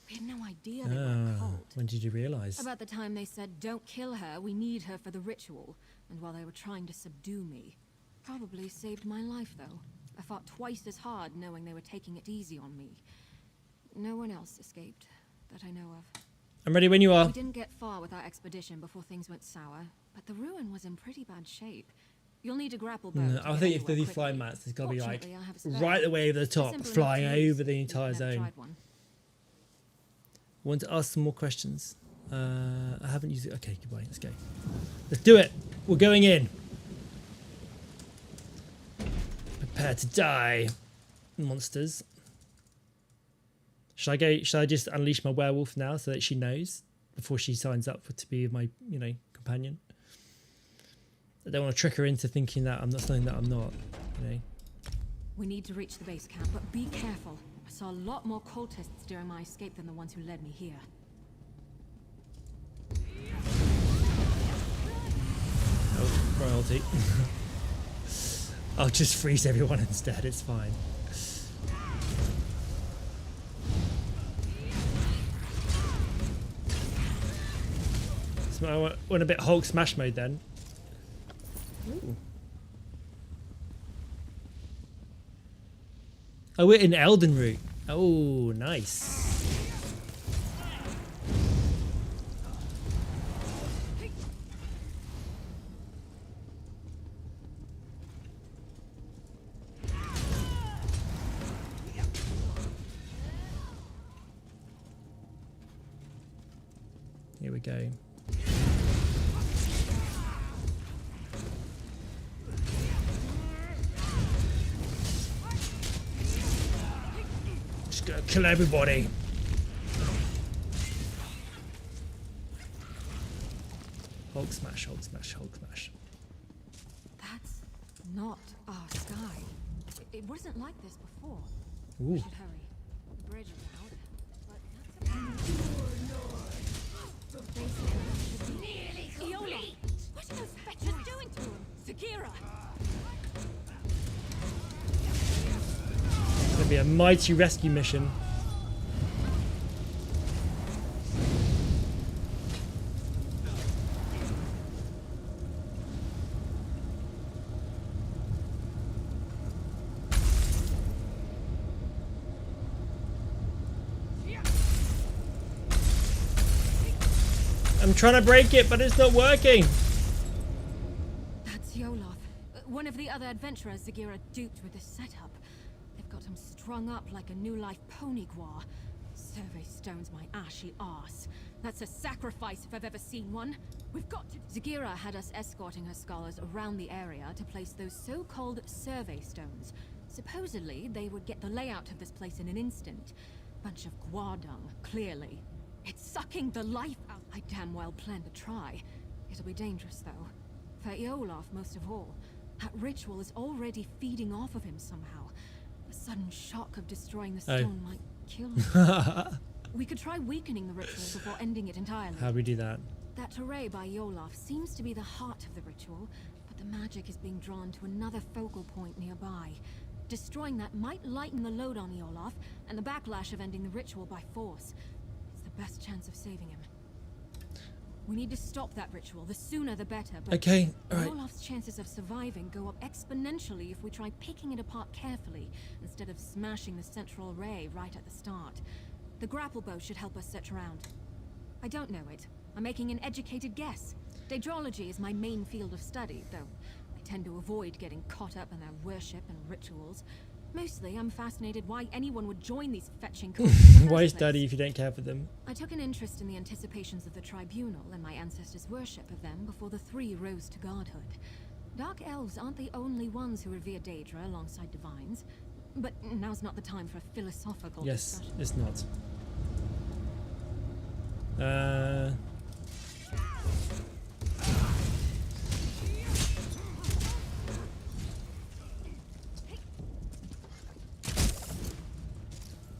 Speaker 10: We had no idea they were a cult.
Speaker 1: When did you realise?
Speaker 10: About the time they said, don't kill her, we need her for the ritual. And while they were trying to subdue me. Probably saved my life, though. I fought twice as hard knowing they were taking it easy on me. No one else escaped, that I know of.
Speaker 1: I'm ready when you are.
Speaker 10: We didn't get far with our expedition before things went sour, but the ruin was in pretty bad shape. You'll need a grapple boat.
Speaker 1: No, I think if they're these flying mats, there's got to be like
Speaker 10: Fortunately, I have a spare
Speaker 1: right
Speaker 10: one.
Speaker 1: away over the top,
Speaker 10: Simple enough
Speaker 1: flying
Speaker 10: to use.
Speaker 1: over the entire
Speaker 10: Never
Speaker 1: zone.
Speaker 10: tried one.
Speaker 1: Want to ask some more questions? I haven't used it. Okay, goodbye. Let's go. Let's do it. We're going in. Prepare to die, monsters. Should I go? Should I just unleash my werewolf now so that she knows before she signs up to be my, companion? I don't want to trick her into thinking that I'm not something that I'm not.
Speaker 10: We need to reach the base camp, but be careful. I saw a lot more cultists during my escape than the ones who led me here.
Speaker 1: Oh, royalty. I'll just freeze everyone instead. It's fine. So I went a bit Hulk smash mode then. Ooh. Oh, we're in Elden Route. Oh, nice. Here we go. Just gonna kill everybody. Hulk smash, Hulk smash, Hulk smash.
Speaker 10: That's not our sky. It wasn't like this before.
Speaker 1: Ooh.
Speaker 10: We should hurry. The bridge is out, but that's nearly complete. What are those fetchers doing to him? Zagira!
Speaker 1: It's gonna be a mighty rescue mission. I'm trying to break it, but it's not working.
Speaker 10: That's Yolov, one of the other adventurers Zagira duped with this setup. They've got him strung up like a new life pony guar. Survey stones my ashy arse. That's a sacrifice if I've ever seen one. We've got to... Zagira had us escorting her scholars around the area to place those so-called survey stones. Supposedly, they would get the layout of this place in an instant. Bunch of guar dung, clearly. It's sucking the life out. I damn well plan to try. It'll be dangerous, though. For Eolaf, most of all. That ritual is already feeding off of him somehow. The sudden shock of destroying the stone might kill him. We could try weakening the ritual before ending it entirely.
Speaker 1: How do we do that?
Speaker 10: That array by Yolaf seems to be the heart of the ritual, but the magic is being drawn to another focal point nearby. Destroying that might lighten the load on Yolaf, and the backlash of ending the ritual by force. It's the best chance of saving him. We need to stop that ritual. The sooner the better. But
Speaker 1: okay, alright.
Speaker 10: Yolaf's chances of surviving go up exponentially if we try picking it apart carefully, instead of smashing the central array right at the start. The grapple bow should help us search around. I don't know it. I'm making an educated guess. Daedrology is my main field of study, though I tend to avoid getting caught up in their worship and rituals. Mostly, I'm fascinated why anyone would join these fetching cults.
Speaker 1: Why study if you don't care for them?
Speaker 10: I took an interest in the anticipations of the tribunal and my ancestors' worship of them before the three rose to godhood. Dark elves aren't the only ones who revere Daedra alongside divines. But now's not the time for a philosophical discussion.
Speaker 1: Yes, it's not.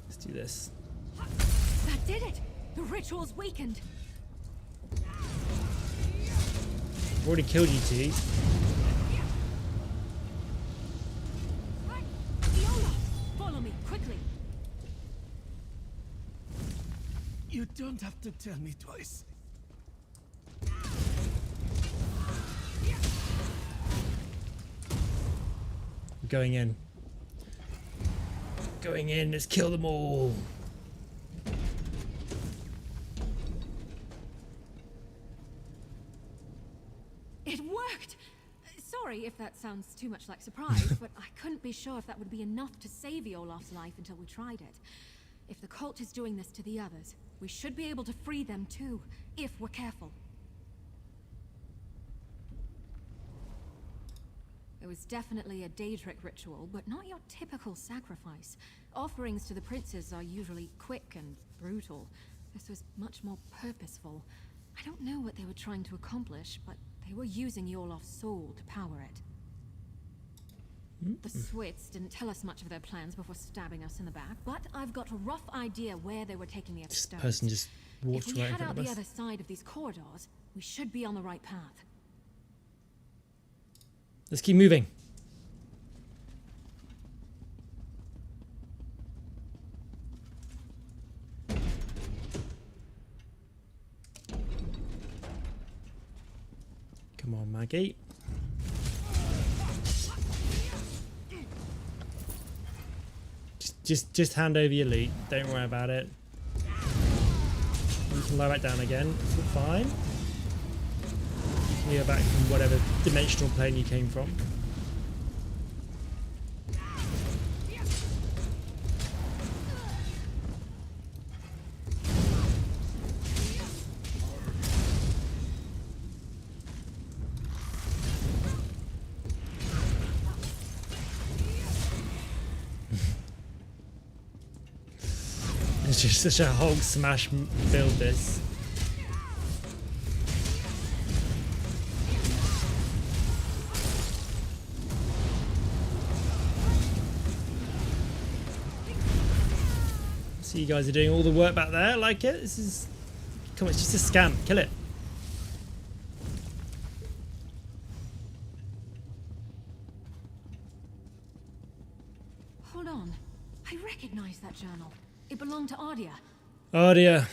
Speaker 1: Let's do this.
Speaker 10: That did it! The ritual's weakened!
Speaker 1: I've already killed you two.
Speaker 10: Follow me, quickly!
Speaker 20: You don't have to tell me twice.
Speaker 1: Going in. Going in, let's kill them all.
Speaker 10: It worked! Sorry if that sounds too much like surprise, but I couldn't be sure if that would be enough to save Olaf's life until we tried it. If the cult is doing this to the others, we should be able to free them too, if we're careful. It was definitely a Daedric ritual, but not your typical sacrifice. Offerings to the princes are usually quick and brutal. This was much more purposeful. I don't know what they were trying to accomplish, but they were using Yolaf's soul to power it. The Swits didn't tell us much of their plans before stabbing us in the back, but I've got a rough idea where they were taking the other stones.
Speaker 1: This person just walked
Speaker 10: If we
Speaker 1: right in
Speaker 10: head
Speaker 1: front
Speaker 10: out
Speaker 1: of
Speaker 10: the
Speaker 1: us.
Speaker 10: other side of these corridors, we should be on the right path.
Speaker 1: Let's keep moving. Come on, Maggie. Just hand over your loot. Don't worry about it. You can lie back down again. It's all fine. You can go back from whatever dimensional plane you came from. It's just such a Hulk smash build, this. So you guys are doing all the work back there. I like it. This is... Come on, it's just a scam. Kill it.
Speaker 10: Hold on. I recognize that journal. It belonged to Ardia.
Speaker 1: Ardia.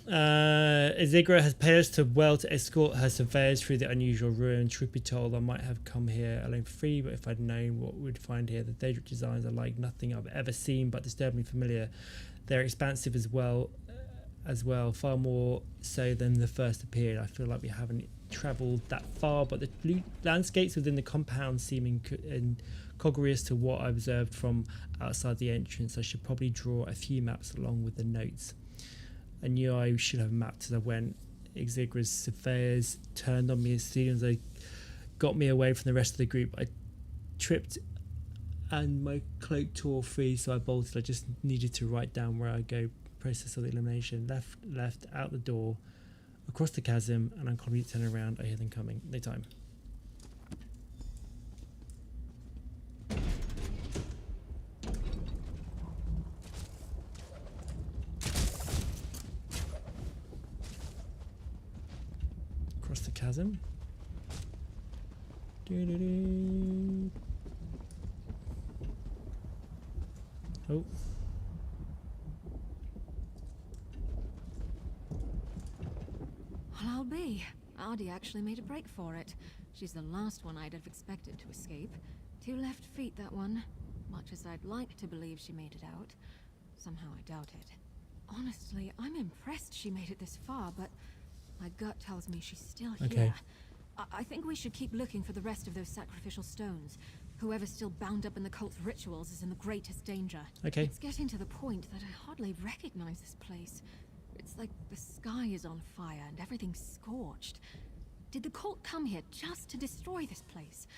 Speaker 1: Izigra has paid us well to escort her surveyors through the unusual ruin. Truth be told, I might have come here alone for free, but if I'd known what we'd find here, the Daedric designs are like nothing I've ever seen, but disturbingly familiar. They're expansive as well as well, far more so than the first appeared. I feel like we haven't travelled that far, but the landscapes within the compound seem incongruous to what I observed from outside the entrance. I should probably draw a few maps along with the notes. I knew I should have mapped as I went. Exiguous surveyors turned on me as soon as they got me away from the rest of the group. I tripped and my cloak tore free, so I bolted. I just needed to write down where I go. Process of the elimination. Left, out the door, across the chasm, and I'm confident to turn around. I hear them coming. No time. Across the chasm. Doo-doo-doo. Oh.
Speaker 10: Well, I'll be. Ardy actually made a break for it. She's the last one I'd have expected to escape. 2 left feet, that one. Much as I'd like to believe she made it out, somehow I doubt it. Honestly, I'm impressed she made it this far, but my gut tells me she's still here. I think we should keep looking for the rest of those sacrificial stones. Whoever's still bound up in the cult's rituals is in the greatest danger.
Speaker 1: Okay.
Speaker 10: It's getting to the point that I hardly recognize this place. It's like the sky is on fire and everything's scorched. Did the cult come here just to destroy this place?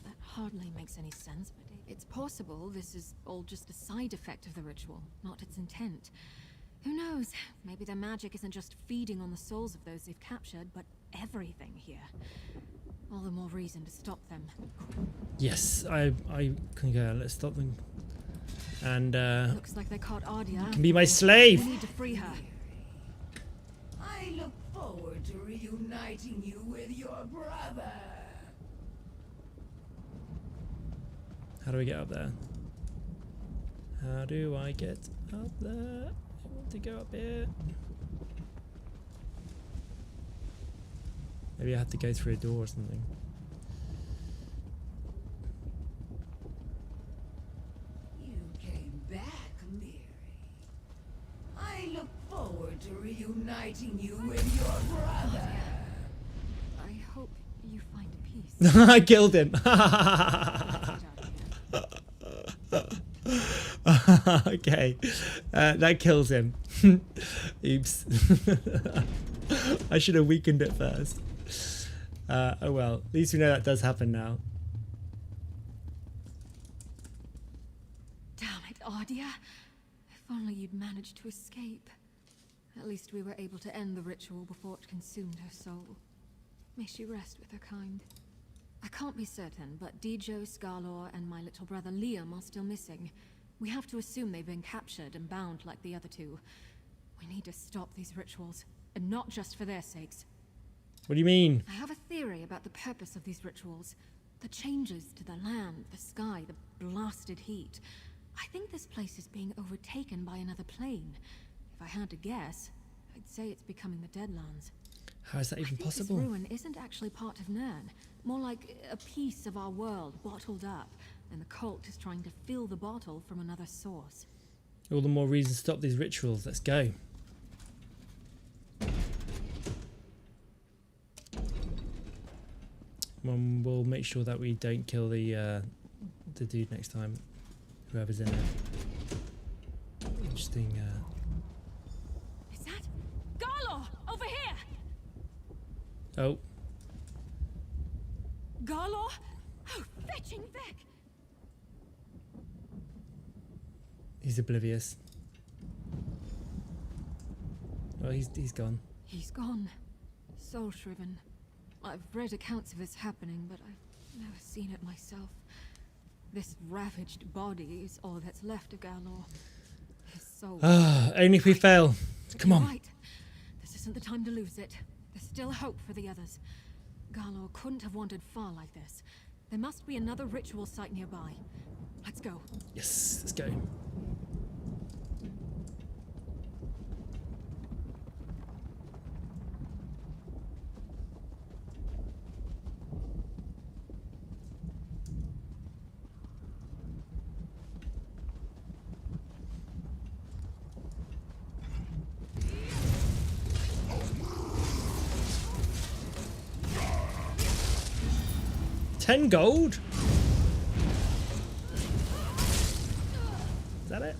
Speaker 10: That hardly makes any sense, but it's possible this is all just a side effect of the ritual, not its intent. Who knows? Maybe their magic isn't just feeding on the souls of those they've captured, but everything here. All the more reason to stop them.
Speaker 1: Yes, I concur. Let's stop them. And
Speaker 10: looks like they caught Ardia.
Speaker 1: Can be my slave.
Speaker 10: We need to free her.
Speaker 12: I look forward to reuniting you with your brother.
Speaker 1: How do we get up there? How do I get up there? I want to go up here. Maybe I have to go through a door or something.
Speaker 12: You came back, Mary. I look forward to reuniting you with your brother.
Speaker 10: I hope you find peace.
Speaker 1: I killed him. Okay, that kills him. Oops. I should have weakened it first. Oh well, at least we know that does happen now.
Speaker 10: Damn it, Ardia. If only you'd managed to escape. At least we were able to end the ritual before it consumed her soul. May she rest with her kind. I can't be certain, but Dijo, Scarlor, and my little brother Liam are still missing. We have to assume they've been captured and bound like the other two. We need to stop these rituals, and not just for their sakes.
Speaker 1: What do you mean?
Speaker 10: I have a theory about the purpose of these rituals. The changes to the land, the sky, the blasted heat. I think this place is being overtaken by another plane. If I had to guess, I'd say it's becoming the Deadlands.
Speaker 1: How is that even possible?
Speaker 10: This ruin isn't actually part of Nern. More like a piece of our world bottled up, and the cult is trying to fill the bottle from another source.
Speaker 1: All the more reason to stop these rituals. Let's go. We'll make sure that we don't kill the dude next time. Whoever's in it. Interesting.
Speaker 10: Is that Garlor over here?
Speaker 1: Oh.
Speaker 10: Garlor? Oh, fetching Vic!
Speaker 1: He's oblivious. Well, he's gone.
Speaker 10: He's gone. Soul-shriven. I've read accounts of this happening, but I've never seen it myself. This ravaged body is all that's left of Garlor. His soul.
Speaker 1: Only if we fail. Come on.
Speaker 10: Right. This isn't the time to lose it. There's still hope for the others. Garlor couldn't have wandered far like this. There must be another ritual site nearby. Let's go.
Speaker 1: Yes, let's go. 10 gold? Is that it?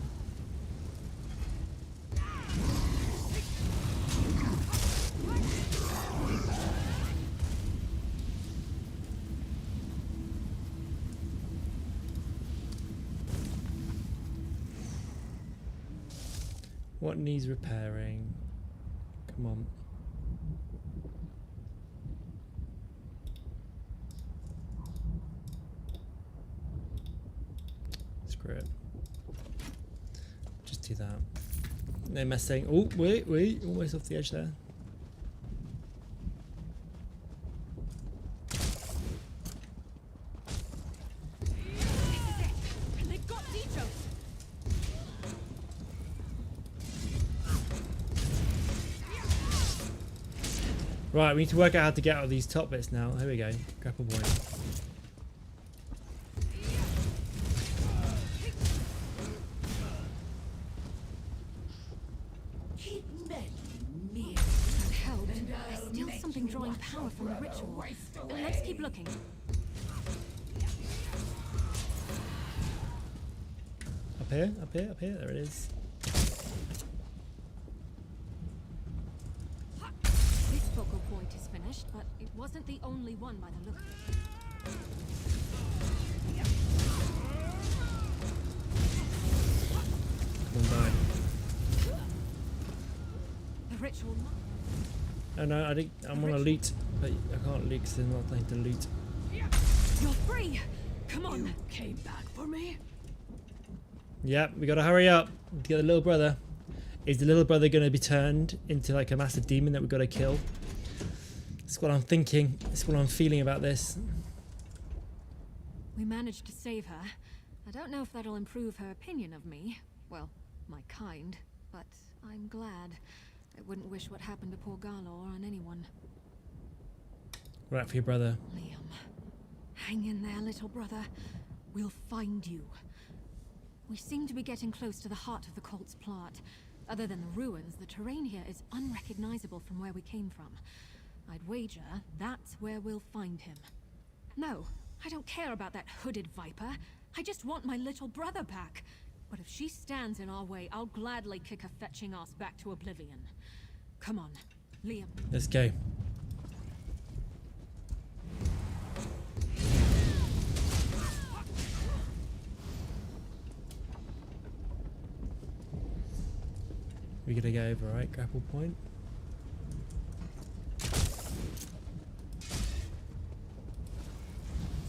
Speaker 1: What needs repairing? Come on. Screw it. Just do that. No messing. Oh, wait. Almost off the edge there. Right, we need to work out how to get out of these top bits now. Here we go. Grapple point.
Speaker 10: There's still something drawing power from the ritual. Let's keep looking.
Speaker 1: Up here, up here, up here. There it is.
Speaker 10: This focal point is finished, but it wasn't the only one by the look of it.
Speaker 1: Come on, die.
Speaker 10: The ritual.
Speaker 1: Oh no, I'm on a loot, but I can't loot because there's not nothing to loot.
Speaker 10: You're free! Come on!
Speaker 12: You came back for me?
Speaker 1: Yep, we gotta hurry up to get the little brother. Is the little brother gonna be turned into like a massive demon that we've got to kill? That's what I'm thinking. That's what I'm feeling about this.
Speaker 10: We managed to save her. I don't know if that'll improve her opinion of me. Well, my kind. But I'm glad. I wouldn't wish what happened to poor Garlor on anyone.
Speaker 1: Right for your brother.
Speaker 10: Liam. Hang in there, little brother. We'll find you. We seem to be getting close to the heart of the cult's plot. Other than the ruins, the terrain here is unrecognizable from where we came from. I'd wager that's where we'll find him. No, I don't care about that hooded viper. I just want my little brother back. But if she stands in our way, I'll gladly kick her fetching ass back to oblivion. Come on, Liam.
Speaker 1: Let's go. We're gonna go over, right? Grapple point.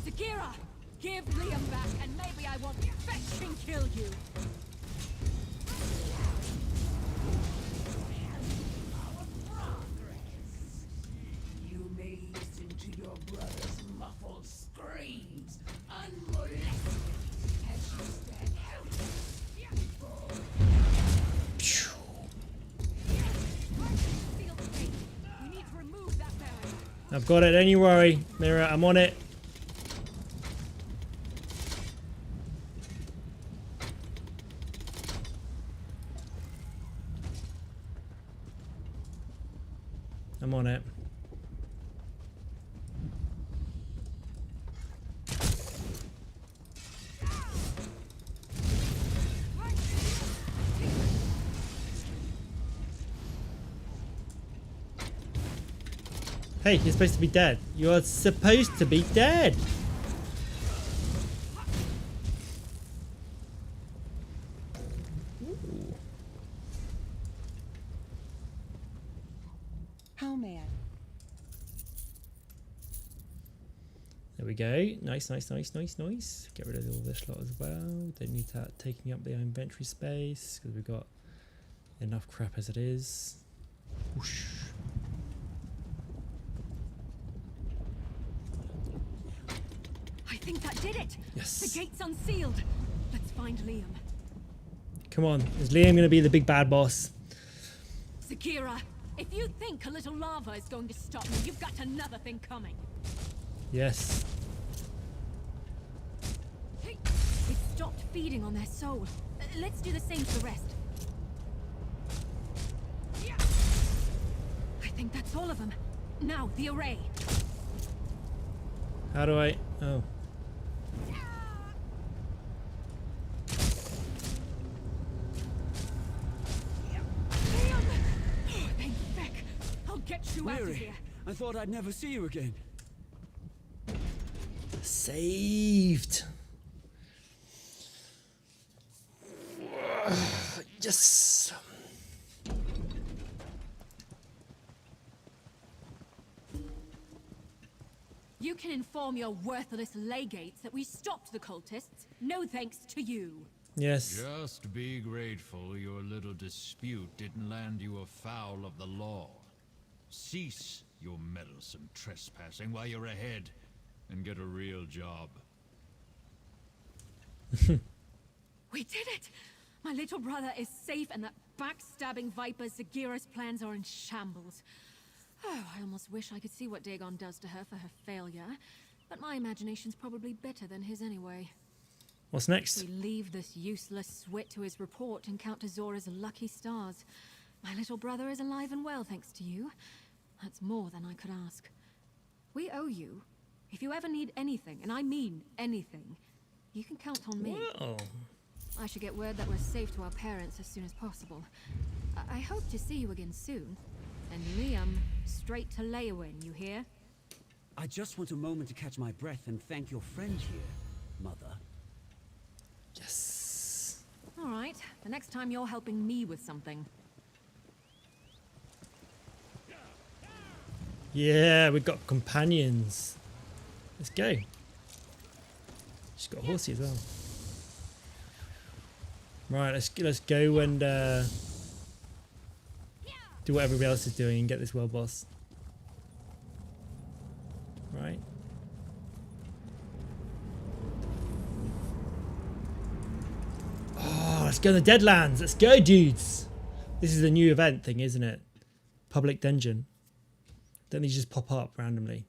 Speaker 10: Sagira! Give Liam back, and maybe I won't fetch and kill you!
Speaker 12: You may listen to your brother's muffled screams, unmolested, as you stand helpless.
Speaker 1: I've got it, don't you worry. Mirror, I'm on it. I'm on it. Hey, you're supposed to be dead. You are supposed to be dead. Ooh.
Speaker 15: How may I?
Speaker 1: There we go. Nice, nice, nice, nice, nice. Get rid of all this lot as well. Don't need that taking up the inventory space because we've got enough crap as it is. Whoosh.
Speaker 10: I think that did it!
Speaker 1: Yes.
Speaker 10: The gate's unsealed! Let's find Liam.
Speaker 1: Come on. Is Liam going to be the big bad boss?
Speaker 10: Sagira, if you think a little lava is going to stop me, you've got another thing coming.
Speaker 1: Yes.
Speaker 10: Hey, it stopped feeding on their soul. Let's do the same to the rest. I think that's all of them. Now, the array.
Speaker 1: How do I... Oh.
Speaker 10: I'll get you out of here.
Speaker 11: I thought I'd never see you again.
Speaker 1: Saved. Yes.
Speaker 10: You can inform your worthless legates that we stopped the cultists. No thanks to you.
Speaker 1: Yes.
Speaker 21: Just be grateful your little dispute didn't land you afoul of the law. Cease your meddlesome trespassing while you're ahead and get a real job.
Speaker 10: We did it! My little brother is safe and that backstabbing viper Zagira's plans are in shambles. Oh, I almost wish I could see what Dagon does to her for her failure, but my imagination's probably better than his anyway.
Speaker 1: What's next?
Speaker 10: We leave this useless swit to his report and count to Zora's lucky stars. My little brother is alive and well, thanks to you. That's more than I could ask. We owe you. If you ever need anything, and I mean anything, you can count on me.
Speaker 1: Whoa.
Speaker 10: I should get word that we're safe to our parents as soon as possible. I hope to see you again soon. And Liam, straight to Leyawen, you hear?
Speaker 11: I just want a moment to catch my breath and thank your friend here, Mother.
Speaker 1: Yes.
Speaker 10: All right. The next time you're helping me with something.
Speaker 1: Yeah, we've got companions. Let's go. She's got a horsey as well. Right, let's go and do what everybody else is doing and get this world boss. Right. Oh, let's go to the Deadlands. Let's go, dudes. This is a new event thing, isn't it? Public dungeon. Don't these just pop up randomly?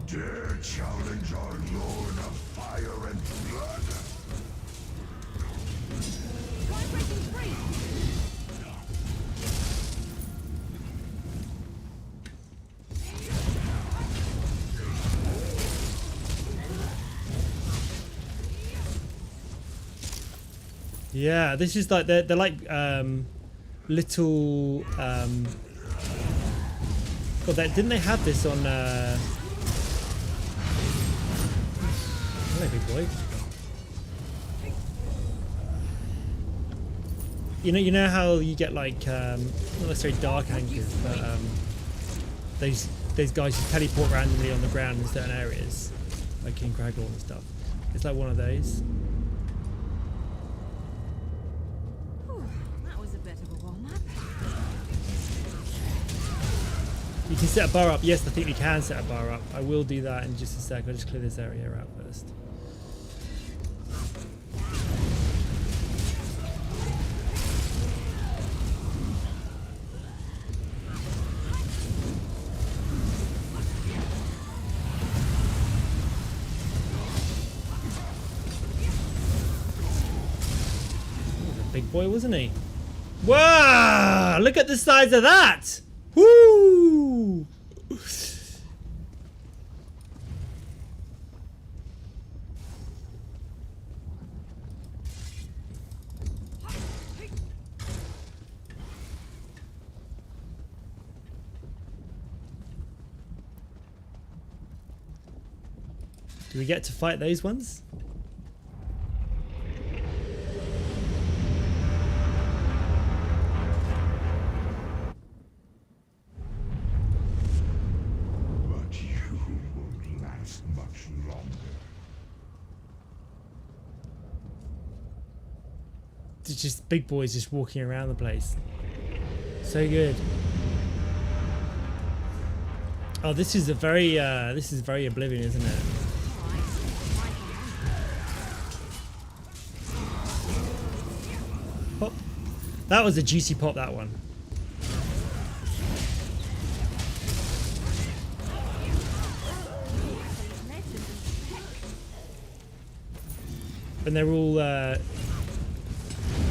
Speaker 7: Dare challenge our Lord of Fire and Blood?
Speaker 1: Yeah, this is like they're like little God, didn't they have this on hello, big boy. You know how you get like not necessarily dark anchors, but those guys who teleport randomly on the ground in certain areas, like King Craggle and stuff. It's like one of those.
Speaker 10: That was a bit of a warm-up.
Speaker 1: You can set a bar up. Yes, I think you can set a bar up. I will do that in just a sec. I'll just clear this area out first. Big boy, wasn't he? Wow! Look at the size of that! Woo! Do we get to fight those ones? It's just big boys just walking around the place. So good. Oh, this is very Oblivion, isn't it? Pop. That was a juicy pop, that one. And they're all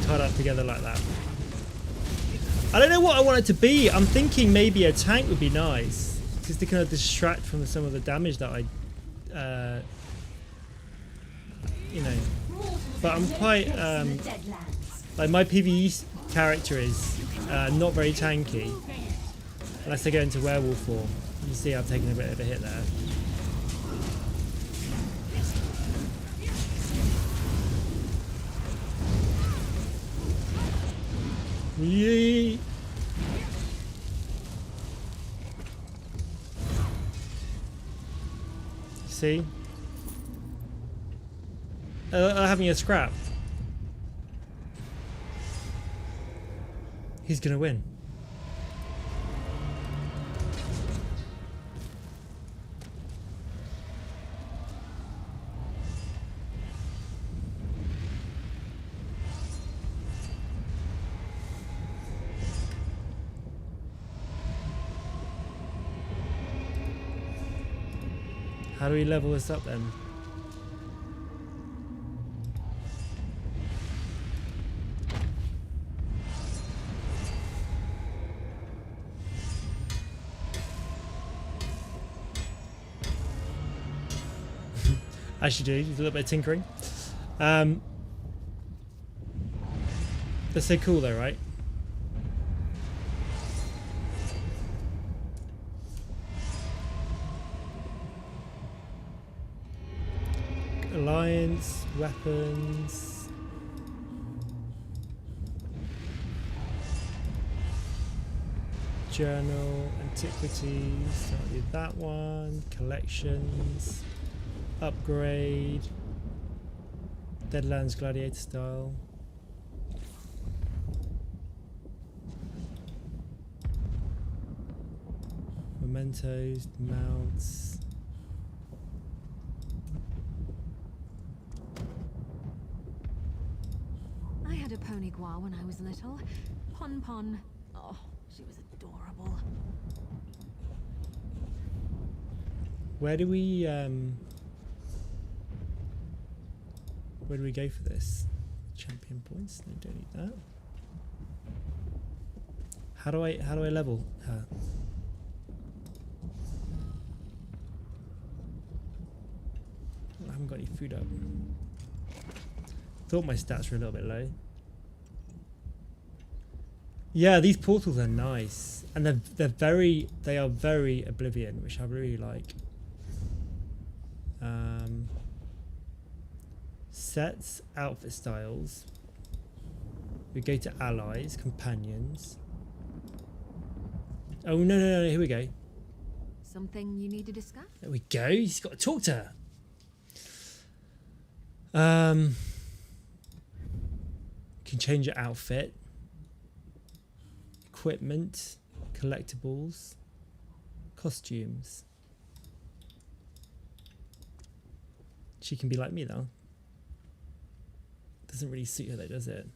Speaker 1: tied up together like that. I don't know what I want it to be. I'm thinking maybe a tank would be nice, just to kind of distract from some of the damage that I, you know. But I'm quite, like my PvE character is not very tanky, unless I go into werewolf form. You see I've taken a bit of a hit there. Yee. See? Having a scrap. He's gonna win. How do we level this up then? Actually do, just a little bit of tinkering. That's so cool though, right? Alliance, weapons. Journal, antiquities, I'll do that one. Collections, upgrade, Deadlands Gladiator style. Mementos, mounts.
Speaker 10: I had a pony gua when I was little. Pon Pon. Oh, she was adorable.
Speaker 1: Where do we go for this? Champion points? No, don't need that. How do I level her? I haven't got any food up. Thought my stats were a little bit low. Yeah, these portals are nice, and they are very Oblivion, which I really like. Sets, outfit styles. We go to allies, companions. Oh no, here we go.
Speaker 10: Something you need to discuss?
Speaker 1: There we go. He's got to talk to her. Can change your outfit, equipment, collectibles, costumes. She can be like me though. Doesn't really suit her though, does it?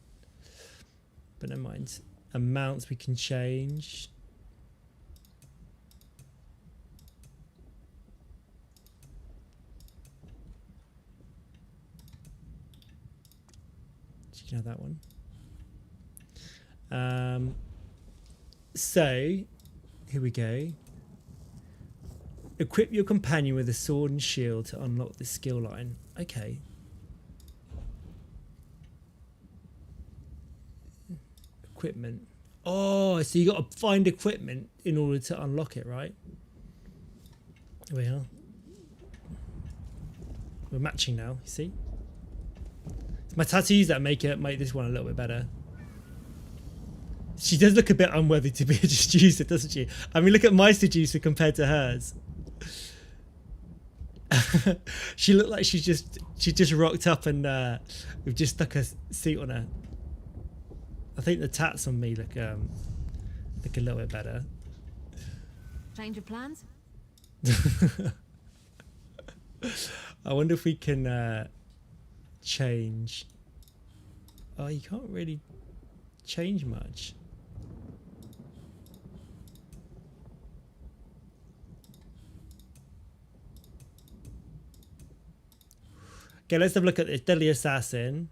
Speaker 1: But never mind. Amounts we can change. She can have that one. So, here we go. Equip your companion with a sword and shield to unlock the skill line. Okay. Equipment. Oh, so you got to find equipment in order to unlock it, right? Here we are. We're matching now, you see? It's my tattoos that make this one a little bit better. She does look a bit unworthy to be a seducer, doesn't she? I mean, look at my seducer compared to hers. She looked like she just rocked up and we've just stuck a seat on her. I think the tats on me look a little bit better.
Speaker 10: Change of plans?
Speaker 1: I wonder if we can change. Oh, you can't really change much. Okay, let's have a look at this. Deadly Assassin.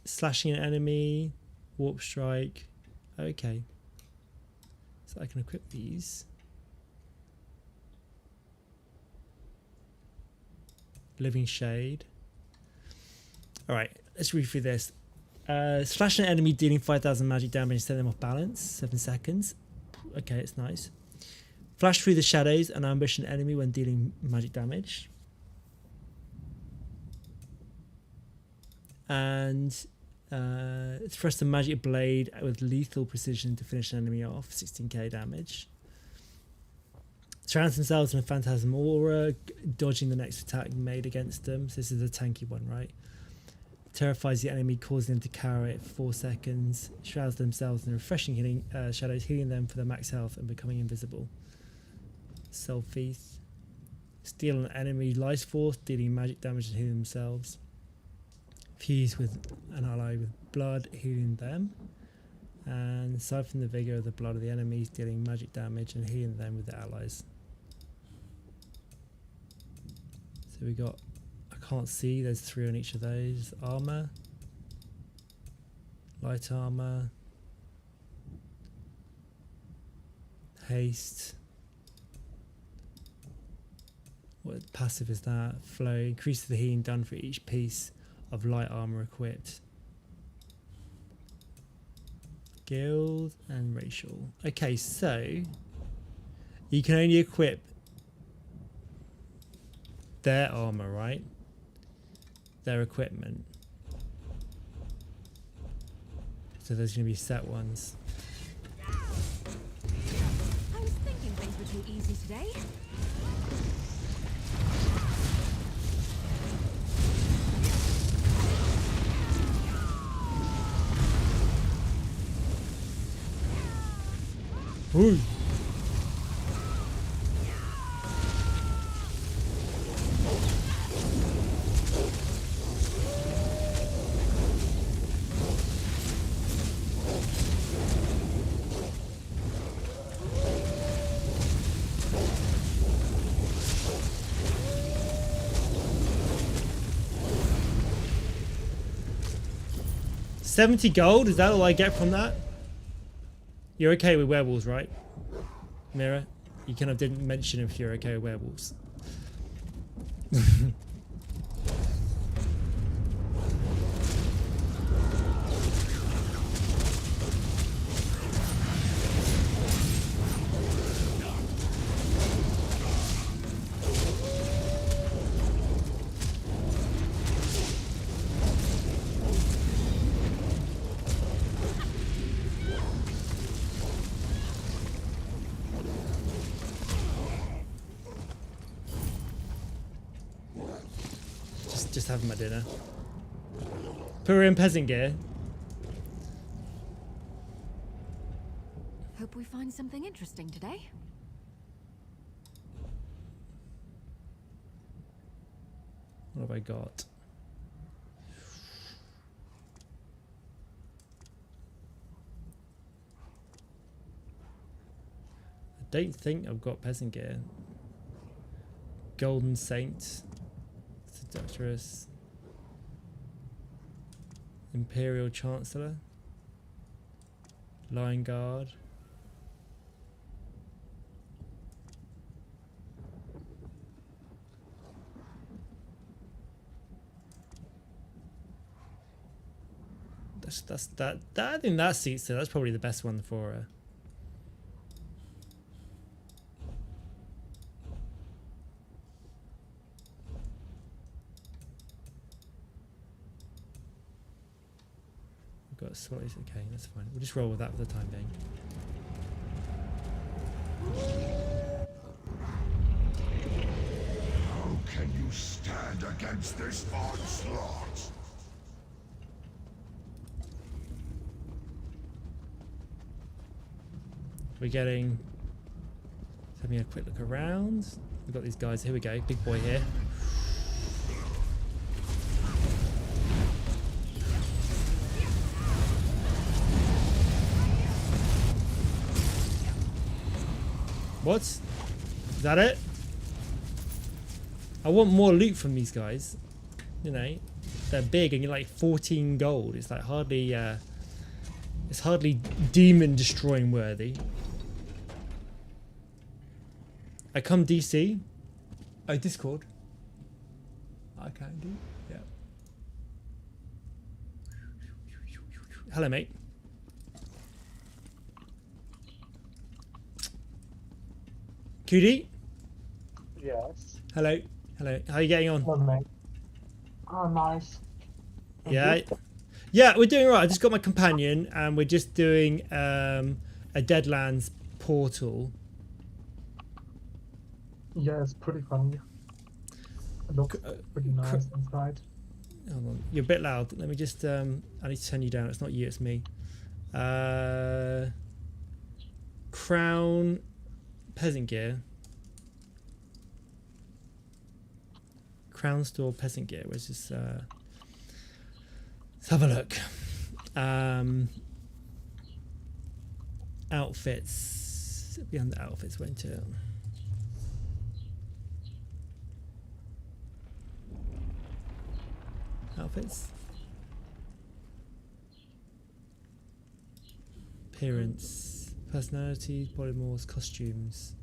Speaker 1: Slashing an enemy. Warp Strike. Okay. So I can equip these. Living Shade. Alright, let's read through this. Slash an enemy dealing 5,000 magic damage and set them off balance. 7 seconds. Okay, it's nice. Flash through the shadows and ambush an enemy when dealing magic damage. And thrust a magic blade with lethal precision to finish an enemy off. 16k damage. Surrounds themselves in a phantasm aura, dodging the next attack made against them. So this is a tanky one, right? Terrifies the enemy, causing them to carry it for 4 seconds. Shrouds themselves in refreshing healing shadows, healing them for their max health and becoming invisible. Self-feast. Steal an enemy life force, dealing magic damage and healing themselves. Fuse with an ally with blood, healing them. And siphon the vigor of the blood of the enemies, dealing magic damage and healing them with the allies. So we got, I can't see, there's 3 on each of those. Armor, light armor, haste. What passive is that? Flow, increases the healing done for each piece of light armor equipped. Guild and racial. Okay, so you can only equip their armor, right? Their equipment. So there's going to be set ones.
Speaker 10: I was thinking things were too easy today.
Speaker 1: Ooh. $70 gold, is that all I get from that? You're okay with werewolves, right? Mira? You kind of didn't mention if you're okay with werewolves. Just having my dinner. Put her in peasant gear.
Speaker 10: Hope we find something interesting today.
Speaker 1: What have I got? I don't think I've got peasant gear. Golden Saint. Seductress. Imperial Chancellor. Lion Guard. I think that suits her. That's probably the best one for her. Got slice. Okay, that's fine. We'll just roll with that for the time being.
Speaker 7: How can you stand against this onslaught?
Speaker 1: We're getting. Having a quick look around. We've got these guys. Here we go. Big boy here. What? Is that it? I want more loot from these guys. You know, they're big and you're like 14 gold. It's like hardly, it's It's hardly demon destroying worthy. I come DC. Oh, Discord. I can do. Yeah. Hello, mate. QD?
Speaker 8: Yes.
Speaker 1: Hello. Hello. How are you getting on?
Speaker 8: Hello, mate. Oh, nice.
Speaker 1: Yeah. Yeah, we're doing all right. I just got my companion and we're just doing a Deadlands portal.
Speaker 8: Yeah, it's pretty funny. It looks pretty nice inside.
Speaker 1: Hold on. You're a bit loud. Let me just I need to turn you down. It's not you, it's me. Crown peasant gear. Crown store peasant gear. Where's this? Let's have a look. Outfits. It'll be under outfits, won't it? Outfits. Appearance. Personality. Polymorphs. Costumes.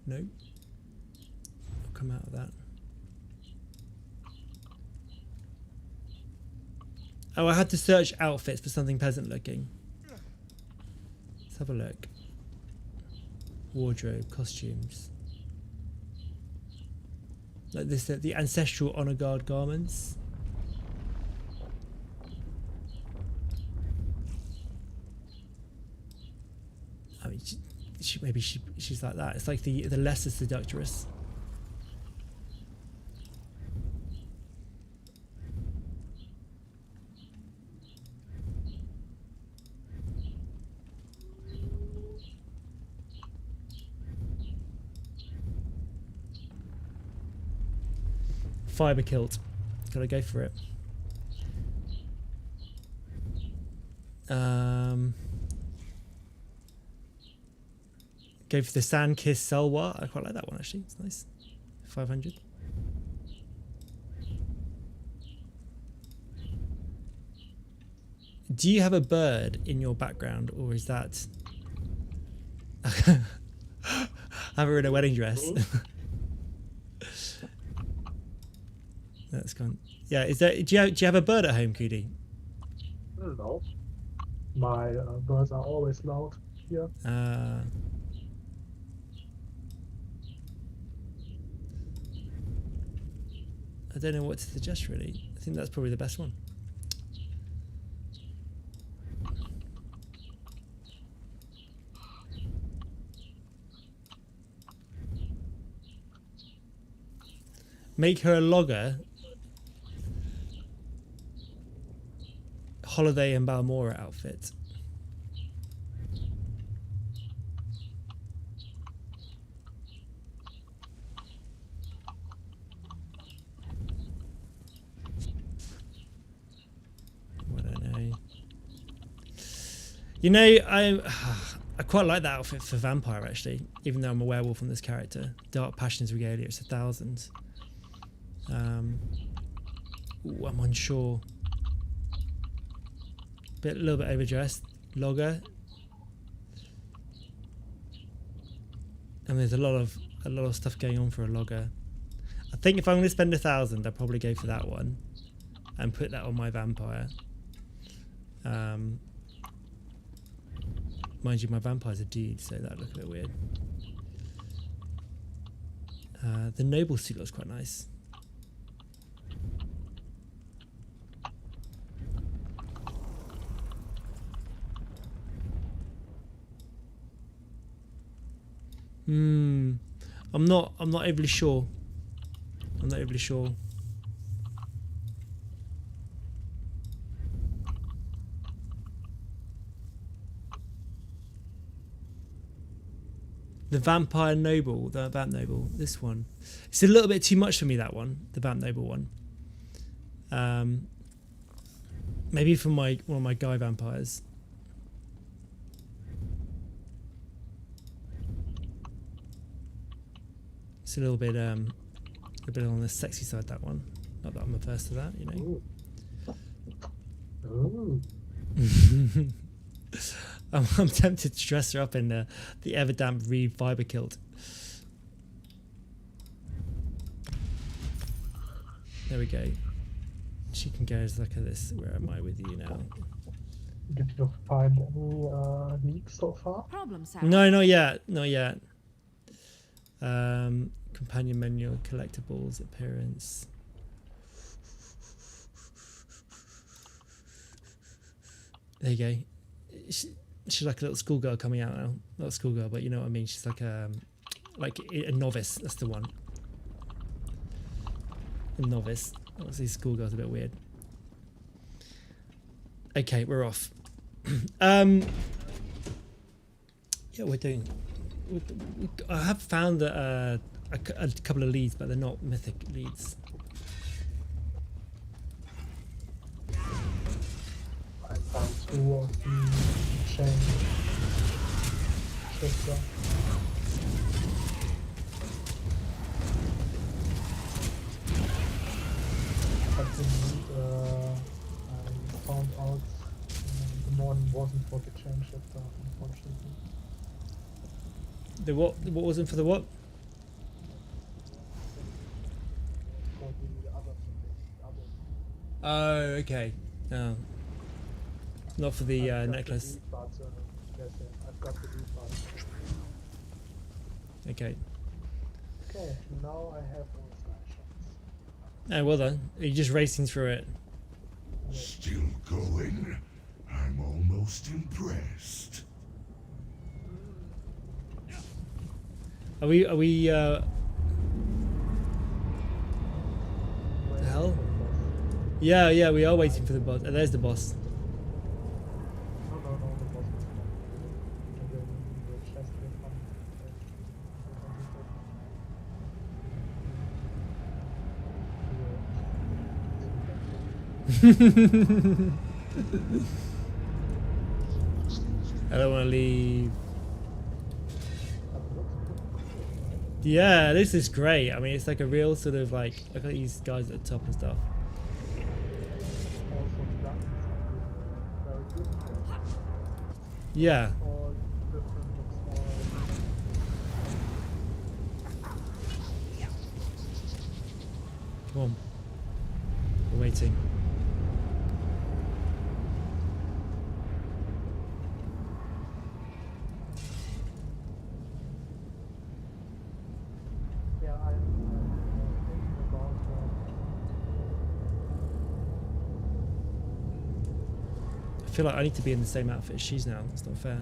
Speaker 1: Nope. I'll come out of that. Oh, I had to search outfits for something peasant looking. Let's have a look. Wardrobe, costumes. Like this, the ancestral honor guard garments. I mean, maybe she's like that. It's like the lesser seductress. Fiber kilt. Gotta go for it. Go for the Sand Kiss Salwa. I quite like that one actually. It's nice. 500. Do you have a bird in your background, or is that? Have her in a wedding dress. That's gone. Yeah, is that? Do you have a bird at home, Cudi?
Speaker 8: No. My birds are always loud here.
Speaker 1: I don't know what to suggest really. I think that's probably the best one. Make her a logger. Holiday in Balmora outfit. I don't know. You know, I quite like that outfit for vampire actually, even though I'm a werewolf on this character. Dark Passions Regalia, it's 1,000. Ooh, I'm unsure. A little bit overdressed. Logger. And there's a lot of stuff going on for a logger. I think if I'm going to spend 1,000, I'll probably go for that one and put that on my vampire. Mind you, my vampire's a dude, so that looks a bit weird. The noble suit looks quite nice. I'm not overly sure. I'm not overly sure. The Vampire Noble, the Vamp Noble, this one. It's a little bit too much for me, that one, the Vamp Noble one. Maybe for one of my guy vampires. It's a little bit on the sexy side, that one. Not that I'm averse to that, you know.
Speaker 8: Ooh.
Speaker 1: I'm tempted to dress her up in the Everdamp Reed fiber kilt. There we go. She can go as like this. Where am I with you now?
Speaker 8: Did you find any leaks so far?
Speaker 1: No, not yet. Not yet. Companion menu, collectibles, appearance. There you go. She's like a little schoolgirl coming out now. Not a schoolgirl, but you know what I mean. She's like a novice. That's the one. A novice. Obviously, schoolgirl's a bit weird. Okay, we're off. Yeah, we're doing. I have found a couple of leads, but they're not mythic leads.
Speaker 8: I found 2 of the chain shifter. But the need, I found out the morning wasn't for the chain shifter, unfortunately.
Speaker 1: The what? What wasn't for the what?
Speaker 8: For the other thing.
Speaker 1: Oh, okay. No. Not for the necklace.
Speaker 8: But, yes, I've got the lead part.
Speaker 1: Okay.
Speaker 8: Okay, now I have all snapshots.
Speaker 1: Oh, well done. Are you just racing through it?
Speaker 7: Still going? I'm almost impressed.
Speaker 1: Are we the hell? Yeah, we are waiting for the boss. There's the boss.
Speaker 8: No, the boss is not. The chest will come.
Speaker 1: I don't want to leave. Yeah, this is great. I mean, it's like a real sort of like, look at these guys at the top and stuff. Yeah. Come on. We're waiting.
Speaker 8: Yeah, I'm thinking about
Speaker 1: I feel like I need to be in the same outfit as she's now. That's not fair.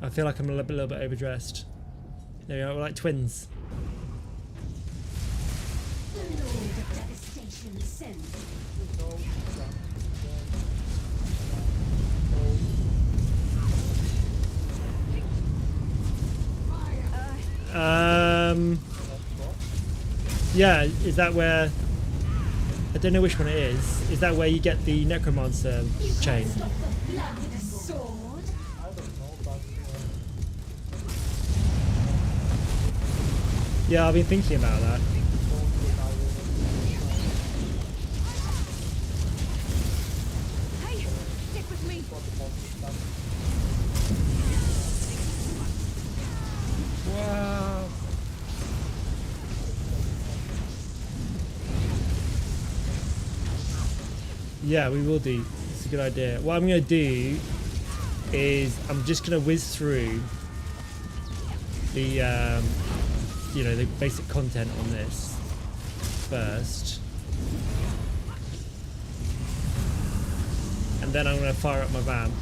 Speaker 1: I feel like I'm a little bit overdressed. There we are, we're like twins.
Speaker 12: The Lord of Devastation sends.
Speaker 1: Yeah, is that where... I don't know which one it is. Is that where you get the Necromancer chain? Yeah, I've been thinking about that.
Speaker 10: Hey, stick with me.
Speaker 1: Wow. Yeah, we will do. It's a good idea. What I'm going to do is I'm just going to whiz through the, you know, the basic content on this first. And then I'm going to fire up my vamp.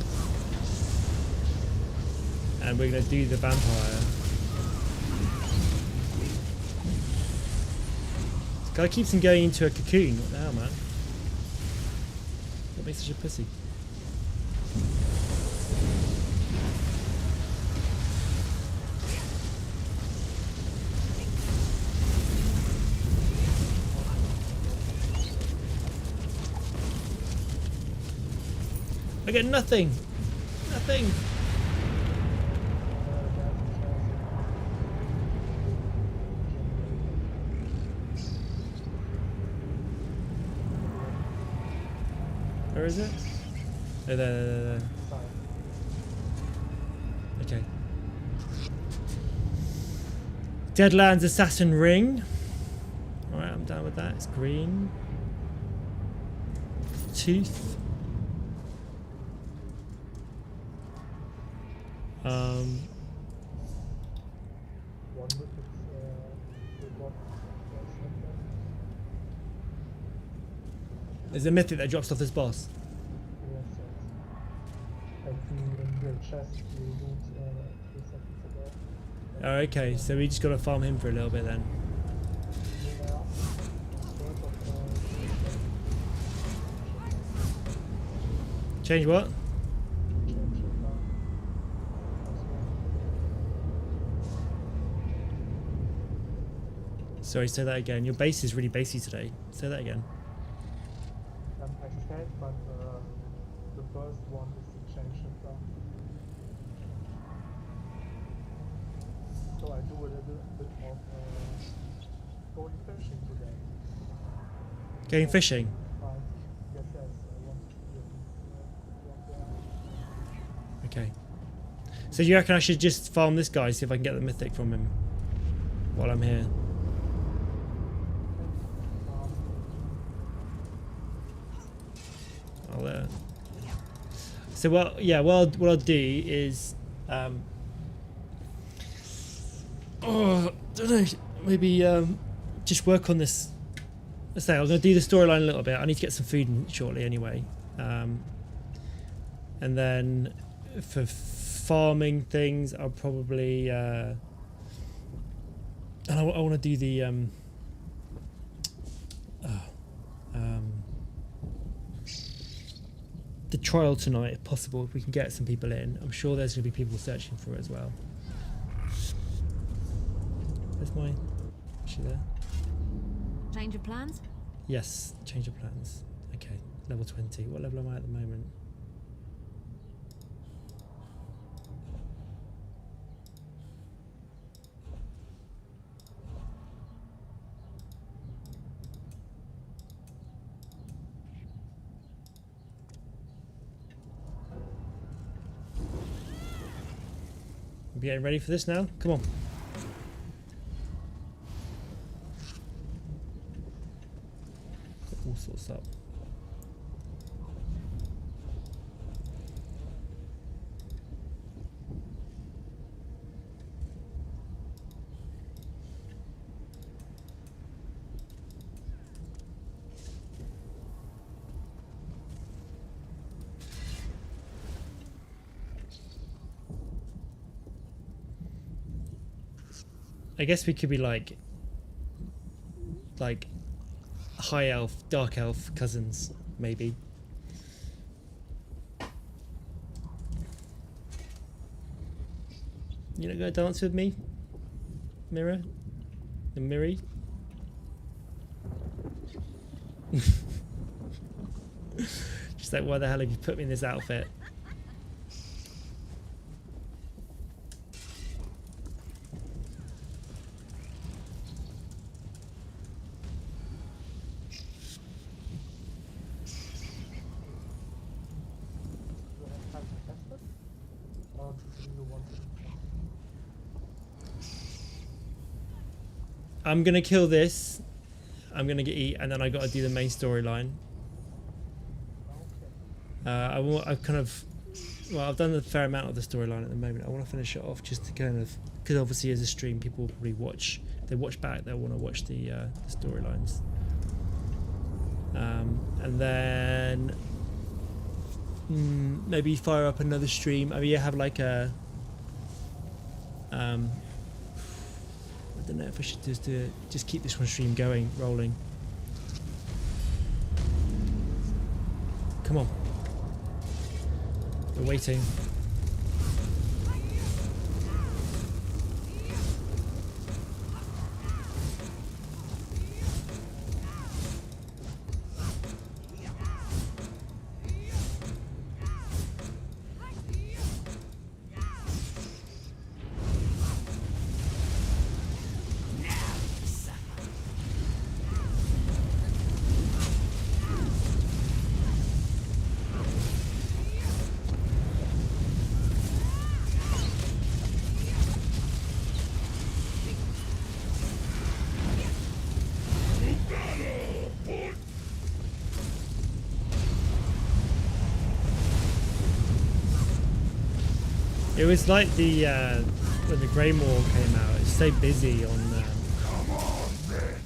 Speaker 1: And we're going to do the vampire. This guy keeps him going into a cocoon. What the hell, man? What makes such a pussy? I get nothing. Nothing. Where is it? Oh, there. Okay. Deadlands Assassin Ring. Alright, I'm down with that. It's green. Tooth. There's a mythic that drops off this boss. Oh, okay, so we just gotta farm him for a little bit then. Change what? Sorry, say that again. Your bass is really bassy today. Say that again.
Speaker 8: I can, but the first one is to change it down. So I do a little bit of going fishing today.
Speaker 1: Going fishing?
Speaker 8: Yes, I want to
Speaker 1: Okay. So do you reckon I should just farm this guy, see if I can get the mythic from him while I'm here? So what I'll do is don't know, maybe just work on this. Let's say I'm going to do the storyline a little bit. I need to get some food in shortly anyway, and then for farming things I'll probably and I want to do the the trial tonight if possible, if we can get some people in. I'm sure there's going to be people searching for it as well. Where's my... Is she there?
Speaker 10: Change of plans?
Speaker 1: Yes, change of plans. Okay, level 20. What level am I at the moment? We getting ready for this now? Come on. Put all sorts up. I guess we could be like high elf, dark elf cousins, maybe. You not gonna dance with me, Mirror? The Mirry? She's like, why the hell have you put me in this outfit? I'm gonna kill this. I'm gonna eat, and then I gotta do the main storyline. I've kind of, well, I've done a fair amount of the storyline at the moment. I want to finish it off just to kind of, because obviously as a stream, people will probably watch. They watch back. They'll want to watch the storylines. And then maybe fire up another stream. Maybe have like a. I don't know if I should just keep this one stream going, rolling. Come on. We're waiting. It was like the when the Grey Maw came out. It's so busy on.
Speaker 7: Come on, then.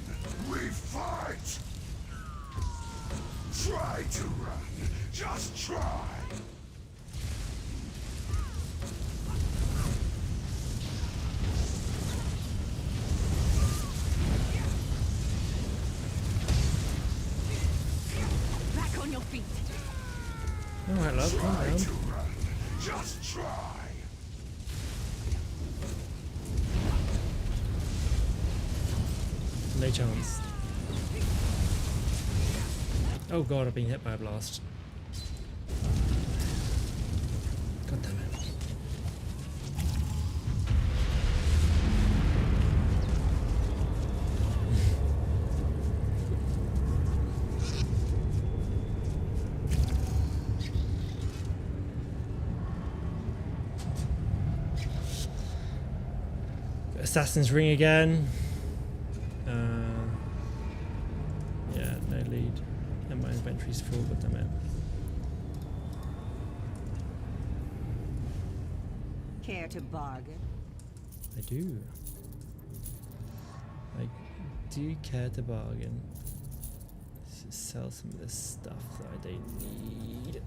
Speaker 7: We fight. Try to run. Just try.
Speaker 10: Back on your feet.
Speaker 1: All right, love, calm down.
Speaker 7: Just try.
Speaker 1: No chance. Oh god, I've been hit by a blast. God damn it. Assassin's Ring again. Yeah, no lead. And my inventory's full, but damn it.
Speaker 15: Care to bargain?
Speaker 1: I do. I do care to bargain. Let's just sell some of this stuff that I don't need.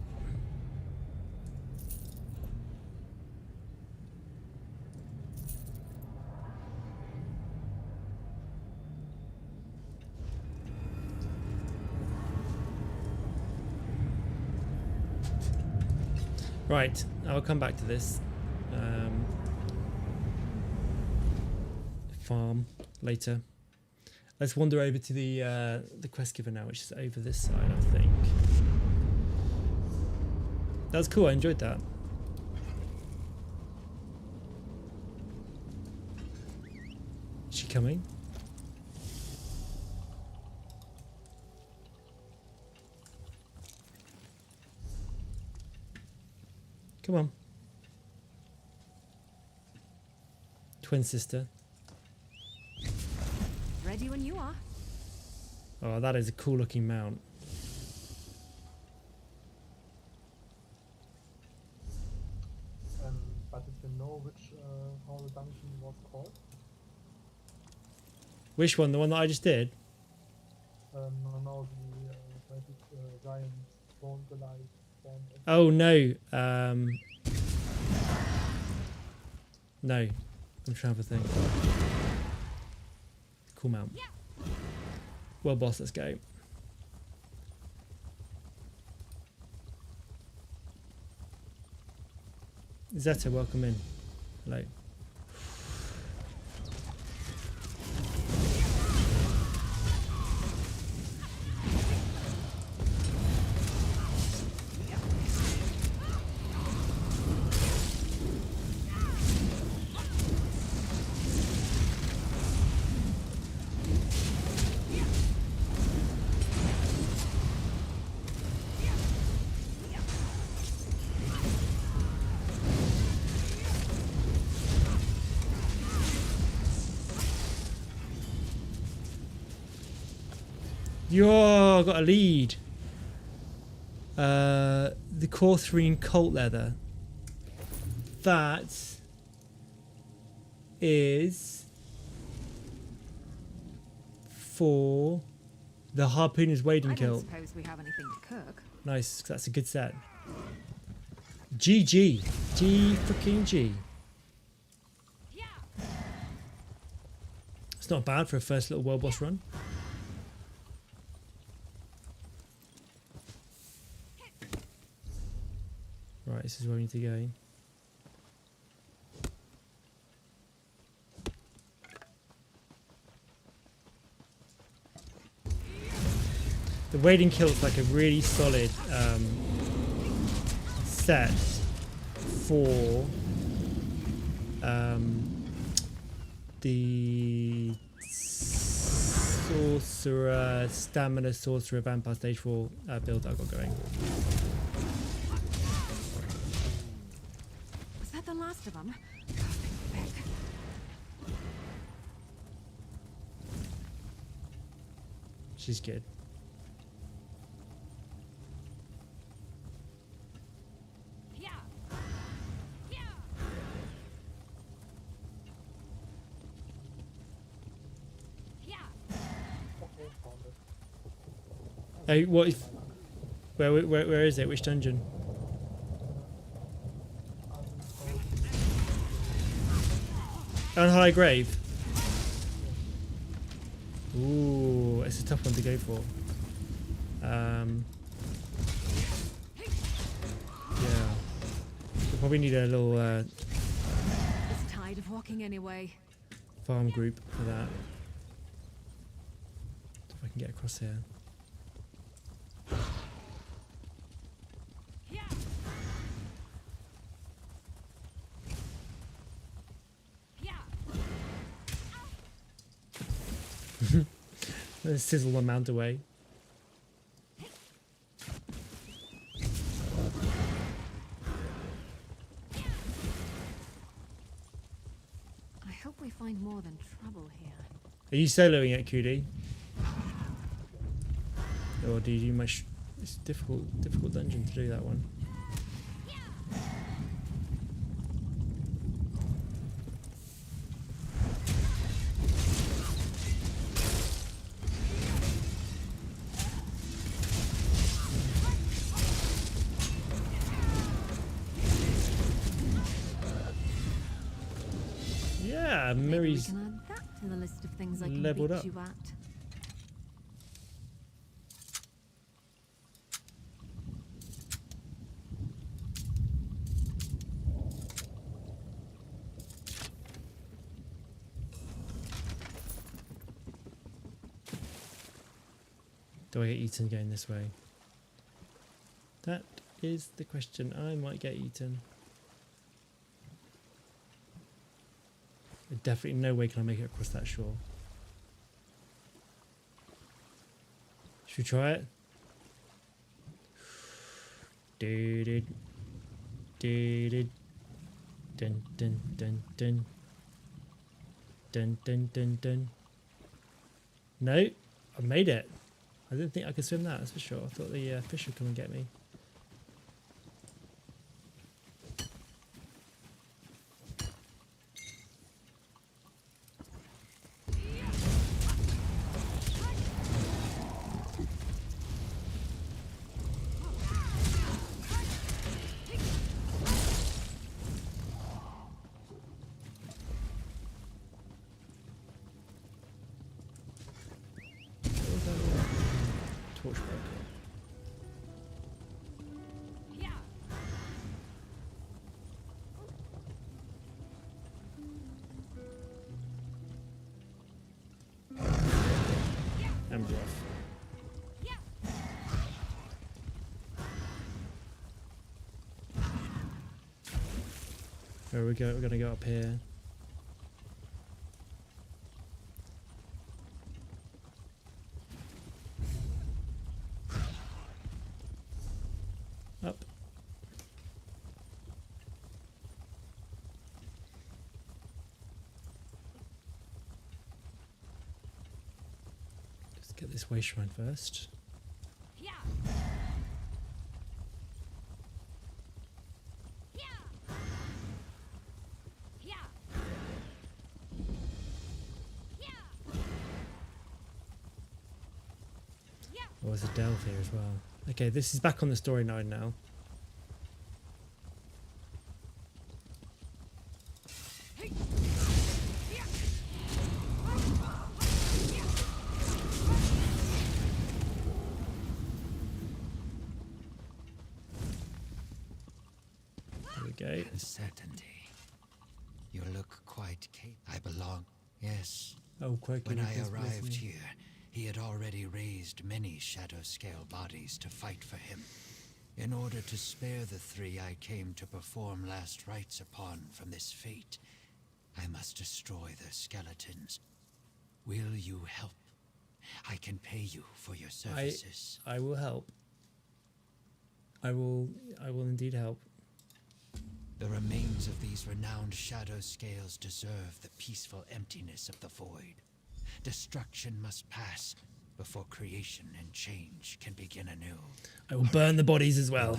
Speaker 1: Right, I'll come back to this. Farm later. Let's wander over to the quest giver now, which is over this side, I think. That was cool. I enjoyed that. Is she coming? Come on. Twin sister.
Speaker 10: Ready when you are.
Speaker 1: Oh, that is a cool looking mount.
Speaker 8: But did you know which how the dungeon was called?
Speaker 1: Which one? The one that I just did?
Speaker 8: No, the giant spawned the light.
Speaker 1: Oh no. No. I'm trying to think. Cool mount. Well, boss, let's go. Zeta, welcome in. Hello. Yo, got a lead. The Corthrine Colt Leather. That is for the Harpooner's Wading Kilt.
Speaker 10: Suppose we have anything to cook.
Speaker 1: Nice, that's a good set. GG. G freaking G. It's not bad for a first little world boss run. Right, this is where we need to go. The Wading Kilt's like a really solid set for the Sorcerer, Stamina Sorcerer Vampire Stage 4 build that I got going.
Speaker 10: Was that the last of them?
Speaker 1: She's good. Hey, what if... Where is it? Which dungeon? Unhallowed Grave. Ooh, it's a tough one to go for. Yeah. We'll probably need a little
Speaker 10: It's tired of walking anyway.
Speaker 1: farm group for that. So if I can get across here. Sizzle the mount away.
Speaker 10: I hope we find more than trouble here.
Speaker 1: Are you soloing it, QD? Or do you do much? It's difficult dungeon to do that one. Yeah, Mary's
Speaker 10: Maybe we can add that to the list of things I can
Speaker 1: leveled
Speaker 10: beat
Speaker 1: up.
Speaker 10: you at.
Speaker 1: Do I get eaten going this way? That is the question. I might get eaten. Definitely no way can I make it across that shore. Should we try it? Dun dun dun dun dun dun dun dun dun. No, I made it. I didn't think I could swim that, that's for sure. I thought the fish would come and get me. And bluff. There we go, we're gonna go up here. Up. Let's get this way shrine first. Oh, there's a delve here as well. Okay, this is back on the storyline now. There we go.
Speaker 5: Certainty. You look quite I belong. Yes.
Speaker 1: Oh, quite.
Speaker 5: When I arrived here, he had already raised many shadow scale bodies to fight for him. In order to spare the three I came to perform last rites upon from this fate, I must destroy their skeletons. Will you help? I can pay you for your services.
Speaker 1: I will help. I will indeed help.
Speaker 5: The remains of these renowned shadow scales deserve the peaceful emptiness of the void. Destruction must pass before creation and change can begin anew.
Speaker 1: I will burn the bodies as well.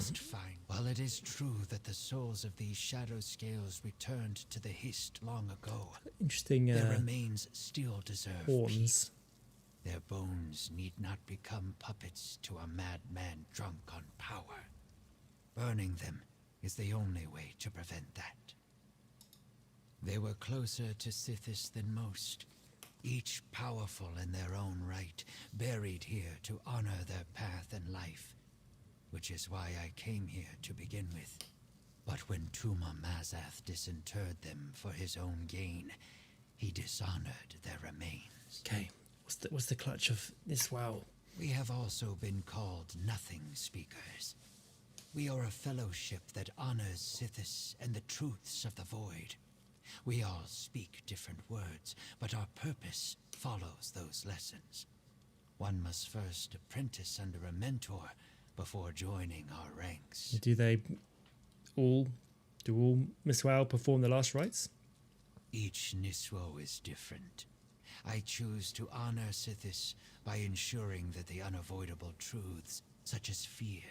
Speaker 5: While it is true that the souls of these shadow scales returned to the Hist long ago,
Speaker 1: Interesting.
Speaker 5: their remains still deserve
Speaker 1: horns.
Speaker 19: Their bones need not become puppets to a madman drunk on power. Burning them is the only way to prevent that. They were closer to Sithis than most, each powerful in their own right, buried here to honor their path and life, which is why I came here to begin with. But when Tuma Mazath disinterred them for his own gain, he dishonored their remains.
Speaker 1: Okay, what's the clutch of this wow?
Speaker 19: We have also been called Nothing Speakers. We are a fellowship that honors Sithis and the truths of the Void. We all speak different words, but our purpose follows those lessons. One must first apprentice under a mentor before joining our ranks.
Speaker 1: Do all Miswal perform the last rites?
Speaker 19: Each Niswo is different. I choose to honor Sithis by ensuring that the unavoidable truths, such as fear,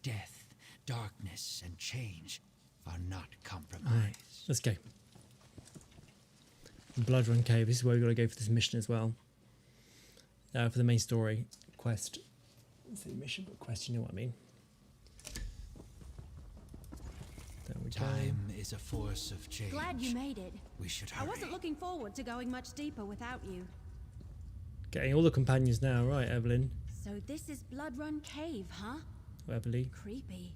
Speaker 19: death, darkness, and change, are not compromised.
Speaker 1: Alright, let's go. Bloodrun Cave, this is where we've got to go for this mission as well. For the main story quest. Let's say mission, but quest, you know what I mean. There we go.
Speaker 19: Time is a force of change.
Speaker 10: Glad you made it.
Speaker 19: We should hurry.
Speaker 10: I wasn't looking forward to going much deeper without you.
Speaker 1: Getting all the companions now, right, Evelyn?
Speaker 10: So this is Bloodrun Cave, huh?
Speaker 1: Evelyn.
Speaker 10: Creepy.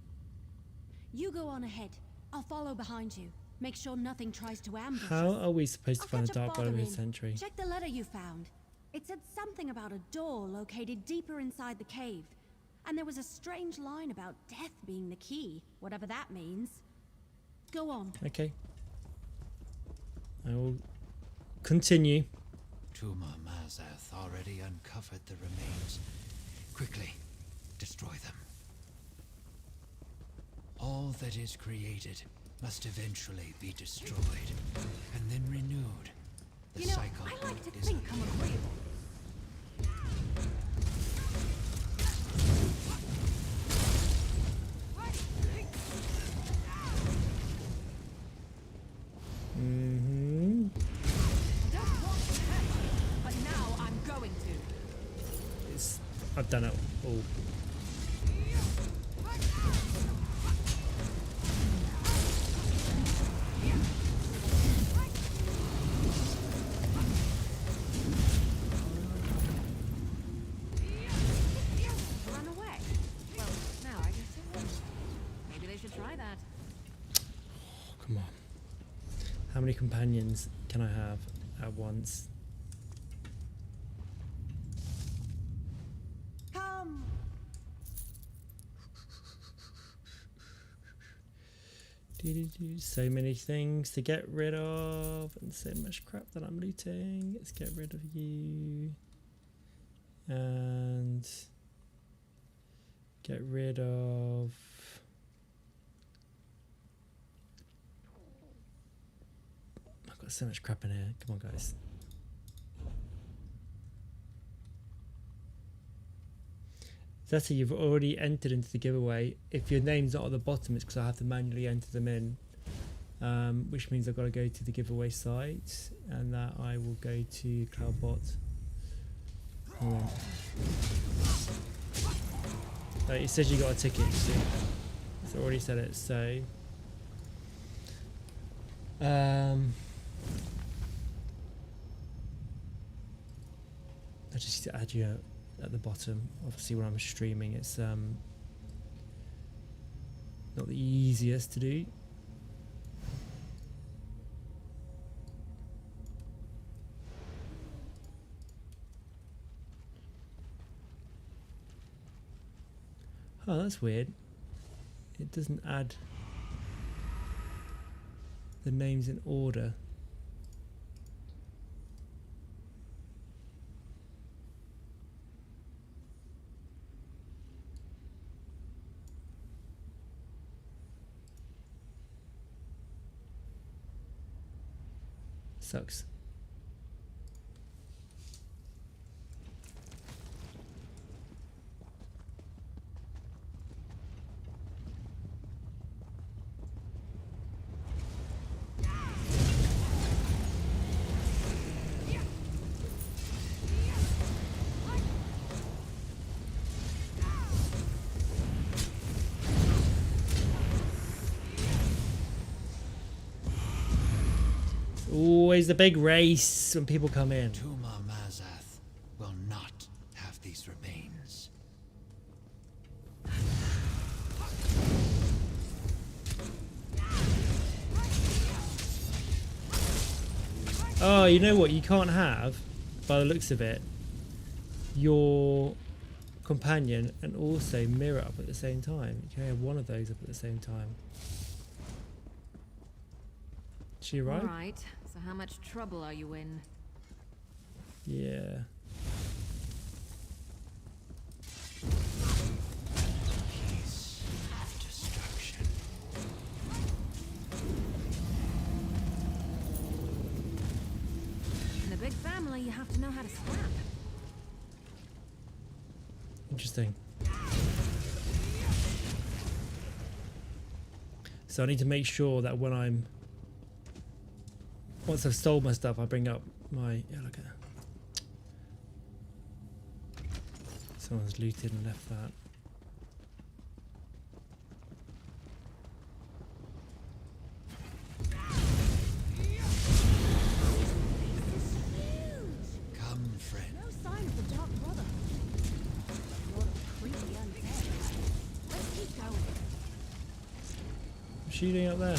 Speaker 10: You go on ahead. I'll follow behind you. Make sure nothing tries to ambush us.
Speaker 1: How are we supposed to find the
Speaker 10: catch a
Speaker 1: dark bottom of
Speaker 10: bottom
Speaker 1: the
Speaker 10: in.
Speaker 1: century?
Speaker 10: Check the letter you found. It said something about a door located deeper inside the cave. And there was a strange line about death being the key, whatever that means. Go on.
Speaker 1: Okay. I will continue.
Speaker 19: Tuma Mazath already uncovered the remains. Quickly, destroy them. All that is created must eventually be destroyed, and then renewed. The cycle
Speaker 10: I like to
Speaker 19: is
Speaker 10: think I'm agreeable.
Speaker 1: Mm-hmm.
Speaker 10: But now I'm going to.
Speaker 1: I've done it all.
Speaker 10: Run away. Well, now I guess it will. Maybe they should try that.
Speaker 1: Come on. How many companions can I have at once?
Speaker 10: Come.
Speaker 1: So many things to get rid of, and so much crap that I'm looting. Let's get rid of you. And get rid of... I've got so much crap in here. Come on, guys. Zeta, you've already entered into the giveaway. If your name's not at the bottom, it's because I have to manually enter them in. Which means I've got to go to the giveaway site, and that I will go to Cloudbot. Hold on. Oh, it says you got a ticket, see? It's already said it, so... I just need to add you at the bottom. Obviously when I'm streaming it's not the easiest to do. Oh, that's weird. It doesn't add the names in order. Sucks. Always the big race when people come in.
Speaker 19: Tuma Mazath will not have these remains.
Speaker 1: Oh, you know what? You can't have, by the looks of it, your companion and also mirror up at the same time. You can have one of those up at the same time. Is she right?
Speaker 18: All right. So how much trouble are you in?
Speaker 1: Yeah.
Speaker 19: Peace of destruction.
Speaker 18: In a big family, you have to know how to scrap.
Speaker 1: Interesting. So I need to make sure that when I'm... Once I've stole my stuff, I bring up my... Yeah, look at that. Someone's looted and left that.
Speaker 19: Come, friend.
Speaker 10: No sign of the Dark Brother. A lot of creepy undead. Let's keep going.
Speaker 1: What's she doing up there?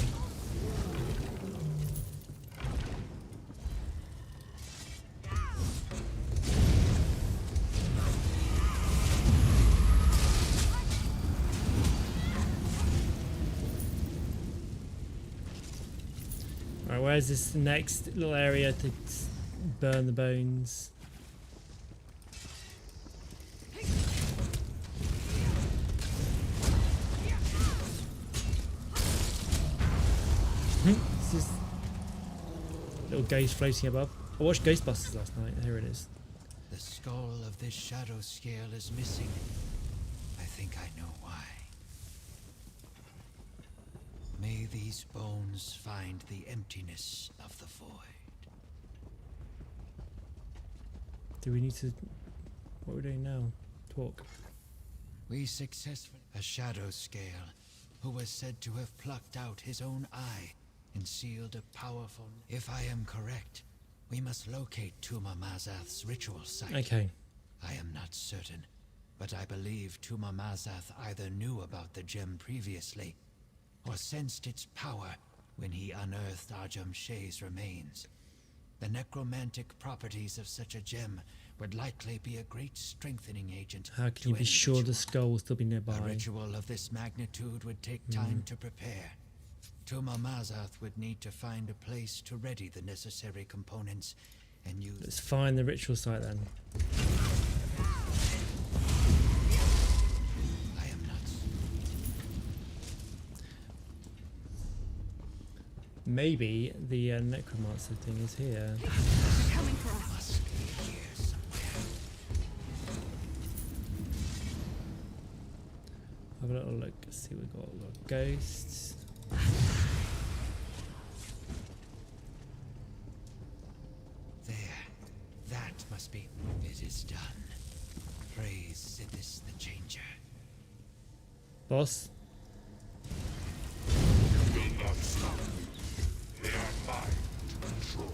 Speaker 1: Alright, where's this next little area to burn the bones? It's just a little ghost floating above. I watched Ghostbusters last night. Here it is.
Speaker 19: The skull of this shadow scale is missing. I think I know why. May these bones find the emptiness of the void.
Speaker 1: Do we need to... What are we doing now? Talk.
Speaker 19: We successfully... A shadow scale, who was said to have plucked out his own eye and sealed a powerful... If I am correct, we must locate Tuma Mazath's ritual site.
Speaker 1: Okay.
Speaker 19: I am not certain, but I believe Tuma Mazath either knew about the gem previously, or sensed its power when he unearthed Ajam Shay's remains. The necromantic properties of such a gem would likely be a great strengthening agent.
Speaker 1: How can you be sure the skull will still be nearby?
Speaker 19: A ritual of this magnitude would take time to prepare. Tuma Mazath would need to find a place to ready the necessary components and use...
Speaker 1: Let's find the ritual site then.
Speaker 19: I am not...
Speaker 1: Maybe the necromancer thing is here.
Speaker 10: They're coming for us.
Speaker 19: Must be here somewhere.
Speaker 1: Have a little look. See, we've got a lot of ghosts.
Speaker 19: There. That must be... It is done. Praise Sithis the Changer.
Speaker 1: Boss?
Speaker 17: You will not stop me. They are mine to control.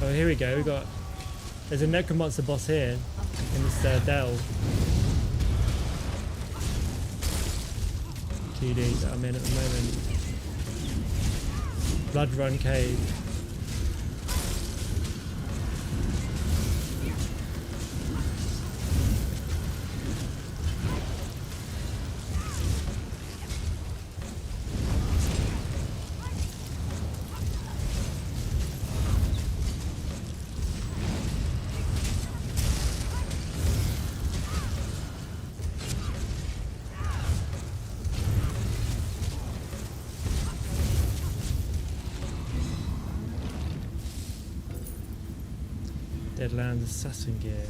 Speaker 1: Oh, here we go. We got... There's a necromancer boss here in this delve. 2D that I'm in at the moment. Blood Run Cave. Deadlands assassin gear.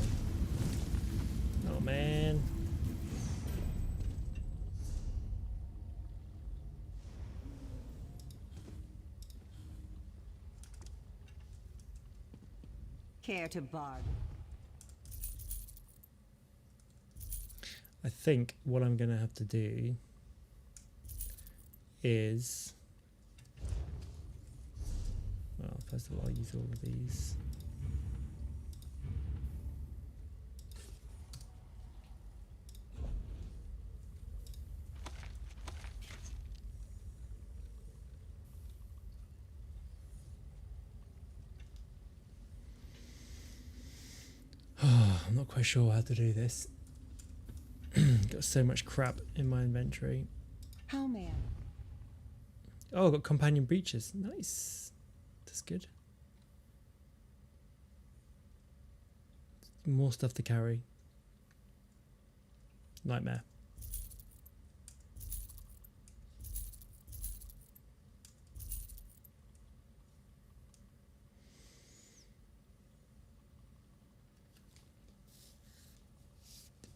Speaker 1: Oh man.
Speaker 15: Care to bargain?
Speaker 1: I think what I'm going to have to do is... Well, first of all, I'll use all of these. I'm not quite sure how to do this. Got so much crap in my inventory.
Speaker 15: How may I?
Speaker 1: Oh, I've got companion breaches. Nice. That's good. More stuff to carry. Nightmare.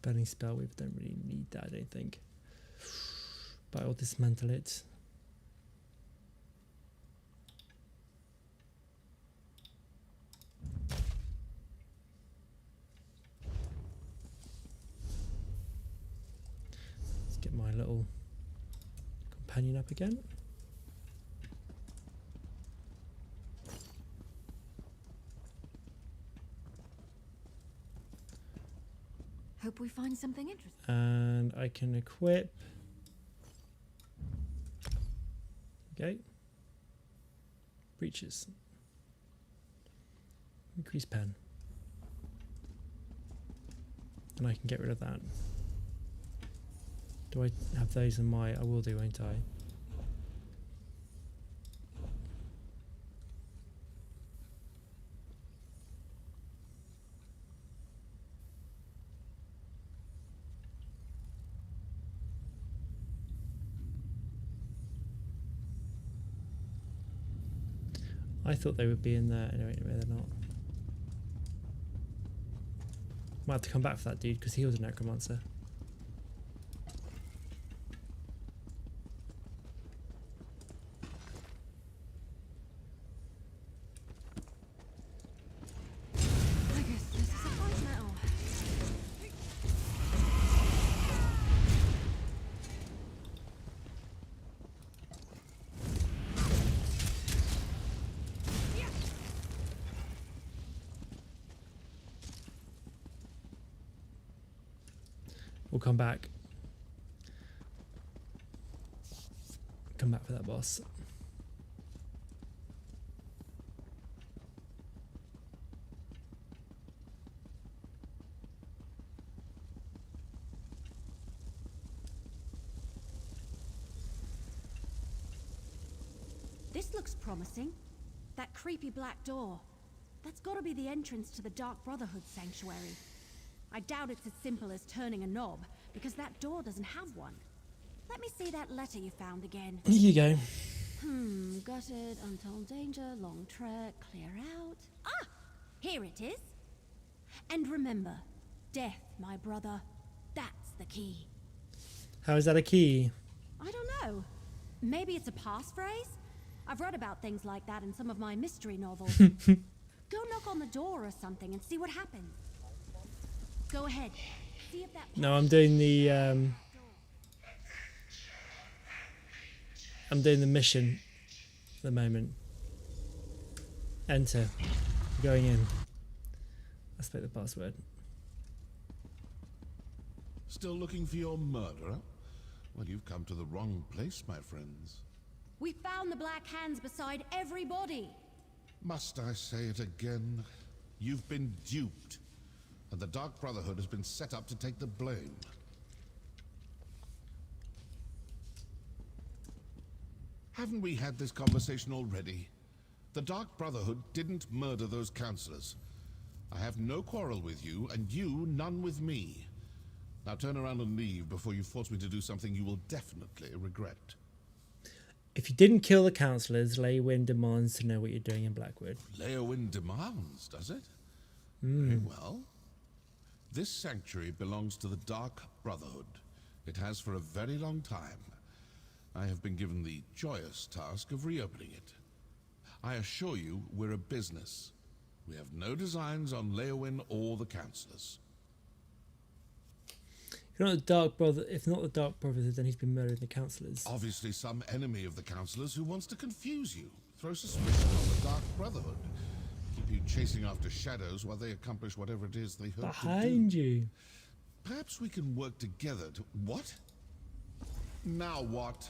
Speaker 1: Burning spell, we don't really need that, I don't think. But I'll dismantle it. Let's get my little companion up again.
Speaker 18: Hope we find something interesting.
Speaker 1: And I can equip. Okay. Breaches. Increase pen. And I can get rid of that. Do I have those in my... I will do, won't I? I thought they would be in there. Anyway, they're not. Might have to come back for that dude because he was a necromancer.
Speaker 18: I guess this is a fight now.
Speaker 1: We'll come back. Come back for that boss.
Speaker 10: This looks promising. That creepy black door. That's got to be the entrance to the Dark Brotherhood sanctuary. I doubt it's as simple as turning a knob, because that door doesn't have one. Let me see that letter you found again.
Speaker 1: Here you go.
Speaker 10: Gutted, untold danger, long trek, clear out. Ah! Here it is. And remember, death, my brother. That's the key.
Speaker 1: How is that a key?
Speaker 10: I don't know. Maybe it's a passphrase? I've read about things like that in some of my mystery novels. Go knock on the door or something and see what happens. Go ahead. See if that...
Speaker 1: No, I'm doing the mission at the moment. Enter. Going in. I spoke the password.
Speaker 6: Still looking for your murderer? Well, you've come to the wrong place, my friends.
Speaker 10: We found the black hands beside every body.
Speaker 6: Must I say it again? You've been duped. And the Dark Brotherhood has been set up to take the blame. Haven't we had this conversation already? The Dark Brotherhood didn't murder those counselors. I have no quarrel with you, and you none with me. Now turn around and leave before you force me to do something you will definitely regret.
Speaker 1: If you didn't kill the councillors, Leywin demands to know what you're doing in Blackwood.
Speaker 6: Leywin demands, does it? Very well. This sanctuary belongs to the Dark Brotherhood. It has for a very long time. I have been given the joyous task of reopening it. I assure you, we're a business. We have no designs on Leywin or the councillors.
Speaker 1: You not the Dark Brother, if not the Dark Brotherhood, then he's been murdering the councillors.
Speaker 6: Obviously some enemy of the councillors who wants to confuse you. Throw suspicion on the Dark Brotherhood. Keep you chasing after shadows while they accomplish whatever it is they hope to do.
Speaker 1: Behind you.
Speaker 6: Perhaps we can work together to... What? Now what?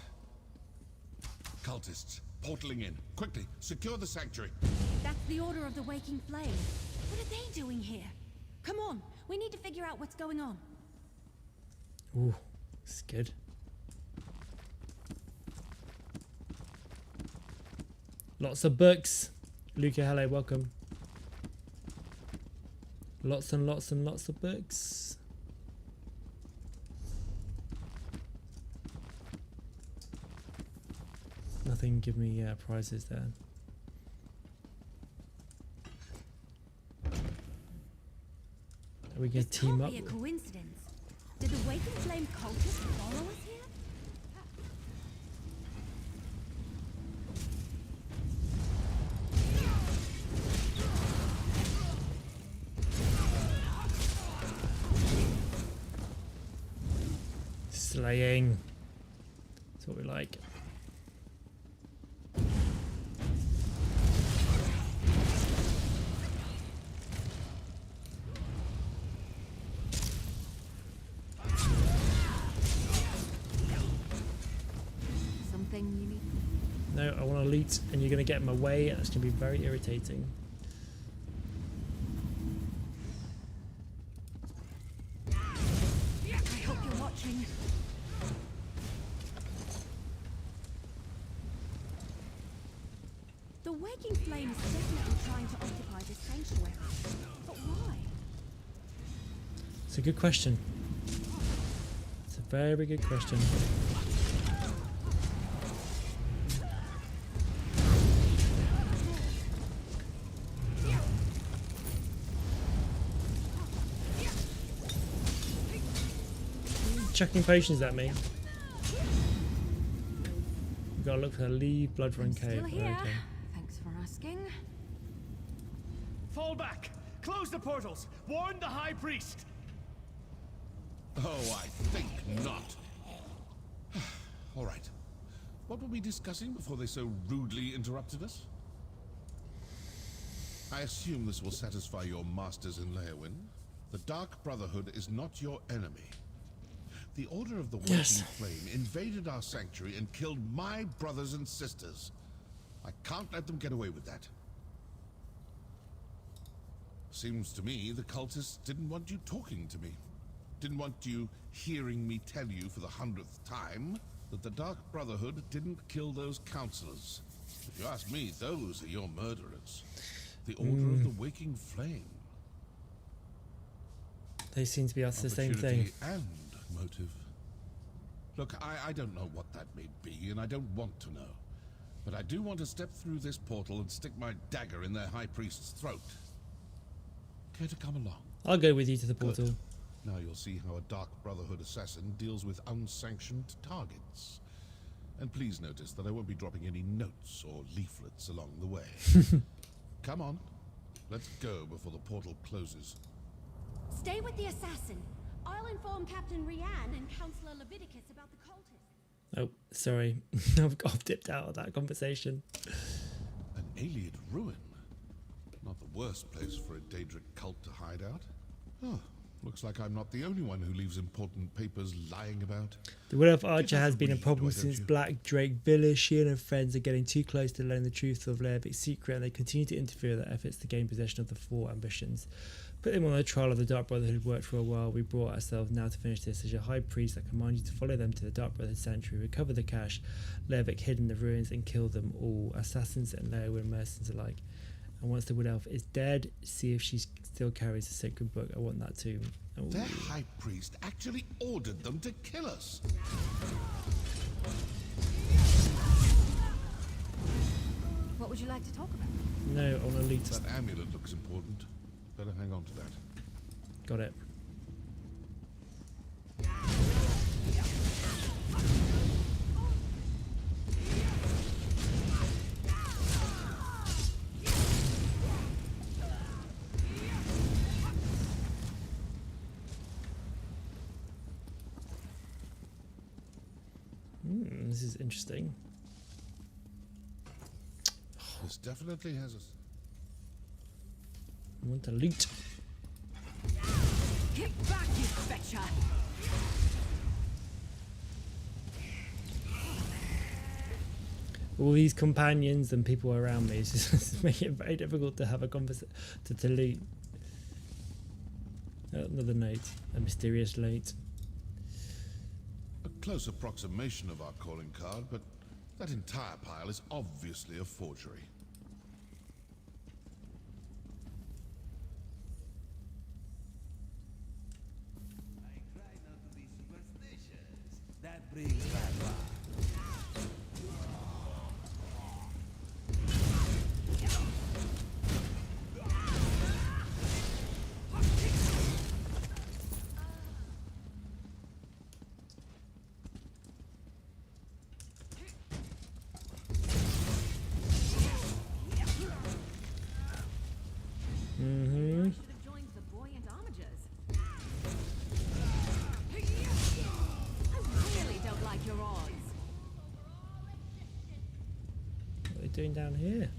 Speaker 6: Cultists, portaling in. Quickly, secure the sanctuary.
Speaker 10: That's the Order of the Waking Flame. What are they doing here? Come on, we need to figure out what's going on.
Speaker 1: Ooh, it's good. Lots of books. Luca, hello, welcome. Lots and lots and lots of books. Nothing give me prizes there. Are we gonna team up?
Speaker 10: This can't be a coincidence. Did the Waking Flame cultists follow us here?
Speaker 1: Slaying. That's what we like.
Speaker 10: Something you need.
Speaker 1: No, I want to loot, and you're going to get in my way, and it's going to be very irritating.
Speaker 10: I hope you're watching. The Waking Flame is definitely trying to occupy this sanctuary. But why?
Speaker 1: It's a good question. It's a very good question. Chucking potions at me. We've got to look for the Leave Bloodrun Cave.
Speaker 10: Still here.
Speaker 1: Okay.
Speaker 10: Thanks for asking.
Speaker 16: Fall back! Close the portals! Warn the High Priest!
Speaker 6: Oh, I think not. All right. What were we discussing before they so rudely interrupted us? I assume this will satisfy your masters in Leowyn. The Dark Brotherhood is not your enemy. The Order of the Waking Flame invaded our sanctuary and killed my brothers and sisters. I can't let them get away with that. Seems to me the cultists didn't want you talking to me. Didn't want you hearing me tell you for the 100th time that the Dark Brotherhood didn't kill those counselors. If you ask me, those are your murderers. The Order of the Waking Flame.
Speaker 1: They seem to be after the same thing.
Speaker 6: And motive. Look, I don't know what that may be, and I don't want to know. But I do want to step through this portal and stick my dagger in their High Priest's throat. Care to come along?
Speaker 1: I'll go with you to the portal.
Speaker 6: Good. Now you'll see how a Dark Brotherhood assassin deals with unsanctioned targets. And please notice that I won't be dropping any notes or leaflets along the way. Come on. Let's go before the portal closes.
Speaker 10: Stay with the assassin. I'll inform Captain Rianne and Councillor Leviticus about the cultists.
Speaker 1: Oh, sorry. I've dipped out of that conversation.
Speaker 6: An Ayleid ruin. Not the worst place for a Daedric cult to hide out. Oh, looks like I'm not the only one who leaves important papers lying about.
Speaker 1: The Will of Archer has been a problem since Black Drake Villa. She and her friends are getting too close to learning the truth of Leovik's secret, and they continue to interfere with their efforts to gain possession of the four ambitions. Put them on the trial of the Dark Brotherhood worked for a while. We brought ourselves now to finish this. As your High Priest, I command you to follow them to the Dark Brotherhood Sanctuary, recover the cache Leovik hid in the ruins, and kill them all, assassins and Leowyn mercenaries alike. And once the Wood Elf is dead, see if she still carries the sacred book. I want that too. Ooh.
Speaker 6: Their High Priest actually ordered them to kill us.
Speaker 10: What would you like to talk about?
Speaker 1: No, I want to loot.
Speaker 6: That amulet looks important. Better hang on to that.
Speaker 1: Got it. this is interesting.
Speaker 6: This definitely has us.
Speaker 1: I want to loot.
Speaker 12: Get back, you fetcher!
Speaker 1: All these companions and people around me is just making it very difficult to have a conversation, to loot. Another note, a mysterious note.
Speaker 6: A close approximation of our calling card, but that entire pile is obviously a forgery.
Speaker 5: That brings bad luck.
Speaker 1: Doing down here?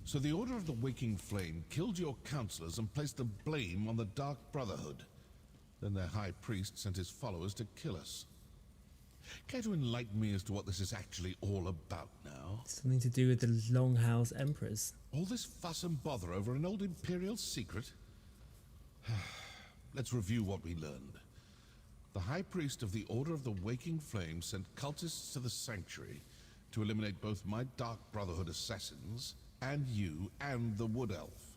Speaker 6: So the Order of the Waking Flame killed your counselors and placed the blame on the Dark Brotherhood. Then their High Priest sent his followers to kill us. Care to enlighten me as to what this is actually all about now?
Speaker 1: Something to do with the Longhouse Emperors.
Speaker 6: All this fuss and bother over an old Imperial secret? Let's review what we learned. The High Priest of the Order of the Waking Flame sent cultists to the Sanctuary to eliminate both my Dark Brotherhood assassins and you and the Wood Elf.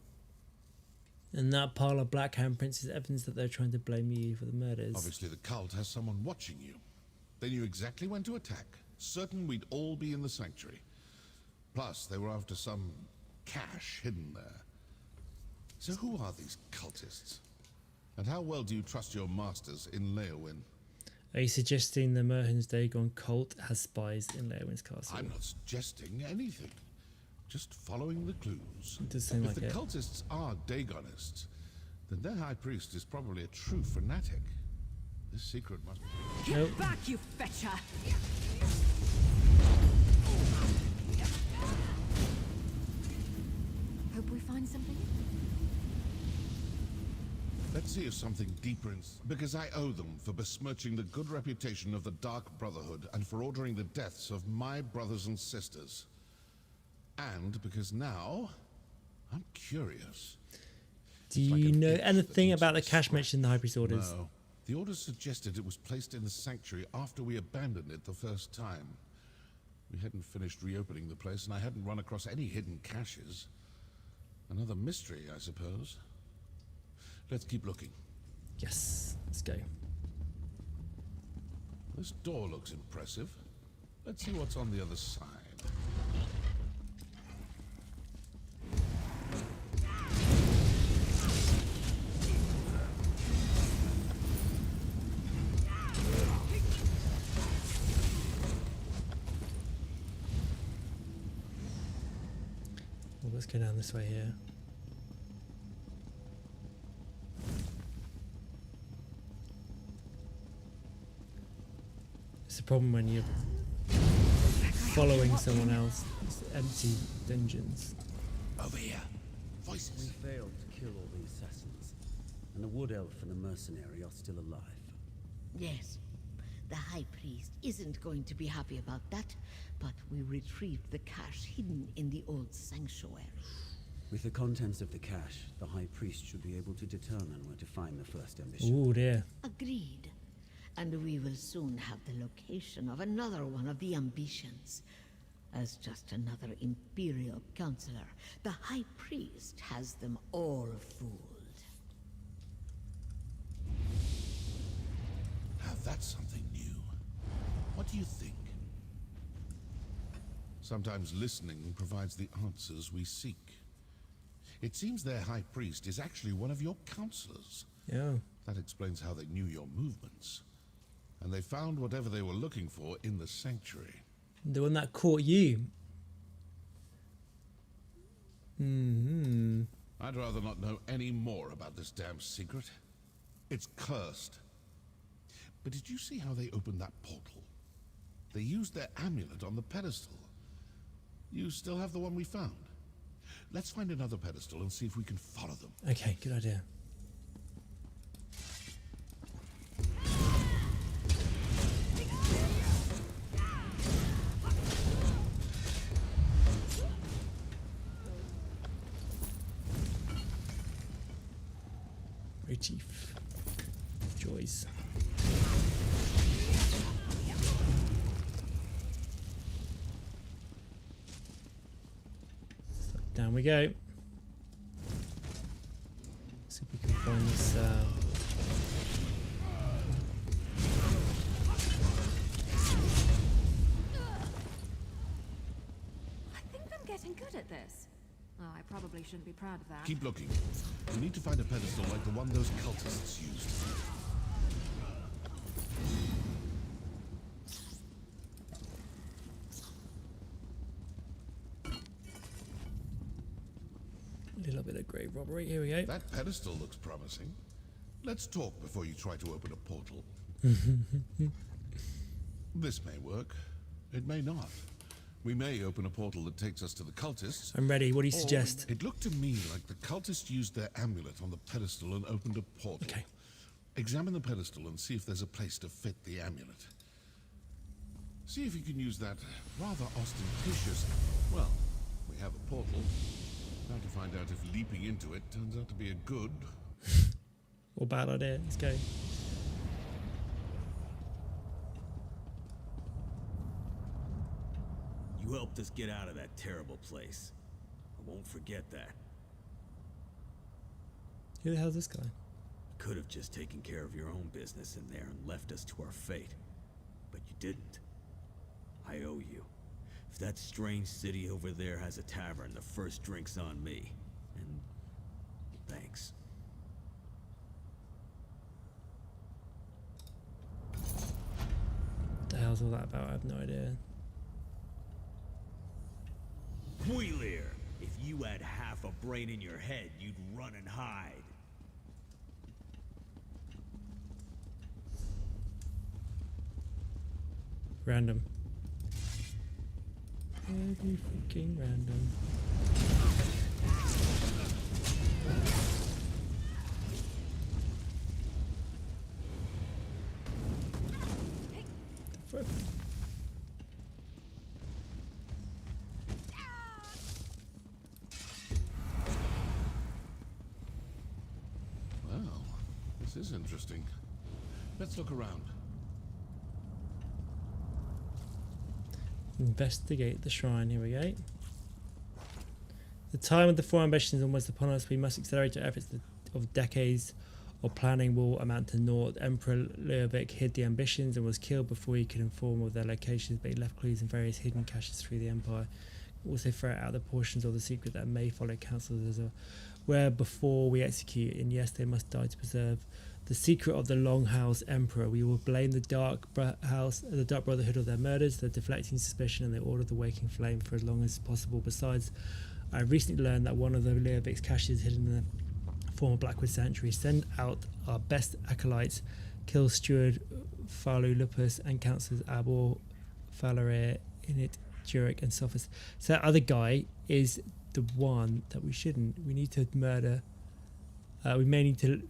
Speaker 1: And that pile of black handprints is evidence that they're trying to blame you for the murders.
Speaker 6: Obviously the cult has someone watching you. They knew exactly when to attack, certain we'd all be in the Sanctuary. Plus, they were after some cache hidden there. So who are these cultists? And how well do you trust your masters in Leowyn?
Speaker 1: Are you suggesting the Merhen's Dagon cult has spies in Leowyn's castle?
Speaker 6: I'm not suggesting anything. Just following the clues.
Speaker 1: It does seem
Speaker 6: if
Speaker 1: like
Speaker 6: the
Speaker 1: it.
Speaker 6: cultists are Dagonists, then their high priest is probably a true fanatic. This secret must be...
Speaker 12: Get back, you fetcher!
Speaker 18: Hope we find something.
Speaker 6: Let's see if something deeper in... Because I owe them for besmirching the good reputation of the Dark Brotherhood and for ordering the deaths of my brothers and sisters. And because now, I'm curious.
Speaker 1: Do you know anything about the cache mentioned in the High Priest orders?
Speaker 6: No. The orders suggested it was placed in the Sanctuary after we abandoned it the first time. We hadn't finished reopening the place, and I hadn't run across any hidden caches. Another mystery, I suppose. Let's keep looking.
Speaker 1: Yes, let's go.
Speaker 6: This door looks impressive. Let's see what's on the other side.
Speaker 1: Well, let's go down this way here. It's a problem when you're following someone else. It's empty dungeons.
Speaker 6: Over here. Voices.
Speaker 11: We failed to kill all the assassins, and the Wood Elf and the mercenary are still alive.
Speaker 2: Yes. The High Priest isn't going to be happy about that, but we retrieved the cache hidden in the old sanctuary.
Speaker 11: With the contents of the cache, the High Priest should be able to determine where to find the first ambition.
Speaker 1: Ooh, dear.
Speaker 2: Agreed. And we will soon have the location of another one of the ambitions. As just another Imperial counselor, the High Priest has them all fooled.
Speaker 6: Now that's something new. What do you think? Sometimes listening provides the answers we seek. It seems their High Priest is actually one of your counselors.
Speaker 1: Yeah.
Speaker 6: That explains how they knew your movements. And they found whatever they were looking for in the Sanctuary.
Speaker 1: The one that caught you. Mm-hmm.
Speaker 6: I'd rather not know any more about this damn secret. It's cursed. But did you see how they opened that portal? They used their amulet on the pedestal. You still have the one we found. Let's find another pedestal and see if we can follow them.
Speaker 1: Okay, good idea. Chief joys. So down we go. See if we can find this.
Speaker 10: I think I'm getting good at this. Oh, I probably shouldn't be proud of that.
Speaker 6: Keep looking. We need to find a pedestal like the one those cultists used.
Speaker 1: A little bit of grave robbery. Here we go.
Speaker 6: That pedestal looks promising. Let's talk before you try to open a portal. This may work. It may not. We may open a portal that takes us to the cultists.
Speaker 1: I'm ready. What do you suggest?
Speaker 6: It looked to me like the cultists used their amulet on the pedestal and opened a portal.
Speaker 1: Okay.
Speaker 6: Examine the pedestal and see if there's a place to fit the amulet. See if you can use that rather ostentatious... Well, we have a portal. Now to find out if leaping into it turns out to be a good...
Speaker 1: or bad idea. Let's go.
Speaker 3: You helped us get out of that terrible place. I won't forget that.
Speaker 1: Who the hell is this guy?
Speaker 3: Could have just taken care of your own business in there and left us to our fate. But you didn't. I owe you. If that strange city over there has a tavern, the first drink's on me. And thanks.
Speaker 1: What the hell's all that about? I have no idea.
Speaker 3: Wheeler, if you had half a brain in your head, you'd run and hide.
Speaker 1: Random. Very freaking random. The fuck?
Speaker 6: Well, this is interesting. Let's look around.
Speaker 1: Investigate the shrine. Here we go. The time of the four ambitions is almost upon us. We must accelerate our efforts of decades of planning will amount to naught. Emperor Ludovic hid the ambitions and was killed before he could inform of their locations, but he left clues in various hidden caches through the empire. Also ferret out the portions of the secret that may follow councils as a where before we execute, and yes, they must die to preserve the secret of the Longhouse Emperor. We will blame the Dark Brotherhood of their murders, the deflecting suspicion, and the Order of the Waking Flame for as long as possible. Besides, I recently learned that one of the Ludovic's caches hidden in the former Blackwood Sanctuary. Send out our best acolytes, kill Steward Falu Lupus and councillors Abor, Falarir, Init, Jurek, and Sophis. So that other guy is the one that we shouldn't. We need to murder. We may need to.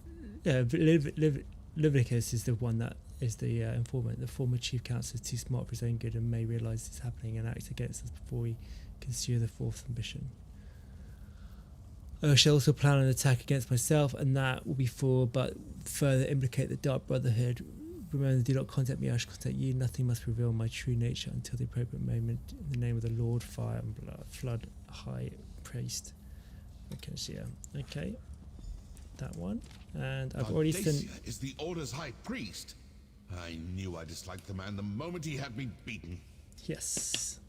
Speaker 1: Leviticus is the one that is the informant. The former chief councillor is too smart for his own good and may realise it's happening and act against us before we can pursue the fourth ambition. I shall also plan an attack against myself, and that will be for but further implicate the Dark Brotherhood. Remember, do not contact me, I shall contact you. Nothing must reveal my true nature until the appropriate moment. In the name of the Lord, Fire and Blood, Flood, High Priest. Okay, so yeah, okay. That one, and I've already sent.
Speaker 6: Is the Order's High Priest? I knew I disliked the man the moment he had me beaten.
Speaker 1: Yes.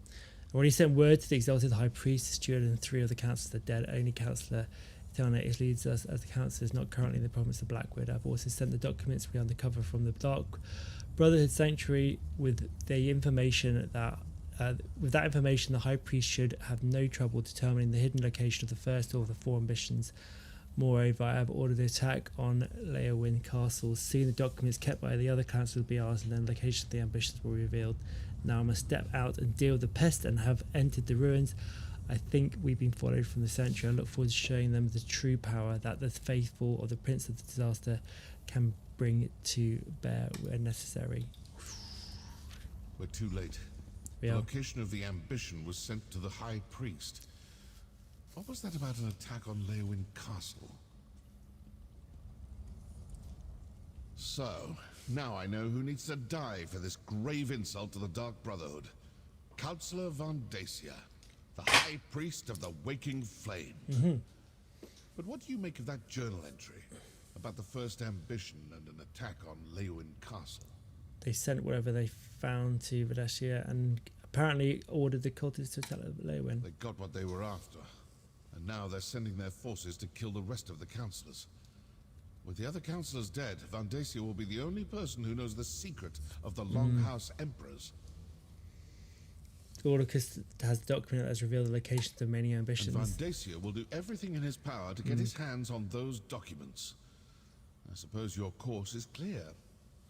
Speaker 1: I've already sent word to the exalted High Priest, Steward, and 3 of the councillors are dead. Only Councillor Telnatus leads us as the councillor is not currently in the province of Blackwood. I've also sent the documents we undercover from the Dark Brotherhood Sanctuary with the information that. With that information, the High Priest should have no trouble determining the hidden location of the first of the 4 ambitions. Moreover, I have ordered the attack on Leowin Castle. Soon the documents kept by the other council will be ours, and then the location of the ambitions will be revealed. Now I must step out and deal with the pest and have entered the ruins. I think we've been followed from the Sanctuary. I look forward to showing them the true power that the faithful of the Prince of the Disaster can bring to bear where necessary.
Speaker 6: We're too late. The location of the ambition was sent to the High Priest. What was that about an attack on Leowin Castle? So, now I know who needs to die for this grave insult to the Dark Brotherhood. Councillor Von Dacia, the High Priest of the Waking Flame. But what do you make of that journal entry about the first ambition and an attack on Leowin Castle?
Speaker 1: They sent whatever they found to Vadesia and apparently ordered the cultists to attack Leowin.
Speaker 6: They got what they were after, and now they're sending their forces to kill the rest of the councillors. With the other councillors dead, Von Dacia will be the only person who knows the secret of the Longhouse Emperors.
Speaker 1: Ordicus has the document that has revealed the locations of many ambitions.
Speaker 6: And Von Dacia will do everything in his power to get his hands on those documents. I suppose your course is clear.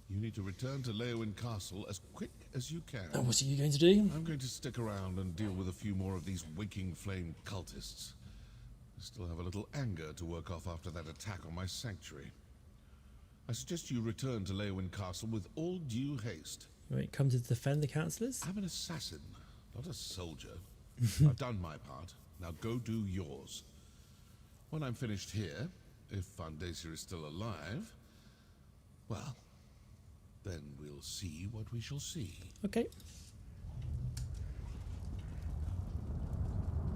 Speaker 6: You need to return to Leowin Castle as quick as you can.
Speaker 1: And what are you going to do?
Speaker 6: I'm going to stick around and deal with a few more of these Waking Flame cultists. I still have a little anger to work off after that attack on my sanctuary. I suggest you return to Leowin Castle with all due haste.
Speaker 1: Wait, come to defend the councillors?
Speaker 6: I'm an assassin, not a soldier. I've done my part. Now go do yours. When I'm finished here, if Von Dacia is still alive, well, then we'll see what we shall see.
Speaker 1: Okay.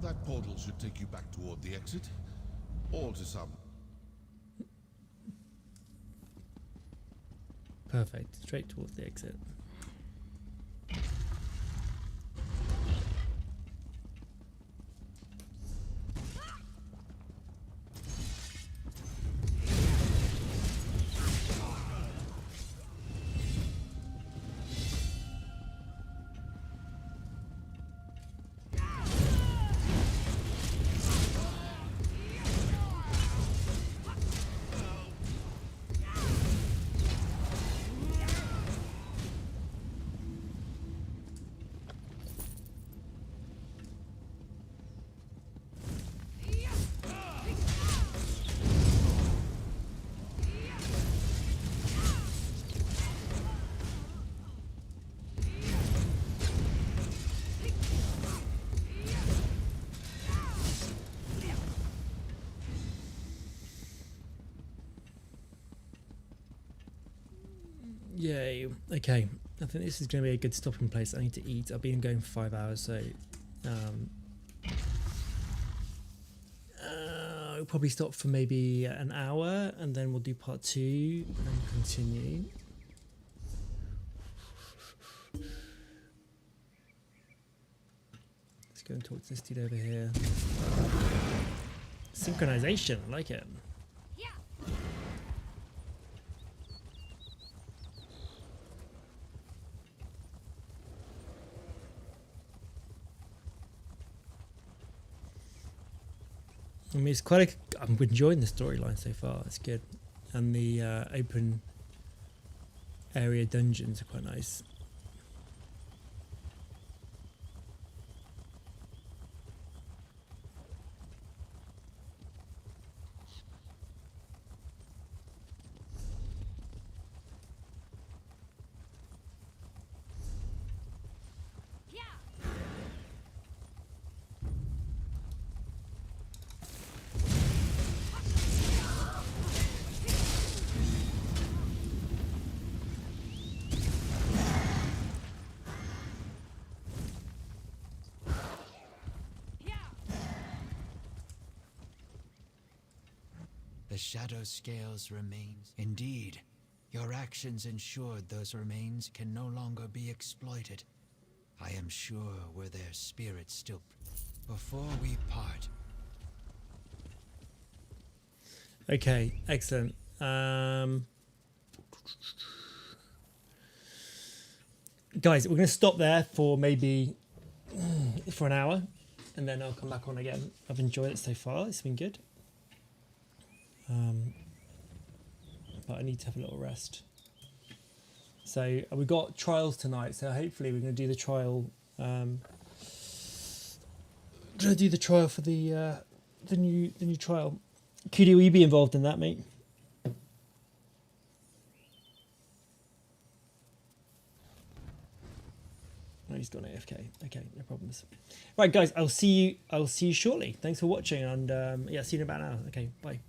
Speaker 6: That portal should take you back toward the exit, or to some...
Speaker 1: Perfect. Straight towards the exit. Yay. Okay. I think this is going to be a good stopping place. I need to eat. I've been going for 5 hours, so we'll probably stop for maybe an hour, and then we'll do part 2 and then continue. Let's go and talk to this dude over here. Synchronization, I like it. I mean, it's quite I'm enjoying the storyline so far. It's good. And the open area dungeons are quite nice.
Speaker 19: The shadow scales remains. Indeed, your actions ensured those remains can no longer be exploited. I am sure were their spirits still... Before we part...
Speaker 1: Okay, excellent. Guys, we're going to stop there for maybe for an hour, and then I'll come back on again. I've enjoyed it so far. It's been good. But I need to have a little rest. So we've got trials tonight, so hopefully we're going to do the trial. Going to do the trial for the new trial. Could you be involved in that, mate? Oh, he's gone AFK. Okay, no problems. Right, guys, I'll see you shortly. Thanks for watching, and yeah, see you in about an hour. Okay, bye.